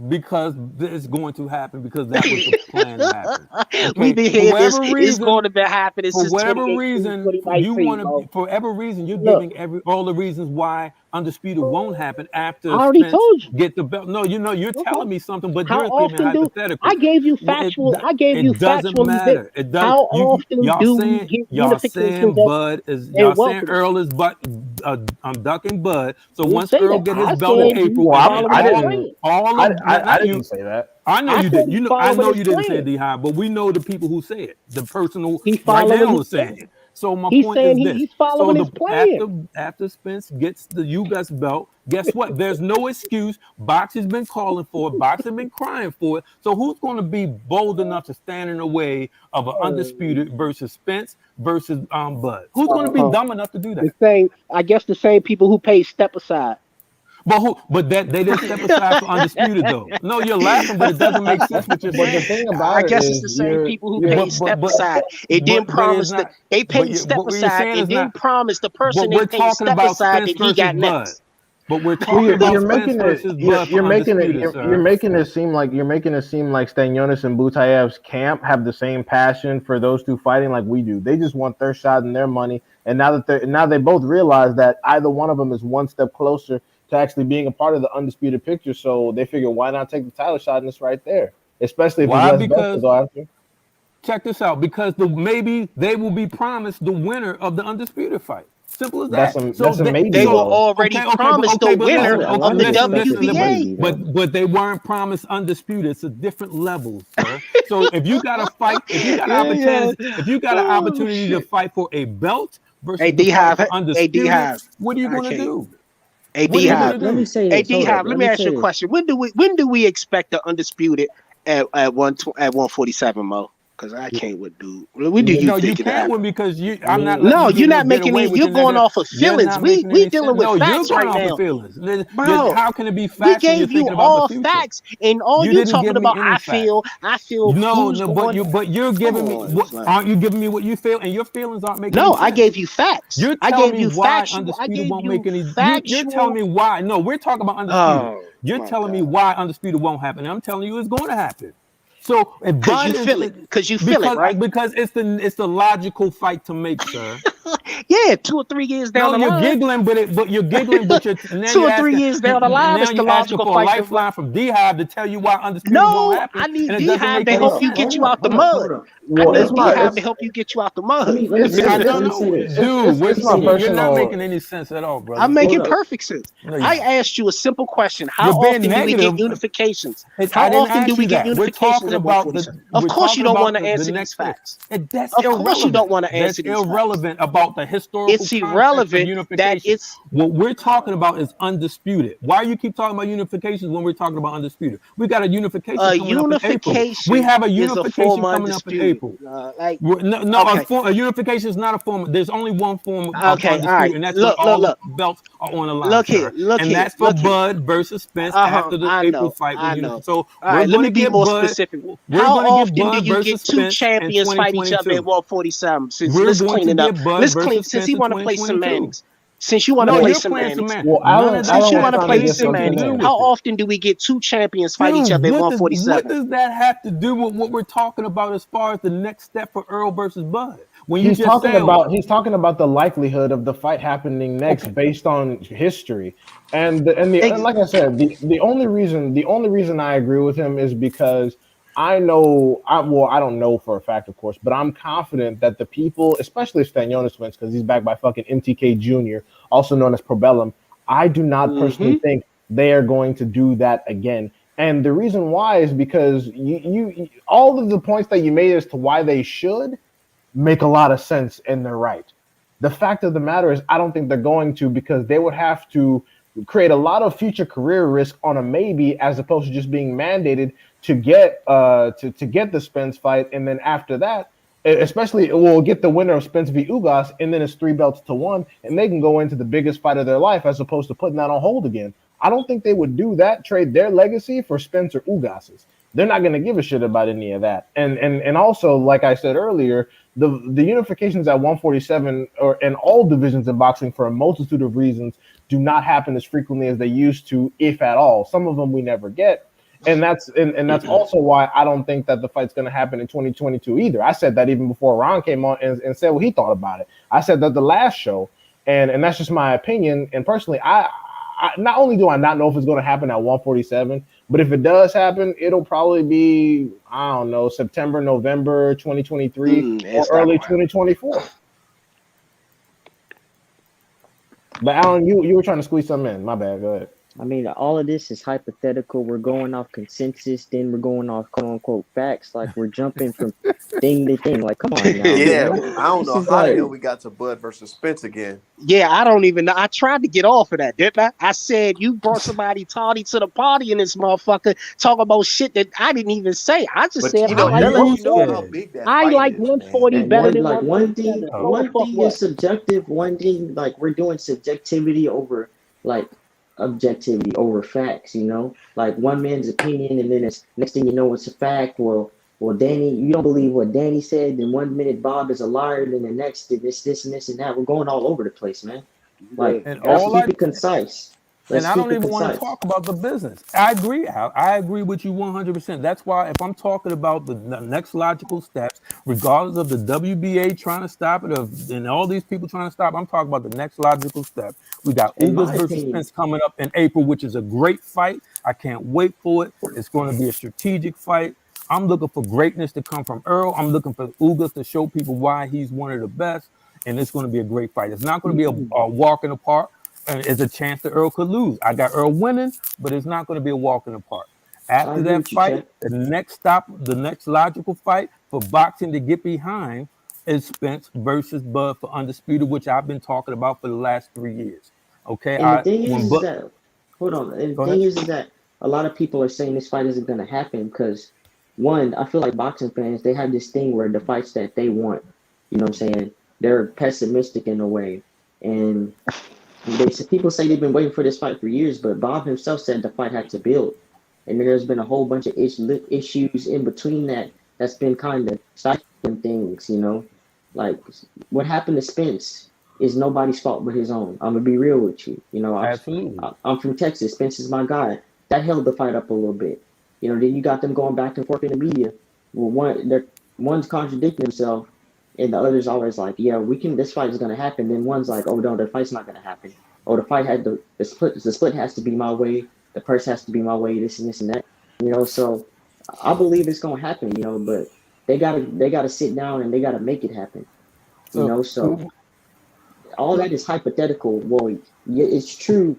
Speaker 8: because it's going to happen because that was the plan to happen.
Speaker 6: We
Speaker 8: Okay,
Speaker 6: did
Speaker 8: for
Speaker 6: hear this.
Speaker 8: whatever
Speaker 6: It's going
Speaker 8: reason,
Speaker 6: to be happening
Speaker 8: for
Speaker 6: since
Speaker 8: whatever
Speaker 6: 2018,
Speaker 8: reason, you
Speaker 6: 2019,
Speaker 8: want
Speaker 6: bro.
Speaker 8: to, for whatever reason, you're
Speaker 6: Look,
Speaker 8: giving all the reasons why undisputed won't happen
Speaker 6: I
Speaker 8: after
Speaker 6: already
Speaker 8: Spence
Speaker 6: told you.
Speaker 8: get the belt. No, you're
Speaker 6: Okay.
Speaker 8: telling me something, but
Speaker 6: How
Speaker 8: you're giving
Speaker 6: often do
Speaker 8: hypotheticals.
Speaker 6: I gave you
Speaker 8: Well,
Speaker 6: factual? I gave you
Speaker 8: it doesn't
Speaker 6: factually that
Speaker 8: matter. It does.
Speaker 6: how often do we get
Speaker 8: Y'all
Speaker 6: unifications
Speaker 8: saying Bud is y'all
Speaker 6: and
Speaker 8: saying
Speaker 6: welcome?
Speaker 8: Earl is I'm ducking Bud. So
Speaker 6: Didn't
Speaker 8: once
Speaker 6: say
Speaker 8: Earl
Speaker 6: that.
Speaker 8: get his
Speaker 6: I
Speaker 8: belt in
Speaker 6: said
Speaker 3: Well,
Speaker 6: he's
Speaker 8: April
Speaker 3: well,
Speaker 8: and
Speaker 6: following
Speaker 3: I
Speaker 6: his
Speaker 3: didn't.
Speaker 6: plan.
Speaker 8: all of
Speaker 3: I
Speaker 8: not
Speaker 3: didn't
Speaker 8: you.
Speaker 3: say that.
Speaker 8: I know
Speaker 6: I
Speaker 8: you
Speaker 6: said
Speaker 8: did.
Speaker 6: he's
Speaker 8: I
Speaker 6: following
Speaker 8: know
Speaker 6: his
Speaker 8: you didn't say
Speaker 6: plan.
Speaker 8: it, D-High, but we know the people who say it. The person who
Speaker 6: He's
Speaker 8: right
Speaker 6: following
Speaker 8: now
Speaker 6: his
Speaker 8: is saying
Speaker 6: plan.
Speaker 8: it. So my
Speaker 6: He's
Speaker 8: point
Speaker 6: saying
Speaker 8: is this.
Speaker 6: he's following
Speaker 8: So
Speaker 6: his plan.
Speaker 8: after Spence gets the U.S. belt, guess what? There's no excuse. Box has been calling for it. Box has been crying for it. So who's going to be bold enough to stand in the way of an undisputed versus Spence versus Bud? Who's going to be
Speaker 6: Uh-huh.
Speaker 8: dumb enough to do that?
Speaker 6: I guess the same people who paid step aside.
Speaker 8: But that they didn't step aside for undisputed though. No, you're laughing, but it doesn't make sense what you're
Speaker 3: But the
Speaker 8: saying.
Speaker 3: thing
Speaker 6: I
Speaker 3: about it
Speaker 6: guess it's the
Speaker 3: is,
Speaker 6: same people who
Speaker 3: you're
Speaker 6: paid
Speaker 8: But
Speaker 6: step aside. It didn't
Speaker 8: but it's
Speaker 6: promise that
Speaker 8: not.
Speaker 6: they paid step
Speaker 8: But what you're
Speaker 6: aside
Speaker 8: saying
Speaker 6: and
Speaker 8: is not.
Speaker 6: didn't promise the person
Speaker 8: But
Speaker 6: they
Speaker 8: we're
Speaker 6: paid
Speaker 8: talking
Speaker 6: step
Speaker 8: about
Speaker 6: aside
Speaker 8: Spence
Speaker 6: that he
Speaker 8: versus
Speaker 6: got
Speaker 8: Bud.
Speaker 6: next.
Speaker 8: But we're
Speaker 3: well,
Speaker 8: talking about Spence versus Bud for undisputed,
Speaker 3: you're
Speaker 8: sir.
Speaker 3: making it seem like Stanionis and Butayev's camp have the same passion for those two fighting like we do. They just want their shot and their money. And now they both realize that either one of them is one step closer to actually being a part of the undisputed picture. So they figure, why not take the title shot and it's right there, especially if there's
Speaker 8: Why?
Speaker 3: less belts to
Speaker 8: Because
Speaker 3: go after.
Speaker 8: check this out. Because maybe they will be promised the winner of the undisputed fight. Simple as
Speaker 3: That's
Speaker 8: that.
Speaker 3: a
Speaker 8: So
Speaker 6: They
Speaker 3: maybe
Speaker 6: were
Speaker 3: though.
Speaker 6: already promised the
Speaker 8: but
Speaker 2: A lot
Speaker 6: winner
Speaker 8: listen,
Speaker 2: of a
Speaker 6: of
Speaker 2: lot of
Speaker 6: the
Speaker 2: it expected as a
Speaker 6: WBA.
Speaker 2: maybe though.
Speaker 8: but they weren't promised undisputed. It's a different level, sir. So if you got to fight, if you got
Speaker 6: Yeah, yeah.
Speaker 8: an
Speaker 6: Oh
Speaker 8: opportunity to
Speaker 6: shit.
Speaker 8: fight for a belt
Speaker 6: Hey
Speaker 8: versus the
Speaker 6: D
Speaker 8: fight
Speaker 6: Hive.
Speaker 8: for
Speaker 6: Hey D
Speaker 8: undisputed,
Speaker 6: Hive.
Speaker 8: what are you going to
Speaker 6: Okay.
Speaker 8: do?
Speaker 6: Hey
Speaker 8: What
Speaker 6: D
Speaker 8: are you
Speaker 2: Let me
Speaker 8: going
Speaker 6: Hive.
Speaker 8: to
Speaker 2: let me
Speaker 8: do?
Speaker 2: say
Speaker 6: Hey
Speaker 2: this.
Speaker 6: D
Speaker 2: Hold up.
Speaker 6: Hive. Let
Speaker 2: Let
Speaker 6: me
Speaker 2: me
Speaker 6: ask
Speaker 2: say
Speaker 6: you a
Speaker 2: this.
Speaker 6: question. When do we expect the undisputed at 147, Mo? because I can't with dude. What do you
Speaker 8: No, you
Speaker 6: think of that?
Speaker 8: can't win because
Speaker 2: I
Speaker 8: I'm not
Speaker 2: mean,
Speaker 8: letting
Speaker 6: No,
Speaker 8: you
Speaker 6: you're not
Speaker 8: get
Speaker 6: making
Speaker 8: away
Speaker 6: any.
Speaker 8: with
Speaker 6: You're
Speaker 8: your
Speaker 6: going
Speaker 8: negative.
Speaker 6: off of
Speaker 8: You're
Speaker 6: feelings.
Speaker 8: not
Speaker 6: We
Speaker 8: making
Speaker 6: we
Speaker 8: any
Speaker 6: dealing
Speaker 8: sense.
Speaker 6: with
Speaker 8: No, you're
Speaker 6: facts
Speaker 8: going
Speaker 6: right
Speaker 8: off of
Speaker 6: now,
Speaker 8: feelings.
Speaker 6: bro.
Speaker 8: How can it be
Speaker 6: We
Speaker 8: facts when you're
Speaker 6: gave you
Speaker 8: thinking about the
Speaker 6: all
Speaker 8: future?
Speaker 6: facts, and all
Speaker 8: You
Speaker 6: you
Speaker 8: didn't
Speaker 6: talking
Speaker 8: give me
Speaker 6: about.
Speaker 8: any facts.
Speaker 6: I feel
Speaker 8: No,
Speaker 6: who's
Speaker 8: no,
Speaker 6: going.
Speaker 8: but you're
Speaker 6: Come
Speaker 8: giving me
Speaker 6: on,
Speaker 8: what?
Speaker 6: it's like.
Speaker 8: Aren't you giving me what you feel? And your feelings aren't making any
Speaker 6: No, I
Speaker 8: sense.
Speaker 6: gave you facts.
Speaker 8: You're
Speaker 6: I
Speaker 8: telling
Speaker 6: gave
Speaker 8: me
Speaker 6: you
Speaker 8: why
Speaker 6: factual. I
Speaker 8: Undisputed
Speaker 6: gave
Speaker 8: won't
Speaker 6: you
Speaker 8: make any. You're telling
Speaker 6: factual.
Speaker 8: me why. No, we're talking about Undisputed.
Speaker 6: Oh
Speaker 8: You're
Speaker 6: my
Speaker 8: telling me
Speaker 6: god.
Speaker 8: why Undisputed won't happen. And I'm telling you it's going to happen. So if
Speaker 6: Cause
Speaker 8: Bud
Speaker 6: you
Speaker 8: is
Speaker 6: feel it. Cause you feel it, right?
Speaker 8: because it's the logical fight to make, sir.
Speaker 6: Yeah, 2 or 3 years down
Speaker 8: No,
Speaker 6: the
Speaker 8: you're
Speaker 6: line.
Speaker 8: giggling, but you're giggling, but now
Speaker 6: 2 or 3 years down the line,
Speaker 8: now
Speaker 6: it's the
Speaker 8: you're asking
Speaker 6: logical
Speaker 8: for a
Speaker 6: fight to run.
Speaker 8: lifeline from D Hive to tell you why Undisputed won't
Speaker 6: No,
Speaker 8: happen,
Speaker 6: I need
Speaker 8: and it doesn't
Speaker 6: D-Hive
Speaker 8: make
Speaker 6: to
Speaker 8: any
Speaker 6: help
Speaker 2: hold
Speaker 6: you
Speaker 2: up,
Speaker 6: get
Speaker 8: sense.
Speaker 2: hold
Speaker 6: you
Speaker 2: up,
Speaker 6: out the
Speaker 2: hold up,
Speaker 6: mud.
Speaker 2: hold up.
Speaker 6: I
Speaker 3: Well,
Speaker 6: need
Speaker 3: it's my
Speaker 6: D-Hive to
Speaker 3: it's
Speaker 6: help you get you out the mud.
Speaker 2: Let me say
Speaker 8: I
Speaker 2: this.
Speaker 8: don't
Speaker 2: Let me
Speaker 8: know,
Speaker 2: say this.
Speaker 8: dude.
Speaker 2: Let me
Speaker 3: my
Speaker 2: say this.
Speaker 8: You're not
Speaker 3: personal.
Speaker 8: making any sense at all,
Speaker 6: I'm
Speaker 8: brother.
Speaker 6: making
Speaker 2: Hold up.
Speaker 6: perfect sense.
Speaker 8: No, you're
Speaker 6: I
Speaker 8: not.
Speaker 6: asked you a simple question. How
Speaker 8: You're being
Speaker 6: often do we get
Speaker 8: negative.
Speaker 6: unifications?
Speaker 8: I
Speaker 6: How
Speaker 8: didn't
Speaker 6: often do
Speaker 8: ask
Speaker 6: we
Speaker 8: you
Speaker 6: get
Speaker 8: that.
Speaker 6: unifications at 147? Of
Speaker 8: We're
Speaker 6: course you
Speaker 8: talking
Speaker 6: don't want
Speaker 8: about
Speaker 6: to
Speaker 8: the
Speaker 6: answer these
Speaker 8: next phase.
Speaker 6: facts.
Speaker 8: That's
Speaker 6: Of course you don't
Speaker 8: irrelevant.
Speaker 6: want to
Speaker 8: That's
Speaker 6: answer these facts.
Speaker 8: irrelevant about the historical
Speaker 6: It's
Speaker 8: context of
Speaker 6: irrelevant that
Speaker 8: unification.
Speaker 6: it's
Speaker 8: What we're talking about is undisputed. Why you keep talking about unifications when we're talking about undisputed? We got a unification
Speaker 6: a
Speaker 8: coming up in April. We
Speaker 6: unification
Speaker 8: have a
Speaker 6: is a form
Speaker 8: unification
Speaker 6: of
Speaker 8: coming up in
Speaker 6: undisputed.
Speaker 8: April.
Speaker 6: Like
Speaker 8: No,
Speaker 6: okay,
Speaker 8: a unification is not a form. There's only one form of
Speaker 6: okay, all right.
Speaker 8: undisputed, and that's when
Speaker 6: Look, look,
Speaker 8: all the
Speaker 6: look,
Speaker 8: belts are on the line,
Speaker 6: look here,
Speaker 8: sir.
Speaker 6: look
Speaker 8: And
Speaker 6: here,
Speaker 8: that's for
Speaker 6: look here.
Speaker 8: Bud versus Spence after the April fight with
Speaker 6: I
Speaker 8: Unification.
Speaker 6: know.
Speaker 8: So
Speaker 6: All right, let me be more specific.
Speaker 8: we're
Speaker 6: How
Speaker 8: going to get
Speaker 6: often do
Speaker 8: Bud
Speaker 6: you
Speaker 8: versus
Speaker 6: get two
Speaker 8: Spence in
Speaker 6: champions fight each other at
Speaker 8: 2022.
Speaker 6: 147? Since
Speaker 8: We're
Speaker 6: let's
Speaker 8: going
Speaker 6: clean
Speaker 8: to
Speaker 6: it up.
Speaker 8: get Bud
Speaker 6: Let's clean
Speaker 8: versus
Speaker 6: since
Speaker 8: Spence
Speaker 6: he
Speaker 8: in
Speaker 6: want to play
Speaker 8: 2022.
Speaker 6: semantics. Since you want to
Speaker 8: No,
Speaker 6: play
Speaker 8: you're playing
Speaker 6: semantics.
Speaker 8: semantics.
Speaker 3: Well,
Speaker 8: None of
Speaker 3: Alan
Speaker 6: Since
Speaker 8: that
Speaker 6: you
Speaker 3: was
Speaker 6: want
Speaker 8: has
Speaker 6: to
Speaker 3: trying to
Speaker 6: play
Speaker 3: get
Speaker 8: anything to
Speaker 3: something
Speaker 6: semantics,
Speaker 8: do
Speaker 3: in.
Speaker 6: how
Speaker 8: with it.
Speaker 6: often do we get two champions fight each
Speaker 8: Dude,
Speaker 6: other at
Speaker 8: what
Speaker 6: 147?
Speaker 8: does that have to do with what we're talking about as far as the next step for Earl versus Bud? When you just say,
Speaker 3: He's talking about the likelihood of the fight happening next
Speaker 8: okay,
Speaker 3: based on history. And
Speaker 6: Ex-
Speaker 3: like I said, the only reason I agree with him is because I don't know for a fact, of course, but I'm confident that the people, especially if Stanionis wins, because he's backed by fucking MTK Jr., also known as Probellum, I do not personally
Speaker 6: Mhm.
Speaker 3: think they are going to do that again. And the reason why is because all of the points that you made as to why they should make a lot of sense and they're right. The fact of the matter is, I don't think they're going to, because they would have to create a lot of future career risk on a maybe, as opposed to just being mandated to get to get the Spence fight, and then after that, especially we'll get the winner of Spence v Ugas, and then it's 3 belts to 1, and they can go into the biggest fight of their life, as opposed to putting that on hold again. I don't think they would do that, trade their legacy for Spence or Ugas's. They're not going to give a shit about any of that. And also, like I said earlier, the unifications at 147 or in all divisions in boxing, for a multitude of reasons, do not happen as frequently as they used to, if at all. Some of them we never get. And that's also why I don't think that the fight's going to happen in 2022 either. I said that even before Ron came on and said what he thought about it. I said that the last show, and that's just my opinion. And personally, I not only do I not know if it's going to happen at 147, but if it does happen, it'll probably be, I don't know, September, November 2023 or
Speaker 6: It's not
Speaker 3: early
Speaker 6: gonna happen.
Speaker 3: 2024. But Alan, you were trying to squeeze something in. My bad. Go ahead.
Speaker 2: I mean, all of this is hypothetical. We're going off consensus, then we're going off quote unquote facts. Like we're jumping from thing to thing. Like, come on now,
Speaker 1: Yeah,
Speaker 2: man.
Speaker 1: I don't
Speaker 2: This
Speaker 1: know
Speaker 2: is
Speaker 1: how the
Speaker 2: like,
Speaker 1: hell we got to Bud versus Spence again.
Speaker 6: Yeah, I don't even know. I tried to get off of that, didn't I? I said you brought somebody tardy to the party in this motherfucker, talking about shit that I didn't even say. I just
Speaker 1: But
Speaker 6: said
Speaker 1: you
Speaker 6: I
Speaker 1: know,
Speaker 6: like
Speaker 1: that
Speaker 8: you
Speaker 1: lets you know how
Speaker 6: 140.
Speaker 8: said,
Speaker 1: big that
Speaker 6: I
Speaker 1: fight
Speaker 6: like
Speaker 1: is, man.
Speaker 6: 140
Speaker 2: and
Speaker 6: better
Speaker 2: one
Speaker 6: than
Speaker 2: like
Speaker 6: 147.
Speaker 2: one
Speaker 6: No, the fuck
Speaker 2: thing
Speaker 6: what?
Speaker 2: is subjective. One thing, like we're doing subjectivity over like objectivity over facts. You know, like one man's opinion, and then it's next thing you know, it's a fact. Well, Danny, you don't believe what Danny said. Then 1 minute Bob is a liar. Then the next this and this and that. We're going all over the place, man.
Speaker 6: Yeah,
Speaker 2: Like,
Speaker 8: and
Speaker 2: let's
Speaker 6: that's
Speaker 8: all I
Speaker 2: keep it concise.
Speaker 8: and
Speaker 2: Let's
Speaker 8: I
Speaker 2: keep
Speaker 8: don't
Speaker 2: it
Speaker 8: even want to
Speaker 2: concise.
Speaker 8: talk about the business. I agree, Al. I agree with you 100%. That's why if I'm talking about the next logical steps, regardless of the WBA trying to stop it, and all these people trying to stop, I'm talking about the next logical step. We got
Speaker 2: In
Speaker 8: Ugas
Speaker 2: my
Speaker 8: versus
Speaker 2: opinion,
Speaker 8: Spence coming up in April, which is a great fight. I can't wait for it. It's going to be a strategic fight. I'm looking for greatness to come from Earl. I'm looking for Ugas to show people why he's one of the best, and it's going to be a great fight. It's not going to be a walk in the park. And it's a chance that Earl could lose. I got Earl winning, but it's not going to be a walk in the park.
Speaker 2: I
Speaker 8: After
Speaker 2: agree
Speaker 8: that
Speaker 2: with you,
Speaker 8: fight,
Speaker 2: Chuck.
Speaker 8: the next logical fight for boxing to get behind is Spence versus Bud for undisputed, which I've been talking about for the last 3 years. Okay,
Speaker 2: And the thing is
Speaker 8: Bud,
Speaker 2: that hold on. And the
Speaker 8: go ahead.
Speaker 2: thing is that a lot of people are saying this fight isn't going to happen because one, I feel like boxing fans, they have this thing where the fights that they want, you know what I'm saying, they're pessimistic in a way. And people say they've been waiting for this fight for years, but Bob himself said the fight had to build. And there's been a whole bunch of issues in between that's been kind of stifling things, you know? Like what happened to Spence is nobody's fault but his own. I'm gonna be real with you. You know,
Speaker 8: Absolutely.
Speaker 2: I'm from Texas. Spence is my guy. That held the fight up a little bit. You know, then you got them going back and forth in the media. Well, one's contradicting himself, and the other's always like, "Yeah, we can. This fight is gonna happen." Then one's like, "Oh no, the fight's not gonna happen. Oh, the fight had the split has to be my way. The purse has to be my way. This and this and that." You know, so I believe it's gonna happen. You know, but they gotta sit down and they gotta make it happen. You
Speaker 8: So
Speaker 2: know, so all that is hypothetical. Well, it's true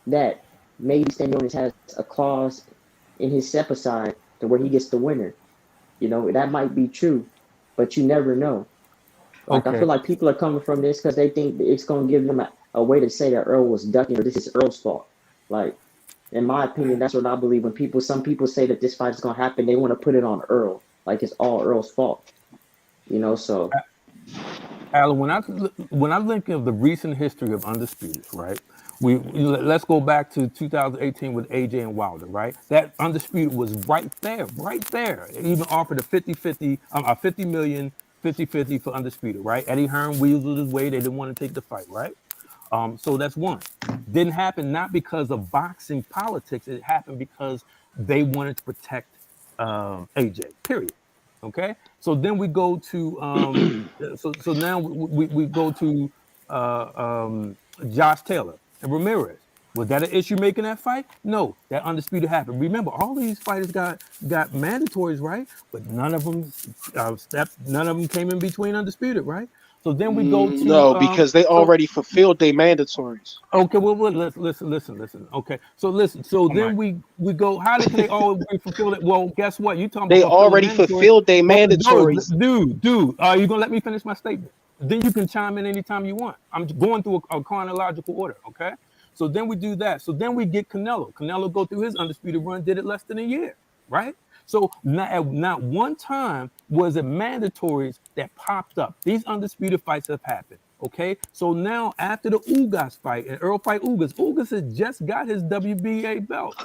Speaker 2: that maybe Stanionis has a clause in his step aside to where he gets the winner. You know, that might be true, but you never know. Like, I
Speaker 8: okay.
Speaker 2: feel like people are coming from this because they think it's going to give them a way to say that Earl was ducking or this is Earl's fault. Like, in my opinion, that's what I believe. When some people say that this fight is going to happen, they want to put it on Earl. Like, it's all Earl's fault. You know, so.
Speaker 8: Alan, when I think of the recent history of Undisputed, right? Let's go back to 2018 with AJ and Wilder, right? That Undisputed was right there, right there. It even offered a 50-50, a 50 million, 50-50 for Undisputed, right? Eddie Hearn weaseled his way. They didn't want to take the fight, right? So that's one. Didn't happen not because of boxing politics. It happened because they wanted to protect AJ. Period. Okay. So then we go to so now we go to Josh Taylor and Ramirez. Was that an issue making that fight? No, that undisputed happened. Remember, all these fighters got mandatories, right? But none of them none of them came in between undisputed, right? So then we go to
Speaker 6: No, because they
Speaker 8: so
Speaker 6: already fulfilled their mandatories.
Speaker 8: okay, well, listen. Okay, so listen. So
Speaker 7: Oh my.
Speaker 8: then we go. Can they all be fulfilled? Well, guess what? You talking
Speaker 6: They
Speaker 8: about fulfilling
Speaker 6: already
Speaker 8: mandatory?
Speaker 6: fulfilled their
Speaker 8: Well,
Speaker 6: mandatories.
Speaker 8: dude, are you gonna let me finish my statement? Then you can chime in anytime you want. I'm going through a chronological order. Okay. So then we do that. So then we get Canelo. Canelo go through his undisputed run. Did it less than a year, right? So not one time was it mandatories that popped up. These undisputed fights have happened. Okay, so now after the Ugas fight and Earl fight Ugas has just got his WBA belt,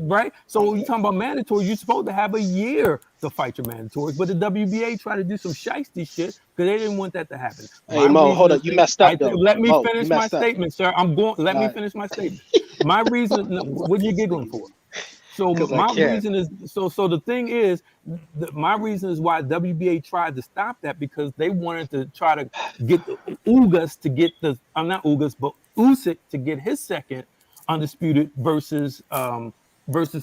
Speaker 8: right? So you talking about mandatories? You're supposed to have a year to fight your mandatories, but the WBA tried to do some shiesty shit because they didn't want that to happen.
Speaker 6: Hey
Speaker 8: My
Speaker 6: Mo,
Speaker 8: reason
Speaker 6: hold
Speaker 8: is,
Speaker 6: up. You messed up though.
Speaker 8: let me
Speaker 6: Mo, you
Speaker 8: finish my
Speaker 6: messed up.
Speaker 8: statement, sir. I'm going. Let me
Speaker 6: Uh,
Speaker 8: finish my statement. My reason. What are you giggling for? So
Speaker 6: Cause I
Speaker 8: my
Speaker 6: can't.
Speaker 8: reason is so the thing is my reason is why WBA tried to stop that because they wanted to try to get the Ugas to get the I'm not Ugas but Usyk to get his second undisputed versus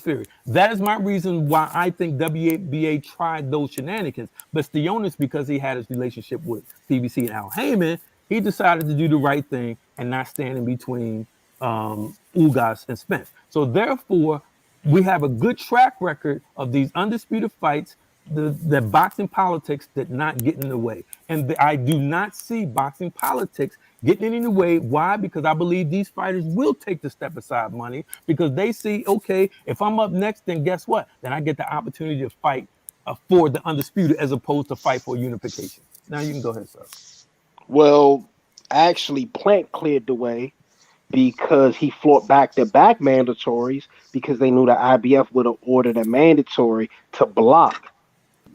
Speaker 8: Fury. That is my reason why I think WBA tried those shenanigans. But Sionis, because he had his relationship with PBC and Al Heyman, he decided to do the right thing and not stand in between Ugas and Spence. So therefore, we have a good track record of these undisputed fights. The boxing politics did not get in the way. And I do not see boxing politics getting in the way. Why? Because I believe these fighters will take the step aside money because they see, okay, if I'm up next, then guess what? Then I get the opportunity to fight for the undisputed as opposed to fight for unification. Now you can go ahead, sir.
Speaker 6: Well, actually, Plant cleared the way because he fought back-to-back mandatories because they knew the IBF would have ordered a mandatory to block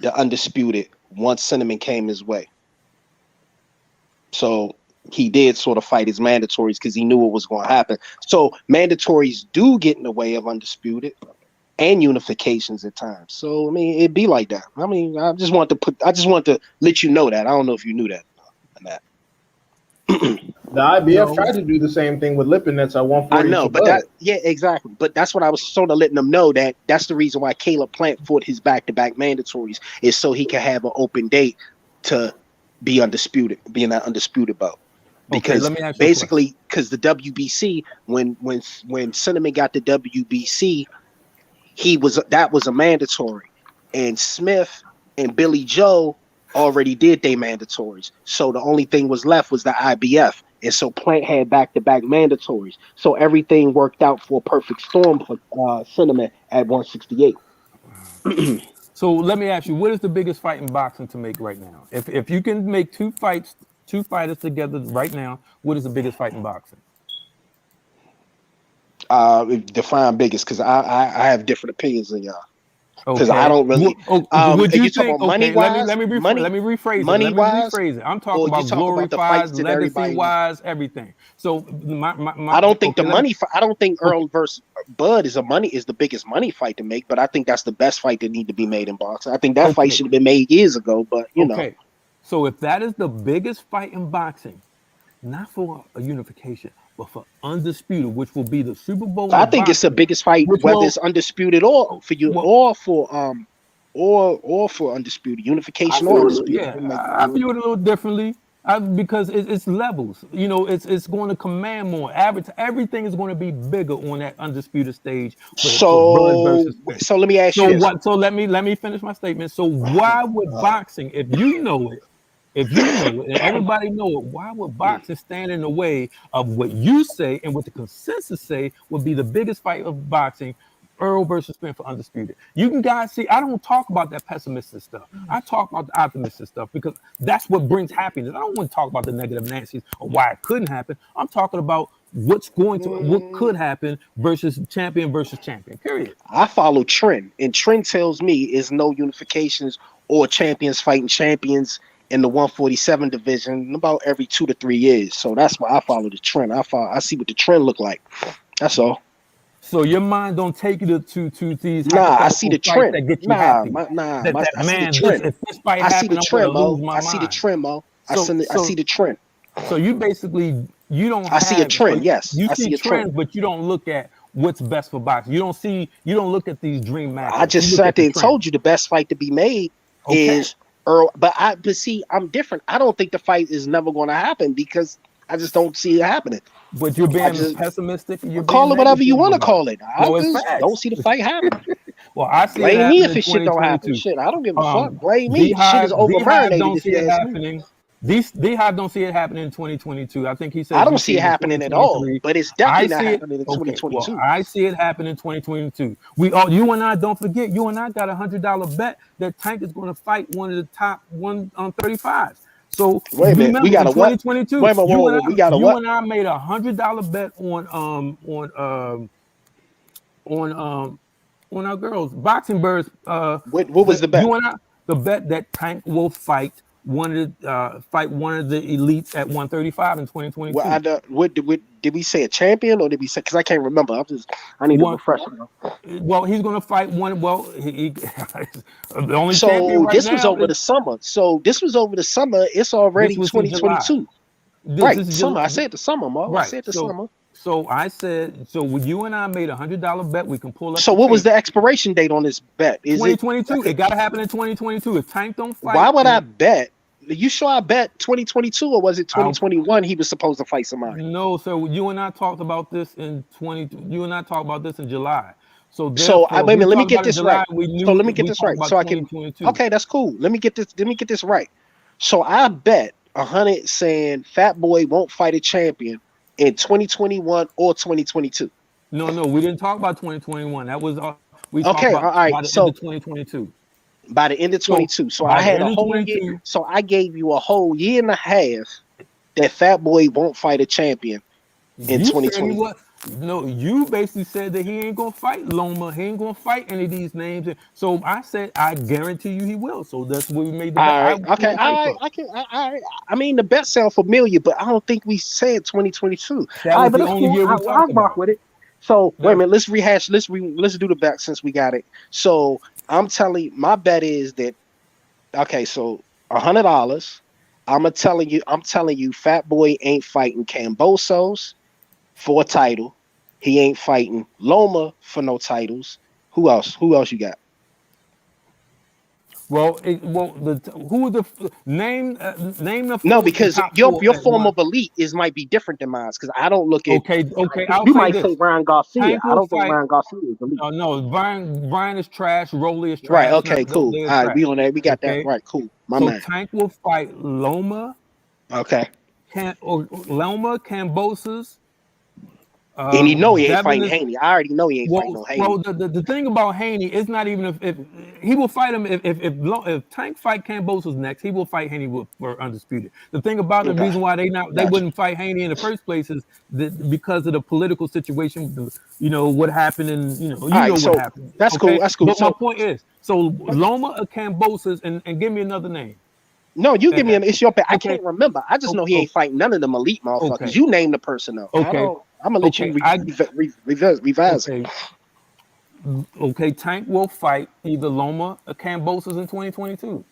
Speaker 6: the undisputed once Cinnamon came his way. So he did sort of fight his mandatories because he knew what was going to happen. So mandatories do get in the way of undisputed and unifications at times. So I mean, it'd be like that. I mean, I just want to let you know that. I don't know if you knew that.
Speaker 3: The IBF
Speaker 8: No.
Speaker 3: tried to do the same thing with Lipinets at
Speaker 6: I
Speaker 3: 140
Speaker 6: know,
Speaker 3: for
Speaker 6: but
Speaker 3: Bud.
Speaker 6: exactly. But that's what I was sort of letting them know that that's the reason why Caleb Plant fought his back-to-back mandatories is so he can have an open date to be undisputed, be in that undisputed bout.
Speaker 8: Okay,
Speaker 6: Because
Speaker 8: let me ask you a question.
Speaker 6: basically, because the WBC, when Cinnamon got the WBC, that was a mandatory, and Smith and Billy Joe already did their mandatories. So the only thing was left was the IBF. And so Plant had back-to-back mandatories. So everything worked out for a perfect storm for Cinnamon at 168.
Speaker 8: So let me ask you, what is the biggest fight in boxing to make right now? If you can make two fighters together right now, what is the biggest fight in boxing?
Speaker 6: Define biggest, because I have different opinions than y'all. Because I
Speaker 8: Okay.
Speaker 6: don't really.
Speaker 8: Would you
Speaker 6: You talking
Speaker 8: think?
Speaker 6: about money
Speaker 8: Okay, let me
Speaker 6: wise,
Speaker 8: rephrase it.
Speaker 6: money
Speaker 8: Let me
Speaker 6: wise,
Speaker 8: rephrase it. I'm talking
Speaker 6: or you
Speaker 8: about
Speaker 6: talk
Speaker 8: glory
Speaker 6: about the
Speaker 8: wise,
Speaker 6: fights that
Speaker 8: legacy
Speaker 6: everybody.
Speaker 8: wise, everything. So
Speaker 6: I don't think
Speaker 8: okay,
Speaker 6: the money. I don't think
Speaker 8: okay,
Speaker 6: Earl versus Bud is the biggest money fight to make, but I think that's the best fight that need to be made in boxing. I think that fight
Speaker 8: okay,
Speaker 6: should have been made years ago, but
Speaker 8: okay. So if that is the biggest fight in boxing, not for a unification, but for undisputed, which will be the Super Bowl
Speaker 6: I
Speaker 8: of
Speaker 6: think it's the
Speaker 8: boxing,
Speaker 6: biggest fight,
Speaker 8: which
Speaker 6: whether
Speaker 8: will
Speaker 6: it's undisputed or for you,
Speaker 8: well,
Speaker 6: or for undisputed
Speaker 8: I
Speaker 6: unification or
Speaker 8: view it,
Speaker 6: undisputed.
Speaker 8: yeah, I view it a little differently. Because it's levels. It's going to command more. Average, everything is going to be bigger on that undisputed stage for Bud
Speaker 6: So
Speaker 8: versus Spence.
Speaker 6: so let me ask you
Speaker 8: So
Speaker 6: this.
Speaker 8: what? So let me finish my statement. So why would boxing, if you know it, and everybody know it, why would boxing stand in the way of what you say and what the consensus say would be the biggest fight of boxing? Earl versus Spence for undisputed. You can guys see, I don't talk about that pessimistic stuff. I talk about the optimistic stuff because that's what brings happiness. I don't want to talk about the negative Nancy's or why it couldn't happen. I'm talking about what could happen versus champion. Period.
Speaker 6: I follow trend, and trend tells me is no unifications or champions fighting champions in the 147 division about every 2 to 3 years. So that's why I follow the trend. I see what the trend look like. That's all.
Speaker 8: So your mind don't take you to these
Speaker 6: Nah, I see
Speaker 8: hypothetical
Speaker 6: the
Speaker 8: fights
Speaker 6: trend.
Speaker 8: that get you
Speaker 6: Nah,
Speaker 8: happy.
Speaker 6: I see the
Speaker 8: Man,
Speaker 6: trend.
Speaker 8: if this fight
Speaker 6: I see the
Speaker 8: happened, I'm going to
Speaker 6: trend,
Speaker 8: lose
Speaker 6: Mo.
Speaker 8: my
Speaker 6: I see the
Speaker 8: mind.
Speaker 6: trend, Mo.
Speaker 8: So
Speaker 6: I see the trend.
Speaker 8: So you basically you don't
Speaker 6: I see a
Speaker 8: have so
Speaker 6: trend. Yes,
Speaker 8: you
Speaker 6: I
Speaker 8: see
Speaker 6: see a trend.
Speaker 8: trends, but you don't look at what's best for boxing. You don't look at these dream
Speaker 6: I
Speaker 8: matchups. You
Speaker 6: just
Speaker 8: look
Speaker 6: sat
Speaker 8: at the
Speaker 6: there and
Speaker 8: trend.
Speaker 6: told you the best fight to be made
Speaker 8: Okay,
Speaker 6: is Earl. But see, I'm different. I don't think the fight is never going to happen because I just don't see it happening.
Speaker 8: but you're
Speaker 6: I
Speaker 8: being
Speaker 6: just
Speaker 8: pessimistic and you're
Speaker 6: call
Speaker 8: being
Speaker 6: it whatever you want
Speaker 8: negative
Speaker 6: to
Speaker 8: about
Speaker 6: call
Speaker 8: it.
Speaker 6: it. I
Speaker 8: Well, it's
Speaker 6: just don't
Speaker 8: facts.
Speaker 6: see the fight happening.
Speaker 8: Well, I see it
Speaker 6: Blame me
Speaker 8: happening
Speaker 6: if
Speaker 8: in
Speaker 6: this shit don't happen.
Speaker 8: 2022.
Speaker 6: Shit, I don't give a fuck. Blame me.
Speaker 8: D
Speaker 6: Shit is
Speaker 8: Hive
Speaker 6: over marinated
Speaker 8: don't
Speaker 6: if
Speaker 8: see
Speaker 6: you
Speaker 8: it
Speaker 6: ask me.
Speaker 8: happening. D Hive don't see it happening in 2022. I think he
Speaker 6: I
Speaker 8: says
Speaker 6: don't
Speaker 8: he
Speaker 6: see it
Speaker 8: sees it in
Speaker 6: happening at all,
Speaker 8: 2023.
Speaker 6: but it's
Speaker 8: I
Speaker 6: definitely not
Speaker 8: see it.
Speaker 6: happening in
Speaker 8: Okay, well,
Speaker 6: 2022.
Speaker 8: I see it happen in 2022. We all, you and I, don't forget, you and I got $100 bet that Tank is going to fight one of the top 135s. So
Speaker 6: Wait a minute. We
Speaker 8: remember,
Speaker 6: got
Speaker 8: in
Speaker 6: a what?
Speaker 8: 2022,
Speaker 6: Wait a minute. Whoa, whoa, whoa. We got a
Speaker 8: you
Speaker 6: what?
Speaker 8: and I made $100 bet on our girls boxing birds.
Speaker 6: What was the bet?
Speaker 8: You and I, the bet that Tank will fight one of the elites at 135 in 2022.
Speaker 6: What did we say a champion or did we say? Because I can't remember. I need a
Speaker 8: One,
Speaker 6: refresher.
Speaker 8: well, he's going to fight one. Well, the only champion
Speaker 6: So
Speaker 8: right
Speaker 6: this was
Speaker 8: now
Speaker 6: over
Speaker 8: is
Speaker 6: the summer. It's
Speaker 8: this
Speaker 6: already
Speaker 8: was in July.
Speaker 6: 2022.
Speaker 8: This
Speaker 6: Right,
Speaker 8: is
Speaker 6: summer. I
Speaker 8: July.
Speaker 6: said the summer, Mo. I
Speaker 8: Right.
Speaker 6: said the summer.
Speaker 8: So I said, so when you and I made $100 bet, we can pull up
Speaker 6: So
Speaker 8: the
Speaker 6: what was
Speaker 8: tape.
Speaker 6: the expiration date on this bet? Is it?
Speaker 8: 2022. It got to happen in 2022. If Tank don't
Speaker 6: Why
Speaker 8: fight,
Speaker 6: would I bet? You sure I bet 2022 or was it
Speaker 8: I
Speaker 6: 2021 he was supposed to fight somebody?
Speaker 8: no. So you and I talked about this in 20. You and I talked about this in July. So
Speaker 6: So I
Speaker 8: therefore, if
Speaker 6: wait a
Speaker 8: we
Speaker 6: minute, let me
Speaker 8: talked
Speaker 6: get
Speaker 8: about it in
Speaker 6: this
Speaker 8: July,
Speaker 6: right.
Speaker 8: we
Speaker 6: So
Speaker 8: knew
Speaker 6: let me
Speaker 8: that
Speaker 6: get
Speaker 8: we
Speaker 6: this
Speaker 8: talked
Speaker 6: right.
Speaker 8: about
Speaker 6: So I can
Speaker 8: 2022.
Speaker 6: okay, that's cool. Let me get this right. So I bet 100 saying Fat Boy won't fight a champion in 2021 or 2022.
Speaker 8: No, we didn't talk about 2021. That was we talked
Speaker 6: Okay,
Speaker 8: about
Speaker 6: all right.
Speaker 8: by the end
Speaker 6: So
Speaker 8: of 2022.
Speaker 6: by the end of
Speaker 8: So
Speaker 6: 22. So I
Speaker 8: by the
Speaker 6: had a
Speaker 8: end of
Speaker 6: whole year.
Speaker 8: 22,
Speaker 6: So I gave you a whole year and a half that Fat Boy won't fight a champion in
Speaker 8: you said he
Speaker 6: 2020.
Speaker 8: was. No, you basically said that he ain't gonna fight Loma. He ain't gonna fight any of these names. So I said, I guarantee you he will. So that's what we made the bet.
Speaker 6: All
Speaker 8: I
Speaker 6: right.
Speaker 8: won
Speaker 6: Okay.
Speaker 8: on
Speaker 6: All right.
Speaker 8: paper.
Speaker 6: I can. All right. I mean, the bet sound familiar, but I don't think we said 2022.
Speaker 8: That
Speaker 6: All right,
Speaker 8: was
Speaker 6: but
Speaker 8: the
Speaker 6: that's
Speaker 8: only
Speaker 6: cool.
Speaker 8: year we
Speaker 6: I
Speaker 8: talked
Speaker 6: rock
Speaker 8: about.
Speaker 6: with it. So wait a
Speaker 8: That,
Speaker 6: minute. Let's rehash. Let's do the bet since we got it. So I'm telling you, my bet is that okay. So $100. I'm telling you, Fat Boy ain't fighting Cambosos for a title. He ain't fighting Loma for no titles. Who else? Who else you got?
Speaker 8: who the name the
Speaker 6: No,
Speaker 8: four, the
Speaker 6: because
Speaker 8: top four
Speaker 6: your
Speaker 8: at
Speaker 6: form
Speaker 8: one.
Speaker 6: of elite is might be different than mine. Because I don't look at
Speaker 8: Okay. I'll
Speaker 6: you
Speaker 8: say
Speaker 6: might say
Speaker 8: this:
Speaker 6: Ryan Garcia.
Speaker 8: Tank
Speaker 6: I
Speaker 8: will
Speaker 6: don't think
Speaker 8: fight.
Speaker 6: Ryan Garcia is elite.
Speaker 8: No, Brian is trash. Rolly is
Speaker 6: Right.
Speaker 8: trash.
Speaker 6: Okay. Cool.
Speaker 8: They're
Speaker 6: All right.
Speaker 8: trash.
Speaker 6: We on that. We got that.
Speaker 8: Okay.
Speaker 6: Right. Cool. My
Speaker 8: So
Speaker 6: man.
Speaker 8: Tank will fight Loma,
Speaker 6: Okay.
Speaker 8: Loma, Cambosas,
Speaker 6: And he know he ain't
Speaker 8: Devin
Speaker 6: fighting
Speaker 8: is
Speaker 6: Haney. I already know he ain't fighting no Haney.
Speaker 8: the thing about Haney is not even if he will fight him if Tank fight Kambosos next, he will fight Haney for undisputed. The thing about the
Speaker 6: Okay,
Speaker 8: reason why they
Speaker 6: gotcha.
Speaker 8: wouldn't fight Haney in the first place is because of the political situation. What happened, and
Speaker 6: All right,
Speaker 8: what
Speaker 6: so
Speaker 8: happened.
Speaker 6: that's cool.
Speaker 8: Okay,
Speaker 6: That's cool.
Speaker 8: but my
Speaker 6: So
Speaker 8: point is, so Loma or Kambosos, and give me another name.
Speaker 6: no, you give me
Speaker 8: And,
Speaker 6: an it's your bet. I
Speaker 8: okay,
Speaker 6: can't remember. I just know he ain't fighting none of them elite motherfuckers.
Speaker 8: okay,
Speaker 6: You name the person though. I
Speaker 8: okay,
Speaker 6: don't. I'm gonna let you
Speaker 8: okay.
Speaker 6: revise it.
Speaker 8: Okay. Okay, Tank will fight either Loma or Kambosos in 2022.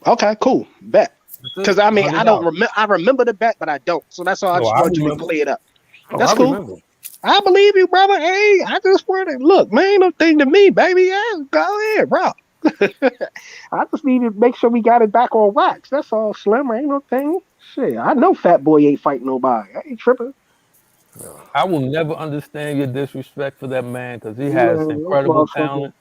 Speaker 6: Okay, cool. Bet.
Speaker 8: That's
Speaker 6: Because
Speaker 8: it.
Speaker 6: I mean, I don't
Speaker 8: $100.
Speaker 6: remember. I remember the bet, but I don't. So that's all. I
Speaker 8: Oh,
Speaker 6: just
Speaker 8: I
Speaker 6: want you to
Speaker 8: remember.
Speaker 6: clear it up.
Speaker 8: Oh, I
Speaker 6: That's cool.
Speaker 8: remember.
Speaker 6: I believe you, brother. Hey, I just want to look, man. Ain't no thing to me, baby. Yeah, go ahead, bro. I just need to make sure we got it back on wax. That's all, Slim. Ain't no thing. Shit, I know Fat Boy ain't fighting nobody. I ain't tripping.
Speaker 8: I will never understand your disrespect for that man because he has
Speaker 6: Man, this
Speaker 8: incredible
Speaker 6: motherfucker.
Speaker 8: talent.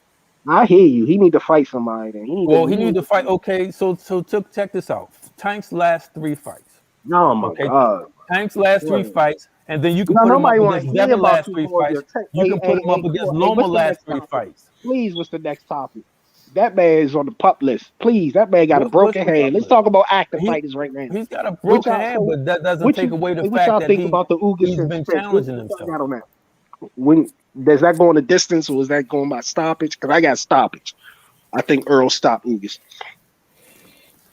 Speaker 6: I hear you. He need to fight somebody. Then he need to.
Speaker 8: Well, he need to fight. Okay, so check this out. Tank's last 3 fights.
Speaker 6: Oh my
Speaker 8: Okay,
Speaker 6: God.
Speaker 8: Tank's last three
Speaker 6: Yeah.
Speaker 8: fights, and then you can
Speaker 6: No,
Speaker 8: put him up
Speaker 6: nobody want
Speaker 8: against
Speaker 6: to hear
Speaker 8: Devin
Speaker 6: about
Speaker 8: last
Speaker 6: you
Speaker 8: three
Speaker 6: holding your
Speaker 8: fights.
Speaker 6: tank.
Speaker 8: You can put him up
Speaker 6: Come
Speaker 8: against
Speaker 6: on. Hey,
Speaker 8: Loma
Speaker 6: what's the
Speaker 8: last
Speaker 6: next
Speaker 8: three
Speaker 6: topic?
Speaker 8: fights.
Speaker 6: Please, what's the next topic? That man is on the pup list. Please, that man got a
Speaker 8: What's
Speaker 6: broken
Speaker 8: the
Speaker 6: hand.
Speaker 8: pup
Speaker 6: Let's
Speaker 8: list?
Speaker 6: talk about active
Speaker 8: He
Speaker 6: fighters right now.
Speaker 8: he's got a
Speaker 6: What
Speaker 8: broken
Speaker 6: y'all
Speaker 8: hand,
Speaker 6: so
Speaker 8: but that doesn't
Speaker 6: what
Speaker 8: take
Speaker 6: you
Speaker 8: away the
Speaker 6: hey, what
Speaker 8: fact
Speaker 6: y'all
Speaker 8: that
Speaker 6: think about the Ugas
Speaker 8: he's
Speaker 6: and
Speaker 8: been
Speaker 6: Spence? What
Speaker 8: challenging
Speaker 6: y'all
Speaker 8: himself.
Speaker 6: got on that? When does that go on the distance or is that going by stoppage? Because I got stoppage. I think Earl stopped Ugas.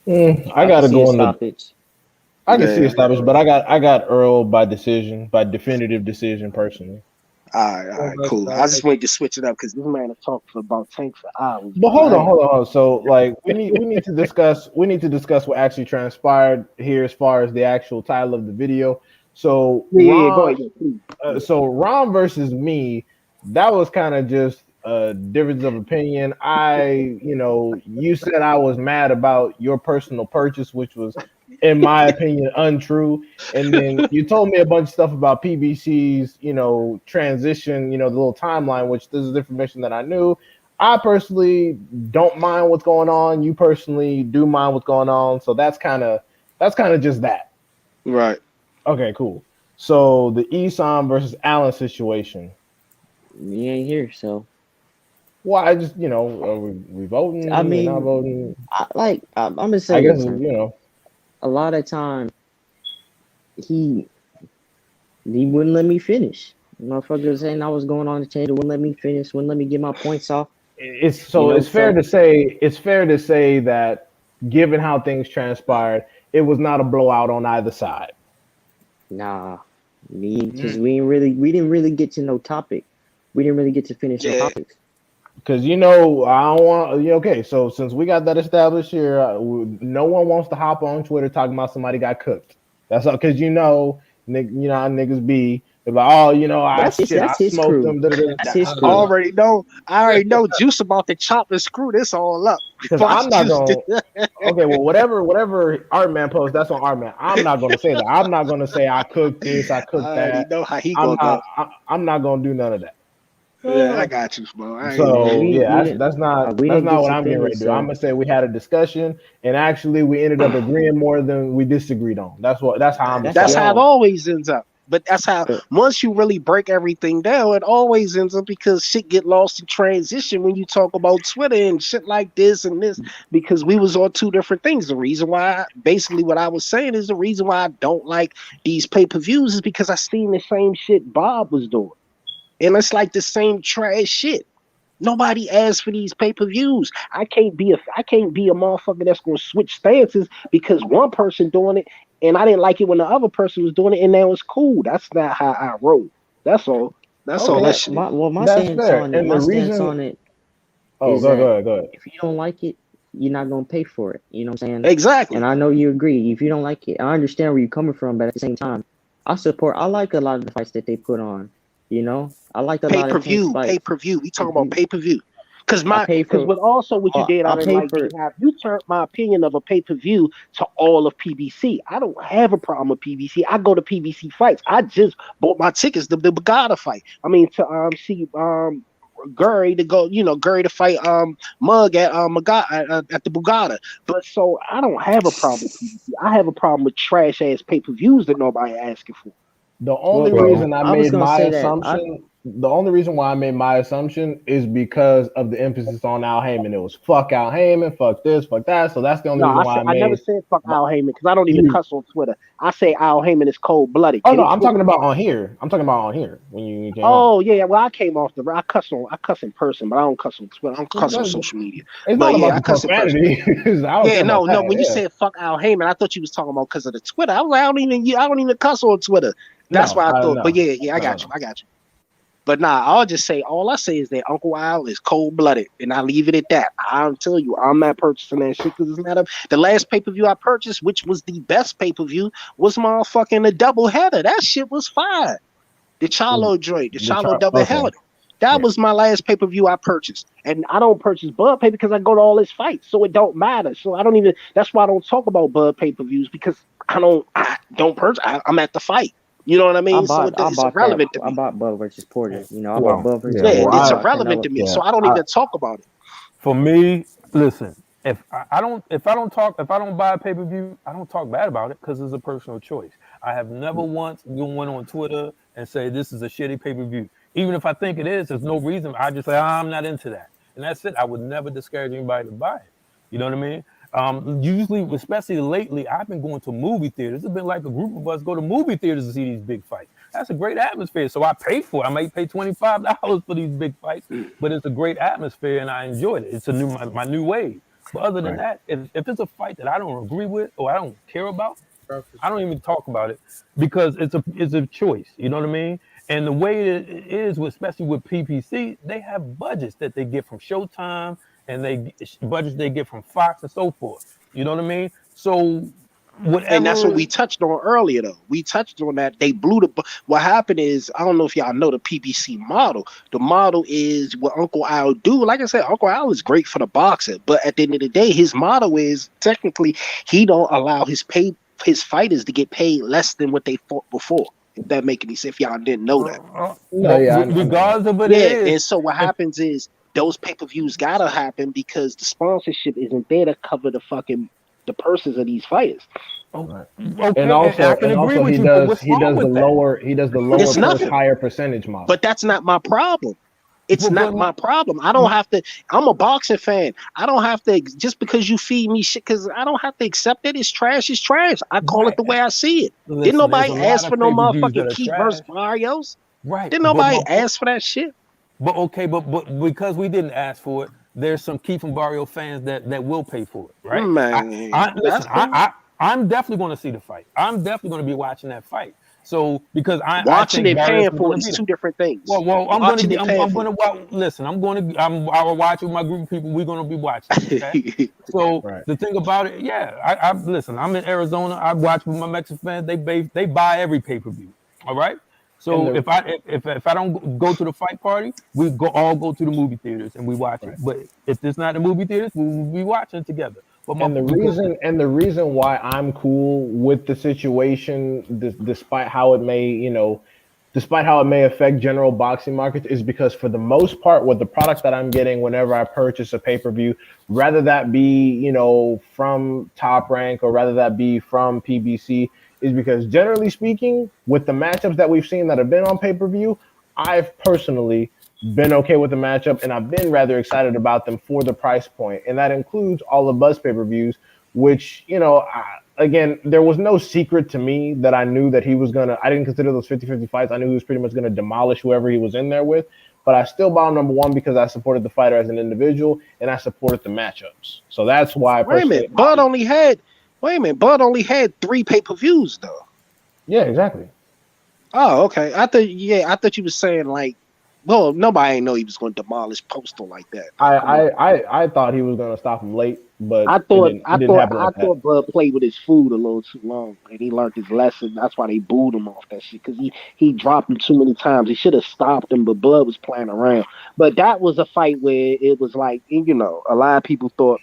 Speaker 3: I
Speaker 2: I can
Speaker 3: gotta
Speaker 2: see a
Speaker 3: go on the.
Speaker 2: stoppage.
Speaker 3: I can see
Speaker 6: Yeah.
Speaker 3: established, but I got Earl by decision, by definitive decision personally.
Speaker 6: All right, cool. I just wanted to switch it up because this man has talked for about Tank for hours,
Speaker 3: But
Speaker 6: bro.
Speaker 3: hold on. So like we need to discuss what actually transpired here as far as the actual title of the video. So
Speaker 6: Yeah, go ahead, yeah, please. Yeah.
Speaker 3: So Ron versus me, that was kind of just a difference of opinion. You said I was mad about your personal purchase, which was, in my opinion, untrue. And then you told me a bunch of stuff about PBC's, transition, the little timeline, which this is information that I knew. I personally don't mind what's going on. You personally do mind what's going on. So that's kind of just that.
Speaker 6: Right.
Speaker 3: Okay, cool. So the Esan versus Allen situation.
Speaker 2: You ain't here, so
Speaker 3: Well, I just, are we
Speaker 2: I
Speaker 3: voting? We're not
Speaker 2: mean,
Speaker 3: voting.
Speaker 2: I'm gonna
Speaker 3: I
Speaker 2: say
Speaker 3: guess
Speaker 2: this, man. A lot of time he he wouldn't let me finish. Motherfucker was saying I was going on the table, wouldn't let me finish, wouldn't let me get my points off.
Speaker 3: It's fair to
Speaker 2: So
Speaker 3: say that given how things transpired, it was not a blowout on either side.
Speaker 2: nah, me because
Speaker 6: Mm.
Speaker 2: we didn't really get to no topic. We didn't really get to finish no
Speaker 6: Yeah.
Speaker 2: topics.
Speaker 3: Because I don't want. Okay, so since we got that established here, no one wants to hop on Twitter talking about somebody got cooked. That's all. Because how niggas be. They're like, oh, I
Speaker 2: That's his
Speaker 3: smoked
Speaker 2: crew.
Speaker 3: them. Da-da-da.
Speaker 2: That's his
Speaker 6: I
Speaker 2: crew.
Speaker 6: already know. I already know Juice about to chop and screw this all up.
Speaker 3: Because
Speaker 6: Watch
Speaker 3: I'm not
Speaker 6: Juice.
Speaker 3: going. Okay, well, whatever Art Man posts, that's on Art Man. I'm not going to say that. I'm not going to say I cooked this, I
Speaker 6: I
Speaker 3: cooked
Speaker 6: already
Speaker 3: that.
Speaker 6: know how he
Speaker 3: I'm
Speaker 6: gonna go.
Speaker 3: not. I'm not going to do none of that.
Speaker 6: Yeah, I got you, bro. I ain't
Speaker 2: Yeah,
Speaker 3: So
Speaker 6: even.
Speaker 3: yeah, that's not
Speaker 2: we
Speaker 3: that's
Speaker 2: didn't
Speaker 3: not
Speaker 2: get
Speaker 3: what
Speaker 2: to
Speaker 3: I'm getting ready
Speaker 2: finish.
Speaker 3: to do. I'm
Speaker 2: So
Speaker 3: gonna say we had a discussion, and actually we ended up agreeing more than we disagreed on. That's how I'm gonna
Speaker 2: that's
Speaker 3: say
Speaker 6: That's
Speaker 3: it.
Speaker 6: how it
Speaker 2: y'all.
Speaker 6: always ends up. But that's how
Speaker 2: But
Speaker 6: once you really break everything down, it always ends up because shit get lost in transition when you talk about Twitter and shit like this and this because we was on two different things. The reason why, basically, what I was saying is the reason why I don't like these pay per views is because I seen the same shit Bob was doing, and it's like the same trash shit. Nobody asked for these pay-per-views. I can't be a motherfucker that's gonna switch stances because one person doing it and I didn't like it when the other person was doing it and that was cool. That's not how I roll. That's all. That's all that
Speaker 3: Okay,
Speaker 6: shit is.
Speaker 3: that's fair. And the
Speaker 2: my stance
Speaker 3: reason,
Speaker 2: on it
Speaker 3: oh,
Speaker 2: is
Speaker 3: go
Speaker 2: that
Speaker 3: ahead, go ahead.
Speaker 2: if you don't like it, you're not gonna pay for it. You know what I'm saying? And
Speaker 6: Exactly.
Speaker 2: I know you agree. If you don't like it, I understand where you're coming from, but at the same time, I like a lot of the fights that they put on. I liked a lot of Tank's
Speaker 6: Pay-per-view,
Speaker 2: fights.
Speaker 6: pay-per-view. We talking
Speaker 2: If
Speaker 6: about
Speaker 2: you,
Speaker 6: pay-per-view.
Speaker 2: I paid
Speaker 6: Because
Speaker 2: for,
Speaker 6: what also what you did I
Speaker 2: I
Speaker 6: didn't
Speaker 2: paid
Speaker 6: like
Speaker 2: for.
Speaker 6: Dave, you turned my opinion of a pay-per-view to all of PBC. I don't have a problem with PBC. I go to PBC fights. I just bought my tickets to the Bagada fight. I mean to see Gurry to go, Gurry to fight Mug at at the Bugatti. But so I don't have a problem with PBC. I have a problem with trash ass pay per views that nobody asking for.
Speaker 3: The only
Speaker 2: Well,
Speaker 3: reason I
Speaker 2: I was
Speaker 3: made
Speaker 2: gonna
Speaker 3: my
Speaker 2: say that.
Speaker 3: assumption, the only reason why I made my assumption is because of the emphasis on Al Heyman. It was fuck Al Heyman, fuck this, fuck that. So that's the only
Speaker 6: No,
Speaker 3: reason why I
Speaker 6: I never
Speaker 3: made
Speaker 6: said fuck
Speaker 3: my.
Speaker 6: Al Heyman because I don't even
Speaker 3: You,
Speaker 6: cuss on Twitter. I say Al Heyman is cold blooded.
Speaker 3: oh
Speaker 6: Can
Speaker 3: no,
Speaker 6: he
Speaker 3: I'm
Speaker 6: quit?
Speaker 3: talking about on here. I'm talking about on here when you came on.
Speaker 6: Oh yeah, well I came off the. I cuss in person, but I don't cuss on Twitter. I don't cuss on social media.
Speaker 3: It's not
Speaker 6: But
Speaker 3: about
Speaker 6: yeah, I
Speaker 3: the
Speaker 6: cuss in person.
Speaker 3: profanity. I don't
Speaker 6: Yeah,
Speaker 3: care about
Speaker 6: no, no.
Speaker 3: that.
Speaker 6: When you
Speaker 3: Yeah.
Speaker 6: said fuck Al Heyman, I thought you was talking about because of the Twitter. I was like, I don't even cuss on Twitter. That's
Speaker 3: No,
Speaker 6: why I thought. But
Speaker 3: no,
Speaker 6: yeah, yeah, I
Speaker 3: no, no,
Speaker 6: got you.
Speaker 3: no.
Speaker 6: I got you. But nah, I'll just say all I say is that Uncle Al is cold blooded, and I leave it at that. I'll tell you, I'm not purchasing that shit because it's not a. The last pay per view I purchased, which was the best pay per view, was motherfucking the double header. That shit was fire. The Charlo joint, the
Speaker 3: The
Speaker 6: Charlo
Speaker 3: chart.
Speaker 6: double
Speaker 3: Okay.
Speaker 6: header. That
Speaker 3: Yeah.
Speaker 6: was my last pay per view I purchased, and I don't purchase Bud pay because I go to all his fights, so it don't matter. So I don't even. That's why I don't talk about Bud pay per views because I don't purchase. I'm at the fight. You know what I mean? So
Speaker 2: I
Speaker 6: it's
Speaker 2: bought that.
Speaker 6: irrelevant to
Speaker 2: I
Speaker 6: me.
Speaker 2: bought Bud versus Porter. You know, I bought
Speaker 3: Well,
Speaker 2: Bud versus
Speaker 3: yeah.
Speaker 6: Yeah,
Speaker 3: Well,
Speaker 2: Porter. I
Speaker 6: it's
Speaker 2: watched that. That
Speaker 6: irrelevant
Speaker 2: was
Speaker 6: to me.
Speaker 3: yeah.
Speaker 6: So I don't even talk about it.
Speaker 8: For me, listen, if I don't buy a pay per view, I don't talk bad about it because it's a personal choice. I have never once went on Twitter and say this is a shitty pay per view. Even if I think it is, there's no reason. I just say I'm not into that, and that's it. I would never discourage anybody to buy it. You know what I mean? Usually, especially lately, I've been going to movie theaters. It's been like a group of us go to movie theaters to see these big fights. That's a great atmosphere. So I pay for it. I might pay $25 for these big fights, but it's a great atmosphere and I enjoyed it. It's my new wave. But other than
Speaker 3: Right.
Speaker 8: that, if it's a fight that I don't agree with or I don't care about, I don't even talk about it because it's a choice. You know what I mean? And the way it is, especially with PPC, they have budgets that they get from Showtime and budgets they get from Fox and so forth. You know what I mean? So
Speaker 6: And that's what
Speaker 8: whatever.
Speaker 6: we touched on earlier, though. We touched on that. They blew the. What happened is, I don't know if y'all know the PBC model. The model is what Uncle Al do. Like I said, Uncle Al is great for the boxer, but at the end of the day, his model is technically he don't allow his fighters to get paid less than what they fought before. If that make any sense, if y'all didn't know that.
Speaker 3: No,
Speaker 8: Well,
Speaker 3: yeah, I know that.
Speaker 8: regardless of what it
Speaker 6: Yeah,
Speaker 8: is,
Speaker 6: and so what
Speaker 8: if
Speaker 6: happens is those pay per views gotta happen because the sponsorship isn't there to cover the purses of these fighters.
Speaker 8: oh,
Speaker 3: And
Speaker 8: okay, and I
Speaker 3: also,
Speaker 8: can agree with you, but what's
Speaker 3: he
Speaker 8: wrong
Speaker 3: does the
Speaker 8: with that?
Speaker 3: lower
Speaker 6: It's
Speaker 3: purse,
Speaker 6: nothing.
Speaker 3: higher percentage model.
Speaker 6: But that's not my problem. It's not
Speaker 8: But
Speaker 6: my problem. I don't have to. I'm a boxing fan. I don't have to just because you feed me shit. Because I don't have to accept it. It's trash. It's trash. I call it
Speaker 8: right,
Speaker 6: the way I see it. Didn't
Speaker 8: listen, there's a
Speaker 6: nobody
Speaker 8: lot
Speaker 6: ask for
Speaker 8: of
Speaker 6: no
Speaker 8: pay-per-views that
Speaker 6: motherfucking
Speaker 8: are
Speaker 6: Keith versus
Speaker 8: trash.
Speaker 6: Barrios?
Speaker 8: Right,
Speaker 6: Didn't
Speaker 8: but
Speaker 6: nobody
Speaker 8: my point,
Speaker 6: ask for that shit?
Speaker 8: but okay, but because we didn't ask for it, there's some Keith and Barrio fans that will pay for it, right?
Speaker 6: Man,
Speaker 8: Listen,
Speaker 6: that's cool.
Speaker 8: I'm definitely going to see the fight. I'm definitely going to be watching that fight. So because I
Speaker 6: Watching
Speaker 8: think
Speaker 6: and
Speaker 8: Barrios
Speaker 6: paying
Speaker 8: is
Speaker 6: for
Speaker 8: going
Speaker 6: it
Speaker 8: to
Speaker 6: is
Speaker 8: beat him.
Speaker 6: two different things.
Speaker 8: Well,
Speaker 6: Watching and paying
Speaker 8: I'm
Speaker 6: for
Speaker 8: gonna listen. I will watch with my group of people. We're gonna be watching it. Okay.
Speaker 6: it.
Speaker 8: So
Speaker 3: Right.
Speaker 8: the thing about it, yeah, I listen. I'm in Arizona. I watch with my Mexican fans. They buy every pay per view. All right.
Speaker 3: And
Speaker 8: So
Speaker 3: the
Speaker 8: if I don't go to the fight party, we go to the movie theaters and we watch it.
Speaker 3: right.
Speaker 8: But if it's not the movie theaters, we will be watching it together. But my
Speaker 3: And the
Speaker 8: because
Speaker 3: reason why I'm cool with the situation, despite how it may, despite how it may affect general boxing markets, is because for the most part, with the product that I'm getting whenever I purchase a pay per view, rather that be, from Top Rank or rather that be from PBC, is because generally speaking, with the matchups that we've seen that have been on pay per view, I've personally been okay with the matchup and I've been rather excited about them for the price point. And that includes all the Buzz pay per views, which, again, there was no secret to me that I knew that I didn't consider those 50-50 fights. I knew he was pretty much going to demolish whoever he was in there with. But I still bought number one because I supported the fighter as an individual and I supported the matchups. So that's why
Speaker 6: Wait a
Speaker 3: personally,
Speaker 6: minute, Bud only had. Wait a minute, Bud only had 3 pay-per-views though.
Speaker 3: yeah, exactly.
Speaker 6: Oh, okay. I thought you was saying like, well, nobody ain't know he was going to demolish Postal like that. Though.
Speaker 3: I,
Speaker 6: Come on.
Speaker 3: I thought he was going to stop him late, but it didn't happen
Speaker 6: I
Speaker 3: like that.
Speaker 6: thought Bud played with his food a little too long, and he learned his lesson. That's why they booed him off that shit because he dropped him too many times. He should have stopped him, but Bud was playing around. But that was a fight where it was like, a lot of people thought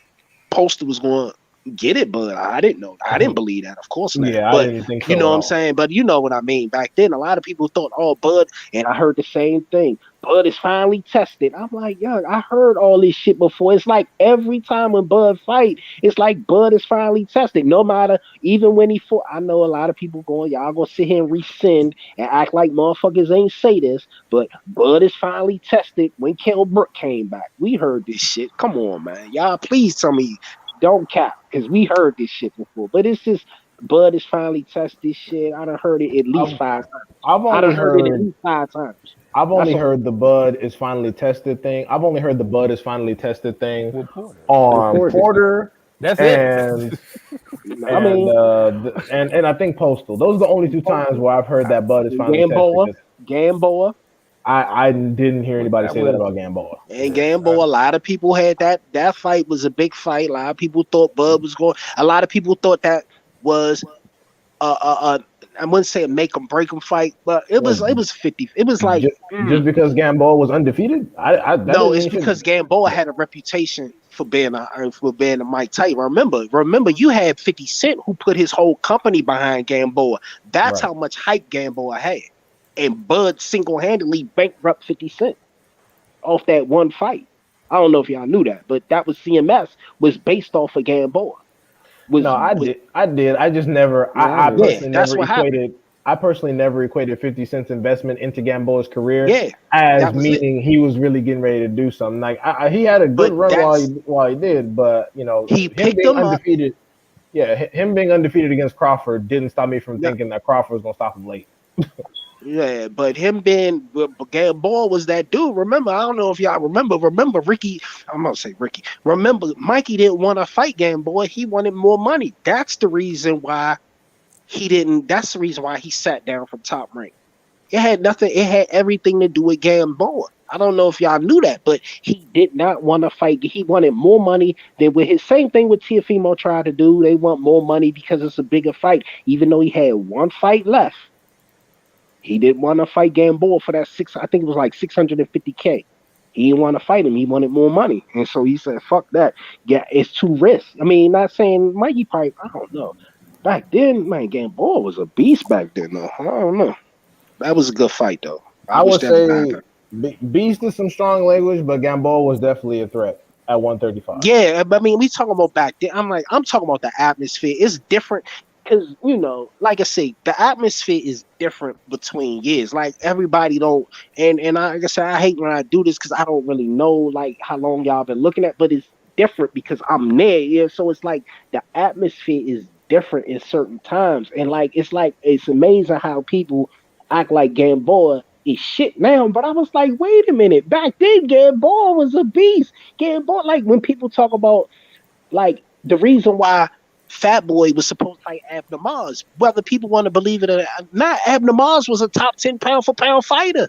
Speaker 6: Postal was going to get it, but I didn't know. I didn't believe that. Of course not.
Speaker 3: Yeah, I
Speaker 6: But
Speaker 3: didn't think
Speaker 6: you
Speaker 3: so
Speaker 6: know
Speaker 3: at
Speaker 6: what I'm
Speaker 3: all.
Speaker 6: saying? But you know what I mean. Back then, a lot of people thought, oh, Bud, and I heard the same thing. Bud is finally tested. I'm like, yo, I heard all this shit before. It's like every time when Bud fight, it's like Bud is finally tested. No matter, even when he fought, I know a lot of people going, y'all gonna sit here and rescind and act like motherfuckers ain't say this, but Bud is finally tested when Kell Brook came back. We heard this shit. Come on, man. Y'all, please tell me don't cap, because we heard this shit before. But it's just Bud is finally tested this shit. I done heard it at least
Speaker 3: I've
Speaker 6: 5 times.
Speaker 3: I've
Speaker 6: I done
Speaker 3: only
Speaker 6: heard it at
Speaker 3: heard
Speaker 6: least 5 times.
Speaker 3: I've
Speaker 6: That's
Speaker 3: only
Speaker 6: all.
Speaker 3: heard the Bud is finally tested thing. I've only heard the Bud is finally tested thing
Speaker 8: With Porter.
Speaker 3: on
Speaker 6: Reported.
Speaker 3: Porter
Speaker 8: That's it.
Speaker 3: and
Speaker 6: I mean,
Speaker 3: and I think Postal. Those are the only two times
Speaker 6: Postal,
Speaker 3: where I've heard that Bud is finally tested.
Speaker 6: Gamboa,
Speaker 3: Because
Speaker 6: Gamboa,
Speaker 3: I didn't hear
Speaker 8: But
Speaker 3: anybody
Speaker 8: that
Speaker 3: say that
Speaker 8: was
Speaker 3: about Gamboa.
Speaker 6: and
Speaker 8: yeah.
Speaker 6: Gamboa. A lot of people had that fight was a big fight. A lot of people thought Bud was going. A lot of people thought that was I wouldn't say a make 'em break 'em fight, but it
Speaker 3: What,
Speaker 6: was 50. It was like
Speaker 3: just because Gamboa was undefeated? I that
Speaker 6: no,
Speaker 3: doesn't
Speaker 6: it's
Speaker 3: mean shit to
Speaker 6: because
Speaker 3: me.
Speaker 6: Gamboa had a reputation for being a Mike Tyson. Remember, you had 50 Cent who put his whole company behind Gamboa. That's
Speaker 3: Right.
Speaker 6: how much hype Gamboa had, and Bud single handedly bankrupt 50 Cent off that one fight. I don't know if y'all knew that, but that was CMS was based off of Gamboa.
Speaker 3: No, I
Speaker 6: Was
Speaker 3: did. I did. I just never.
Speaker 2: Yeah, I
Speaker 3: I
Speaker 2: knew.
Speaker 6: Yeah,
Speaker 3: personally
Speaker 6: that's
Speaker 3: never
Speaker 6: what happened.
Speaker 3: equated. I personally never equated 50 Cent's investment into Gamboa's career
Speaker 6: Yeah,
Speaker 3: as
Speaker 6: that was it.
Speaker 3: meaning he was really getting ready to do something. Like he had a good
Speaker 6: But
Speaker 3: run
Speaker 6: that's
Speaker 3: while he did, but
Speaker 6: he
Speaker 3: him
Speaker 6: picked
Speaker 3: being
Speaker 6: him up.
Speaker 3: undefeated. Yeah, him being undefeated against Crawford didn't stop me from
Speaker 6: No,
Speaker 3: thinking that Crawford was gonna stop him late.
Speaker 6: yeah, but him being but Gamboa was that dude. Remember, I don't know if y'all remember. Remember Ricky? I'm gonna say Ricky. Remember, Mikey didn't want to fight Gamboa. He wanted more money. That's the reason why he didn't. That's the reason why he sat down from Top Rank. It had nothing. It had everything to do with Gamboa. I don't know if y'all knew that, but he did not want to fight. He wanted more money than with his same thing with Tiafimo tried to do. They want more money because it's a bigger fight, even though he had one fight left. He didn't want to fight Gamboa for that six. I think it was like 650K. He didn't want to fight him. He wanted more money, and so he said, "Fuck that. Yeah, it's too risk." I mean, not saying Mikey probably. I don't know. Back then, man, Gamboa was a beast. Back then, though. I don't know. That was a good fight, though. I
Speaker 3: I
Speaker 6: wish
Speaker 3: would
Speaker 6: that would
Speaker 3: say
Speaker 6: happen.
Speaker 3: Beast is some strong language, but Gamboa was definitely a threat at 135.
Speaker 6: Yeah, I mean, we talking about back then. I'm talking about the atmosphere. It's different because like I say, the atmosphere is different between years. Like everybody don't, and like I said, I hate when I do this because I don't really know like how long y'all been looking at, but it's different because I'm there. Yeah, so it's like the atmosphere is different in certain times, and like it's amazing how people act like Gamboa is shit now. But I was like, wait a minute, back then Gamboa was a beast. Gamboa, like when people talk about like the reason why Fat Boy was supposed to fight Abner Mars, whether people want to believe it or not, Abner Mars was a top 10 pound for pound fighter.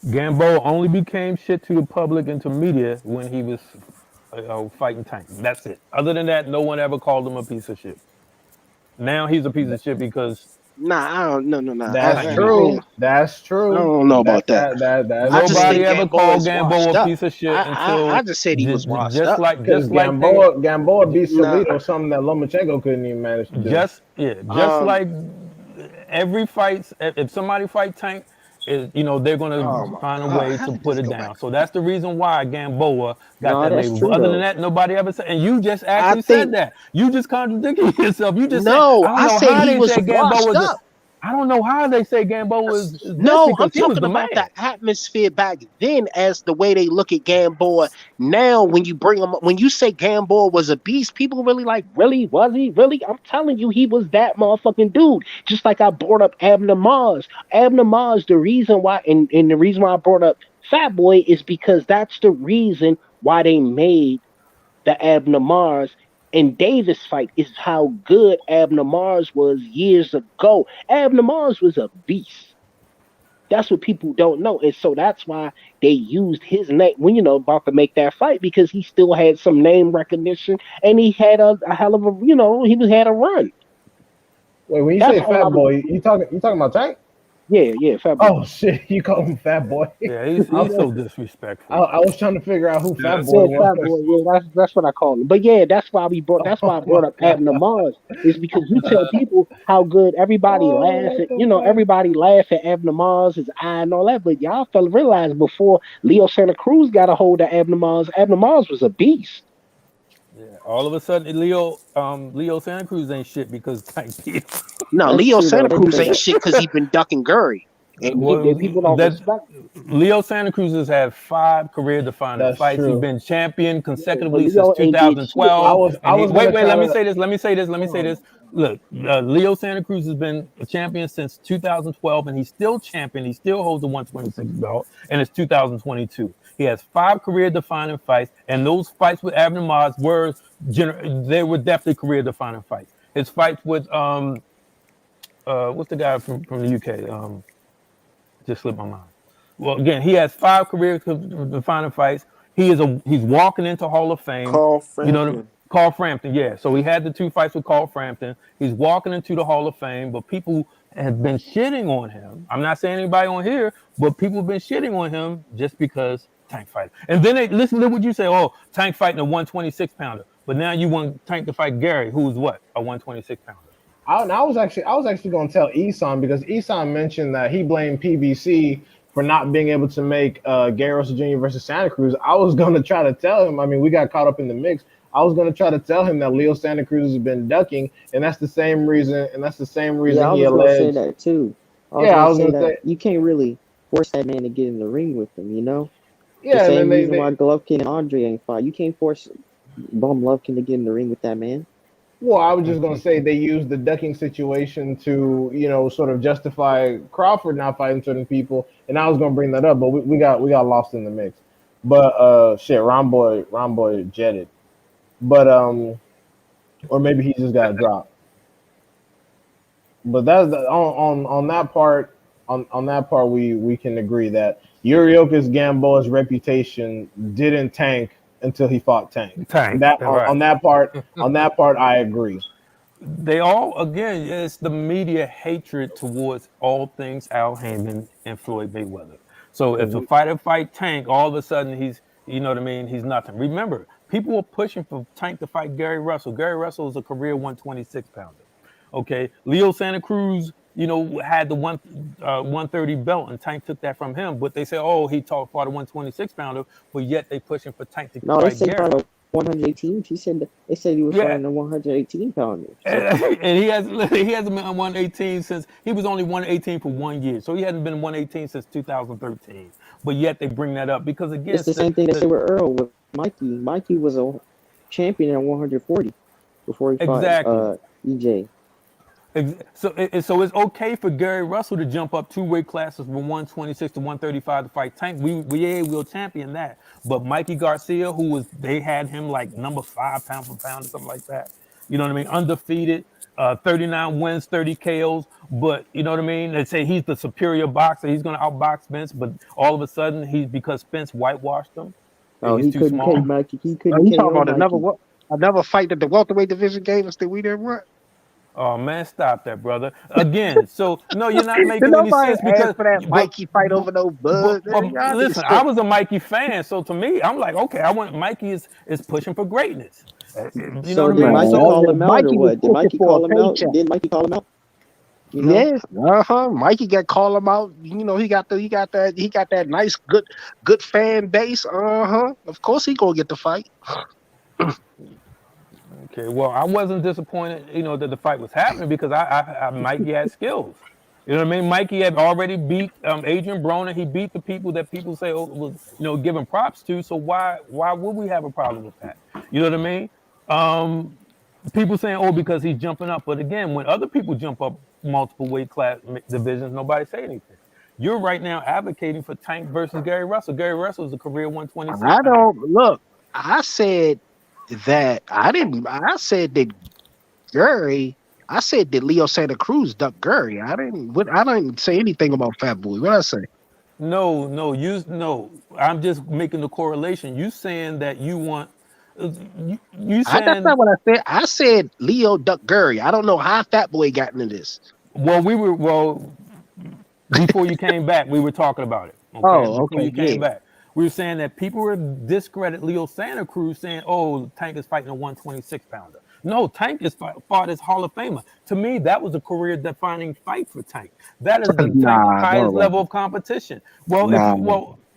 Speaker 8: Gamboa only became shit to the public and to media when he was fighting Tank. That's it. Other than that, no one ever called him a piece of shit. Now he's a piece of shit because
Speaker 6: Nah, I don't. No, no, no.
Speaker 3: That's
Speaker 8: Tank beat him.
Speaker 3: true. That's
Speaker 6: I
Speaker 3: true.
Speaker 6: don't know about that.
Speaker 3: That's
Speaker 6: I just
Speaker 3: true.
Speaker 8: Nobody
Speaker 6: think
Speaker 8: ever
Speaker 6: Gamboa
Speaker 8: called
Speaker 6: is
Speaker 8: Gamboa
Speaker 6: washed
Speaker 8: a
Speaker 6: up.
Speaker 8: piece of shit
Speaker 6: I
Speaker 8: until
Speaker 6: just said he was washed
Speaker 8: just
Speaker 6: up.
Speaker 8: like
Speaker 3: Because
Speaker 8: Tank,
Speaker 3: Gamboa beat
Speaker 6: Nah,
Speaker 3: Salido, something that Lomachenko couldn't even manage to do.
Speaker 8: just
Speaker 6: um,
Speaker 8: like every fight. If somebody fight Tank, they're
Speaker 6: oh
Speaker 8: gonna
Speaker 6: my
Speaker 8: find a
Speaker 6: God,
Speaker 8: way
Speaker 6: how
Speaker 8: to
Speaker 6: did
Speaker 8: put
Speaker 6: this
Speaker 8: it
Speaker 6: go back?
Speaker 8: down. So that's the reason why Gamboa got
Speaker 2: No,
Speaker 8: that
Speaker 2: that's
Speaker 8: label. But
Speaker 2: true
Speaker 8: other than
Speaker 2: though.
Speaker 8: that, nobody ever said. And you just
Speaker 6: I
Speaker 8: actually said
Speaker 6: think
Speaker 8: that. You just contradicted yourself. You just said
Speaker 6: no.
Speaker 8: I don't
Speaker 6: I
Speaker 8: know
Speaker 6: said
Speaker 8: how
Speaker 6: he
Speaker 8: they
Speaker 6: was
Speaker 8: said Gamboa
Speaker 6: washed
Speaker 8: was.
Speaker 6: up.
Speaker 8: I don't know how they say Gamboa is this
Speaker 6: No, I'm
Speaker 8: because he was
Speaker 6: talking
Speaker 8: the
Speaker 6: about the
Speaker 8: man.
Speaker 6: atmosphere back then as the way they look at Gamboa now. When you bring him, when you say Gamboa was a beast, people really like, really? Was he? Really? I'm telling you, he was that motherfucking dude. Just like I brought up Abner Mars. Abner Mars, the reason why, and the reason why I brought up Fat Boy is because that's the reason why they made the Abner Mars and Davis fight is how good Abner Mars was years ago. Abner Mars was a beast. That's what people don't know. And so that's why they used his name when about to make that fight because he still had some name recognition and he had a hell of a he had a run.
Speaker 3: Wait, when you
Speaker 6: That's
Speaker 3: say
Speaker 6: all I
Speaker 3: Fat
Speaker 6: was
Speaker 3: Boy, you talking about Tank?
Speaker 6: Yeah, Fat Boy.
Speaker 3: Oh shit, you call him Fat Boy?
Speaker 8: Yeah, he's
Speaker 3: I,
Speaker 8: he's so disrespectful.
Speaker 3: I was trying to figure out who Fat
Speaker 5: Yeah.
Speaker 3: Boy
Speaker 6: Yeah,
Speaker 3: was.
Speaker 6: Fat Boy. Yeah, that's what I call him. But yeah, that's why I
Speaker 3: Oh
Speaker 6: brought up
Speaker 3: my
Speaker 6: Abner
Speaker 3: god.
Speaker 6: Mars is because you tell people how good everybody
Speaker 3: Oh,
Speaker 6: laugh
Speaker 3: what
Speaker 6: at.
Speaker 3: the
Speaker 6: You know,
Speaker 3: fuck?
Speaker 6: everybody laugh at Abner Mars, his eye and all that. But y'all fella realize before Leo Santa Cruz got a hold of Abner Mars was a beast.
Speaker 8: Yeah, all of a sudden Leo Santa Cruz ain't shit because Tank beat him.
Speaker 6: No,
Speaker 2: That's
Speaker 6: Leo
Speaker 2: true though.
Speaker 6: Santa
Speaker 2: They
Speaker 6: Cruz
Speaker 2: say
Speaker 6: ain't
Speaker 2: that.
Speaker 6: shit because he been ducking Gurry, and
Speaker 8: Well,
Speaker 6: people don't
Speaker 8: that
Speaker 6: respect.
Speaker 8: Leo Santa Cruz has had 5 career-defining
Speaker 3: That's
Speaker 8: fights. He's
Speaker 3: true.
Speaker 8: been champion
Speaker 6: Yeah, but
Speaker 8: consecutively since
Speaker 6: Leo ain't did shit.
Speaker 3: I
Speaker 8: 2012.
Speaker 3: was I
Speaker 8: And he
Speaker 3: was
Speaker 8: wait,
Speaker 3: gonna
Speaker 8: wait,
Speaker 3: try
Speaker 8: let me
Speaker 3: to.
Speaker 8: say this. Let me say this. Let me say
Speaker 3: Hold
Speaker 8: this. Look, Leo Santa Cruz has been a champion since 2012, and he's still champion. He still holds the 126 belt, and it's 2022. He has 5 career-defining fights, and those fights with Abner Mars they were definitely career-defining fights. His fights with what's the guy from the UK? Just slipped my mind. Well, again, he has 5 career defining fights. He's walking into Hall of Fame.
Speaker 1: Carl
Speaker 8: You know,
Speaker 1: Frampton.
Speaker 8: Carl Frampton, yeah. So he had the 2 fights with Carl Frampton. He's walking into the Hall of Fame, but people have been shitting on him. I'm not saying anybody on here, but people have been shitting on him just because Tank fight. And then they listen to what you say. Oh, Tank fighting a 126 pounder, but now you want Tank to fight Gary, who's what, a 126 pounder.
Speaker 3: I was actually going to tell Esan because Esan mentioned that he blamed PBC for not being able to make Gary Russell Jr. versus Santa Cruz. I was going to try to tell him. I mean, we got caught up in the mix. I was going to try to tell him that Leo Santa Cruz has been ducking, and that's the same reason. And that's the same
Speaker 2: Yeah,
Speaker 3: reason
Speaker 2: I
Speaker 3: he
Speaker 2: was gonna say
Speaker 3: alleged.
Speaker 2: that too. I was
Speaker 3: Yeah, I
Speaker 2: gonna
Speaker 3: was
Speaker 2: say
Speaker 3: going to
Speaker 2: that
Speaker 3: say.
Speaker 2: you can't really force that man to get in the ring with him. You know, the
Speaker 3: Yeah, and then
Speaker 2: same
Speaker 3: they,
Speaker 2: reason
Speaker 3: they
Speaker 2: why Golovkin and Andre ain't fight. You can't force Bum Lovkin to get in the ring with that man.
Speaker 3: Well, I was just gonna say they used the ducking situation to, sort of justify Crawford not fighting certain people, and I was gonna bring that up, but we got lost in the mix. But shit, Ron Boy jetted. But or maybe he just got dropped. But on that part, on that part we can agree that Yuriokas Gamboa's reputation didn't tank until he fought Tank.
Speaker 8: Tank,
Speaker 3: That
Speaker 8: right.
Speaker 3: on that part I agree.
Speaker 8: They all, again, it's the media hatred towards all things Al Heyman and Floyd Mayweather. So if a
Speaker 6: Mhm.
Speaker 8: fighter fight Tank, all of a sudden he's, you know what I mean, he's nothing. Remember, people were pushing for Tank to fight Gary Russell. Gary Russell is a career 126 pounder. Okay, Leo Santa Cruz, had the 130 belt, and Tank took that from him. But they say, oh, he fought a 126 pounder, but yet they pushing for Tank to
Speaker 2: No, they
Speaker 8: fight
Speaker 2: said he
Speaker 8: Gary.
Speaker 2: fought a 118. He said they said he was
Speaker 8: Yeah,
Speaker 2: fighting a 118 pounder. So
Speaker 8: and he hasn't been 118 since he was only 118 for 1 year. So he hasn't been 118 since 2013. But yet they bring that up because again,
Speaker 2: it's the same thing they said with Earl with Mikey. Mikey was a champion at 140 before he fought
Speaker 8: exactly.
Speaker 2: EJ.
Speaker 8: So it's okay for Gary Russell to jump up 2 weight classes from 126 to 135 to fight Tank. We'll champion that. But Mikey Garcia, they had him like number 5 pound for pound or something like that. You know what I mean? Undefeated, 39 wins, 30 KOs. But you know what I mean? They say he's the superior boxer. He's going to outbox Spence. But all of a sudden, because Spence whitewashed him,
Speaker 2: Oh,
Speaker 8: he's
Speaker 2: he
Speaker 8: too
Speaker 2: couldn't K
Speaker 8: small.
Speaker 2: Mikey. He couldn't
Speaker 6: You talking
Speaker 2: KO
Speaker 6: about
Speaker 2: Mikey.
Speaker 6: another fight that the welterweight division gave us that we didn't want?
Speaker 8: Oh man, stop that, brother. Again, so no, you're not
Speaker 6: Did
Speaker 8: making any
Speaker 6: nobody
Speaker 8: sense
Speaker 6: ask
Speaker 8: because,
Speaker 6: for that
Speaker 8: but,
Speaker 6: Mikey fight
Speaker 8: but,
Speaker 6: over no
Speaker 8: but,
Speaker 6: bud?
Speaker 8: but
Speaker 6: Man, y'all need to
Speaker 8: listen, I
Speaker 6: stop.
Speaker 8: was a Mikey fan, so to me, I'm like, okay, I want Mikey is pushing for greatness. You know
Speaker 2: So
Speaker 8: what I
Speaker 2: did
Speaker 8: mean?
Speaker 2: Mikey
Speaker 8: So
Speaker 2: call
Speaker 6: Man,
Speaker 2: him out or
Speaker 6: Mikey was
Speaker 2: what? Did
Speaker 6: pushing
Speaker 2: Mikey
Speaker 6: for a
Speaker 2: call him out?
Speaker 6: paycheck.
Speaker 2: Did Mikey call him out? You know?
Speaker 6: Yes, Mikey got call him out. He got that nice good fan base. Of course he gonna get the fight.
Speaker 8: okay, well, I wasn't disappointed, that the fight was happening because Mikey had skills. You know what I mean? Mikey had already beat Adrian Broner. He beat the people that people say was giving props to. So why would we have a problem with that? You know what I mean? People saying, oh, because he's jumping up. But again, when other people jump up multiple weight class divisions, nobody say anything. You're right now advocating for Tank versus Gary Russell. Gary Russell is a career 126
Speaker 6: I
Speaker 8: pounder.
Speaker 6: don't look. I said that I didn't. I said that Gurry. I said that Leo Santa Cruz ducked Gurry. I didn't. I didn't say anything about Fat Boy. What I say?
Speaker 8: No. I'm just making the correlation. You saying that you want, you
Speaker 6: That's not
Speaker 8: saying,
Speaker 6: what I said. I said Leo ducked Gurry. I don't know how Fat Boy got into this.
Speaker 8: well, Before you came back, we were talking about it. Okay,
Speaker 6: Oh,
Speaker 8: before
Speaker 6: okay,
Speaker 8: you came
Speaker 6: yeah.
Speaker 8: back, we were saying that people were discredit Leo Santa Cruz, saying, "Oh, Tank is fighting a 126 pounder." No, Tank is fought as Hall of Famer. To me, that was a career-defining fight for Tank. That is the Tank
Speaker 6: Nah, no,
Speaker 8: highest
Speaker 6: it
Speaker 8: level
Speaker 6: wasn't.
Speaker 8: of competition. Well, if
Speaker 6: Nah,
Speaker 8: you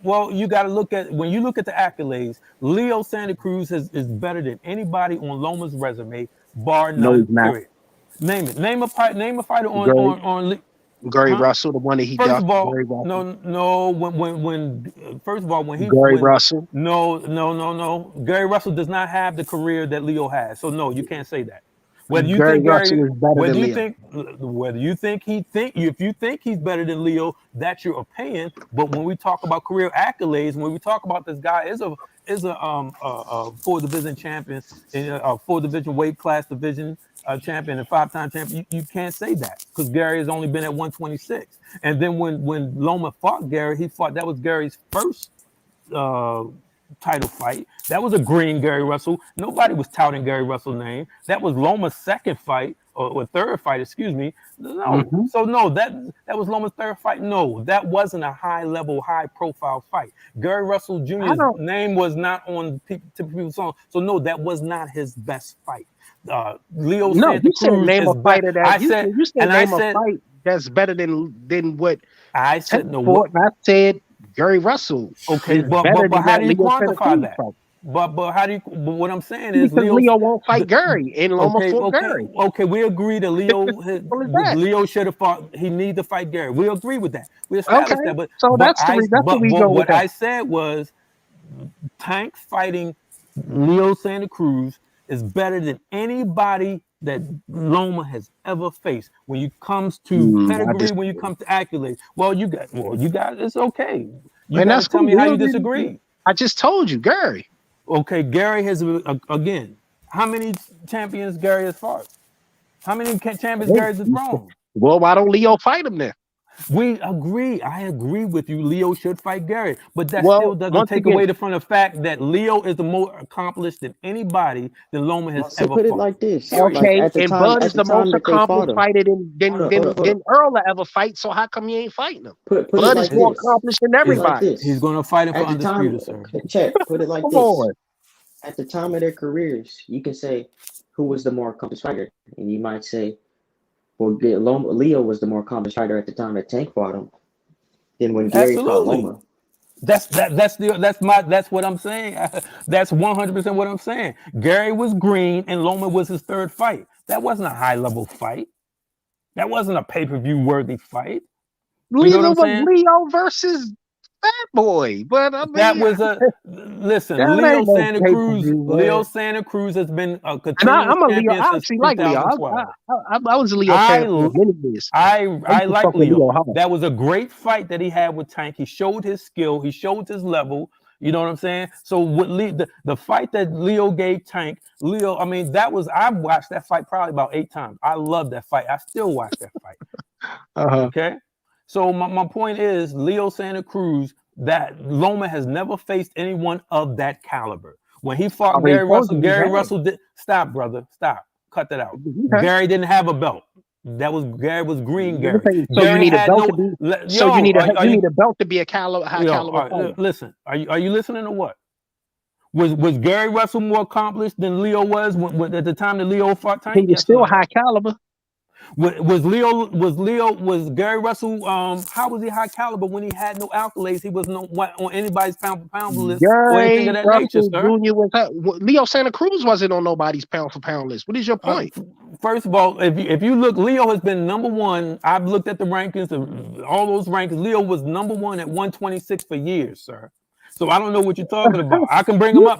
Speaker 8: well, you got to look at when you look at the accolades. Leo Santa Cruz is better than anybody on Loma's resume, bar
Speaker 6: no,
Speaker 8: none.
Speaker 6: he's not.
Speaker 8: Period. Name it. Name a fight. Name a fighter
Speaker 6: Gary,
Speaker 8: on.
Speaker 6: Gary
Speaker 8: Huh?
Speaker 6: Russell, the one that he
Speaker 8: First
Speaker 6: ducked.
Speaker 8: of all,
Speaker 6: Gary Russell.
Speaker 8: no. First of all,
Speaker 6: Gary Russell.
Speaker 8: no. Gary Russell does not have the career that Leo has. So no, you can't say that. Whether you
Speaker 6: Gary
Speaker 8: think
Speaker 6: Russell is better
Speaker 8: whether
Speaker 6: than
Speaker 8: you
Speaker 6: Leo.
Speaker 8: think, if you think he's better than Leo, that's your opinion. But when we talk about career accolades, when we talk about this guy is a 4 division champion in a 4 division weight class division champion and 5-time champion, you can't say that because Gary has only been at 126. And then when Loma fought Gary, that was Gary's first uh, title fight. That was a green Gary Russell. Nobody was touting Gary Russell's name. That was Loma's second fight or third fight, excuse me. No,
Speaker 6: Mm-hmm.
Speaker 8: so no, that was Loma's third fight. No, that wasn't a high level, high profile fight. Gary Russell
Speaker 6: I
Speaker 8: Jr.'s
Speaker 6: don't.
Speaker 8: name was not on people's songs. So no, that was not his best fight. Leo
Speaker 6: No,
Speaker 8: Santa
Speaker 6: you said
Speaker 8: Cruz
Speaker 6: name
Speaker 8: is
Speaker 6: a
Speaker 8: better.
Speaker 6: fighter that you said
Speaker 8: And I
Speaker 6: name a
Speaker 8: said,
Speaker 6: fight that's better than what
Speaker 8: I
Speaker 6: Tank
Speaker 8: said no.
Speaker 6: fought. And I said Gary Russell
Speaker 8: Okay,
Speaker 6: is
Speaker 8: but
Speaker 6: better than
Speaker 8: how
Speaker 6: that
Speaker 8: do you
Speaker 6: Leo Santa
Speaker 8: quantify
Speaker 6: Cruz
Speaker 8: that?
Speaker 6: fight.
Speaker 8: But how do you? But what I'm saying is
Speaker 6: Because
Speaker 8: Leo's.
Speaker 6: Leo won't fight Gary, and Loma fought Gary.
Speaker 8: Okay. We agree that
Speaker 6: Simple as that.
Speaker 8: Leo should have fought. He need to fight Gary. We agree with that. We
Speaker 6: Okay,
Speaker 8: established that.
Speaker 6: so that's the we go with
Speaker 8: what
Speaker 6: that.
Speaker 8: I said was Tank fighting Leo Santa Cruz is better than anybody that Loma has ever faced. When it comes to
Speaker 6: I
Speaker 8: pedigree, when you
Speaker 6: disagree,
Speaker 8: come to accolades, you got it's okay. You
Speaker 6: and
Speaker 8: got to
Speaker 6: that's
Speaker 8: tell
Speaker 6: cool.
Speaker 8: me how you disagree.
Speaker 6: I just told you, Gary.
Speaker 8: Okay, Gary has again. How many champions Gary has fought? How many champions Gary has thrown?
Speaker 6: Well, why don't Leo fight him then?
Speaker 8: We agree. I agree with you. Leo should fight Gary, but that
Speaker 6: Well,
Speaker 8: still doesn't
Speaker 6: once
Speaker 8: take
Speaker 6: again,
Speaker 8: away from the fact that Leo is the more accomplished than anybody that Loma has
Speaker 2: So
Speaker 8: ever
Speaker 2: put it
Speaker 8: fought.
Speaker 2: like this:
Speaker 8: Period.
Speaker 2: like
Speaker 6: okay, and Bud is the most
Speaker 2: that they fought
Speaker 6: accomplished
Speaker 2: him.
Speaker 6: fighter than
Speaker 2: Hold up.
Speaker 6: Earl will ever fight. So how come you ain't fighting him?
Speaker 2: Put it
Speaker 6: Bud is
Speaker 2: like
Speaker 6: more
Speaker 2: this.
Speaker 6: accomplished than
Speaker 2: Put it like
Speaker 6: everybody.
Speaker 2: this.
Speaker 8: He's going to fight him for
Speaker 2: At the time,
Speaker 8: undisputed, sir.
Speaker 2: check. Put it like
Speaker 6: Come
Speaker 2: this:
Speaker 6: on.
Speaker 2: at the time of their careers, you can say who was the more accomplished fighter, and you might say, well, Leo was the more accomplished fighter at the time that Tank fought him than when Gary fought
Speaker 8: Absolutely.
Speaker 2: Loma.
Speaker 8: That's what I'm saying. That's 100% what I'm saying. Gary was green and Loma was his third fight. That wasn't a high level fight. That wasn't a pay-per-view worthy fight. You know what
Speaker 6: Leo
Speaker 8: I'm
Speaker 6: was
Speaker 8: saying?
Speaker 6: Leo versus Fat Boy, but I mean,
Speaker 8: That was listen.
Speaker 6: that ain't no pay per view,
Speaker 8: Leo
Speaker 6: man.
Speaker 8: Santa Cruz has been a
Speaker 6: And
Speaker 8: continuous
Speaker 6: I'm a Leo.
Speaker 8: champion
Speaker 6: I
Speaker 8: since
Speaker 6: actually like Leo.
Speaker 8: 2012.
Speaker 6: I was a Leo fan for many years.
Speaker 8: I
Speaker 6: used to
Speaker 8: like
Speaker 6: fuck with
Speaker 8: Leo.
Speaker 6: Leo hard.
Speaker 8: That was a great fight that he had with Tank. He showed his skill. He showed his level. You know what I'm saying? So with the fight that Leo gave Tank, Leo, I mean, I've watched that fight probably about 8 times. I love that fight. I still watch that fight. Okay. So my point is Leo Santa Cruz, that Loma has never faced anyone of that caliber. When he fought
Speaker 6: Already
Speaker 8: Gary
Speaker 6: told
Speaker 8: Russell,
Speaker 6: you he
Speaker 8: Gary
Speaker 6: had.
Speaker 8: Russell did stop, brother. Stop. Cut that out.
Speaker 6: Okay.
Speaker 8: Gary didn't have a belt. Gary was green Gary.
Speaker 6: So you
Speaker 8: Gary
Speaker 6: need a
Speaker 8: had
Speaker 6: belt
Speaker 8: no.
Speaker 6: to be.
Speaker 8: So
Speaker 6: you need a belt to be a high caliber fighter.
Speaker 8: Listen, are you listening or what? Was Gary Russell more accomplished than Leo was at the time that Leo fought Tank?
Speaker 6: He was
Speaker 8: Yes
Speaker 6: still
Speaker 8: or no?
Speaker 6: high caliber.
Speaker 8: Was Gary Russell how was he high caliber when he had no accolades? He was on anybody's pound for pound list or anything of that nature, sir.
Speaker 6: Jr. was Leo Santa Cruz wasn't on nobody's pound for pound list. What is your point?
Speaker 8: First of all, if you look, Leo has been number one. I've looked at the rankings of all those rankings. Leo was number one at 126 for years, sir. So I don't know what you're talking about. I can bring him up.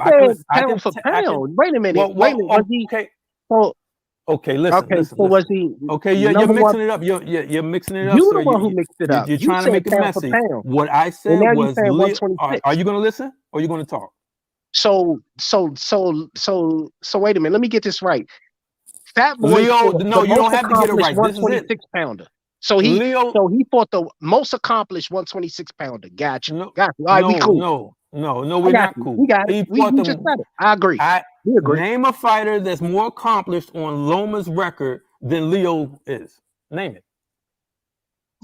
Speaker 6: Pound for pound. Wait a minute. Was he?
Speaker 8: Okay.
Speaker 6: So,
Speaker 8: okay, listen.
Speaker 6: Was he?
Speaker 8: Okay, you're mixing it up. You're mixing it up,
Speaker 6: You
Speaker 8: sir.
Speaker 6: the one who mixed it up.
Speaker 8: You're trying to make it messy. What I said was, are you going to listen or are you going to talk?
Speaker 6: So wait a minute. Let me get this right. Fat Boy,
Speaker 8: Leo, no, you don't have to get it right. This is it.
Speaker 6: 126-pounder. So he fought the most accomplished 126-pounder. Gotcha. All right, we cool.
Speaker 8: No, we're not cool.
Speaker 6: We got it. We just said it. I agree. We agree.
Speaker 8: Name a fighter that's more accomplished on Loma's record than Leo is. Name it.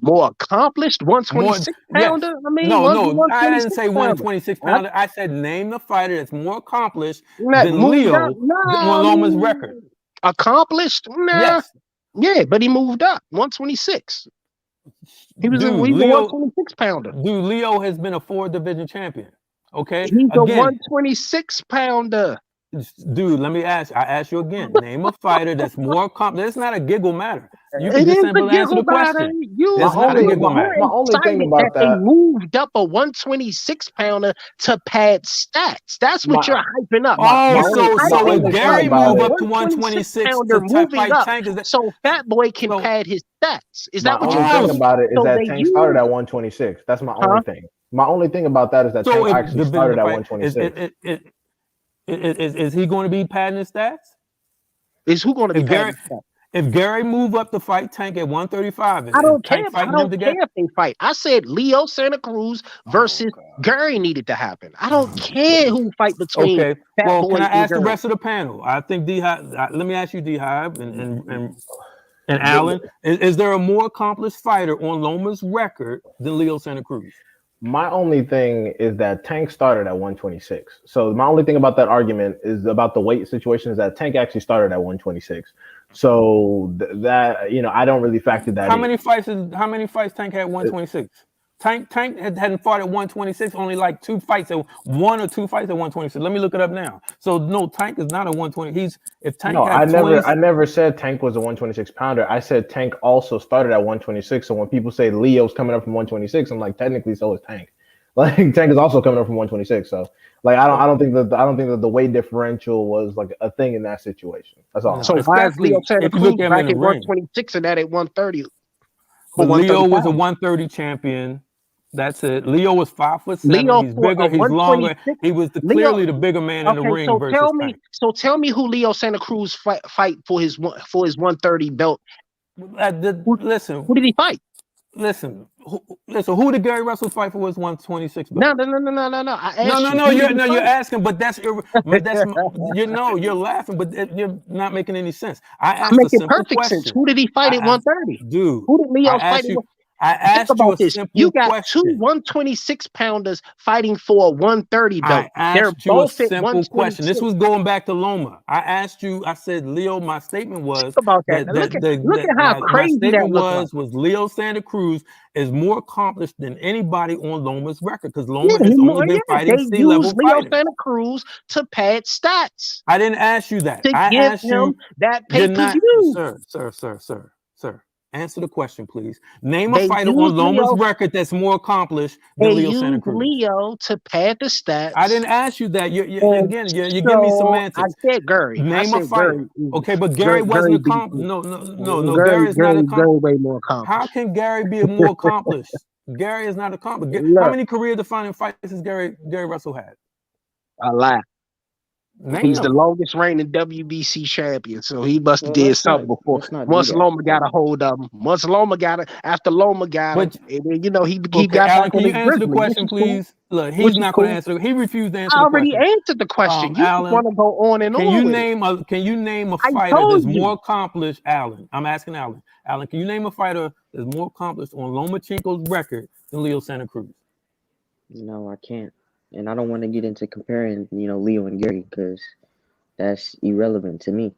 Speaker 6: More accomplished,
Speaker 8: More,
Speaker 6: 126
Speaker 8: yes.
Speaker 6: pounder. I mean,
Speaker 8: No,
Speaker 6: one
Speaker 8: no, I didn't
Speaker 6: 126
Speaker 8: say
Speaker 6: pounder.
Speaker 8: 126 pounder. I said name the fighter that's more accomplished
Speaker 6: That
Speaker 8: than
Speaker 6: moved up.
Speaker 8: Leo on Loma's record.
Speaker 6: Accomplished? Nah.
Speaker 8: Yes.
Speaker 6: Yeah, but he moved up. 126. He was a 126 pounder.
Speaker 8: Dude, Leo has been a 4-division champion. Okay.
Speaker 6: He's a
Speaker 8: Again,
Speaker 6: 126 pounder.
Speaker 8: dude, let me ask. I ask you again. Name a fighter that's more accomplished. It's not a giggle matter. You can
Speaker 6: It
Speaker 8: just
Speaker 6: is a
Speaker 8: simply answer the
Speaker 6: giggle matter.
Speaker 8: question.
Speaker 6: You
Speaker 8: It's not a giggle matter.
Speaker 3: My only thing
Speaker 6: excited
Speaker 3: about
Speaker 6: that they
Speaker 3: that,
Speaker 6: moved up a 126 pounder to pad stats. That's what
Speaker 3: my
Speaker 6: you're hyping up.
Speaker 8: Oh,
Speaker 3: my
Speaker 8: so
Speaker 3: only
Speaker 8: if
Speaker 3: thing
Speaker 8: Gary
Speaker 3: about
Speaker 8: move
Speaker 3: it,
Speaker 8: up to 126
Speaker 6: pounder
Speaker 8: to
Speaker 6: moving
Speaker 8: fight
Speaker 6: up,
Speaker 8: Tank, is that
Speaker 6: so Fat Boy can
Speaker 8: so?
Speaker 6: pad his stats. Is
Speaker 3: my
Speaker 6: that what
Speaker 3: only
Speaker 6: you're
Speaker 3: thing
Speaker 6: saying?
Speaker 3: about it is
Speaker 6: So
Speaker 3: that
Speaker 6: they
Speaker 3: Tank started
Speaker 6: use,
Speaker 3: at 126. That's my only thing. My only thing about that is that
Speaker 8: So
Speaker 3: Tank
Speaker 8: if
Speaker 3: actually
Speaker 8: the
Speaker 3: started at
Speaker 8: fight
Speaker 3: 126.
Speaker 8: is he going to be padding his stats?
Speaker 6: is who going to be
Speaker 8: If Gary
Speaker 6: padding his stats?
Speaker 8: if Gary move up to fight Tank at 135,
Speaker 6: I
Speaker 8: is
Speaker 6: don't care.
Speaker 8: Tank
Speaker 6: I
Speaker 8: fighting him
Speaker 6: don't
Speaker 8: together?
Speaker 6: care if they fight. I said Leo Santa Cruz versus Gary needed to happen. I don't care who fight between
Speaker 8: Okay.
Speaker 6: Fat
Speaker 8: Well,
Speaker 6: Boy
Speaker 8: can I
Speaker 6: and
Speaker 8: ask the
Speaker 6: Gary.
Speaker 8: rest of the panel? I think let me ask you, D-Hive and
Speaker 3: The-
Speaker 8: Alan. Is there a more accomplished fighter on Loma's record than Leo Santa Cruz?
Speaker 3: My only thing is that Tank started at 126. So my only thing about that argument is about the weight situation is that Tank actually started at 126. So that I don't really factor that
Speaker 8: How
Speaker 3: in.
Speaker 8: many fights Tank had 126? Tank hadn't fought at 126, only like 2 fights at 1 or 2 fights at 126. Let me look it up now. So no, Tank is not a 120. If Tank
Speaker 3: No,
Speaker 8: had
Speaker 3: I never said Tank was a 126 pounder. I said Tank also started at 126. So when people say Leo's coming up from 126, I'm like, technically so is Tank. Like Tank is also coming up from 126. So like I don't think that the weight differential was like a thing in that situation. That's all.
Speaker 8: No,
Speaker 6: So why is Leo
Speaker 8: especially
Speaker 6: Santa
Speaker 8: if you
Speaker 6: Cruz
Speaker 8: look at him in
Speaker 6: back
Speaker 8: the
Speaker 6: at
Speaker 8: ring.
Speaker 6: 126 and that at 130?
Speaker 8: But Leo was a
Speaker 6: 135.
Speaker 8: 130 champion. That's it. Leo was 5'7".
Speaker 6: Leo
Speaker 8: He's
Speaker 6: for a
Speaker 8: bigger. He's longer.
Speaker 6: 126.
Speaker 8: He was
Speaker 6: Leo.
Speaker 8: clearly the bigger man in the
Speaker 6: Okay,
Speaker 8: ring versus Tank.
Speaker 6: tell me who Leo Santa Cruz fight for his 130 belt.
Speaker 8: Listen,
Speaker 6: Who did he fight?
Speaker 8: listen. Who did Gary Russell fight for his 126 belt?
Speaker 6: No. I asked
Speaker 8: No. You're
Speaker 6: fight?
Speaker 8: asking, but that's you're laughing, but you're not making any sense. I
Speaker 6: I'm
Speaker 8: asked a
Speaker 6: making
Speaker 8: simple
Speaker 6: perfect
Speaker 8: question.
Speaker 6: sense. Who did he fight at 130?
Speaker 8: Dude,
Speaker 6: Who did Leo
Speaker 8: I
Speaker 6: fight
Speaker 8: asked
Speaker 6: at?
Speaker 8: you. I
Speaker 6: Think
Speaker 8: asked you
Speaker 6: about
Speaker 8: a
Speaker 6: this.
Speaker 8: simple
Speaker 6: You got
Speaker 8: question.
Speaker 6: 2 126 pounders fighting for a 130 belt.
Speaker 8: I
Speaker 6: They're
Speaker 8: asked you a
Speaker 6: both at
Speaker 8: simple question. This
Speaker 6: 126.
Speaker 8: was going back to Loma. I asked you. I said, Leo. My statement was
Speaker 6: Think about that. Now look at how
Speaker 8: my
Speaker 6: crazy that
Speaker 8: statement
Speaker 6: looks like.
Speaker 8: was Leo Santa Cruz is more accomplished than anybody on Loma's record because Loma
Speaker 6: Yeah,
Speaker 8: has only been fighting
Speaker 6: they
Speaker 8: C-level
Speaker 6: use Leo
Speaker 8: fighters.
Speaker 6: Santa Cruz to pad stats.
Speaker 8: I didn't ask you that.
Speaker 6: To
Speaker 8: I
Speaker 6: give
Speaker 8: asked
Speaker 6: him
Speaker 8: you
Speaker 6: that
Speaker 8: You're
Speaker 6: pay-per-view.
Speaker 8: not, sir. Answer the question, please. Name a
Speaker 6: They
Speaker 8: fighter
Speaker 6: use
Speaker 8: on Loma's
Speaker 6: Leo.
Speaker 8: record that's more accomplished
Speaker 6: They
Speaker 8: than Leo Santa
Speaker 6: use
Speaker 8: Cruz.
Speaker 6: Leo to pad the stats.
Speaker 8: I didn't ask you that. You're
Speaker 6: And
Speaker 8: giving me
Speaker 6: so
Speaker 8: semantics.
Speaker 6: I said Gary.
Speaker 8: Name
Speaker 6: I
Speaker 8: a
Speaker 6: said
Speaker 8: fighter.
Speaker 6: Gary.
Speaker 8: Okay, but Gary wasn't accomplished. No. Gary's not accomplished.
Speaker 6: Gary way more accomplished.
Speaker 8: How can Gary be more accomplished? Gary is not accomplished. How many career-defining fights has Gary Russell had?
Speaker 6: A lot.
Speaker 8: Name
Speaker 6: He's
Speaker 8: them.
Speaker 6: the longest reigning WBC champion, so he must have did something before. Once Loma got a hold of him, after Loma got him, and then he got
Speaker 8: Alan,
Speaker 6: back
Speaker 8: can
Speaker 6: on
Speaker 8: you
Speaker 6: his
Speaker 8: answer the
Speaker 6: Grizzly,
Speaker 8: question, please?
Speaker 6: cool.
Speaker 8: Look, he's not going to answer. He refused to answer the question.
Speaker 6: I already answered the question. You
Speaker 8: Alan,
Speaker 6: want to go on and
Speaker 8: can
Speaker 6: on
Speaker 8: you
Speaker 6: with
Speaker 8: name
Speaker 6: it.
Speaker 8: Can you name a fighter that's more accomplished? Alan, I'm asking Alan. Alan, can you name a fighter that's more accomplished on Lomachenko's record than Leo Santa Cruz?
Speaker 2: No, I can't, and I don't want to get into comparing, Leo and Gary because that's irrelevant to me.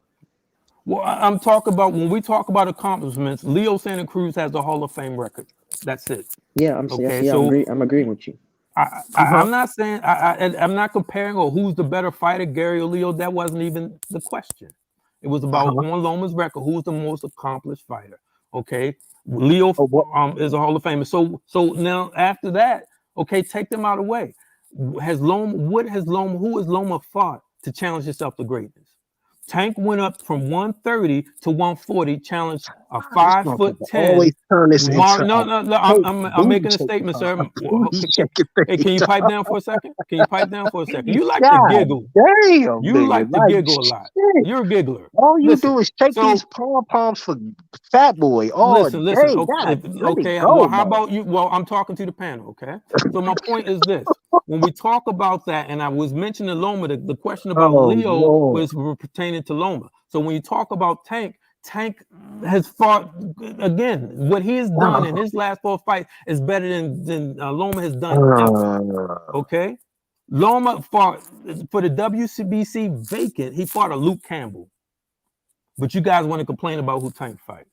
Speaker 8: Well, I'm talking about when we talk about accomplishments. Leo Santa Cruz has the Hall of Fame record. That's it.
Speaker 2: Yeah, I'm agreeing with you.
Speaker 8: I'm not saying I'm not comparing or who's the better fighter, Gary or Leo. That wasn't even the question. It was about on Loma's record, who's the most accomplished fighter. Okay, Leo is a Hall of Famer. So now after that, okay, take them out of the way. Who has Loma fought to challenge himself to greatness? Tank went up from 130 to 140, challenged a 5'10".
Speaker 6: Always turn this into
Speaker 8: I'm making a statement, sir. Hey, can you pipe down for a second? You like to giggle.
Speaker 6: Damn,
Speaker 8: you like to giggle a lot. You're a giggler.
Speaker 6: All you do is shake these palms for Fat Boy.
Speaker 8: Listen. Okay. Well, how about you? Well, I'm talking to the panel. Okay. So my point is this: when we talk about that, and I was mentioning Loma, the question about Leo was pertaining to Loma. So when you talk about Tank Tank has fought again. What he has done in his last 4 fights is better than Loma has done ever. Okay, Loma fought for the WCBC vacant. He fought a Luke Campbell, but you guys want to complain about who Tank fight?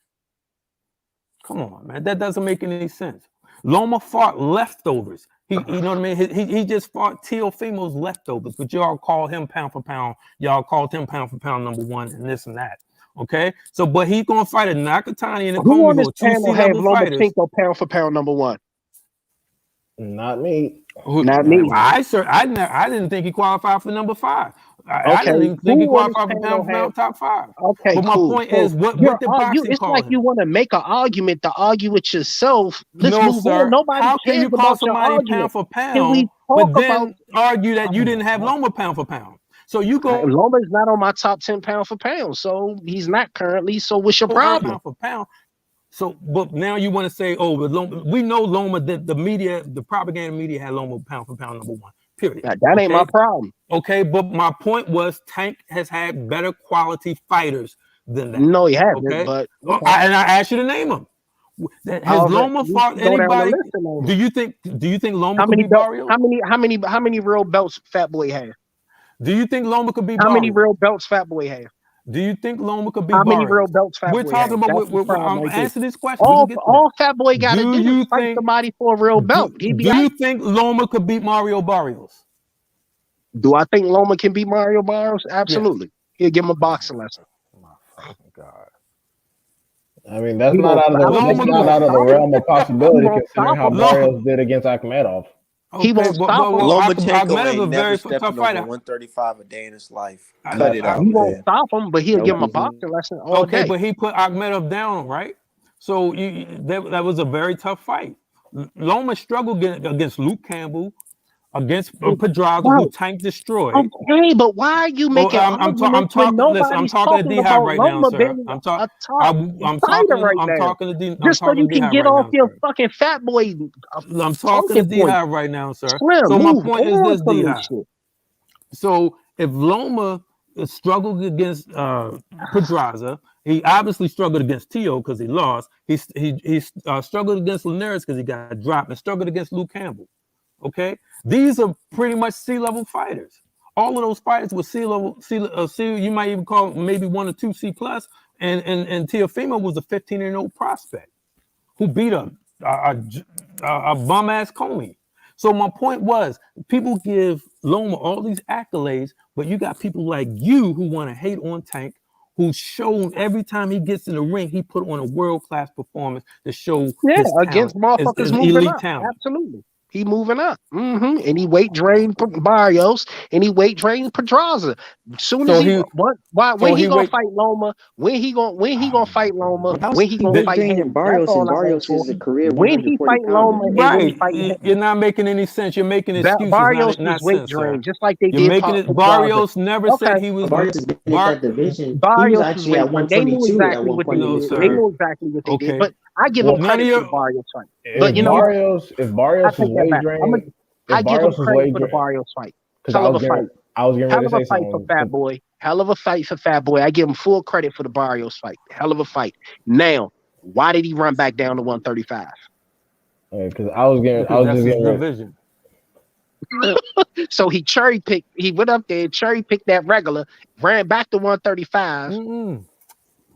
Speaker 8: Come on, man, that doesn't make any sense. Loma fought leftovers. You know what I mean? He just fought Teofimo's leftovers, but y'all call him pound for pound. Y'all called him pound for pound #1 and this and that. Okay, so but he's gonna fight a Nakatani and a
Speaker 6: Who on
Speaker 8: Comey,
Speaker 6: this
Speaker 8: two
Speaker 6: panel have
Speaker 8: C-level fighters.
Speaker 6: Lomachenko pound for pound #1?
Speaker 3: Not me.
Speaker 6: Not me.
Speaker 8: I didn't think he qualified for #5. I
Speaker 6: Okay,
Speaker 8: didn't even think he
Speaker 6: who on this
Speaker 8: qualified for
Speaker 6: panel
Speaker 8: pound for pound top 5.
Speaker 6: Okay,
Speaker 8: But my
Speaker 6: cool.
Speaker 8: point
Speaker 6: So
Speaker 8: is, what did boxing
Speaker 6: it's
Speaker 8: call
Speaker 6: like
Speaker 8: him?
Speaker 6: you want to make an argument to argue with yourself. Let's
Speaker 8: No,
Speaker 6: move
Speaker 8: sir.
Speaker 6: on. Nobody
Speaker 8: How can
Speaker 6: cares
Speaker 8: you call
Speaker 6: about your
Speaker 8: somebody
Speaker 6: argument.
Speaker 8: pound for
Speaker 6: Can we
Speaker 8: pound,
Speaker 6: talk
Speaker 8: but
Speaker 6: about
Speaker 8: then argue that you didn't have Loma pound for pound? So you go
Speaker 6: Loma's not on my top 10 pound for pound, so he's not currently. So what's your problem?
Speaker 8: pound for pound. So, but now you want to say, oh, but Loma, we know Loma, the media, the propaganda media had Loma pound for pound #1. Period.
Speaker 6: That ain't my problem.
Speaker 8: Okay, but my point was Tank has had better quality fighters than that.
Speaker 6: No, he hasn't.
Speaker 8: Okay,
Speaker 6: But
Speaker 8: and I asked you to name them. Has Loma fought anybody? Do you think Loma could be Barrios?
Speaker 6: How many real belts Fat Boy have?
Speaker 8: Do you think Loma could be
Speaker 6: How
Speaker 8: Barrios?
Speaker 6: many real belts Fat Boy have?
Speaker 8: Do you think Loma could be
Speaker 6: How
Speaker 8: Barrios?
Speaker 6: many real belts Fat
Speaker 8: We're
Speaker 6: Boy
Speaker 8: talking
Speaker 6: have?
Speaker 8: about. I'm answering this question.
Speaker 6: All Fat Boy got to do is fight somebody for a real belt.
Speaker 8: Do you think Loma could beat Mario Barrios?
Speaker 6: Do I think Loma can beat Mario Barrios? Absolutely. Yes. He'll give him a boxing lesson.
Speaker 8: Oh God.
Speaker 3: I mean, that's not out of the realm of possibility considering how Barrios did against Akhmedov.
Speaker 6: Okay, he won't stop him.
Speaker 1: Lomachenko ain't never stepping over 135 a day in his life. Cut it out.
Speaker 6: He won't stop him, but he'll give him a boxing lesson all day.
Speaker 8: Okay, but he put Akhmedov down, right? So that was a very tough fight. Loma struggled against Luke Campbell, against Pedraza, who Tank destroyed.
Speaker 6: Okay, but why are you making
Speaker 8: I'm talking to D-Hive right now, sir. I'm talking to D-Hive.
Speaker 6: Just so you can get off your fucking Fat Boy.
Speaker 8: I'm talking to D-Hive right now, sir.
Speaker 6: Slim,
Speaker 8: so my point is this,
Speaker 6: D-Hive.
Speaker 8: So if Loma struggled against Pedraza, he obviously struggled against Tio because he lost. He struggled against Linares because he got dropped, and struggled against Luke Campbell. Okay, these are pretty much C-level fighters. All of those fighters were C-level. You might even call maybe 1 or 2 C+. And Teofimo was a 15-0 prospect who beat a bum ass Comey. So my point was, people give Loma all these accolades, but you got people like you who want to hate on Tank, who's shown every time he gets in the ring, he put on a world-class performance to show his
Speaker 6: against
Speaker 8: talent,
Speaker 6: motherfuckers
Speaker 8: his
Speaker 6: moving
Speaker 8: elite
Speaker 6: up.
Speaker 8: talent.
Speaker 6: Absolutely. He moving up. And he weight drained Barrios, and he weight drained Pedraza. Soon as when he gonna fight Loma? When he gonna fight Loma? When he gonna fight him?
Speaker 2: Barrios, and Barrios is a career.
Speaker 6: When he fight Loma,
Speaker 8: right? You're not making any sense. You're making excuses.
Speaker 6: Barrios
Speaker 8: not
Speaker 6: is weight
Speaker 8: sense,
Speaker 6: drained,
Speaker 8: sir.
Speaker 6: just like they
Speaker 8: You're
Speaker 6: did.
Speaker 8: Making it. Barrios never said he was.
Speaker 2: Barrios has been in that division.
Speaker 6: Barrios
Speaker 2: he was actually at 122 at one point.
Speaker 6: They knew exactly what they did, but I give him credit for the Barrios fight. But
Speaker 3: if Barrios was weight drained,
Speaker 6: I give him credit for the Barrios fight. Hell of a fight.
Speaker 3: I was getting ready to say something.
Speaker 6: Hell of a fight for Fat Boy. Hell of a fight for Fat Boy. I give him full credit for the Barrios fight. Hell of a fight. Now, why did he run back down to 135?
Speaker 3: Because I was just getting
Speaker 8: division.
Speaker 6: So he cherry picked. He went up there, cherry picked that regular, ran back to 135.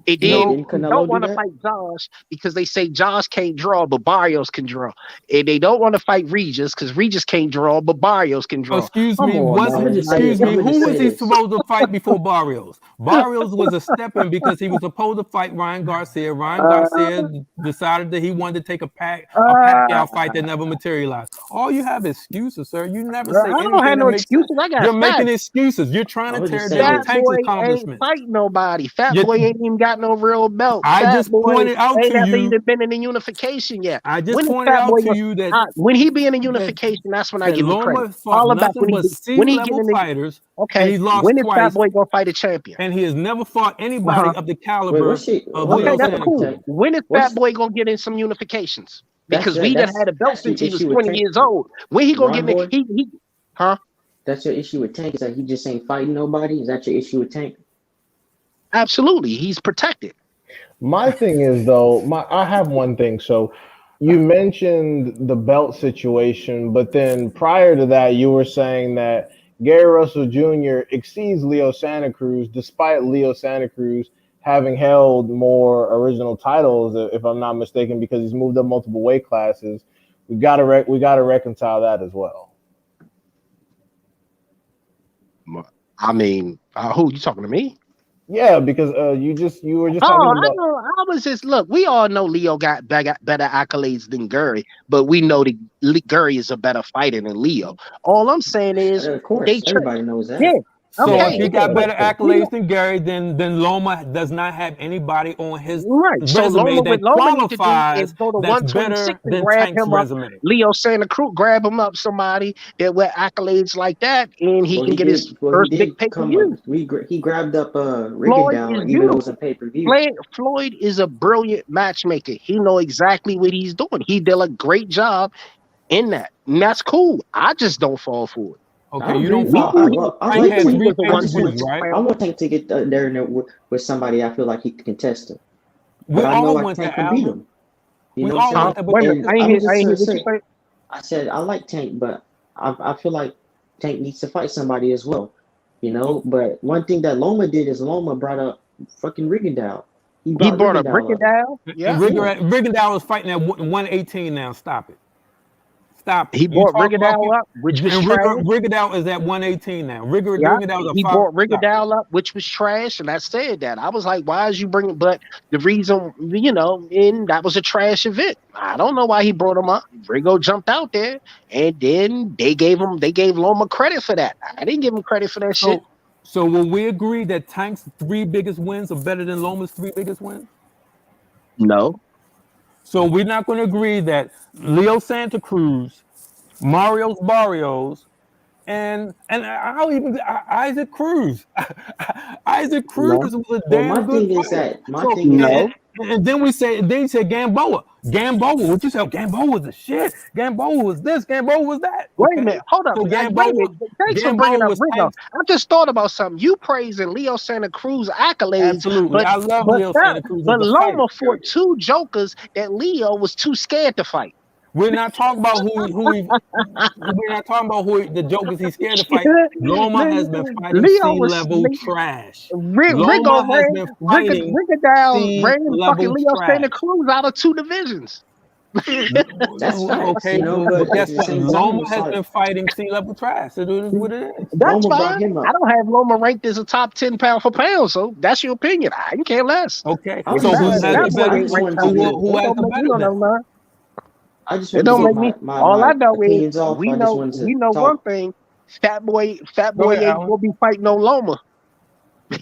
Speaker 6: They don't want to fight Josh because they say Josh can't draw, but Barrios can draw. And they don't want to fight Regis because Regis can't draw, but Barrios can draw.
Speaker 8: Excuse me, who was he supposed to fight before Barrios? Barrios was a step-in because he was supposed to fight Ryan Garcia. Ryan Garcia decided that he wanted to take a Pacquiao fight that never materialized. All you have is excuses, sir. You never say anything.
Speaker 6: I don't have no excuses.
Speaker 8: You're making excuses. You're trying to tear down Tank's accomplishments.
Speaker 6: Ain't fight nobody. Fat Boy ain't even got no real belt.
Speaker 8: I just pointed out to you.
Speaker 6: Ain't even been in a unification yet.
Speaker 8: I just pointed out to you that
Speaker 6: when he be in a unification, that's when I give him credit. All about when he get in
Speaker 8: fighters.
Speaker 6: Okay,
Speaker 8: he lost
Speaker 6: when is
Speaker 8: twice,
Speaker 6: Fat Boy gonna fight a champion?
Speaker 8: And he has never fought anybody of the caliber.
Speaker 6: Okay, that's cool. When is Fat Boy gonna get in some unifications? Because we done had a belt since he was 20 years old. When he gonna get in? Huh?
Speaker 2: That's your issue with Tank, is that he just ain't fighting nobody? Is that your issue with Tank?
Speaker 6: Absolutely, he's protected.
Speaker 3: My thing is though, I have one thing. So you mentioned the belt situation, but then prior to that, you were saying that Gary Russell Jr. exceeds Leo Santa Cruz, despite Leo Santa Cruz having held more original titles, if I'm not mistaken, because he's moved up multiple weight classes. We gotta reconcile that as well.
Speaker 6: I mean, who you talking to me?
Speaker 3: Yeah, because you were just
Speaker 6: Oh,
Speaker 3: talking
Speaker 6: I
Speaker 3: about.
Speaker 6: know. I was just look. We all know Leo got better accolades than Gary, but we know that Gary is a better fighter than Leo. All I'm saying is
Speaker 2: Of
Speaker 6: they,
Speaker 2: course, everybody knows
Speaker 6: yeah,
Speaker 2: that.
Speaker 8: So if
Speaker 6: okay,
Speaker 8: he got
Speaker 6: but
Speaker 8: better
Speaker 6: we
Speaker 8: accolades
Speaker 6: don't,
Speaker 8: than Gary, then Loma does not have anybody on his
Speaker 6: right. So
Speaker 8: resume
Speaker 6: Loma, what
Speaker 8: that
Speaker 6: Loma need to do is
Speaker 8: qualifies
Speaker 6: go to
Speaker 8: that's
Speaker 6: 126
Speaker 8: better
Speaker 6: and
Speaker 8: than
Speaker 6: grab
Speaker 8: Tank's
Speaker 6: him up.
Speaker 8: resume.
Speaker 6: Leo Santa Cruz, grab him up somebody that with accolades like that, and he
Speaker 2: Well,
Speaker 6: can
Speaker 2: he
Speaker 6: get his
Speaker 2: did. Well, he
Speaker 6: first big
Speaker 2: did come up.
Speaker 6: pay-per-view.
Speaker 2: He grabbed up
Speaker 6: Floyd is
Speaker 2: Rigondeaux, even though it's a
Speaker 6: beautiful.
Speaker 2: pay per view.
Speaker 6: Floyd is a brilliant matchmaker. He know exactly what he's doing. He did a great job in that, and that's cool. I just don't fall for it.
Speaker 8: Okay,
Speaker 2: I
Speaker 8: you
Speaker 2: agree.
Speaker 8: don't fall for it.
Speaker 2: Well, I
Speaker 8: Tank
Speaker 2: like
Speaker 8: had
Speaker 6: We knew he
Speaker 2: Tank.
Speaker 8: three
Speaker 6: was a
Speaker 8: pay
Speaker 2: I
Speaker 8: per
Speaker 2: just
Speaker 8: views,
Speaker 2: want
Speaker 8: right?
Speaker 2: I want Tank to get there with somebody I feel like he can contest him.
Speaker 8: We
Speaker 2: But I know
Speaker 8: all
Speaker 2: like
Speaker 8: want that,
Speaker 2: Tank can beat
Speaker 8: Alvin.
Speaker 2: him. You
Speaker 8: We
Speaker 2: know what I'm
Speaker 8: all
Speaker 6: Huh?
Speaker 8: want
Speaker 2: saying?
Speaker 8: that, but
Speaker 6: Wait a minute.
Speaker 2: And
Speaker 6: I
Speaker 2: I'm
Speaker 6: ain't
Speaker 2: gonna
Speaker 6: hear. I
Speaker 2: just
Speaker 6: ain't hear what you
Speaker 2: say,
Speaker 6: say.
Speaker 2: I said I like Tank, but I feel like Tank needs to fight somebody as well. You
Speaker 8: but
Speaker 2: know. But one thing that Loma did is Loma brought up fucking Rigondeaux. He
Speaker 6: He
Speaker 2: brought
Speaker 6: brought a
Speaker 2: Rigondeaux
Speaker 6: brick
Speaker 2: up.
Speaker 6: down.
Speaker 8: and
Speaker 6: Yeah.
Speaker 2: Yeah.
Speaker 8: Rigondeaux is fighting at 118 now. Stop it. Stop it.
Speaker 6: He
Speaker 8: You
Speaker 6: brought
Speaker 8: talk about
Speaker 6: Rigondeaux up, which was
Speaker 8: and
Speaker 6: trash.
Speaker 8: Rigondeaux is at 118 now.
Speaker 6: Yeah,
Speaker 8: Rigondeaux is a
Speaker 6: he
Speaker 8: five.
Speaker 6: brought
Speaker 8: Stop it.
Speaker 6: Rigondeaux up, which was trash, and I said that. I was like, "Why is you bringing?" But the reason, and that was a trash event. I don't know why he brought him up. Rigo jumped out there, and then they gave Loma credit for that. I didn't give him credit for that shit.
Speaker 8: So, so will we agree that Tank's three biggest wins are better than Loma's three biggest wins?
Speaker 6: No,
Speaker 8: So we're not going to agree that Leo Santa Cruz, Mario's Barrios, and I'll even Isaac Cruz. Isaac Cruz
Speaker 6: no,
Speaker 8: was a
Speaker 2: Well,
Speaker 8: damn good fighter.
Speaker 2: my
Speaker 8: So
Speaker 2: thing is
Speaker 8: and,
Speaker 6: no.
Speaker 2: that
Speaker 8: and then you say Gamboa. Gamboa, what you say? Gamboa was the shit. Gamboa was this. Gamboa was that.
Speaker 6: Wait a
Speaker 8: Okay.
Speaker 6: minute, hold up.
Speaker 8: So
Speaker 6: Wait a minute. Thanks for
Speaker 8: Gamboa
Speaker 6: bringing up
Speaker 8: was
Speaker 6: Rigo.
Speaker 8: Tank's.
Speaker 6: I just thought about something. You praising Leo Santa Cruz accolades,
Speaker 8: Absolutely.
Speaker 6: but
Speaker 8: I love
Speaker 6: but
Speaker 8: Leo
Speaker 6: that
Speaker 8: Santa Cruz as
Speaker 6: but
Speaker 8: a fighter.
Speaker 6: Loma fought two jokers that Leo was too scared to fight.
Speaker 8: We're not talking about we're not talking about the jokers he's scared to fight. Loma has been fighting
Speaker 6: Leo
Speaker 8: C
Speaker 6: was
Speaker 8: level trash.
Speaker 6: Rigo
Speaker 8: Loma has
Speaker 6: ran
Speaker 8: been fighting
Speaker 6: Rigondeaux
Speaker 8: C
Speaker 6: ran fucking
Speaker 8: level
Speaker 6: Leo Santa
Speaker 8: trash.
Speaker 6: Cruz out of two divisions.
Speaker 2: that's facts,
Speaker 8: Okay,
Speaker 2: you know.
Speaker 8: but
Speaker 2: But at
Speaker 8: guess
Speaker 2: the
Speaker 8: what?
Speaker 2: same time,
Speaker 8: Loma
Speaker 2: it's
Speaker 8: has
Speaker 2: like
Speaker 8: been fighting C level trash. It is what it is.
Speaker 6: That's
Speaker 2: Loma brought
Speaker 6: fine.
Speaker 2: him
Speaker 6: I
Speaker 2: up.
Speaker 6: don't have Loma ranked as a top 10 pound for pound, so that's your opinion. I can care less.
Speaker 8: Okay,
Speaker 2: I
Speaker 6: If
Speaker 2: just
Speaker 8: so
Speaker 2: want
Speaker 8: who
Speaker 2: to
Speaker 8: has
Speaker 2: say
Speaker 8: the
Speaker 6: that
Speaker 2: this.
Speaker 6: boy
Speaker 8: better?
Speaker 2: I
Speaker 6: ain't
Speaker 2: just
Speaker 6: ranked
Speaker 2: wanted to
Speaker 6: top 10,
Speaker 2: get
Speaker 8: Who
Speaker 6: it
Speaker 8: has
Speaker 6: don't
Speaker 8: the
Speaker 6: make me
Speaker 8: better
Speaker 6: on
Speaker 8: then?
Speaker 6: no.
Speaker 2: I just
Speaker 6: It
Speaker 2: wanted to
Speaker 6: don't
Speaker 2: get
Speaker 6: make me. All I
Speaker 2: my
Speaker 6: know is
Speaker 2: opinions off. I just wanted
Speaker 6: we
Speaker 2: to
Speaker 6: know one
Speaker 2: talk.
Speaker 6: thing. Fat
Speaker 8: Go
Speaker 6: boy
Speaker 8: ahead,
Speaker 6: ain't
Speaker 8: Alan.
Speaker 6: gonna be fighting no Loma.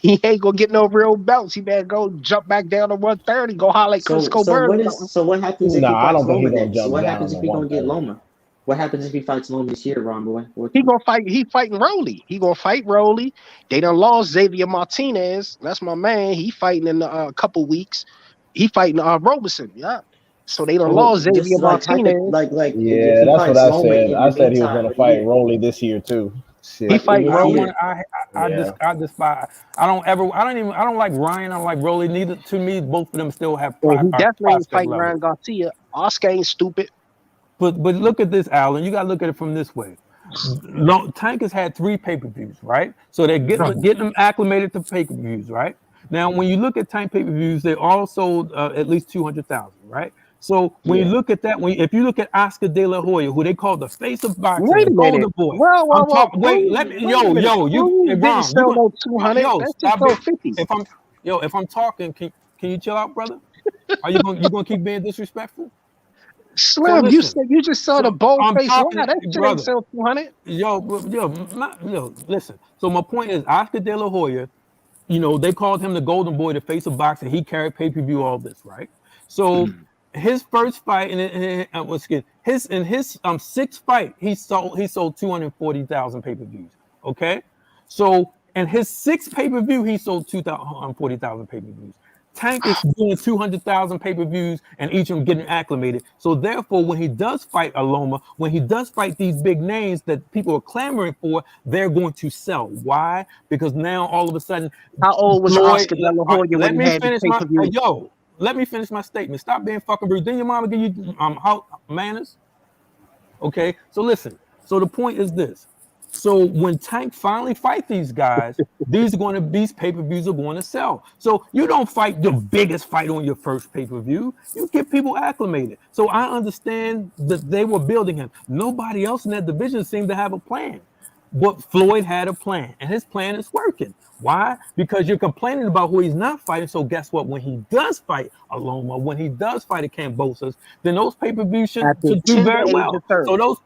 Speaker 6: He ain't gonna get no real belts. He better go jump back down to 130, go holler at Crisco Bird or something.
Speaker 2: So what happens if
Speaker 3: No,
Speaker 2: he
Speaker 3: I
Speaker 2: fights
Speaker 3: don't think
Speaker 2: Loma
Speaker 3: he's gonna
Speaker 2: next?
Speaker 3: jump
Speaker 2: What
Speaker 3: down
Speaker 2: happens
Speaker 3: to
Speaker 2: if he don't get
Speaker 3: 130.
Speaker 2: Loma? What happens if he fights Loma this year, Ron boy?
Speaker 6: He fighting Rolly. He gonna fight Rolly. They done lost Xavier Martinez. That's my man. He fighting in a couple weeks. He fighting Roberson. Yeah. So they done
Speaker 2: Well,
Speaker 6: lost
Speaker 2: just
Speaker 6: Xavier
Speaker 2: like
Speaker 6: Martinez.
Speaker 2: if
Speaker 3: Yeah,
Speaker 2: he
Speaker 3: that's what
Speaker 2: fights
Speaker 3: I
Speaker 2: Loma
Speaker 3: said.
Speaker 2: in
Speaker 3: I
Speaker 2: the
Speaker 3: said he was
Speaker 2: meantime
Speaker 3: gonna
Speaker 2: of the
Speaker 3: fight
Speaker 2: year,
Speaker 3: Rolly this year too.
Speaker 6: He
Speaker 3: Shit.
Speaker 2: like in
Speaker 6: fighting
Speaker 2: this
Speaker 8: I don't
Speaker 6: Rolly.
Speaker 8: want.
Speaker 2: year,
Speaker 3: Yeah.
Speaker 8: I despise. I don't ever. I don't even. I don't like Ryan. I don't like Rolly. Neither to me, both of them still have
Speaker 6: And he definitely ain't
Speaker 8: prospect
Speaker 6: fighting
Speaker 8: level.
Speaker 6: Ryan Garcia. Oscar ain't stupid.
Speaker 8: But look at this, Alan. You got to look at it from this way. Tank has had three pay-per-views, right? So they're getting them acclimated to pay-per-views, right? Now, when you look at Tank pay-per-views, they all sold at least 200,000, right? So when you
Speaker 2: yeah.
Speaker 8: look at that, if you look at Oscar De La Hoya, who they call the face of boxing,
Speaker 6: Wait
Speaker 8: the
Speaker 6: a minute.
Speaker 8: golden boy,
Speaker 6: Well,
Speaker 8: I'm talking. Wait,
Speaker 6: Cruz.
Speaker 8: let me,
Speaker 6: Wait a minute. Cruz didn't
Speaker 8: Ron, you
Speaker 6: sell
Speaker 8: going,
Speaker 6: no 200. That shit
Speaker 8: stop it.
Speaker 6: sold 50.
Speaker 8: If I'm talking, can you chill out, brother? Are you gonna keep being disrespectful? So
Speaker 6: Slim,
Speaker 8: listen.
Speaker 6: you just saw
Speaker 8: So
Speaker 6: the bold
Speaker 8: I'm
Speaker 6: face lie.
Speaker 8: talking,
Speaker 6: That shit ain't
Speaker 8: brother.
Speaker 6: sell 200.
Speaker 8: Listen. So my point is, Oscar De La Hoya, they called him the golden boy, the face of boxing. He carried pay-per-view, all this, right? So his first fight, his sixth fight, he sold 240,000 pay-per-views. Okay, so in his sixth pay-per-view, he sold 240,000 pay-per-views. Tank is doing 200,000 pay-per-views and each of them getting acclimated. So therefore, when he does fight Aloma, when he does fight these big names that people are clamoring for, they're going to sell. Why? Because now all of a sudden,
Speaker 6: How old was
Speaker 8: Floyd,
Speaker 6: Oscar De La Hoya when
Speaker 8: let
Speaker 6: he
Speaker 8: me
Speaker 6: had the
Speaker 8: finish
Speaker 6: pay
Speaker 8: my
Speaker 6: per view?
Speaker 8: Let me finish my statement. Stop being fucking rude. Didn't your mama give you manners? Okay, so listen. So the point is this. So when Tank finally fight these guys, these pay-per-views are going to sell. So you don't fight the biggest fight on your first pay-per-view. You get people acclimated. So I understand that they were building him. Nobody else in that division seemed to have a plan. But Floyd had a plan, and his plan is working. Why? Because you're complaining about who he's not fighting. So guess what? When he does fight Aloma, when he does fight a Cambosos, then those pay-per-views should do very well. So those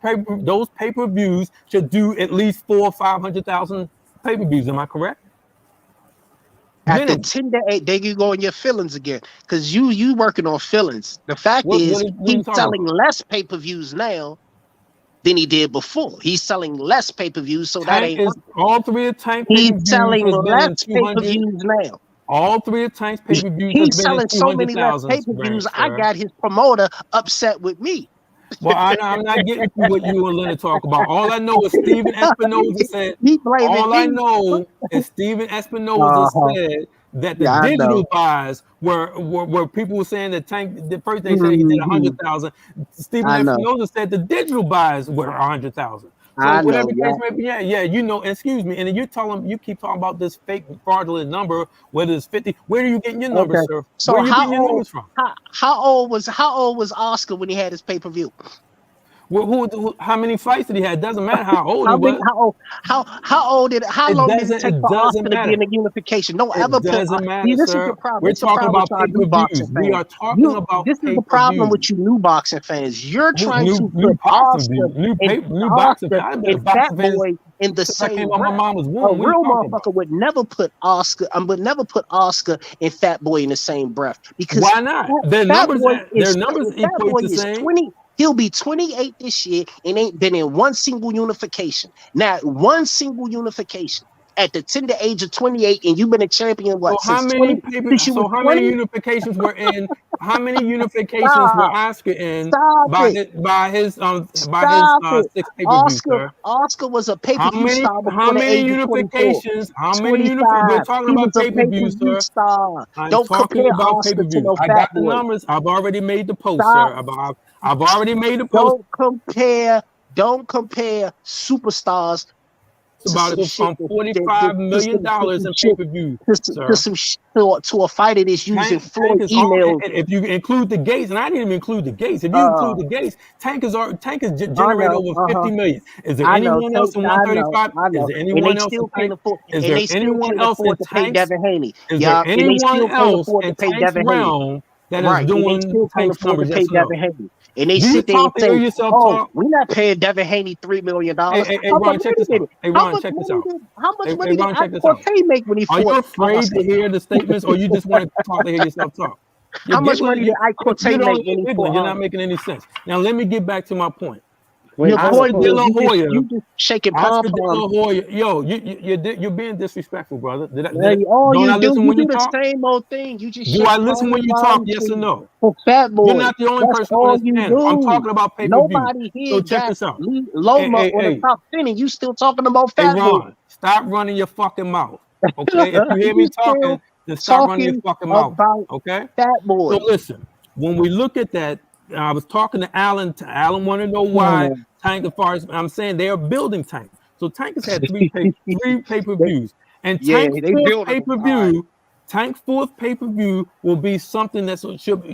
Speaker 8: pay-per-views should do at least 400,000 or 500,000 pay-per-views. Am I correct?
Speaker 6: At the 10 to 8, there you go in your feelings again. Because you working on feelings. The fact is, he's selling less pay-per-views now than he did before. He's selling less pay-per-views, so that ain't
Speaker 8: all three of Tank
Speaker 6: he's
Speaker 8: pay-per-views
Speaker 6: selling
Speaker 8: has been
Speaker 6: less
Speaker 8: 200.
Speaker 6: pay-per-views now.
Speaker 8: All three of Tank's pay-per-views has
Speaker 6: He's
Speaker 8: been
Speaker 6: selling so many less
Speaker 8: 200,000
Speaker 6: pay-per-views.
Speaker 8: range,
Speaker 6: I got his promoter upset with me.
Speaker 8: Well, I'm not getting to what you and Leonard talk about. All I know is Steven Espinoza said. All I know is Steven Espinoza said that the digital buys were people were saying that Tank. The first they said he did 100,000. Steven Espinoza said the digital buys were 100,000. So whatever case may be, yeah, you know. Excuse me, and then you keep talking about this fake fraudulent number, whether it's 50. Where are you getting your numbers, sir?
Speaker 6: So
Speaker 8: where are you getting your numbers from?
Speaker 6: How old was Oscar when he had his pay-per-view?
Speaker 8: Well, how many fights did he have? Doesn't matter how old he was.
Speaker 6: How long did it take for Oscar to be in the unification? Don't ever put.
Speaker 8: Doesn't matter,
Speaker 6: This
Speaker 8: sir.
Speaker 6: is the problem.
Speaker 8: We're talking about pay-per-views. We are talking about
Speaker 6: this is the problem with you new boxing fans. You're trying to put
Speaker 8: Oscar
Speaker 6: and Fat Boy in the same breath. A real motherfucker would never put Oscar. And Fat Boy in the same breath. Because
Speaker 8: why not? Their numbers equate the same.
Speaker 6: 20. He'll be 28 this year and ain't been in one single unification. Not one single unification. At the tender age of 28, and you've been a champion, what?
Speaker 8: So how many unifications were in? How many unifications were Oscar in by his 6 pay-per-views, sir?
Speaker 6: Oscar was a pay-per-view star before
Speaker 8: how many
Speaker 6: the age
Speaker 8: unifications?
Speaker 6: Of 24.
Speaker 8: How many unifications? We're talking about pay-per-views, sir.
Speaker 6: Star.
Speaker 8: Don't talking about pay-per-views. I got the numbers. I've already made the post, sir. I've already made the post.
Speaker 6: Don't compare superstars
Speaker 8: from $45 million in pay-per-view
Speaker 6: to a fighter that's using Floyd emails.
Speaker 8: If you include the gates, and I didn't even include the gates. If you include the gates, Tank is generated over 50 million. Is there anyone else in 135? Is there anyone else in Tank? Is there anyone else in Tank? Is there anyone else in Tank's realm that is doing Tank's numbers? Yes or no?
Speaker 6: And they sit there and say, we're not paying Devin Haney $3 million.
Speaker 8: Hey, Ron, check this out. Hey, Ron, check this out.
Speaker 6: How much money did Cortez make when he fought?
Speaker 8: Are you afraid to hear the statements, or you just want to talk to hear yourself talk?
Speaker 6: How much money did Cortez make when he fought?
Speaker 8: You're not making any sense. Now, let me get back to my point.
Speaker 6: Oscar De La Hoya, you just shaking
Speaker 8: Oscar De La Hoya. Yo, you're being disrespectful, brother. Do
Speaker 6: the same old thing. You just
Speaker 8: do I listen when you talk? Yes or no?
Speaker 6: Fat Boy.
Speaker 8: You're not the only person on this panel. I'm talking about pay-per-view.
Speaker 6: Nobody here
Speaker 8: so check this out.
Speaker 6: Loma on the top 10, and you still talking about Fat Boy.
Speaker 8: Stop running your fucking mouth. Okay, if you hear me talking, then stop running your fucking mouth. Okay,
Speaker 6: Fat Boy.
Speaker 8: So listen, when we look at that, I was talking to Alan. Alan wanted to know why Tank, as far as I'm saying, they are building Tank. So Tank has had three pay-per-views, and Tank's fourth pay-per-view. Tank's fourth pay-per-view will be something that should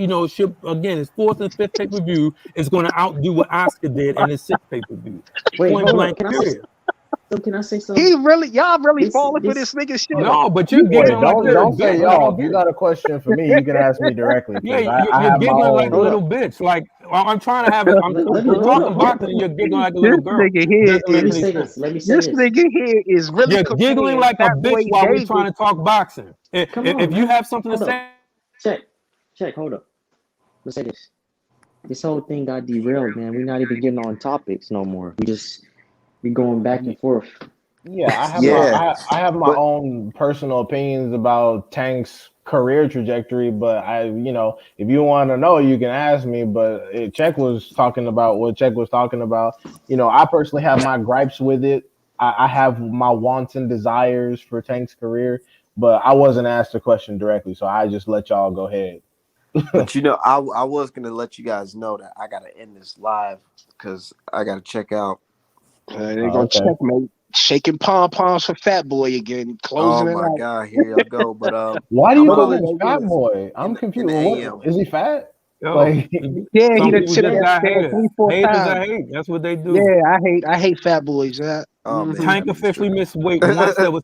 Speaker 8: again his fourth and fifth pay-per-view is going to outdo what Oscar did in his sixth pay-per-view.
Speaker 2: Point blank period. Can I say something?
Speaker 6: Y'all really falling for this nigga shit.
Speaker 8: No, but you're giggling
Speaker 3: don't say y'all. If you got a question for me, you can ask me directly.
Speaker 8: Yeah, you're giggling like a little bitch. Like I'm trying to have it. I'm talking boxing, and you're giggling like a little girl.
Speaker 6: Let me say this. This nigga here is really.
Speaker 8: You're giggling like a bitch while we're trying to talk boxing. If you have something to say,
Speaker 2: check. Hold up. Let's say this. This whole thing got derailed, man. We're not even getting on topics no more. We going back and forth.
Speaker 3: Yeah, I have my own personal opinions about Tank's career trajectory, but if you want to know, you can ask me. But Czech was talking about what Czech was talking about. I personally have my gripes with it. I have my wants and desires for Tank's career, but I wasn't asked the question directly, so I just let y'all go ahead.
Speaker 1: But I was gonna let you guys know that I gotta end this live because I gotta check out.
Speaker 6: They're
Speaker 3: Oh,
Speaker 6: gonna
Speaker 3: okay.
Speaker 6: checkmate. Shaking pom poms for Fat Boy again.
Speaker 1: Oh
Speaker 6: Closing it
Speaker 1: my
Speaker 6: out.
Speaker 1: God, here y'all go. But
Speaker 3: Why do
Speaker 1: I'm
Speaker 3: you
Speaker 1: gonna
Speaker 6: Closing
Speaker 3: believe
Speaker 1: let you
Speaker 6: it
Speaker 3: Fat
Speaker 6: again.
Speaker 3: Boy? I'm
Speaker 1: in
Speaker 3: confused.
Speaker 1: the
Speaker 3: What
Speaker 1: AM.
Speaker 3: is he fat?
Speaker 8: Yo,
Speaker 3: Like,
Speaker 6: Yeah, he
Speaker 8: some
Speaker 6: done
Speaker 8: people
Speaker 6: tipped
Speaker 8: just
Speaker 6: that
Speaker 8: got
Speaker 6: scale
Speaker 8: haters.
Speaker 6: 3-4
Speaker 8: Haters
Speaker 6: times.
Speaker 8: are hate. That's what they do.
Speaker 6: Yeah, I hate Fat Boys.
Speaker 1: Oh man,
Speaker 8: Tank
Speaker 1: that nigga's
Speaker 8: officially
Speaker 1: tripping.
Speaker 8: missed weight once. That was